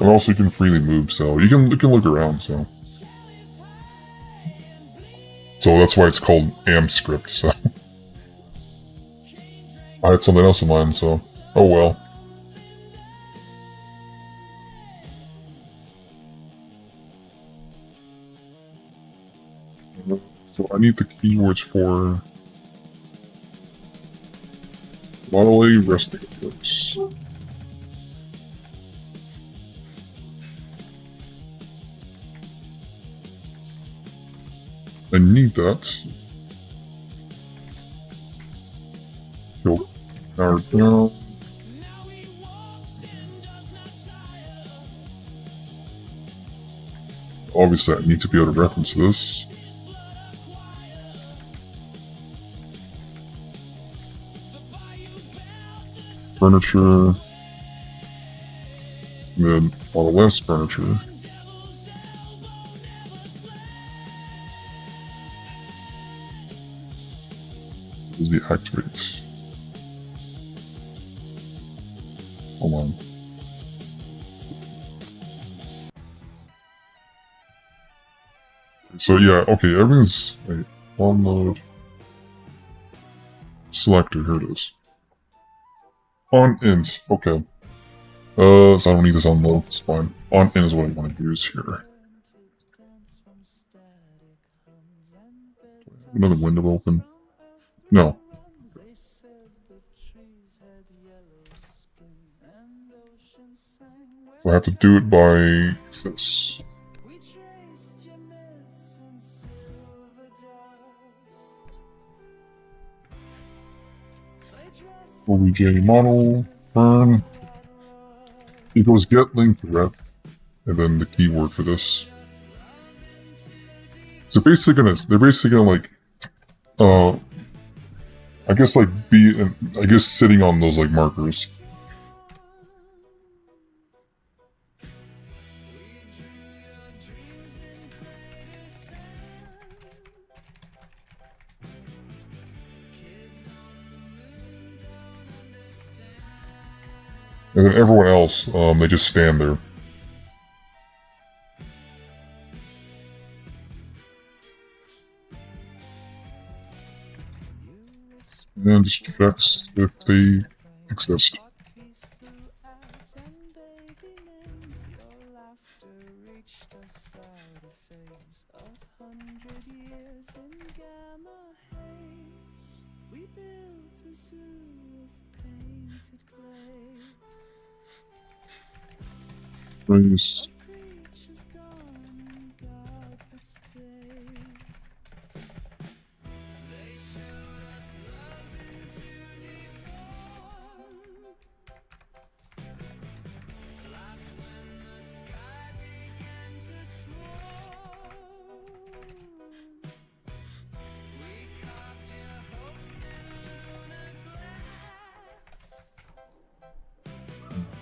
And also, you can freely move, so you can look around. So that's why it's called AmScript. So I had something else in mind. So oh well. So I need the keywords for Model A resting place. I need that. So power down. Obviously, I need to be able to reference this. Furniture, and then Model S furniture. Is the activate? Hold on. So yeah, okay, everything's on mode. Selector, here it is. On int, okay. So I don't need this on low, it's fine. On int is what I want to use here. Another window open? No. I have to do it by this. OBJ model, burn. Equals get link ref, and then the keyword for this. So they're basically gonna like, I guess like sitting on those like markers. And then everyone else, they just stand there. And just checks if they exist. Nice.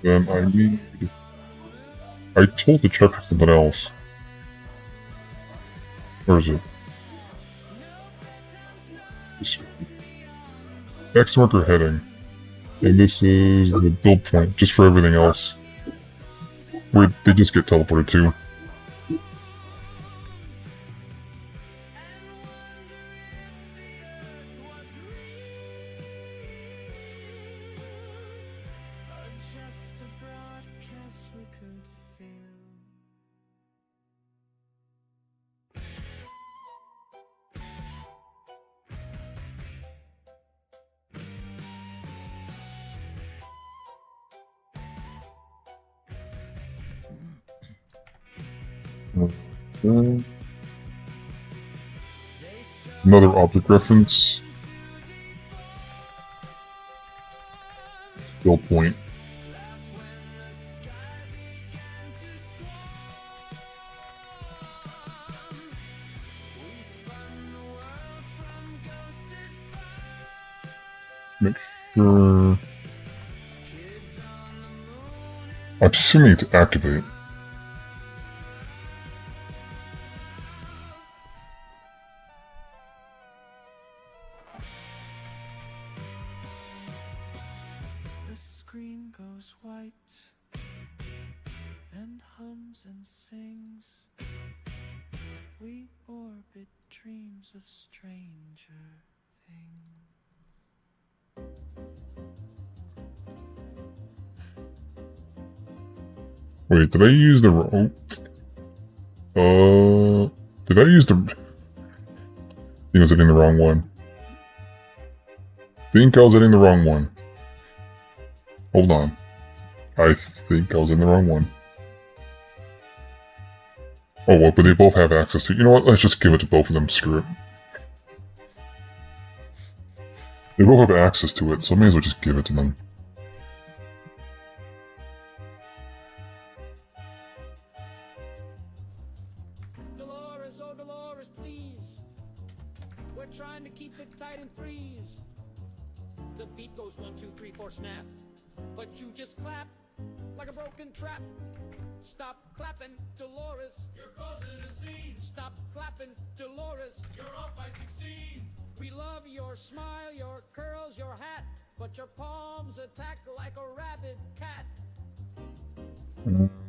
Then I told to check for something else. Where is it? X marker heading. And this is the build point, just for everything else. Where they just get teleported to. Another object reference. Build point. Make sure. I'm assuming it's activate. Wait, did I use the wrong... Did I use the... I think I was hitting the wrong one. Think I was hitting the wrong one. Hold on. I think I was in the wrong one. Oh, well, but they both have access to... You know what? Let's just give it to both of them. Screw it. They both have access to it, so I may as well just give it to them. Dolores, oh Dolores, please. We're trying to keep it tight and freeze. The beat goes 1, 2, 3, 4, snap. But you just clap like a broken trap. Stop clapping, Dolores. You're causing a scene. Stop clapping, Dolores. You're off by 16. We love your smile, your curls, your hat, but your palms attack like a rabid cat.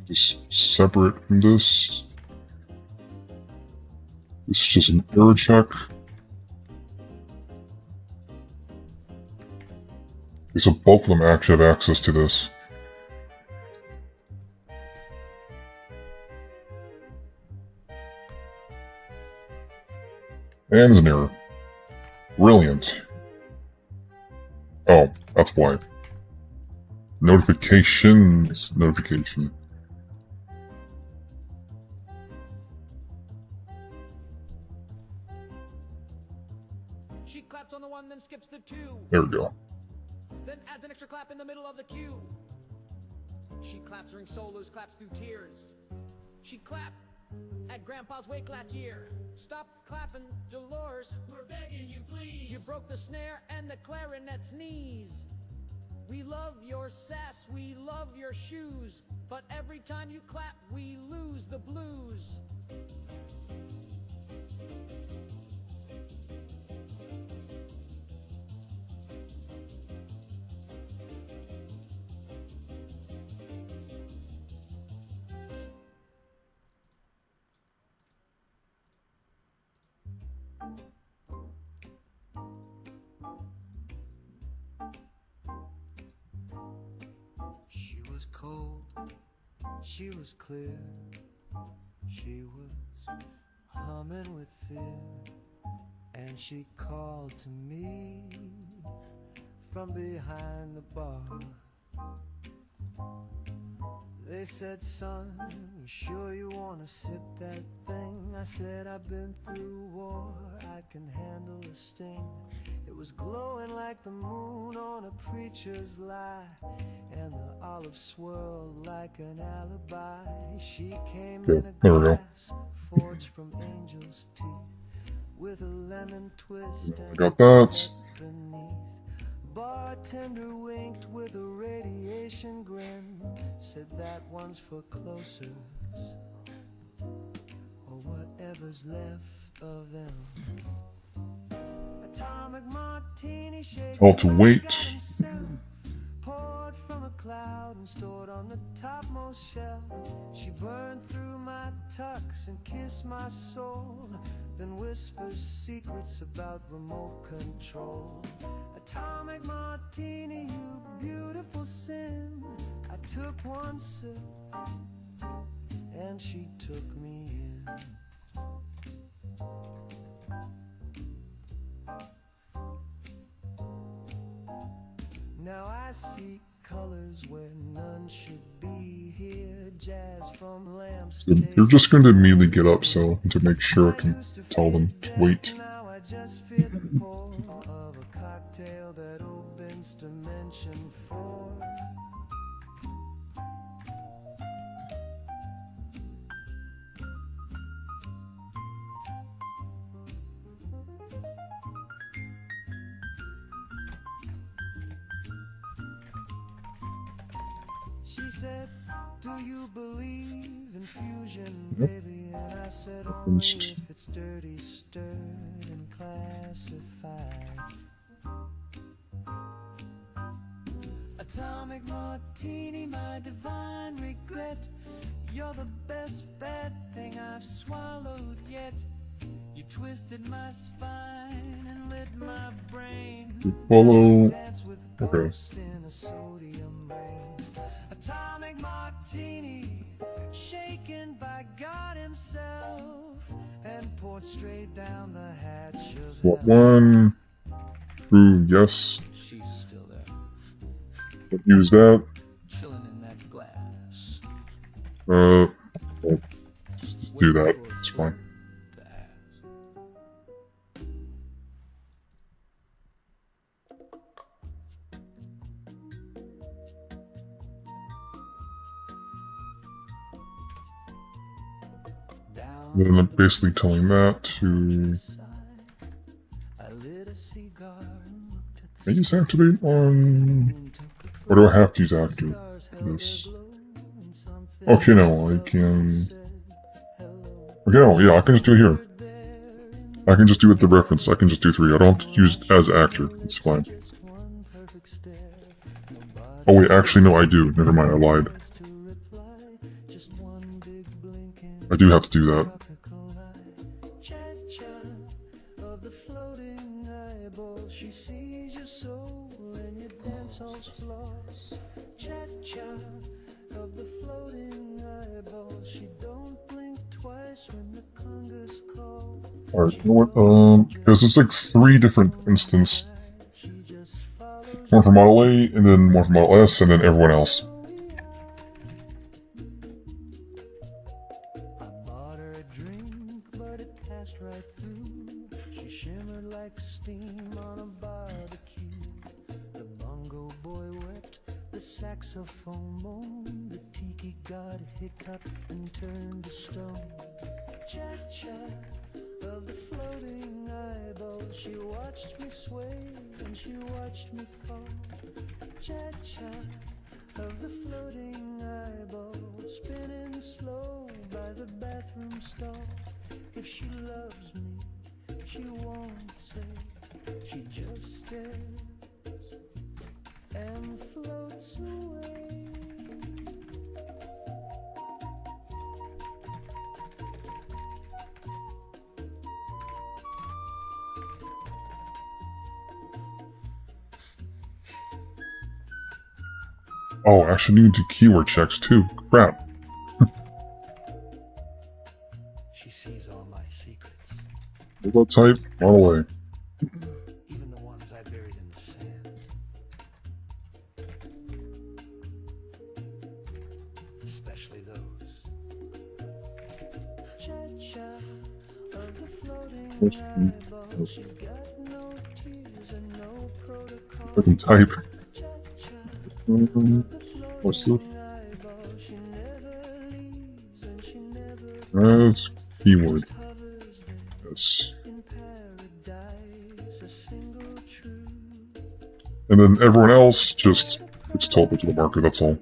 Just separate from this. This is just an error check. Okay, so both of them actually have access to this. And there's an error. Brilliant. Oh, that's why. Notifications. Notification. She claps on the 1, then skips the 2. There we go. then adds an extra clap in the middle of the cue. She claps during solos, claps through tears. She clapped at Grandpa's wake last year. Stop clapping, Dolores. We're begging you, please. You broke the snare and the clarinet's knees. We love your sass, we love your shoes, but every time you clap, we lose the blues. She was cold, she was clear, she was humming with fear, and she called to me from behind the bar. They said, son, you sure you wanna sip that thing? I said, I've been through war, I can handle a sting. It was glowing like the moon on a preacher's lie, and the olive swirled like an alibi. She came in a glass forged from angel's teeth, with a lemon twist and got that. beneath. Bartender winked with a radiation grin, said that one's for closers, or whatever's left of them. Atomic martini shake. All to wait. Poured from a cloud and stored on the topmost shelf. She burned through my tux and kissed my soul, then whispers secrets about remote control. Atomic martini, you beautiful sin. I took one sip and she took me in. Now I see colors where none should be here. Jazz from lamps. They're just going to immediately get up, so to make sure I can tell them to wait. Now I just feel the pour of a cocktail that opens dimension 4. She said, do you believe in fusion, baby? And I said, only if it's dirty, stirred, and classified. Atomic martini, my divine regret. You're the best bad thing I've swallowed yet. You twisted my spine and lit my brain. Follow. Dance with Okay. ghosts in a sodium rain. Atomic martini, shaken by God himself, and poured straight down the hatch of What hell. one? True, yes. She's still there, But use that. chilling in that glass. Well, just do that. It's fine. And then I'm basically telling that to... Can I use activate on... Or do I have to use active for this? Okay, no, I can... Okay, no, yeah, I can just do it here. I can just do it the reference, I can just do 3. I don't have to use it as actor, it's fine. Oh wait, actually no, I do. Never mind, I lied. I do have to do that. Alright, you know what, because it's like 3 different instances. One for Model A, and then one for Model S, and then everyone else. saxophone moaned, the tiki god hiccuped and turned to stone. Cha-cha of the floating eyeballs, she watched me sway and she watched me fall. Cha-cha of the floating eyeballs, spinning slow by the bathroom stall. If she loves me, she won't say, she just stares and floats away. Oh, I actually need to do keyword checks too. Crap. She sees all my secrets. Logo type, all the way. Even the ones I buried in the sand. Especially those. Cha-cha of the floating eyeballs. She's got no tears and no protocol. I can type. What's this? That's keyword. Yes. And then everyone else just gets teleported to the marker, that's all.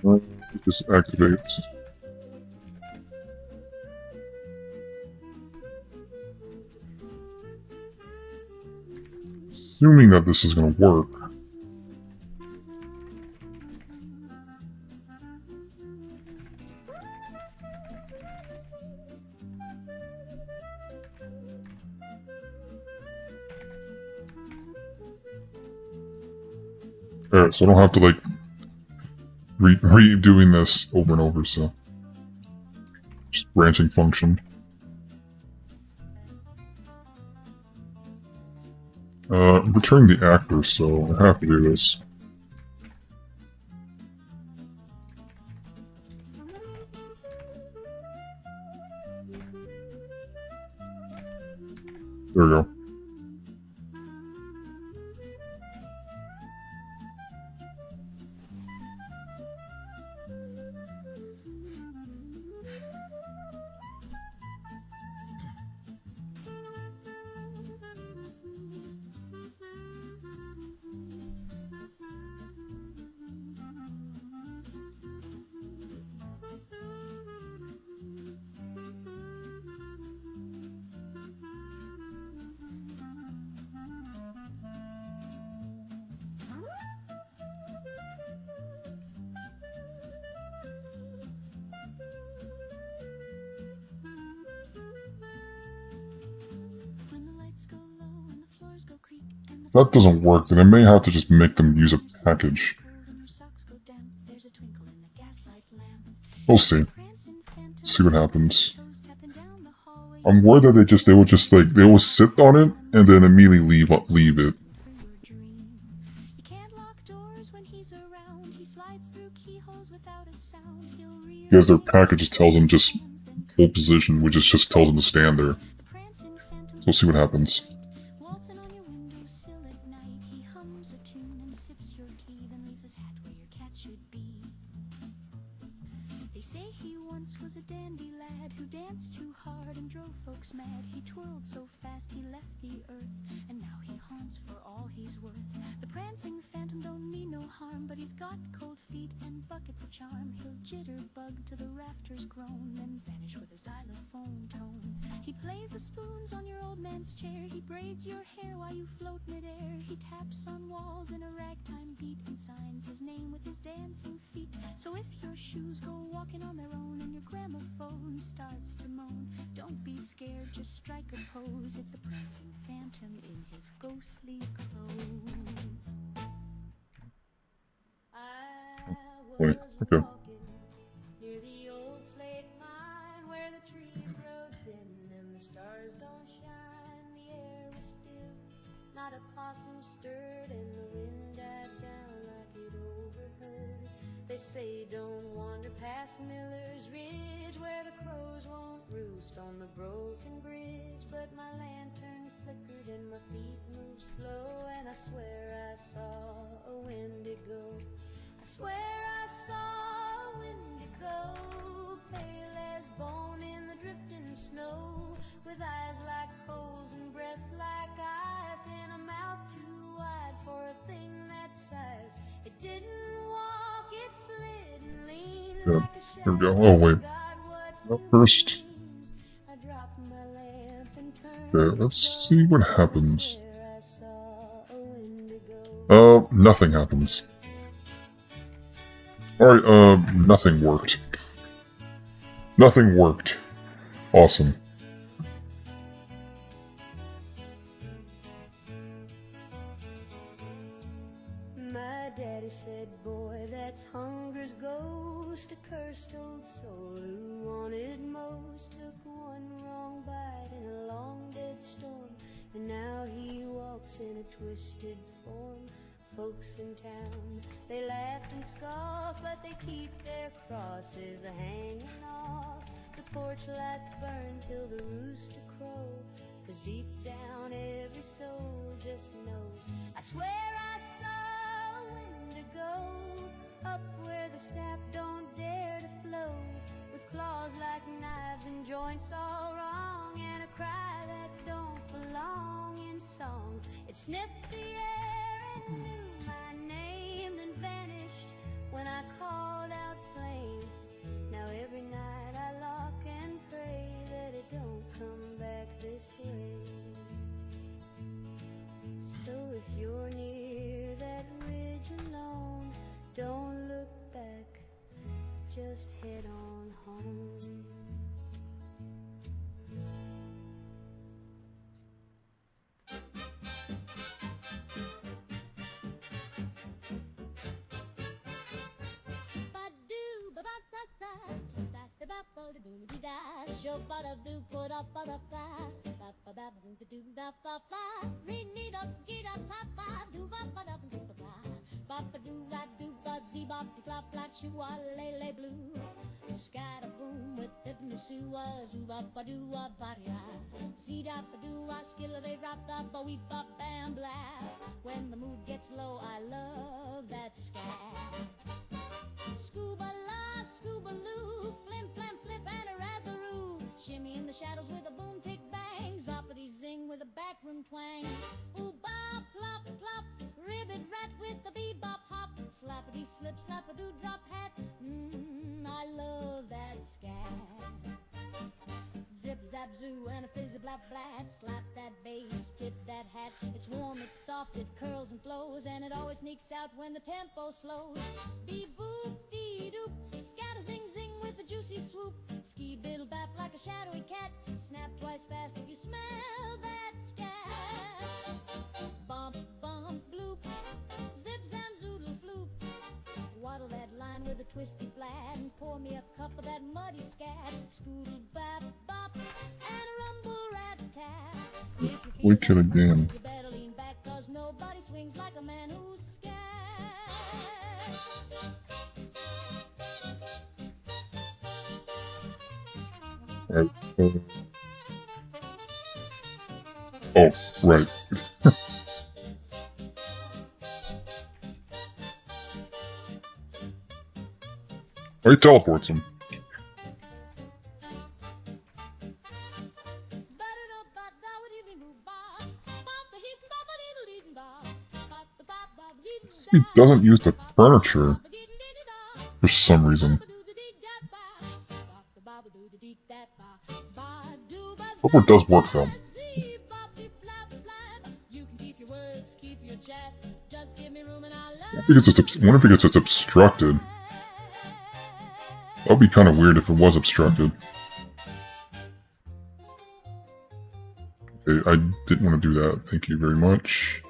It just activates. Assuming that this is going to work. Alright, so I don't have to like redoing this over and over, so just branching function. Returning the actor, so I have to do this. There we go. If that doesn't work, then I may have to just make them use a package. We'll see. See what happens. I'm worried that they would just like, they will sit on it and then immediately leave it. Because their package just tells them just hold position, which just tells them to stand there. So we'll see what happens. Wait, okay. Near the old slate mine where the trees grow thin and the stars don't shine, the air was still. Not a possum stirred and the wind died down like it overheard. They say don't wander past Miller's Ridge where the crows won't roost on the broken bridge. But my lantern flickered and my feet moved slow, and I swear I saw a Wendigo. I swear I saw a Wendigo, pale as bone in the drifting snow, with eyes like coals and breath like ice, and a mouth too wide for a thing that size. It didn't walk, it slid and leaned like a shadow. Here we go. Oh, wait. Well, first. I dropped my lamp and turned. Okay, let's see what happens. I saw a Wendigo. Nothing happens. Alright, nothing worked. Nothing worked. Awesome. My daddy said, boy, that's hunger's ghost, a cursed old soul who wanted most. Took one wrong bite in a long dead storm, and now he walks in a twisted form. Folks in town, they laugh and scoff, but they keep their crosses a-hanging off. The porch lights burn till the rooster crow, 'cause deep down every soul just knows. I swear I saw a Wendigo up where the sap don't dare to flow, with claws like knives and joints all wrong, and a cry that don't belong in song. It sniffed the air and knew my name, then vanished when I called out flame. Now every night I lock and pray that it don't come back this way. So if you're near that ridge alone, don't look back, just head on home. Scat-a-boom with Tiffany Sue, zoo-ba-ba-doo-a ba-dee-da. Zee-da-ba-doo-a skilla-they-rap-da-ba-wee-ba-bam-blah. When the mood gets low, I love that scat. Scuba-la, scuba-loo, flim-flam-flip and a razzaroo. Shimmy in the shadows with a boom-tick-bang, zoppity-zing with a backroom twang. Ooh-ba-plop-plop, ribbit-rat with the bebop-hop. Slappity-slip, slap-a-doo-drop hat, I love that scat. Zip-zap-zoo and a fizzy-blap-blat. Slap that bass, tip that hat. It's warm, it's soft, it curls and flows, and it always sneaks out when the tempo slows. Be-boop-dee-doop, scat-a-zing-zing with a juicy swoop. Ski-biddle-bap like a shadowy cat. Snap twice fast if you smell that scat. Bump-bump-bloop, zip-zam-zoodle-floop. Waddle that line with a twisty flat and pour me a cup of that muddy scat. Scoodle-bap-bop and a rumble-rat-tat. We could again. You better lean back, 'cause nobody swings like a man who's scat. Alright, oh, right. Oh, he teleports him. He doesn't use the furniture for some reason. Hope it does work though. I wonder if it's obstructed. That would be kind of weird if it was obstructed. Okay, I didn't want to do that. Thank you very much.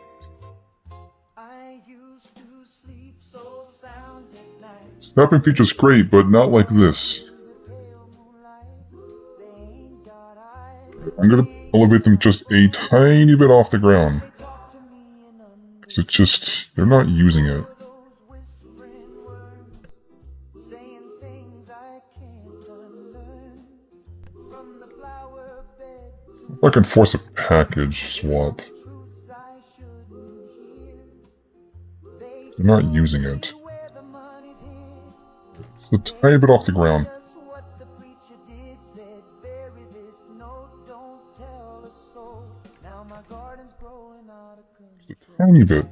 I used to sleep so sound at night. Snapping feature's great, but not like this. I'm gonna elevate them just a tiny bit off the ground. Because it's just, they're not using it. I can force a package swap. They're not using it. It's a tiny bit off the ground. Just a tiny bit.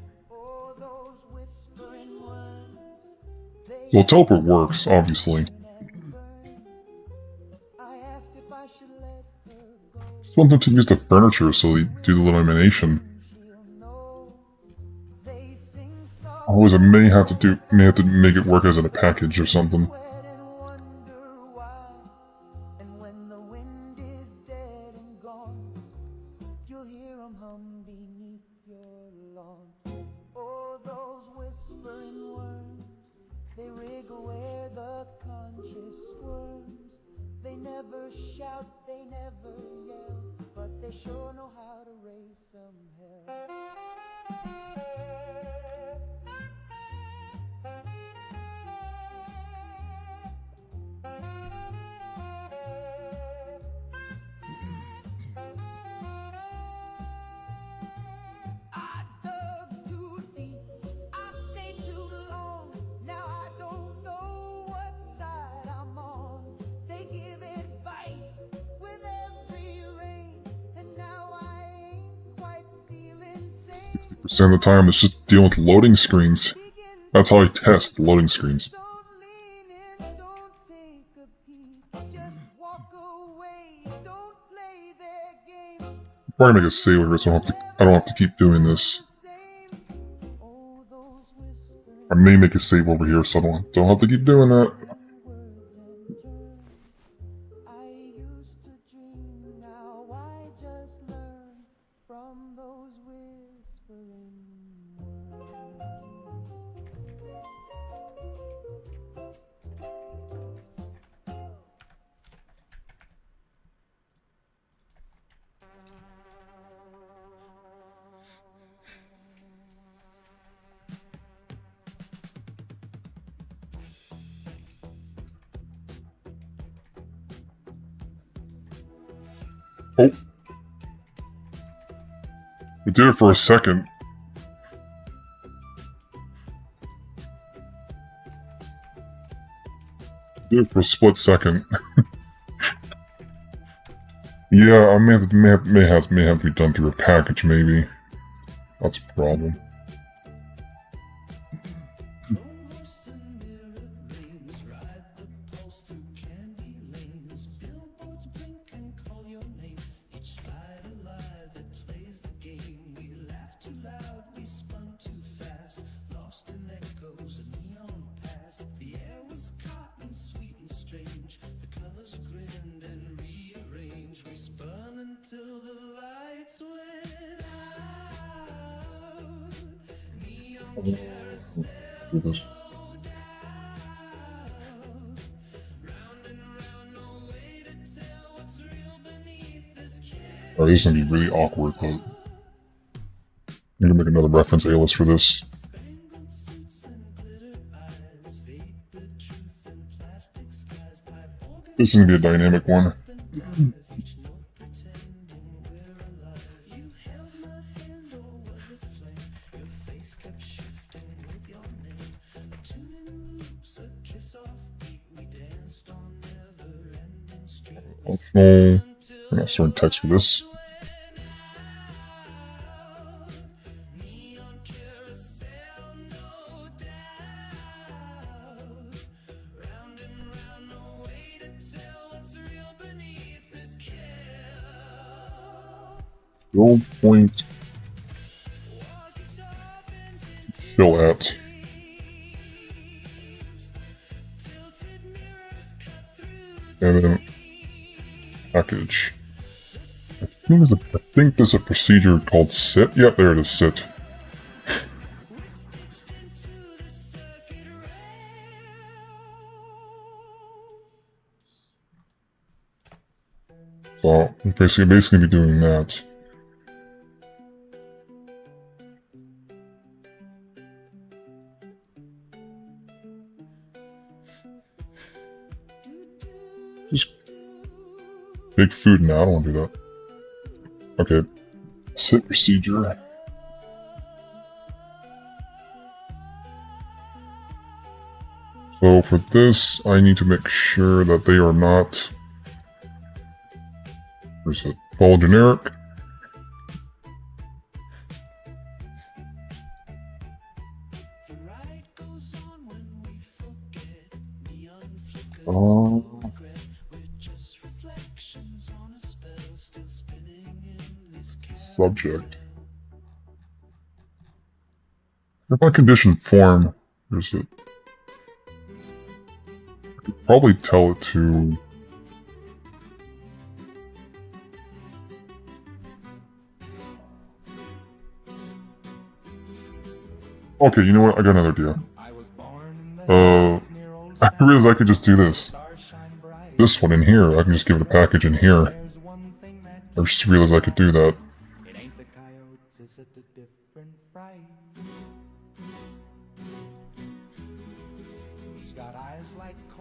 Well, teleport works, obviously. Just want them to use the furniture so they do the elimination. Otherwise, I may have to make it work as in a package or something. Percent of the time, it's just dealing with loading screens. That's how I test loading screens. Probably make a save over, so I don't have to keep doing this. I may make a save over here, so I don't have to keep doing that. Oh. We did it for a second. We did it for a split second. Yeah, I may have to be done through a package, maybe. That's a problem. Oh, this is gonna be really awkward, but I'm gonna make another reference A-list for this. This is gonna be a dynamic one. Optional. I'm not starting text for this. Build point. Fill at. Evident. Package. I think there's a procedure called sit. Yep, there it is, sit. So basically be doing that. Just make food now. I don't want to do that. Okay. Set procedure. So for this, I need to make sure that they are not. Where's it? Follow generic. Subject. If I condition form, where's it? I could probably tell it to. Okay, you know what? I got another idea. I realized I could just do this. This one in here, I can just give it a package in here. I just realized I could do that.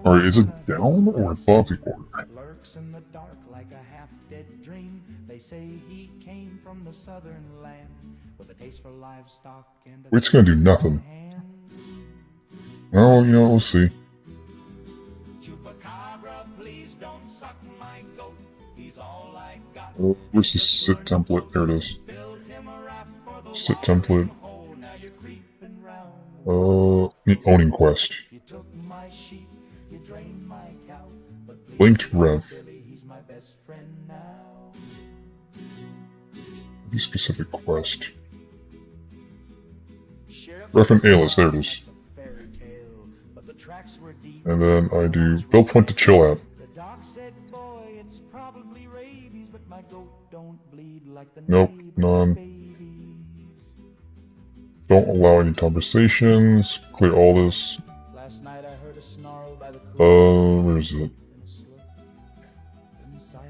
Alright, is it down or above the order? Lurks in the dark like a half-dead dream. They say he came from the southern land with a taste for livestock and It's gonna do nothing. Well, you know, we'll see. Where's the sit template? There it is. Sit template. Owning quest. Linked rev. Be specific quest. Ref and alias, there it is. And then I do build point to chill at. Nope, none. Don't allow any conversations. Clear all this. Where is it?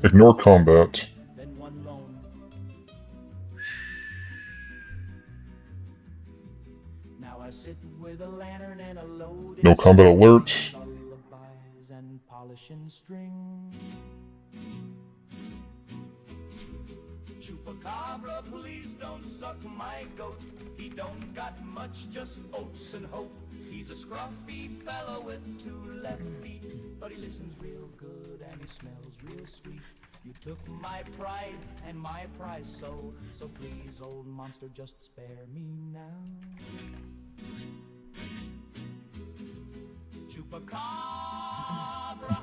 Ignore combat. No combat alert. Chupacabra, please don't suck my goat. He don't got much, just oats and hope. He's a scruffy fellow with 2 left feet, but he listens real good and he smells real sweet. You took my pride and my prize, so please, old monster, just spare me now. Chupacabra,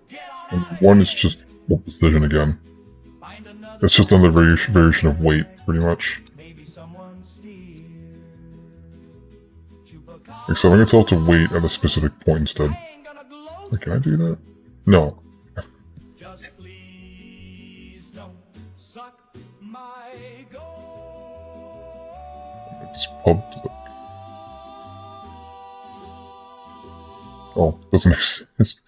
get on out of One is just precision again. It's just another variation of weight, pretty much. Except I'm gonna tell it to wait at a specific point instead. Wait, can I do that? No. Just please don't suck my goat. It's public. Oh, doesn't exist.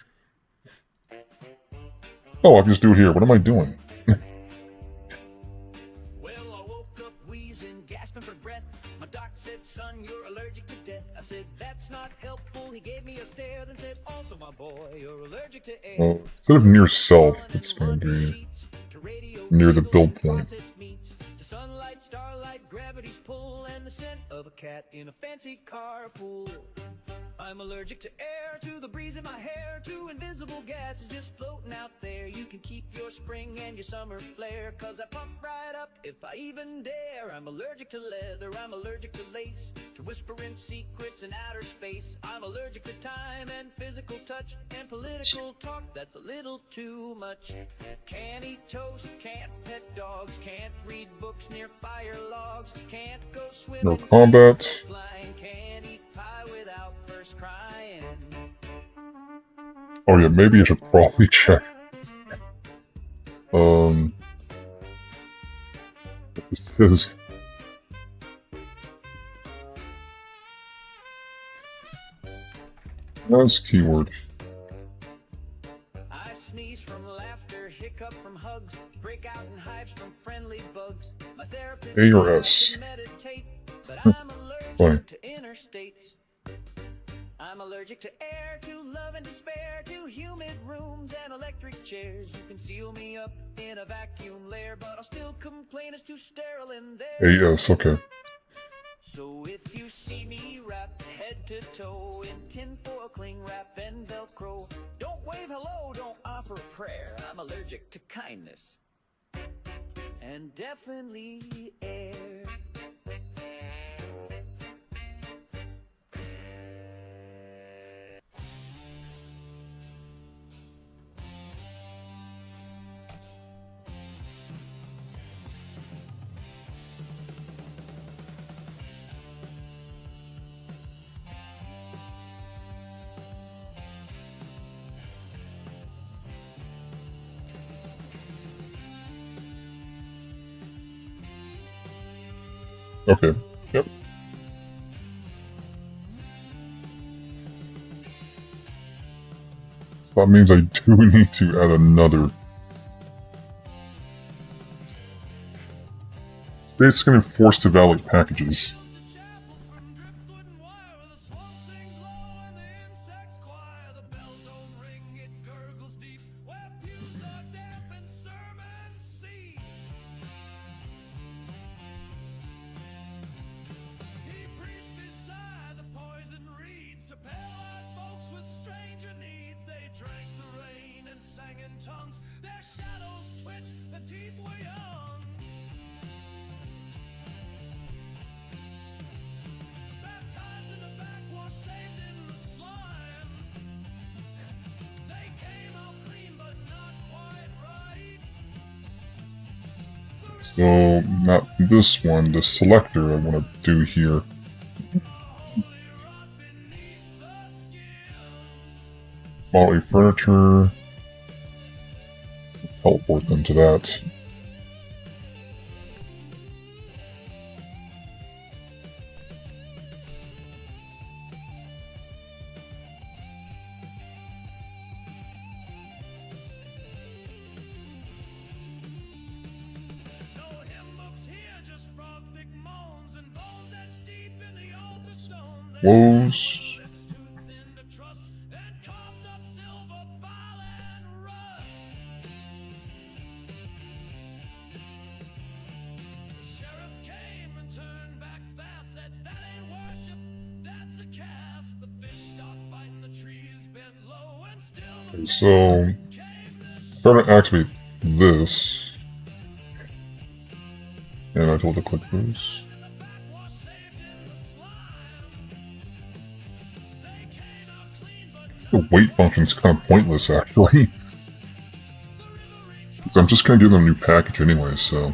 Oh, I can just do it here. What am I doing? Well, I woke up wheezing, gasping for breath. My doc said, son, you're allergic to death. I said, that's not helpful. He gave me a stare, then said, also, my boy, you're allergic to air. Instead of near self, it's going to be near the build point. To sunlight, starlight, gravity's pull, and the scent of a cat in a fancy carpool. I'm allergic to air, to the breeze in my hair, to invisible gases just floating out there. You can keep your spring and your summer flare, cause I pump right up if I even dare. I'm allergic to leather, I'm allergic to lace, to whispering secrets in outer space. I'm allergic to time and physical touch, and political talk that's a little too much. Can't eat toast, can't pet dogs, can't read books near fire logs, can't go swimming, No combat. flying, can't eat pie without first crying. Oh yeah, maybe I should probably check. This is. That's keyword. I sneeze from laughter, hiccup from hugs, A or S? Funny. I'm allergic to air, to love and despair, to humid rooms and electric chairs. You can seal me up in a vacuum lair, but I'll still complain it's too sterile in there. AS, okay. So if you see me wrapped head to toe in tinfoil, cling wrap, and Velcro, don't wave hello, don't offer a prayer. I'm allergic to kindness and definitely air. Okay. Yep. So that means I do need to add another. It's basically forced to validate packages. So, not this one, the selector I want to do here. Model A furniture. Teleport them to that. Woes. Okay, so I'm trying to activate this, and I told to click this. The wait function's kind of pointless, actually. Because I'm just going to give them a new package anyway, so.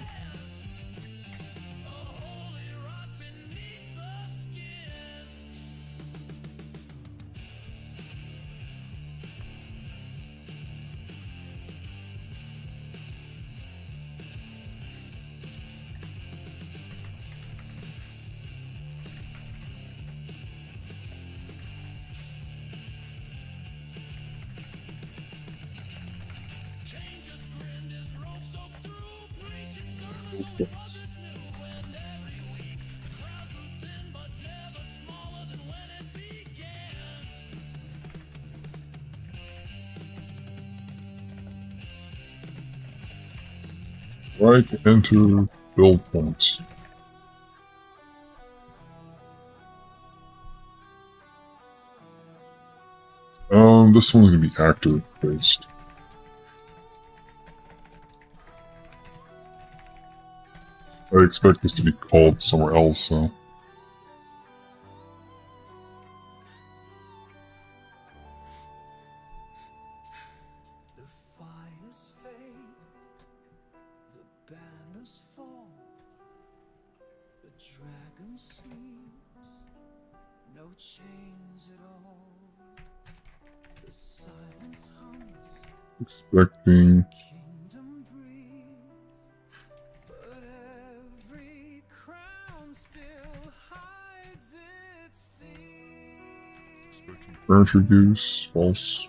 Right, enter build points. This one's gonna be actor based. I expect this to be called somewhere else, so. Expecting. Furniture use, false.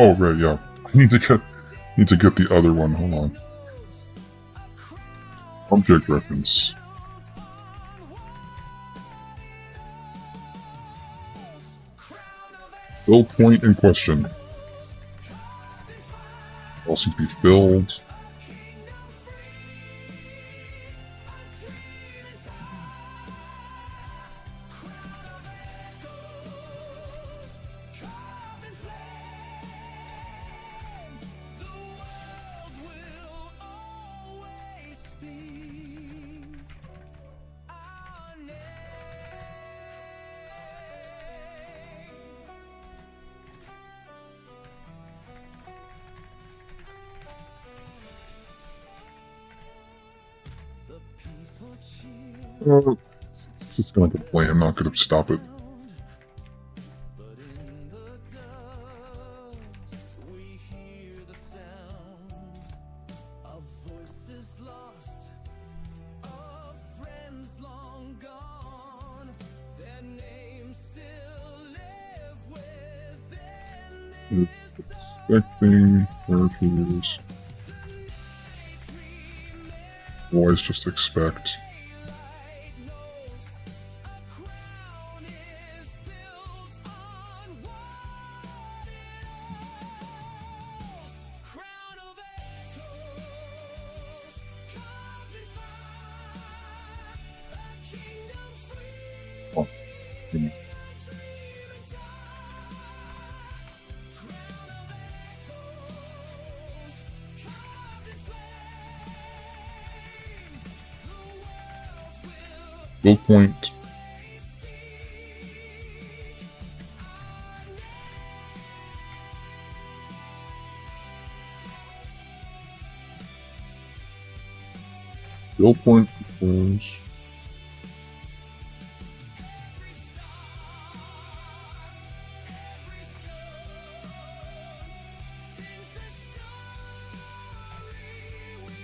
Oh, right, yeah. I need to get the other one. Hold on. Object reference. Fill point in question. Also be filled. Just gonna play. I'm not gonna stop it. Expecting characters. Always just expect. Build point. Build point because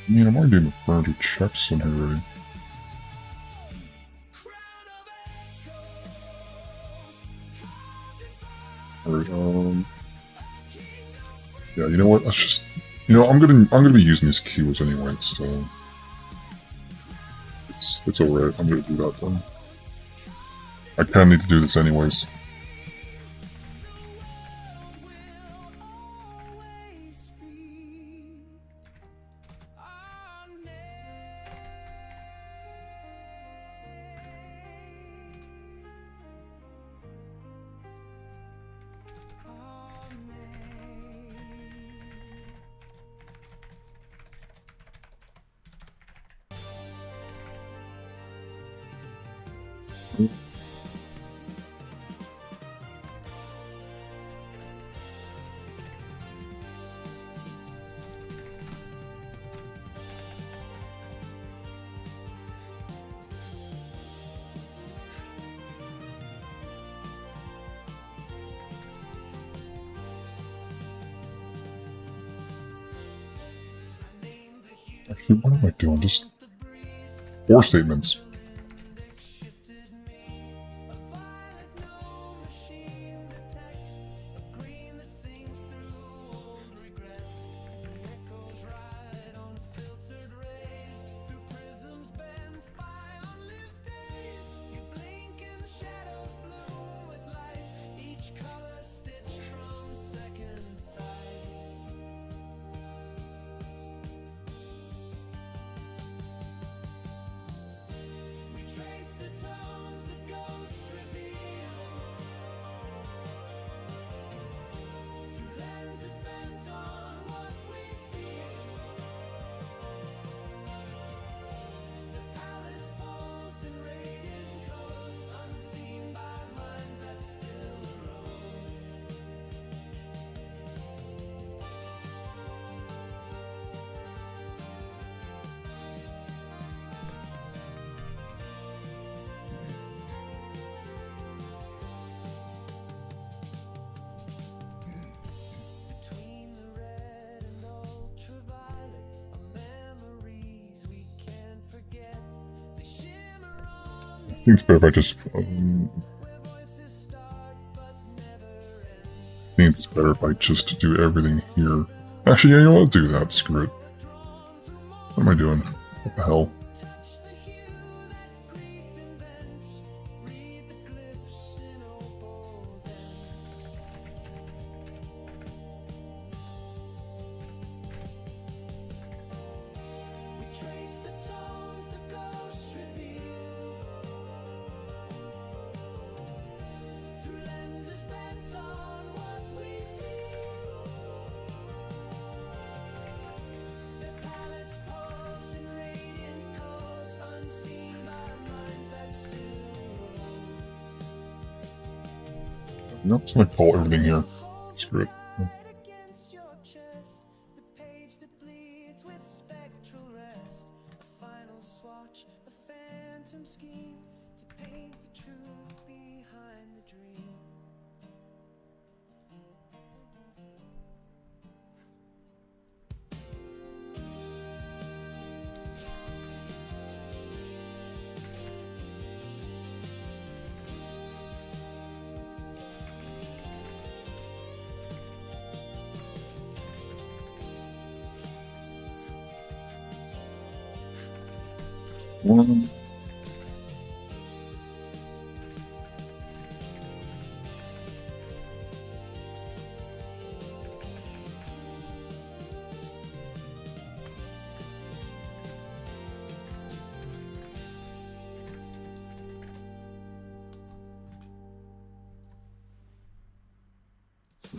I mean, I'm already doing the furniture checks in here already. Alright, yeah, you know what? Let's just, I'm gonna be using these keywords anyway, so it's alright. I'm gonna do that then. I kinda need to do this anyways. Actually, what am I doing? Just 4 statements. I think it's better if I just think it's better if I just do everything here. Actually, yeah, you know what? I'll do that. Screw it. What am I doing? What the hell? Nope, just gonna call everything here. Screw it.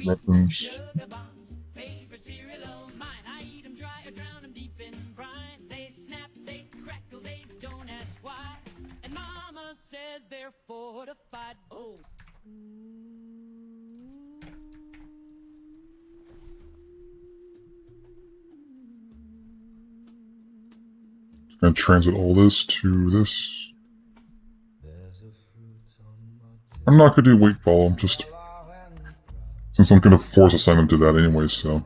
Weapons. Favorite cereal of mine. I eat 'em dry or drown 'em deep in brine. They snap, they crackle, they don't ask why. And Mama says they're fortified. Oh. Just gonna transit all this to this. I'm not gonna do wait follow, just since I'm gonna force assign them to that anyway, so.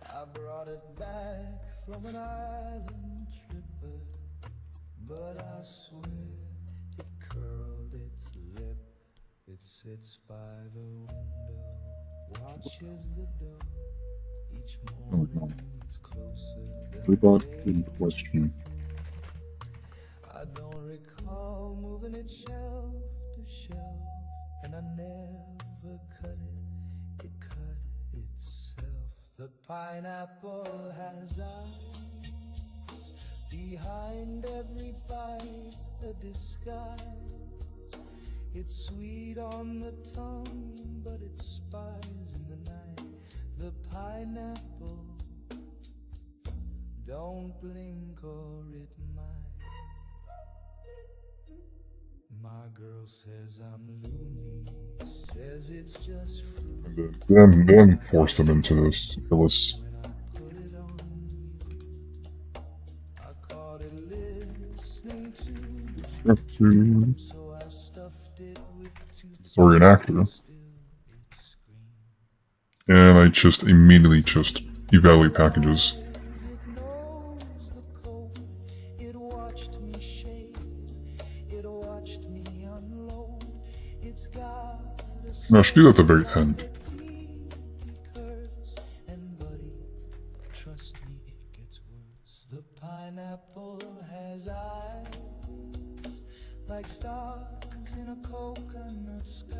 I brought it back from an island tripper, but I swear it curled its lip. It sits by the window, watches the door. Each morning it's closer than Robot in question. I don't recall moving it shelf to shelf, and I never cut it. It cut itself. The pineapple has eyes behind every bite, a disguise. It's sweet on the tongue, but it spies in the night. The pineapple, don't blink or it might. My girl says I'm loony, says it's just fruit. Then force them into this. Illis. I caught it listening To so I stuffed it with story and actor. And I just immediately just evaluate packages. it watched me shave, it watched me unload. It's got No, I should do that at the very end. and buddy, trust me, it gets worse. The pineapple has eyes like stars in a coconut sky.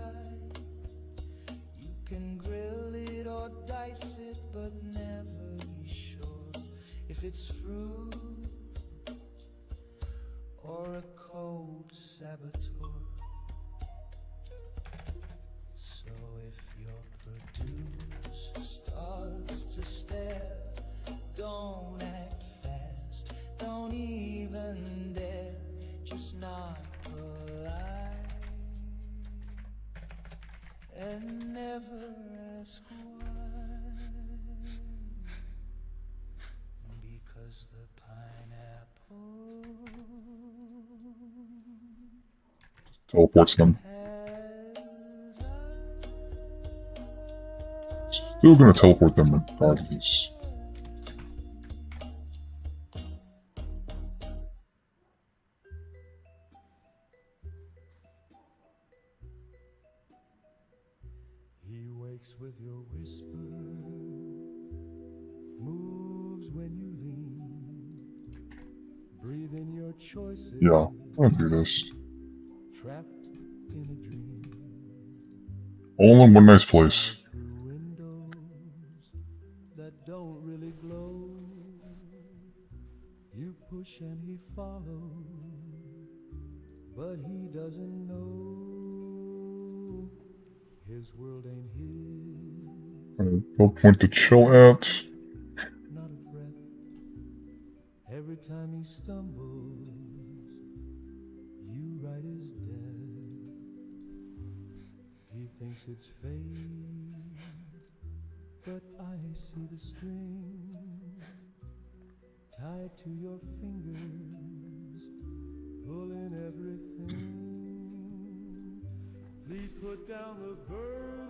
You can grill it or dice it, but never be sure if it's fruit or a cold saboteur. So if your produce starts to stare, don't act fast, don't even dare, just not polite, and never ask why, because the pineapple Teleports them. Still gonna teleport them regardless. Speaks with your whisper, moves when you lean, breathe in your choices. Yeah, I'll do this. Trapped in a dream. All in one nice place. Through windows that don't really glow. You push and he follows, but he doesn't know. His world ain't his. No point to chill at. Not a breath. Every time he stumbles, you write his death. He thinks it's fate, but I see the string tied to your fingers, pulling everything. Please put down the burden,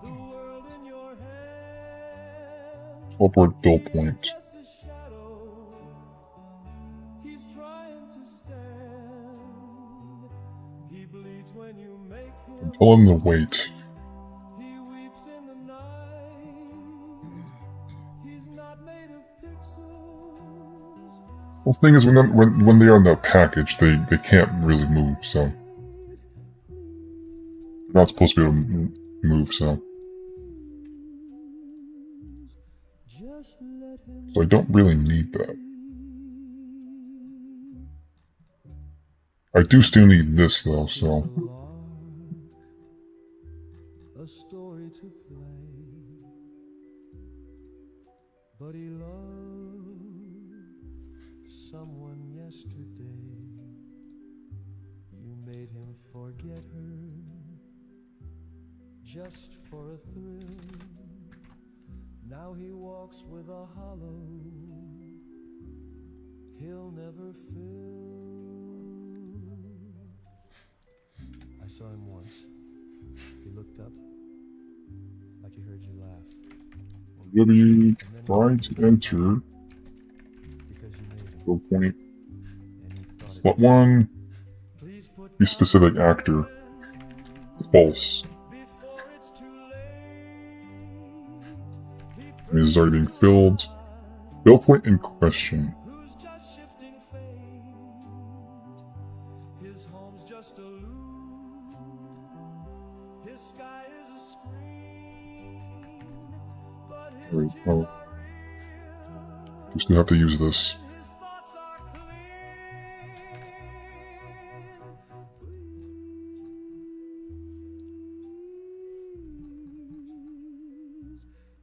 the world in your hand. Teleport Bill Point. Just a shadow, he's trying to stand. He bleeds when you make him. Tell him to wait. He weeps in the night. He's not made of pixels. Well, the thing is, when they are in that package, they can't really move, so. They're not supposed to be able to move, so. So I don't really need that. I do still need this, though, so. A story to play, but he loved someone yesterday. You made him forget her just for a thrill. Now he walks with a hollow he'll never fill. I saw him once. He looked up like he heard you laugh. W, try to enter. Go point. Slot 1. Be specific actor. False. This is already being filled. Bill point in question. Oh. Just gonna have to use this.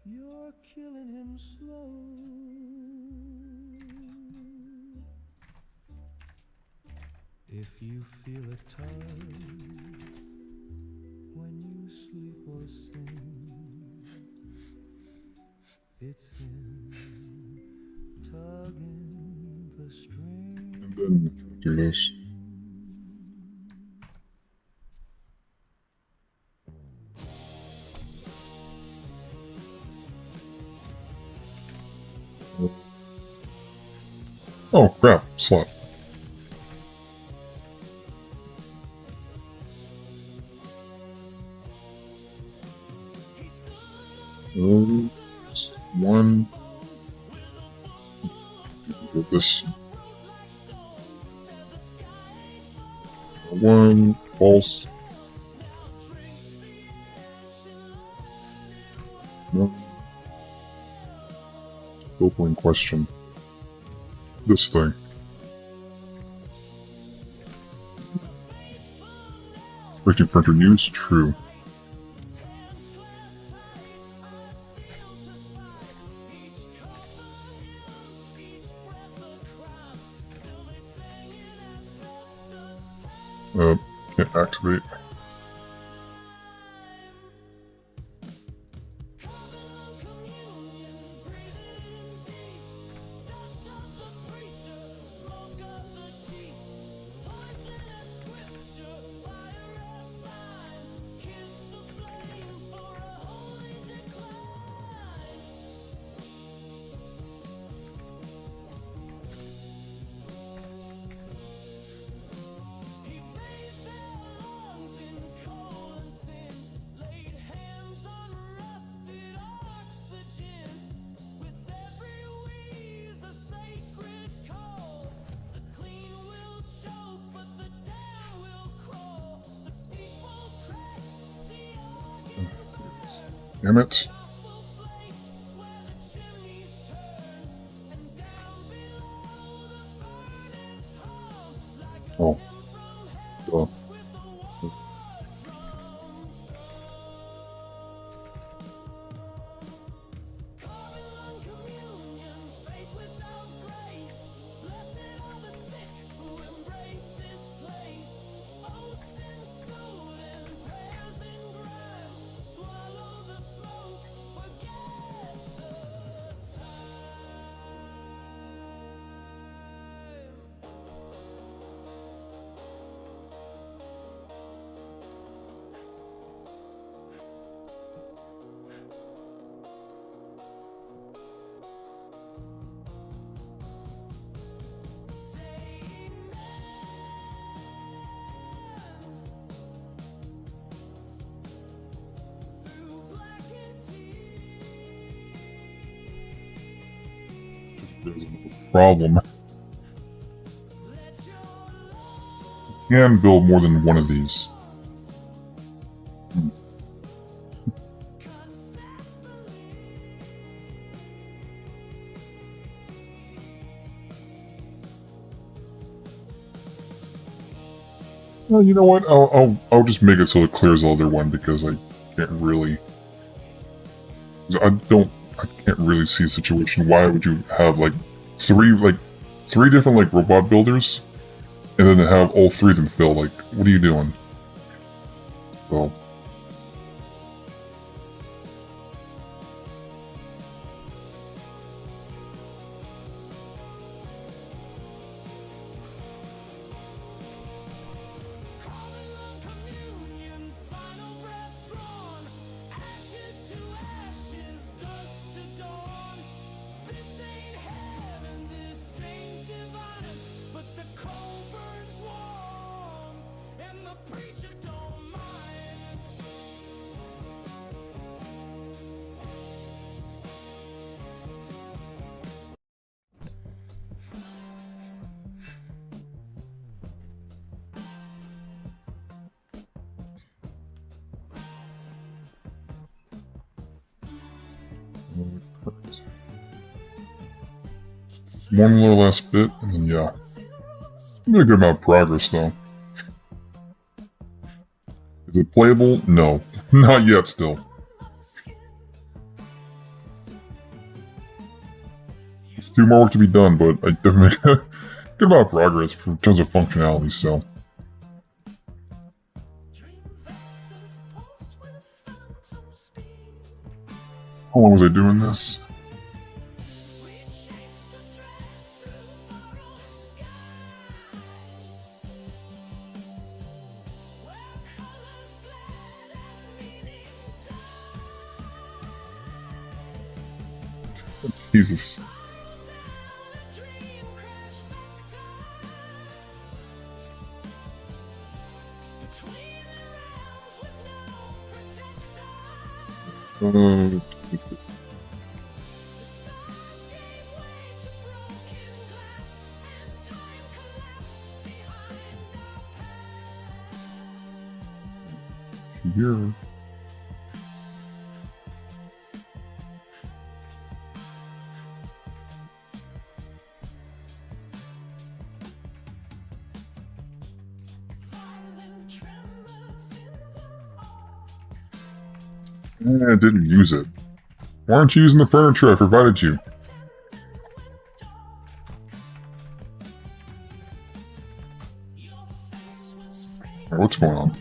You're killing him slow. If you feel a tug when you sleep or sing, it's him tugging the string. And then do this. Oh crap, slot. One. Get this. One. False. No. Open in question. This thing. Expecting further news? True. Can't activate. Damn it. Oh. Duh. There's a problem. You can build more than one of these. Well, you know what? I'll just make it so it clears the other one because I can't really. I can't really see a situation. Why would you have like three different like robot builders, and then have all three of them fill? Like, what are you doing? Well. One little last bit, and then yeah. Made a good amount of progress, though. Is it playable? No. Not yet, still. There's 2 more work to be done, but I definitely made a good amount of progress in terms of functionality, so. How long was I doing this? Jesus. Here. I didn't use it. Why aren't you using the furniture I provided you? What's going on?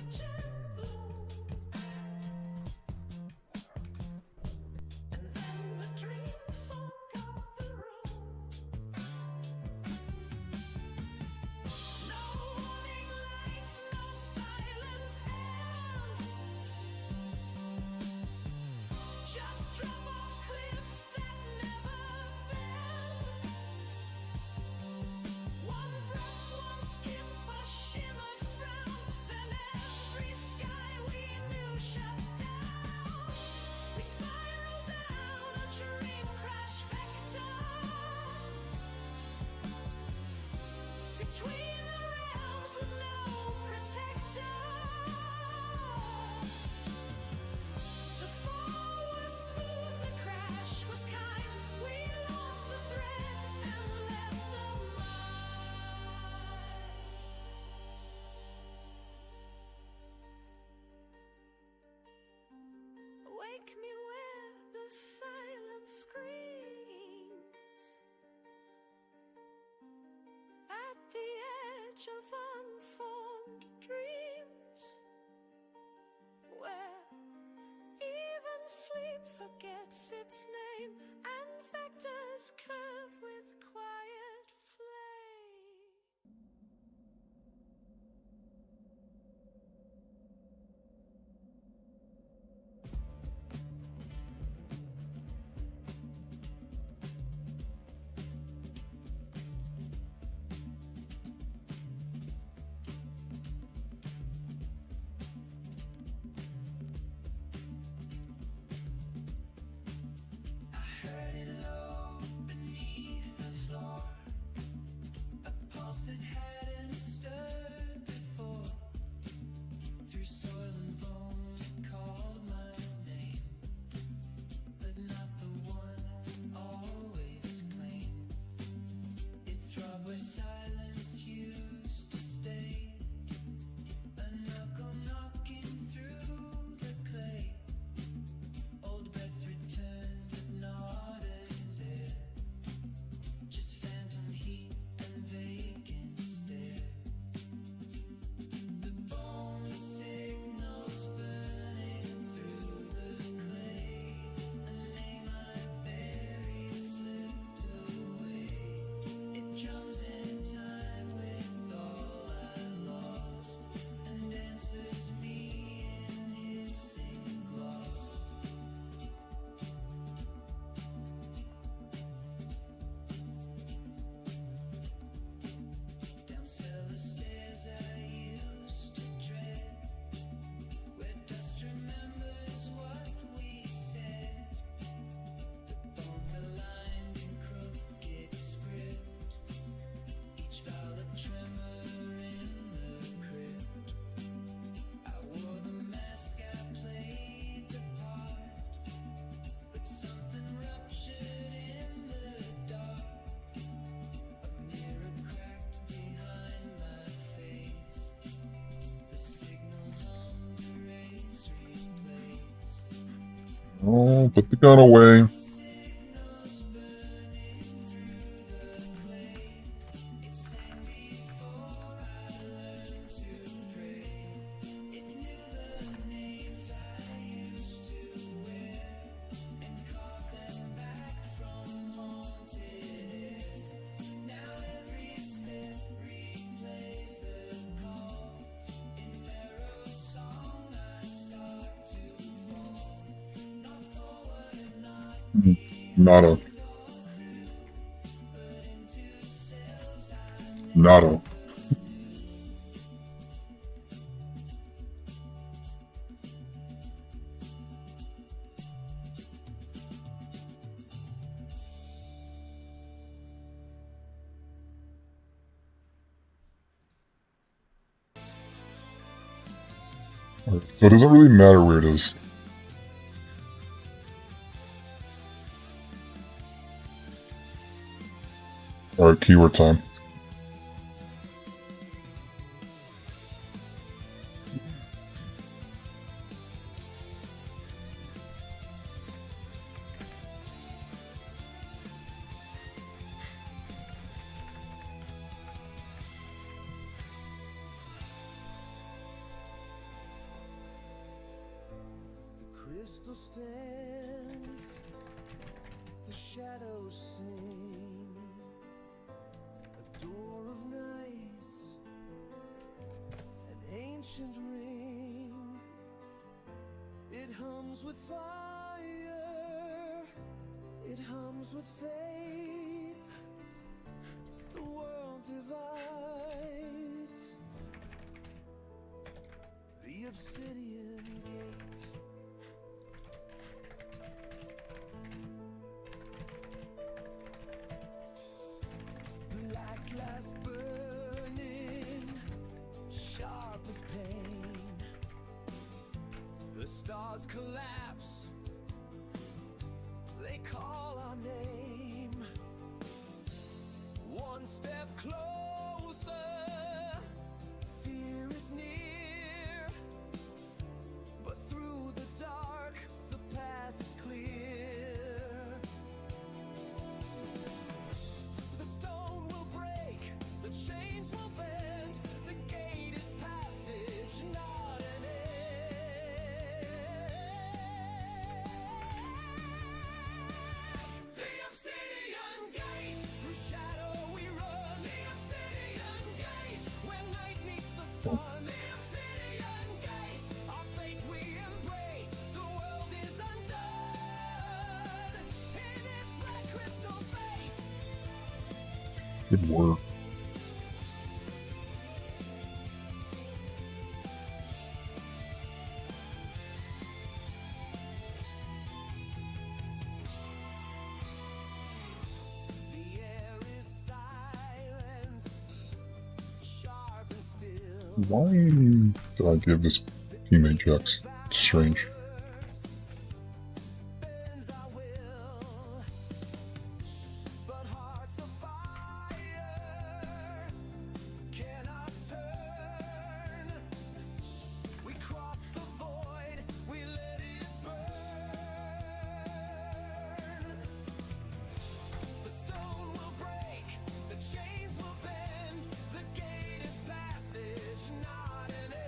Oh, put the gun away. Nada. Nada. Alright, so it doesn't really matter where it is. Alright, keyword time. Crystal stands, the shadows sing, a door of night, an ancient ring. It hums with fire, it hums with fate. The world divides, the obsidian gate. Black glass burning, sharp as pain. The stars collapse, they call our name. One step closer, fear is near. But through the dark, the path is clear. The stone will break, the chains will bend. The gate is passage, not an end. The obsidian gate, through shadow we run. The obsidian gate, where night meets the sun. The obsidian gate, our fate we embrace. The world is undone in its black crystal face. Good work. The air is silent, sharp and still. Why did I give this teammate checks? Strange. Bends our will, but hearts of fire cannot turn. We cross the void, we let it burn. The stone will break, the chains will bend. The gate is passage, not an end.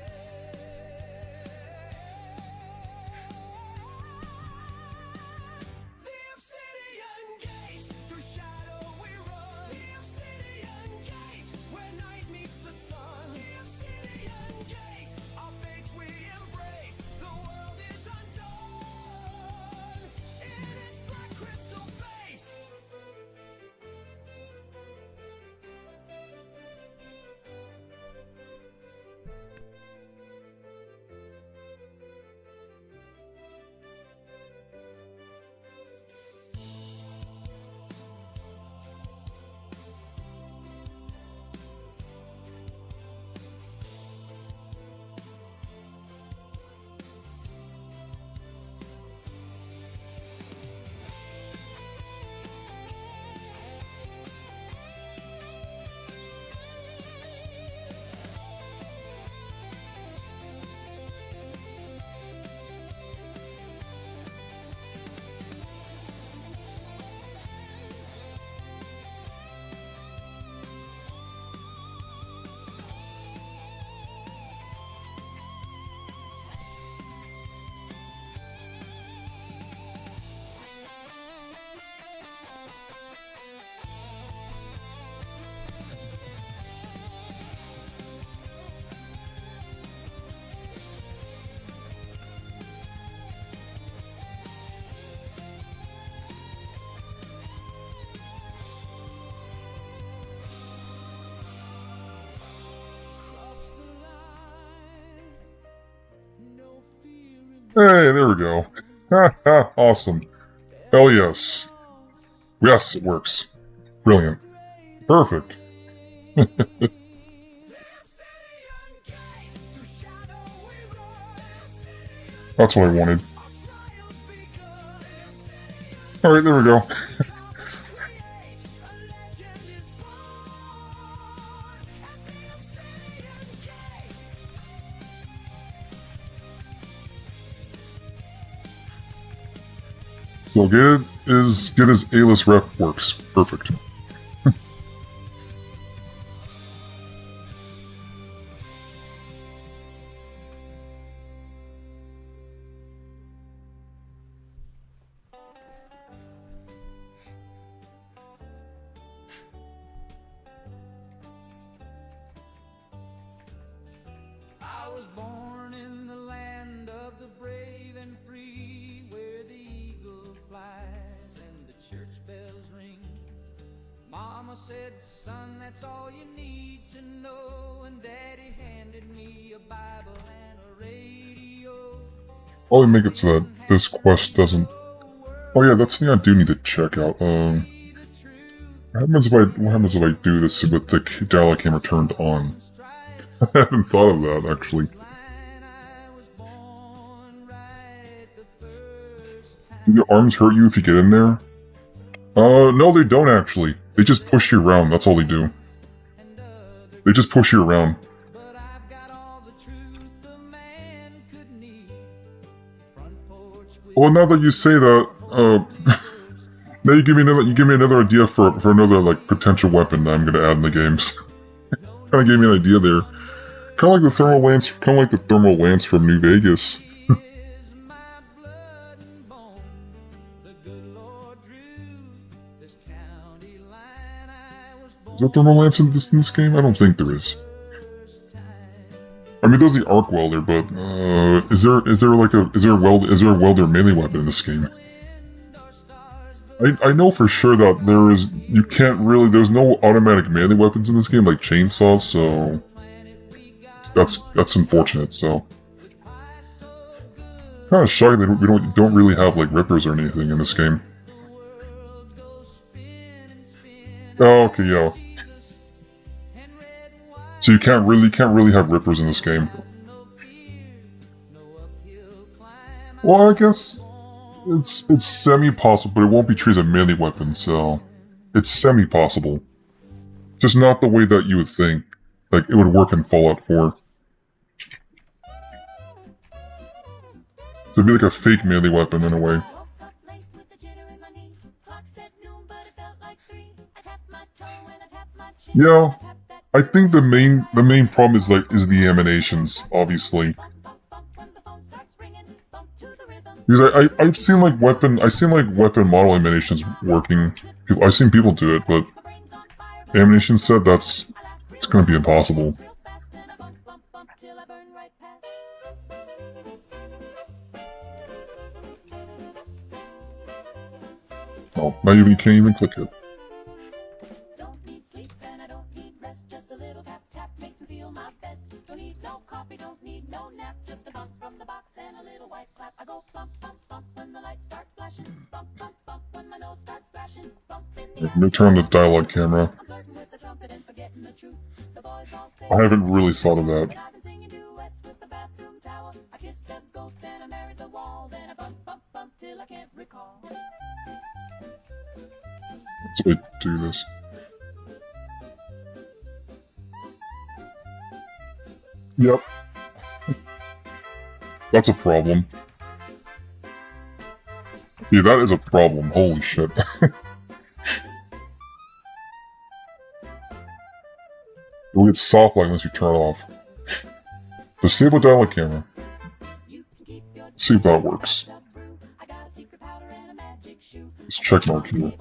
Hey, there we go. Awesome. Hell yes. Yes, it works. Brilliant. Perfect. That's what I wanted. Alright, there we go. So get his A-list ref works. Perfect. I was born in the land of the brave and free, where the eagle flies and the church bells ring. Mama said, son, that's all you need to know, and Daddy handed me a Bible and a radio. Probably make it so that this quest doesn't... Oh yeah, that's the thing I do need to check out. What happens if I do this with the dial camera turned on? I haven't thought of that, actually. Do your arms hurt you if you get in there? No they don't actually. They just push you around, that's all they do. They just push you around. Well, now that you say that, now you give me another idea for another, like, potential weapon that I'm gonna add in the games. Kinda gave me an idea there. Kinda like the thermal lance from New Vegas. Is there a thermal lance in this game? I don't think there is. I mean, there's the arc welder, but is there a welder melee weapon in this game? I know for sure that there's no automatic melee weapons in this game like chainsaws, so that's unfortunate. So kind of shocked that we don't really have like rippers or anything in this game. Oh, okay, yeah. So you can't really have rippers in this game. Well, I guess it's semi-possible, but it won't be treated as a melee weapon, so it's semi-possible. Just not the way that you would think, like, it would work in Fallout 4. So it'd be like a fake melee weapon in a way. Yeah, I think the main problem is the emanations, obviously. Because I've seen like weapon model emanations working. I've seen people do it, but Ammunition said it's gonna be impossible. Oh, now you can't even click it. Don't need sleep and I don't need rest. Just a little tap tap makes me feel my best. Don't need no coffee, don't need no nap. Just a bump from the box and a little white clap. I go bump bump bump when the lights start flashing. Bump bump bump when my nose starts thrashing. Bump in the Let me turn the dialogue camera. I'm flirting with the trumpet and forgetting the truth. The boys all say I haven't really thought of that. I've been singing duets with the bathroom towel. I kissed a ghost and I married the wall. Then I bump bump bump till I can't recall. Let's wait to do this. Yep. That's a problem. Yeah, that is a problem. Holy shit. It'll get soft light unless you turn it off. Disable dialogue camera. See if that works. Let's check mark here.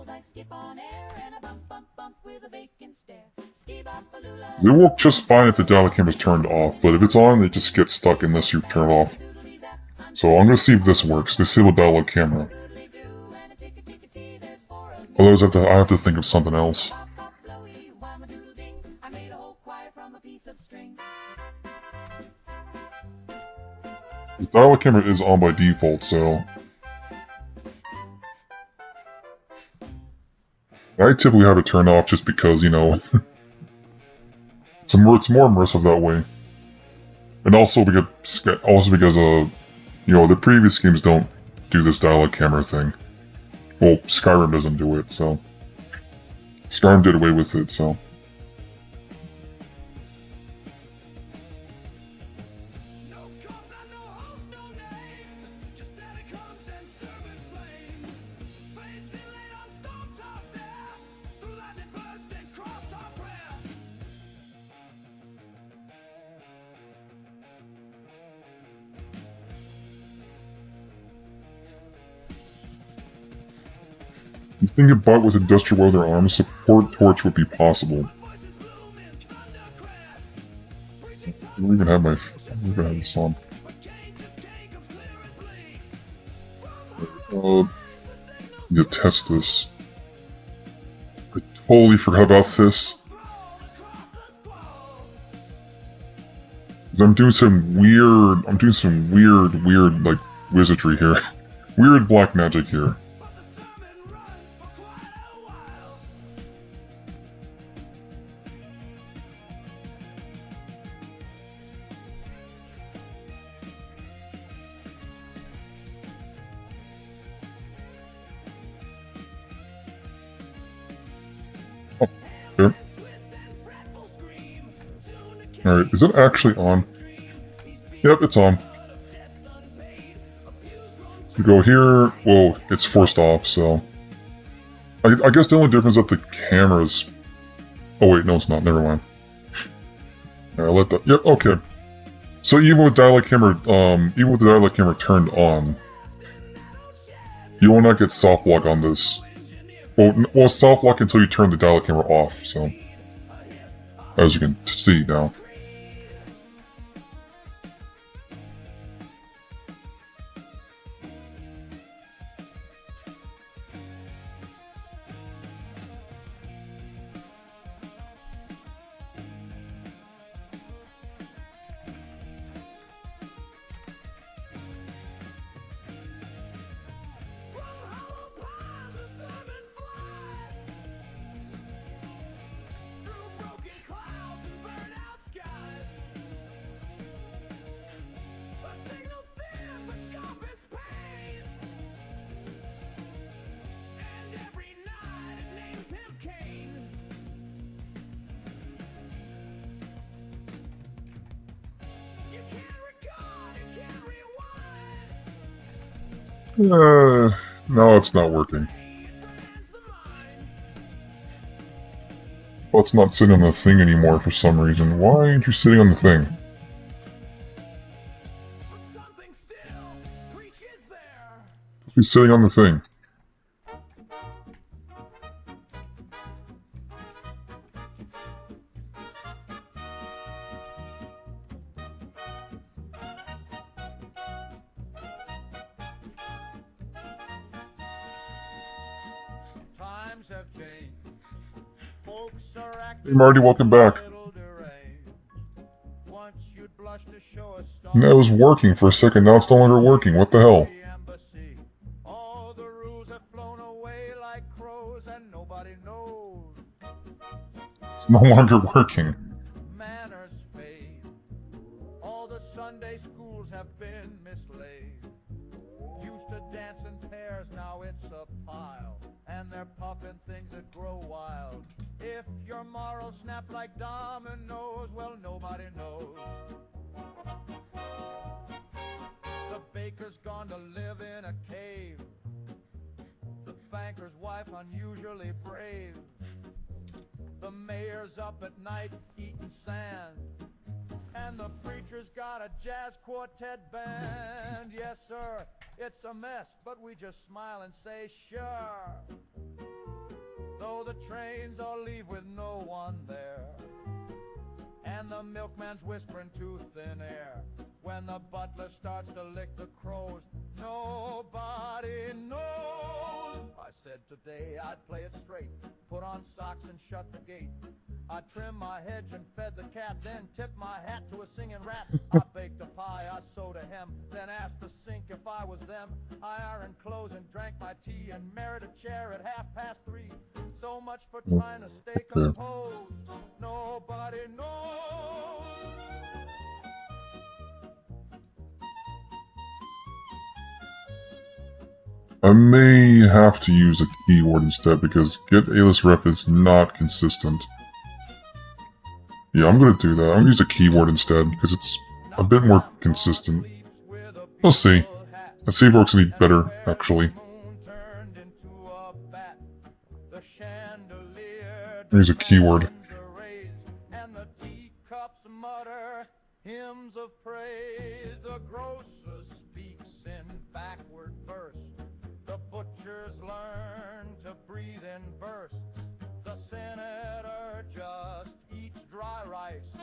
They work just fine if the dialogue camera is turned off, but if it's on, they just get stuck unless you turn it off. So I'm gonna see if this works. Disable dialogue camera. Otherwise, I have to think of something else. The dial-up camera is on by default, so... I typically have it turned off just because, you know... it's more immersive that way. And also because, you know, the previous games don't do this dial-up camera thing. Well, Skyrim doesn't do it, so... Skyrim did away with it, so... You think a bot with industrial weather arms support torch would be possible? I don't even have this on. You test this. I totally forgot about this. I'm doing some weird, like, wizardry here. Weird black magic here. Alright, is it actually on? Yep, it's on. You go here, whoa, it's forced off, so... I guess the only difference is that the camera's... Oh wait, no it's not, never mind. Alright, let that... Yep, okay. So even with the dial-up camera turned on, you will not get soft lock on this. Well, soft lock until you turn the dial-up camera off, so... As you can see now. No, it's not working. Well, it's not sitting on the thing anymore for some reason. Why aren't you sitting on the thing? He's sitting on the thing. Hey Marty, welcome back. That was working for a second, now it's no longer working. What the hell? It's no longer working. Manners fade. All the Sunday schools have been mislaid. Used to dance in pairs, now it's a pile. And they're puffing things that grow wild. If your morals snap like dominoes, well, nobody knows. The baker's gone to live in a cave. The banker's wife unusually brave. The mayor's up at night eating sand. And the preacher's got a jazz quartet band. Yes, sir, it's a mess, but we just smile and say, sure. Though the trains all leave with no one there. And the milkman's whispering to thin air. When the butler starts to lick the crows, nobody knows. I said today I'd play it straight, put on socks and shut the gate. I trimmed my hedge and fed the cat, then tipped my hat to a singing rat. I baked a pie, I sewed a hem, then asked the sink if I was them. I ironed clothes and drank my tea and married a chair at 3:30. So much for trying to stay composed. Nobody knows. I may have to use a keyword instead because get A-list ref is not consistent. Yeah, I'm gonna do that. I'm gonna use a keyword instead because it's a bit more consistent. We'll see. Let's see if it works any better, actually. Use a keyword. And the teacups mutter hymns of praise. The grocer speaks in backward verse. The butchers learn to breathe in bursts. The senator just eats dry rice.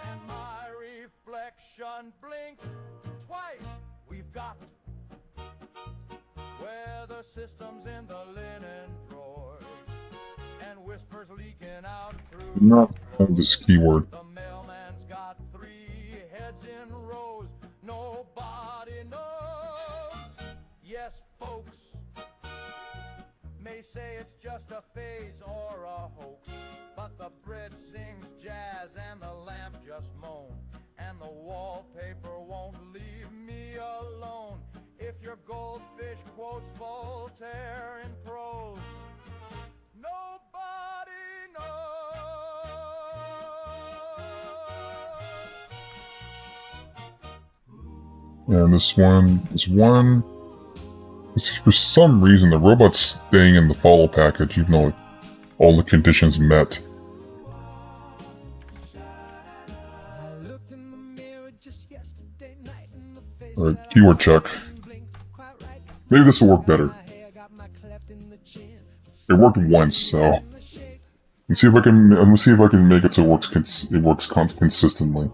And my reflection blinks twice. We've got weather systems in the linen drawers. And whispers leaking out through Not have this keyword. the mailman's got 3 heads in rows. Nobody knows. Yes, folks may say it's just a phase or a hoax, but the bread sings jazz and the lamp just moans, and the wallpaper won't leave me alone. If your goldfish quotes Voltaire in prose, nobody knows. And this one, for some reason, the robot's staying in the follow package, even though all the conditions met. Keyword check. Maybe this will work better. It worked once, so let's see if I can make it so it works consistently.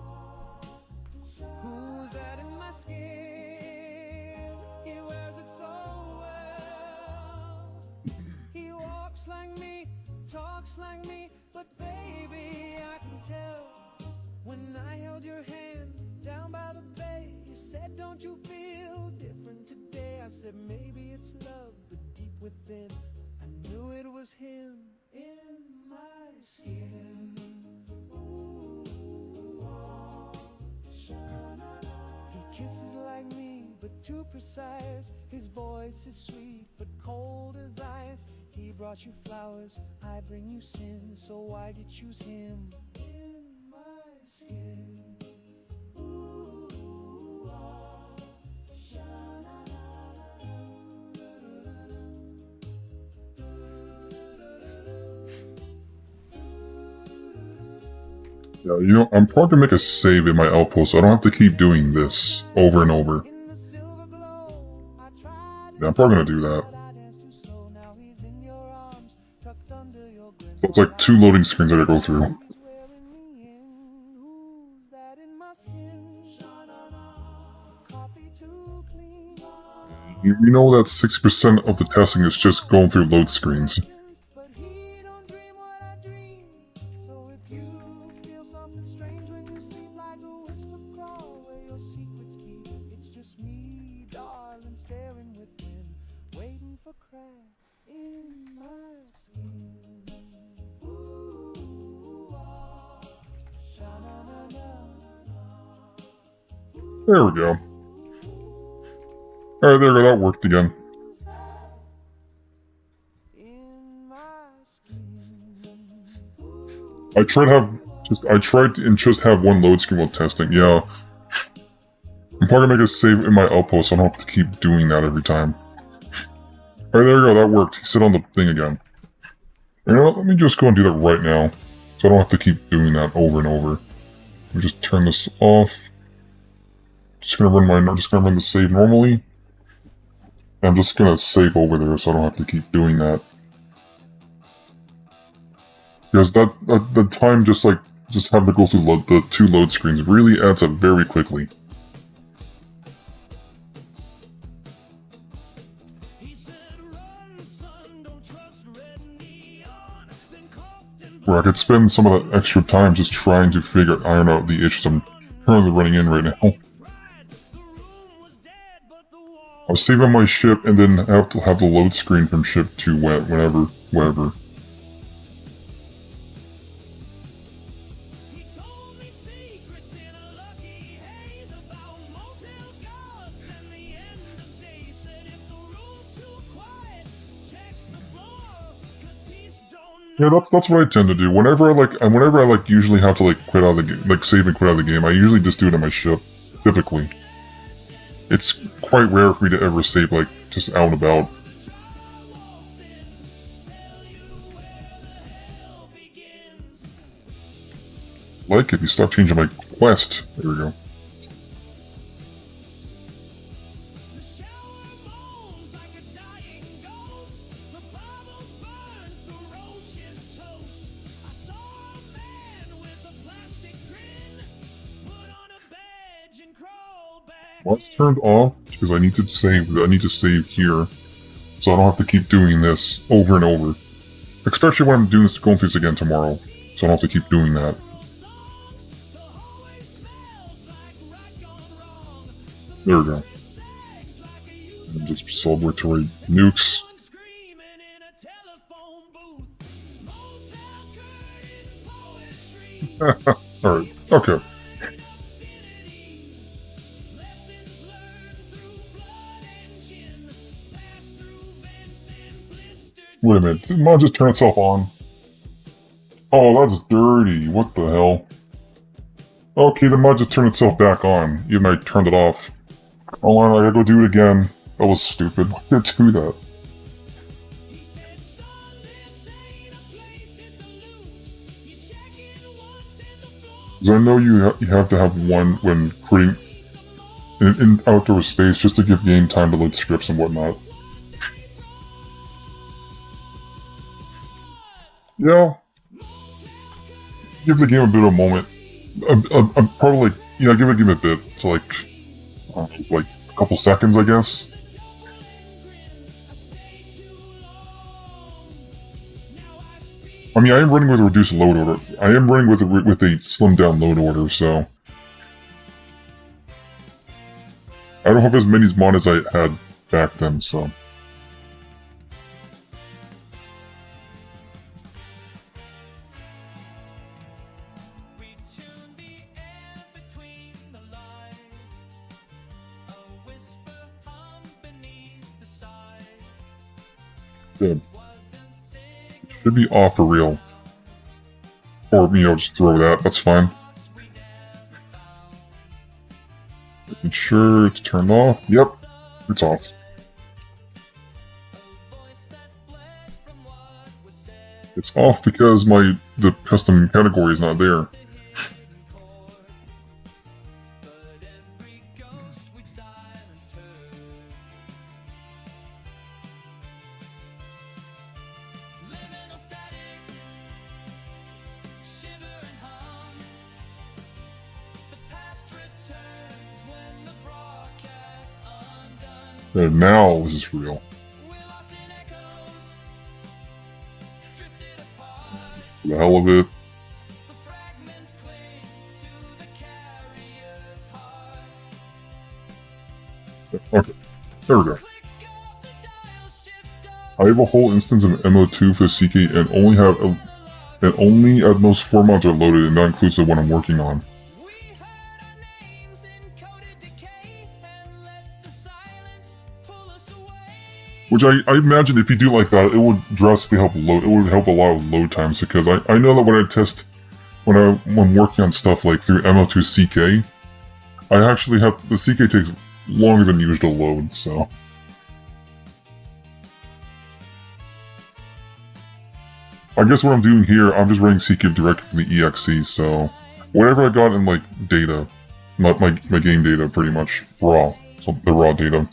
Maybe it's love, but deep within, I knew it was him in my skin. Ooh, oh, he kisses like me, but too precise. His voice is sweet, but cold as ice. He brought you flowers, I bring you sin. So why'd you choose him in my skin? Ooh, oh, Yeah, you know, I'm probably gonna make a save in my Outpost so I don't have to keep doing this over and over. Yeah, I'm probably gonna do that. So it's like 2 loading screens I gotta go through. You know that 60% of the testing is just going through load screens. There we go. Alright, there we go, that worked again. I tried to just have 1 load screen while testing, yeah. I'm probably gonna make a save in my Outpost so I don't have to keep doing that every time. Alright, there we go, that worked. He sit on the thing again. You know what, let me just go and do that right now. So I don't have to keep doing that over and over. Let me just turn this off. Just gonna run the save normally. And I'm just gonna save over there so I don't have to keep doing that. Because the time just having to go through the 2 load screens really adds up very quickly. He said, run, son, where I could spend some of that extra time just trying to iron out the issues I'm currently running in right now. I'll save on my ship and then have to have the load screen from ship to wherever. Yeah, that's what I tend to do. Whenever I usually have to quit out of the game, save and quit out of the game, I usually just do it on my ship. Typically, it's quite rare for me to ever save just out and about. If you stop changing my quest. There we go. Well, it's turned off because I need to save. I need to save here, so I don't have to keep doing this over and over. Especially when I'm going through this again tomorrow, so I don't have to keep doing that. There we go. And just celebratory nukes. Alright, okay. Wait a minute, did the mod just turn itself on? Oh, that's dirty. What the hell? Okay, the mod just turned itself back on, even though I turned it off. Hold on, I gotta go do it again. That was stupid. Why did it do that? Because I know you have to have one when creating in outdoor space just to give game time to load scripts and whatnot. Yeah. Give the game a bit of a moment. I'm probably give the game a bit to a couple seconds, I guess. I mean, I am running with a reduced load order. I am running with a slimmed down load order, so I don't have as many mods as I had back then, so. Good. It should be off for real. Or, just throw that, that's fine. Making sure it's turned off. Yep, it's off. It's off because the custom category is not there. And now this is real. For the hell of it. Okay, there we go. I have a whole instance of MO2 for the CK and only at most 4 mods are loaded, and that includes the one I'm working on. Which I imagine if you do like that, it would drastically help load. It would help a lot with load times because I know that when I'm working on stuff through MO2 CK, I actually have the CK takes longer than usual to load. So I guess what I'm doing here, I'm just running CK directly from the EXE. So whatever I got in data, not my game data, pretty much raw. So the raw data.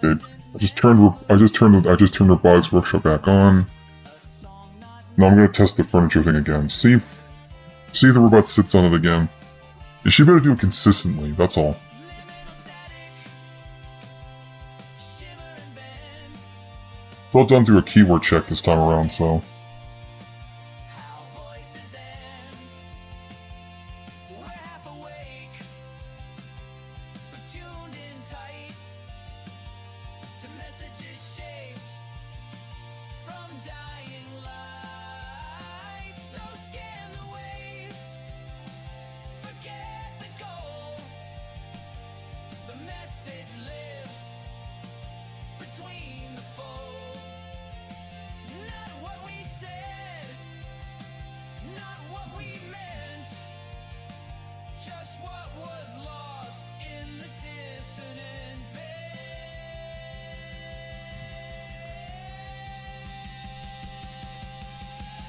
Okay, I just turned the Robotics Workshop back on. Now I'm gonna test the furniture thing again. See if the robot sits on it again. You should be able to do it consistently, that's all. It's all done through a keyword check this time around, so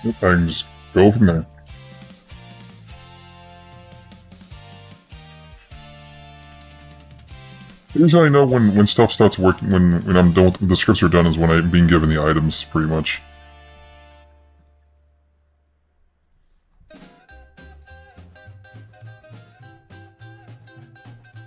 Yep, I can just go from there. Usually I know when stuff starts working, when I'm done with the scripts are done is when I'm being given the items, pretty much.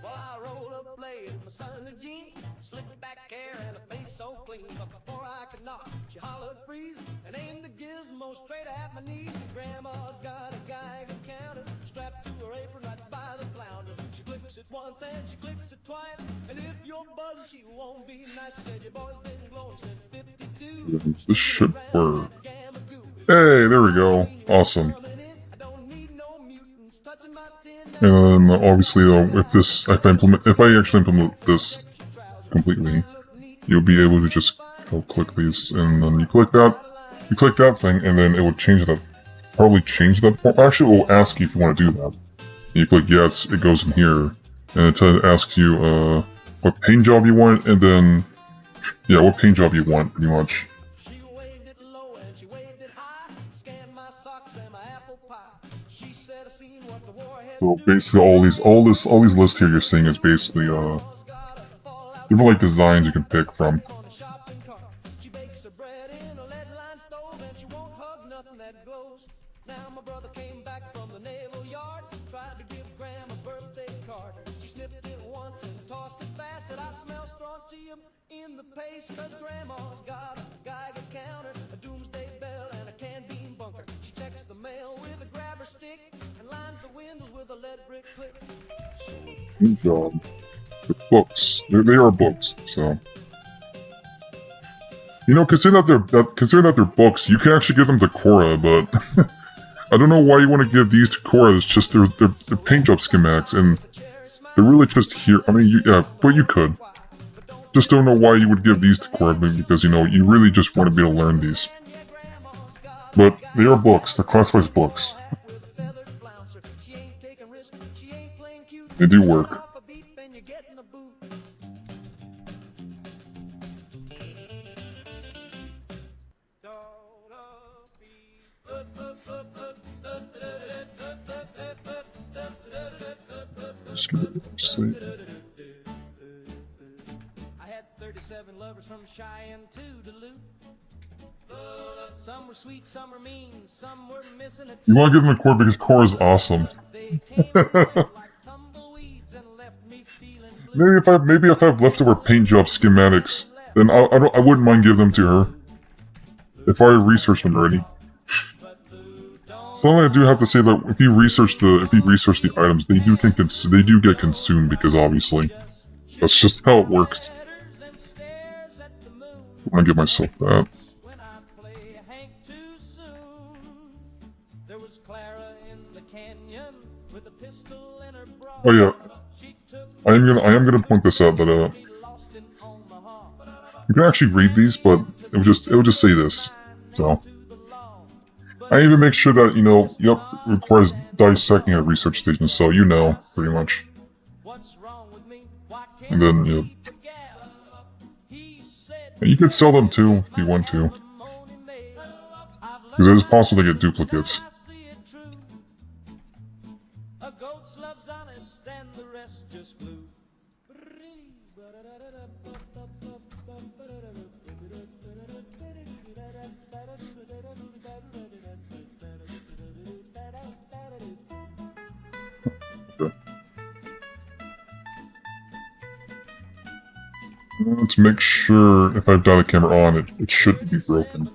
Well, I rolled up late in my Sunday jeans, slicked back hair and a face so clean. But before I could knock, she hollered freeze and aimed the gizmo straight at my knees. Grandma's got a Geiger counter strapped to her apron right by the flounder. She clicks it once and she clicks it twice, and if you're buzzing, she won't be nice. She said your boy's been glowing since 52. This should work. Hey, there we go. Awesome. And then obviously though, if I actually implement this completely, you'll be able to just click these, and then you click that thing, and then it will change that. Probably change that form. Actually, it will ask you if you want to do that. You click yes, it goes in here, and it asks you what paint job you want, and then yeah, what paint job you want, pretty much. So basically, all these lists here you're seeing is basically different like designs you can pick from. Now my brother came back from the naval yard, tried to give Grandma a birthday card. She sniffed it once and tossed it fast, and I smell strontium in the paste, cause Grandma's got a Geiger counter, a doomsday bell, and a canned bean bunker. She checks the mail with a grabber stick and lines the windows with a lead brick clip. Good job. The books. They are books, so. You know, considering that they're books, you can actually give them to Cora, but I don't know why you want to give these to Cora. It's just they're paint job schematics, and they're really just here. I mean, yeah, but you could. Just don't know why you would give these to Cora, because you know you really just want to be able to learn these. But they are books. They're classified as books. They do work. Just give it a sleep. I had 37 lovers from Cheyenne to Duluth. Some were sweet, some were mean, some were missing a You want to give them a Cora because Cora's awesome. Maybe if I have leftover paint job schematics, then I wouldn't mind giving them to her. If I researched them already. So only I do have to say that if you research the items, they do get consumed, because obviously that's just how it works. I'm gonna give myself that. Oh yeah, I am gonna point this out that you can actually read these, but it would just say this. So I even make sure that, you know, yep, it requires dissecting at research station, so you know, pretty much. And then, yeah. And you could sell them too, if you want to. Because it is possible to get duplicates. Let's make sure if I've dialed the camera on, it shouldn't be broken.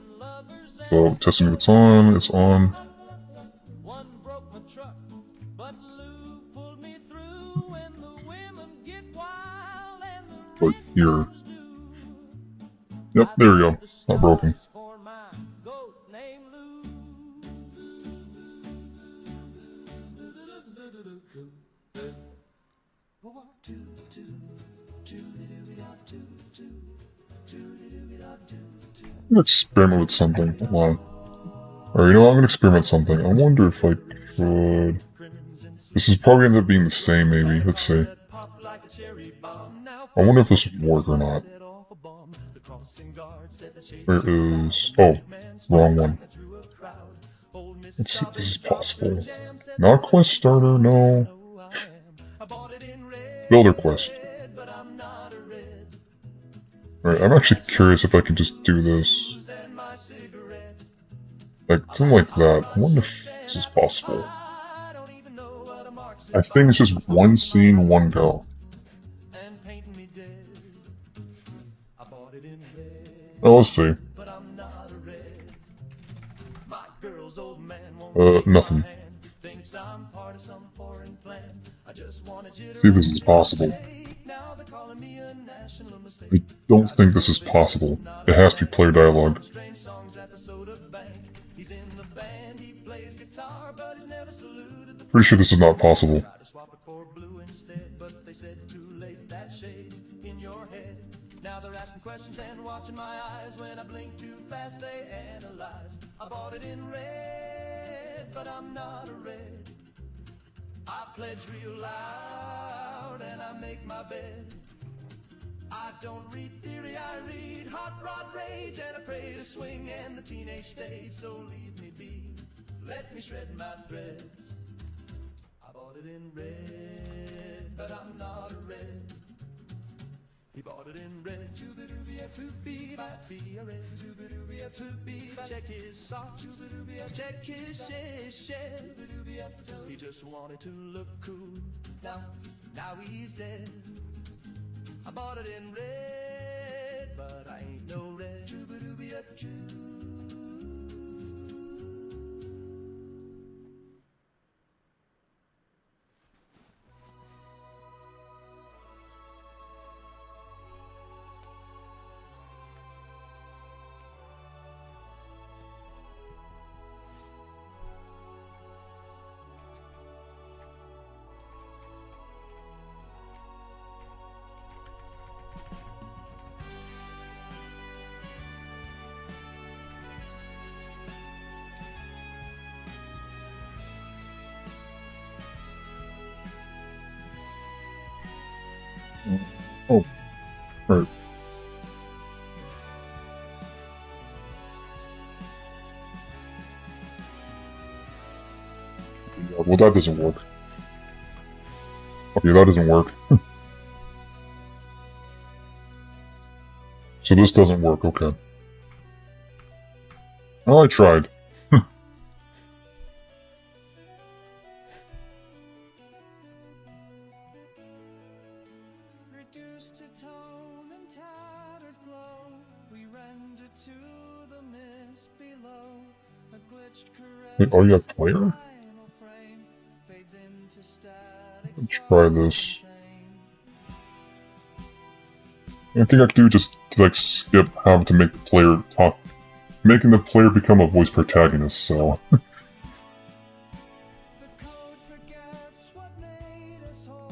So, testing if it's on, it's on. Right here. Yep, there we go. Not broken. I'm gonna experiment with something. Hold on. Alright, you know what? I'm gonna experiment with something. I wonder if I could... This is probably end up being the same, maybe. Let's see. I wonder if this would work or not. There is... Oh, wrong one. Let's see if this is possible. Not quest starter, no. Builder quest. Alright, I'm actually curious if I can just do this. Like, something like that. I wonder if this is possible. I think it's just one scene, one go. Oh, let's see. Nothing. See if this is possible. I don't think this is possible. It has to be player dialogue. Pretty sure this is not possible. Now they're asking questions and watching my eyes. When I blink too fast, they analyze. I bought it in red, but I'm not a red. I pledge real loud and I make my bed. I don't read theory, I read hot rod rage, and I pray to swing and the teenage stage. So leave me be, let me shred my threads. I bought it in red, but I'm not a red. He bought it in red, choo-ba-doo-be-a-choo-be-ba-be, a red, choo-ba-doo-be-a-choo-be-ba. Check his sock, choo-ba-doo-be-a, check his shed, he just wanted to look cool. Now he's dead. I bought it in red, but I ain't no red, choo-ba-doo-be-a-choo. Oh, right. Well, that doesn't work. Okay, that doesn't work. So this doesn't work, okay. Well, I tried. Wait, oh, you have player? Let's try this. I think I could do just to, like, skip having to make the player talk, making the player become a voice protagonist, so.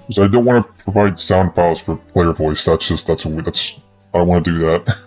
Because I don't want to provide sound files for player voice, that's I don't want to do that.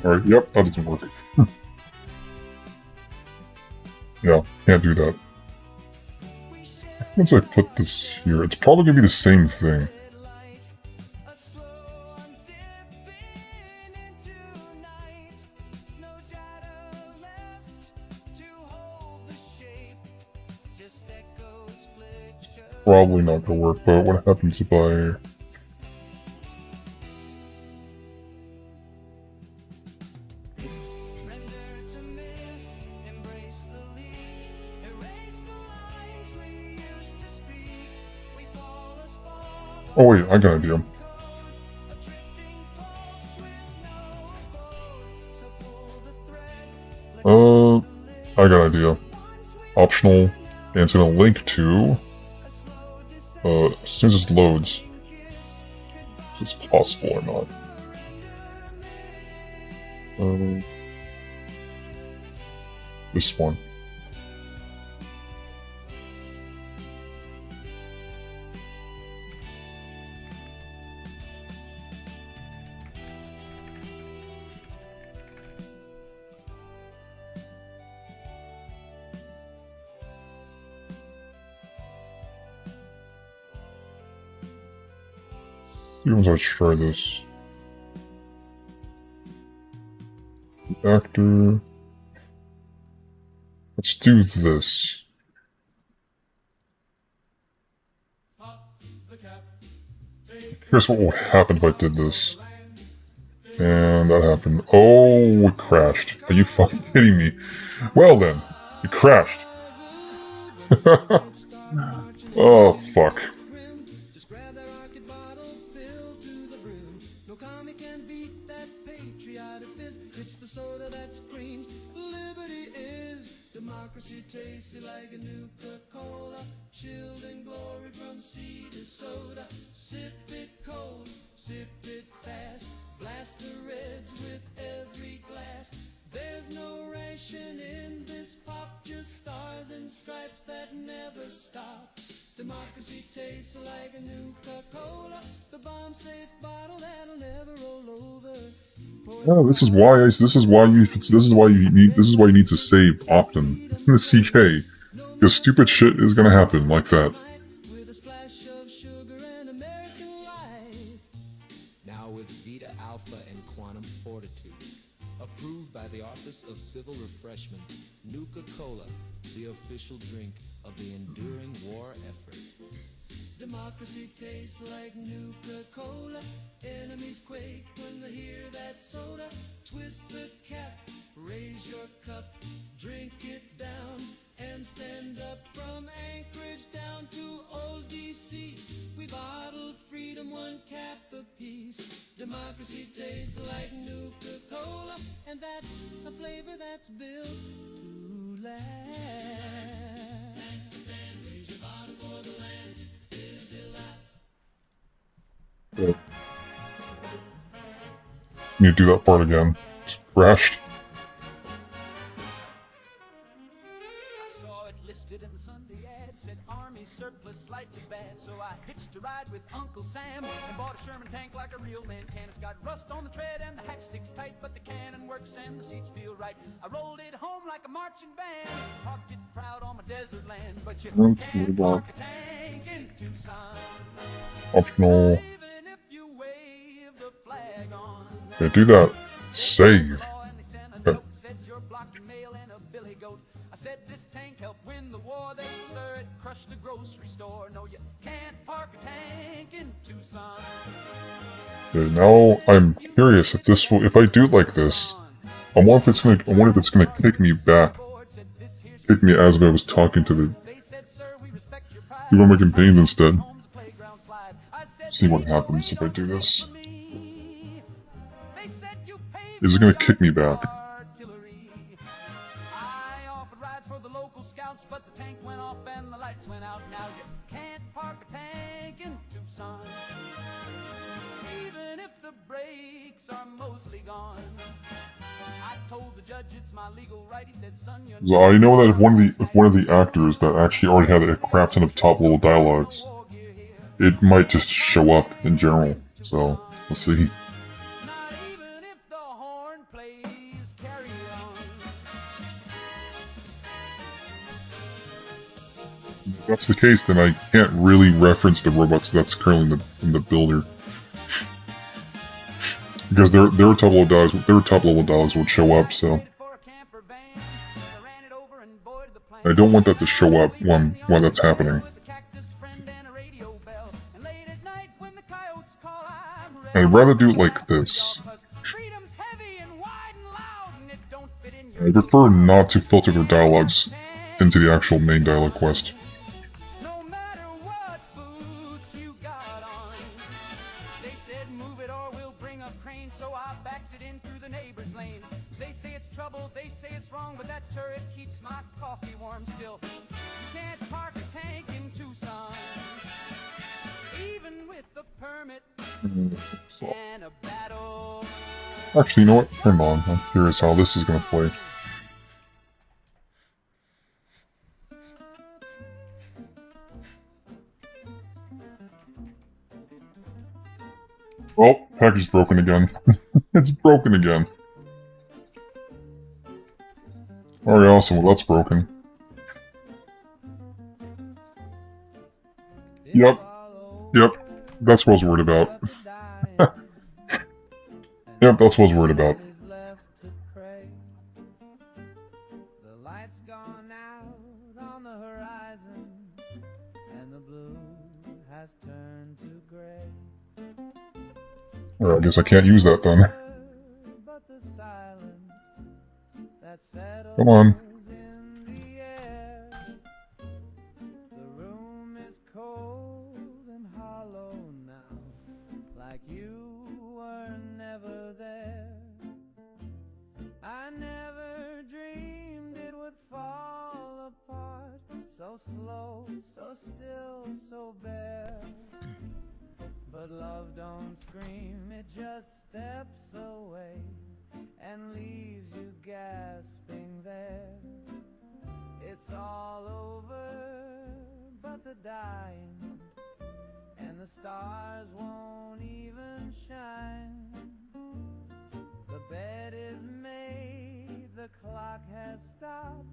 Alright, yep, that doesn't work. Yeah, can't do that. Once I put this here, it's probably gonna be the same thing. Probably not gonna work, but what happens if I... Oh wait, I got an idea. I got an idea. Optional, and it's gonna link to, as soon as it loads, if it's possible or not. This one. Let's try this. The actor. Let's do this. Here's what would happen if I did this. And that happened. Oh, it crashed. Are you fucking kidding me? Well then, it crashed. Oh, fuck. It's the soda that screams liberty is. Democracy tastes like a Nuka-Cola, chilled in glory from sea to soda. Sip it cold, sip it fast, blast the reds with every glass. There's no ration in this pop, just stars and stripes that never stop. Democracy tastes like a Nuka-Cola, the bomb-safe bottle that'll never roll over. Oh, this is why you need to save often in the CK, because stupid shit is gonna happen like that. With a splash of sugar and American light. Now with Vita Alpha and Quantum Fortitude, approved by the Office of Civil Refreshment, Nuka-Cola, the official drink of the enduring war effort. Democracy tastes like Nuka-Cola. Enemies quake when they hear that soda. Twist the cap, raise your cup, drink it down, and stand up from Anchorage down to old DC. We bottle freedom, one cap apiece. Democracy tastes like Nuka-Cola, and that's a flavor that's built to last. Raise your bottle for the land. Yeah. Need to do that part again. It's crashed. I saw it listed in the Sunday ad, said Army surplus slightly bad, so I hitched a ride with Uncle Sam and bought a Sherman tank like a real man can. It's got rust on the tread and the hack sticks tight, but the cannon works and the seats feel right. I rolled it home like a marching band, parked it proud on my desert land, but you can't park a tank in Tucson. Optional. Yeah, do that. Save. Okay. I said this tank helped win the war. They sir, it crushed the grocery store. No, you can't park a tank in Tucson. Okay, now I'm curious if this will, if I do it like this, I wonder if it's gonna kick me back. Kick me as if I was talking to the people making pains instead. See what happens if I do this. Is it gonna kick me back? I offered rides for the local scouts, but the tank went off and the lights went out. Now you can't park a tank in Tucson, even if the brakes are mostly gone. I told the judge it's my legal right. He said, son, you're So I know that if one of the actors that actually already had a crap ton of top level dialogues, it might just show up in general. So we'll see. If that's the case, then I can't really reference the robots that's currently in the builder, because their top level dialogues would show up. So I don't want that to show up when that's happening. I'd rather do it like this. I prefer not to filter their dialogues into the actual main dialogue quest. so I backed it in through the neighbor's lane. They say it's trouble, they say it's wrong, but that turret keeps my coffee warm still. You can't park a tank in Tucson, even with the permit and a battle. Actually, you know what? Hang on. I'm curious how this is gonna play. Oh, package is broken again. It's broken again. Alright, awesome. Well, that's broken. Yep. Yep. That's what I was worried about. Yep, that's what I was worried about. The light's gone out on the horizon, and the blue has turned to gray. Alright, I guess I can't use that then. Come on. The room is cold and hollow now, like you were never there. I never dreamed it would fall apart, so slow, so still, so bare. But love don't scream, it just steps away and leaves you gasping there. It's all over but the dying, and the stars won't even shine. The bed is made, the clock has stopped,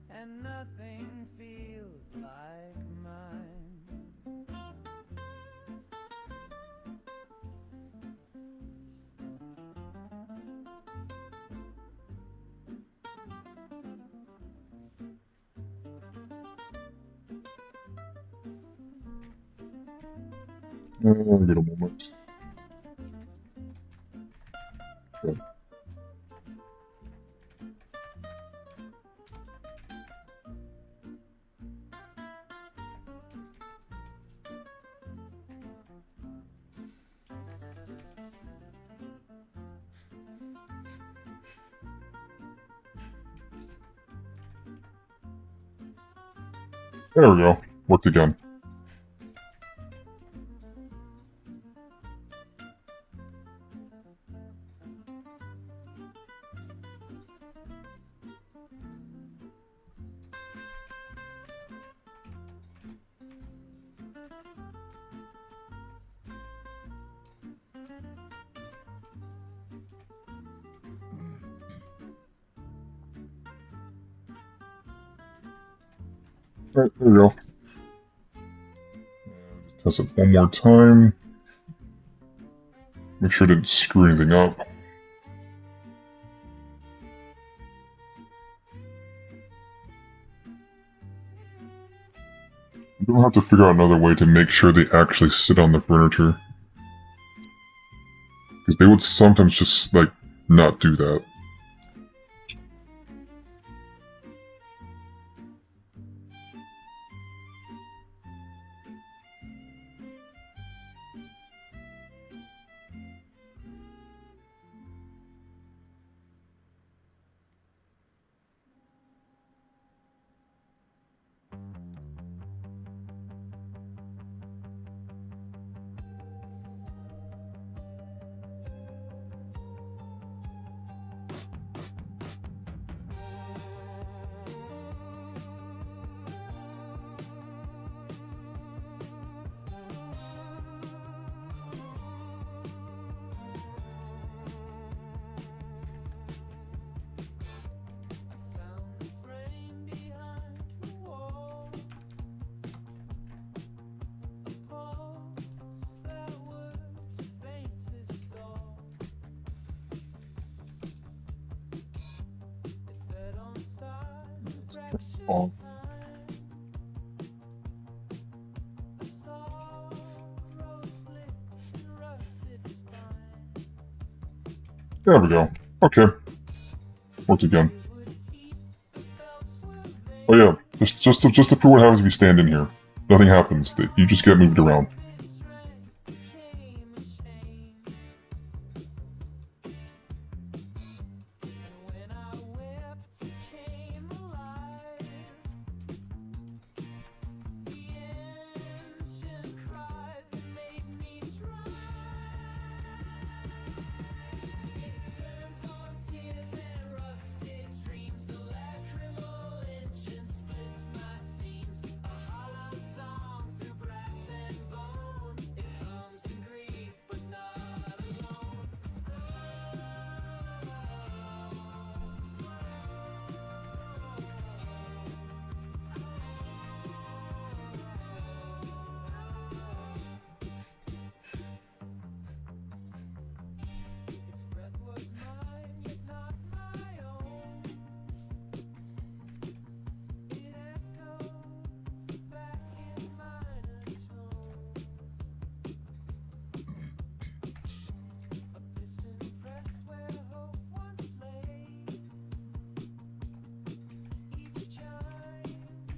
and nothing feels like mine. Wait a moment. Okay. There we go. Worked again. Alright, there we go. Test it one more time. Make sure I didn't screw anything up. I'm gonna have to figure out another way to make sure they actually sit on the furniture. Because they would sometimes just, like, not do that. Oh. There we go. Okay. Worked again. Oh yeah, just to prove what happens if you stand in here. Nothing happens. You just get moved around.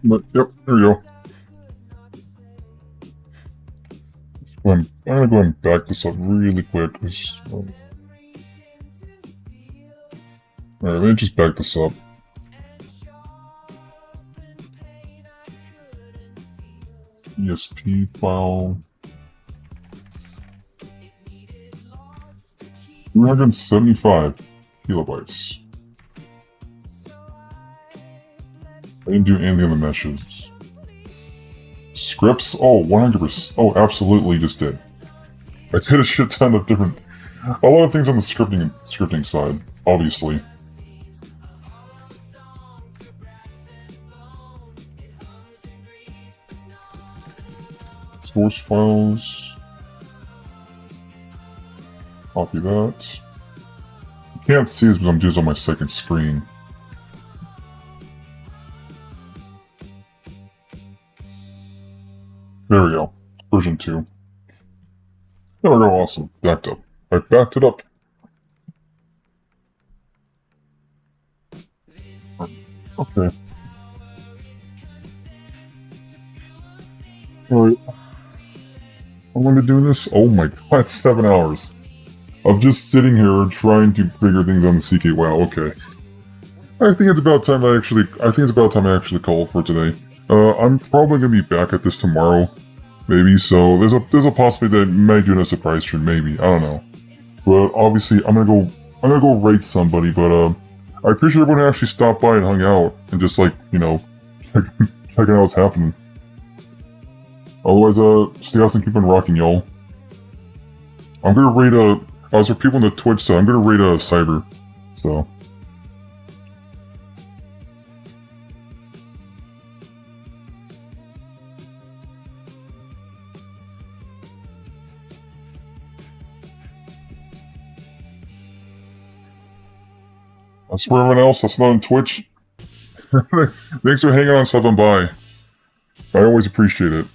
But, yep, there we go. I'm gonna go ahead and back this up really quick. Alright, let me just back this up. ESP file. 375 kilobytes. I didn't do anything on the meshes. Scripts? Oh, 100%. Oh, absolutely just did. I did a shit ton of different... A lot of things on the scripting side, obviously. Source files. Copy that. You can't see this because I'm doing this on my second screen. There we go. Version 2. There we go, awesome. Backed up. I backed it up. Okay. Alright. I'm gonna be doing this? Oh my god, 7 hours. Of just sitting here trying to figure things on the CK. Wow, okay. I think it's about time I actually call for today. I'm probably gonna be back at this tomorrow. Maybe, so there's a possibility that I might do a surprise stream, maybe. I don't know. But obviously I'm gonna go raid somebody, but I appreciate everyone who actually stopped by and hung out and just like, you know, checking out what's happening. Otherwise, stay awesome, keep on rocking, y'all. I'm gonna raid as for people on the Twitch side, I'm gonna raid Cyber. So. As for everyone else that's not on Twitch, thanks for hanging on, stopping by. I always appreciate it.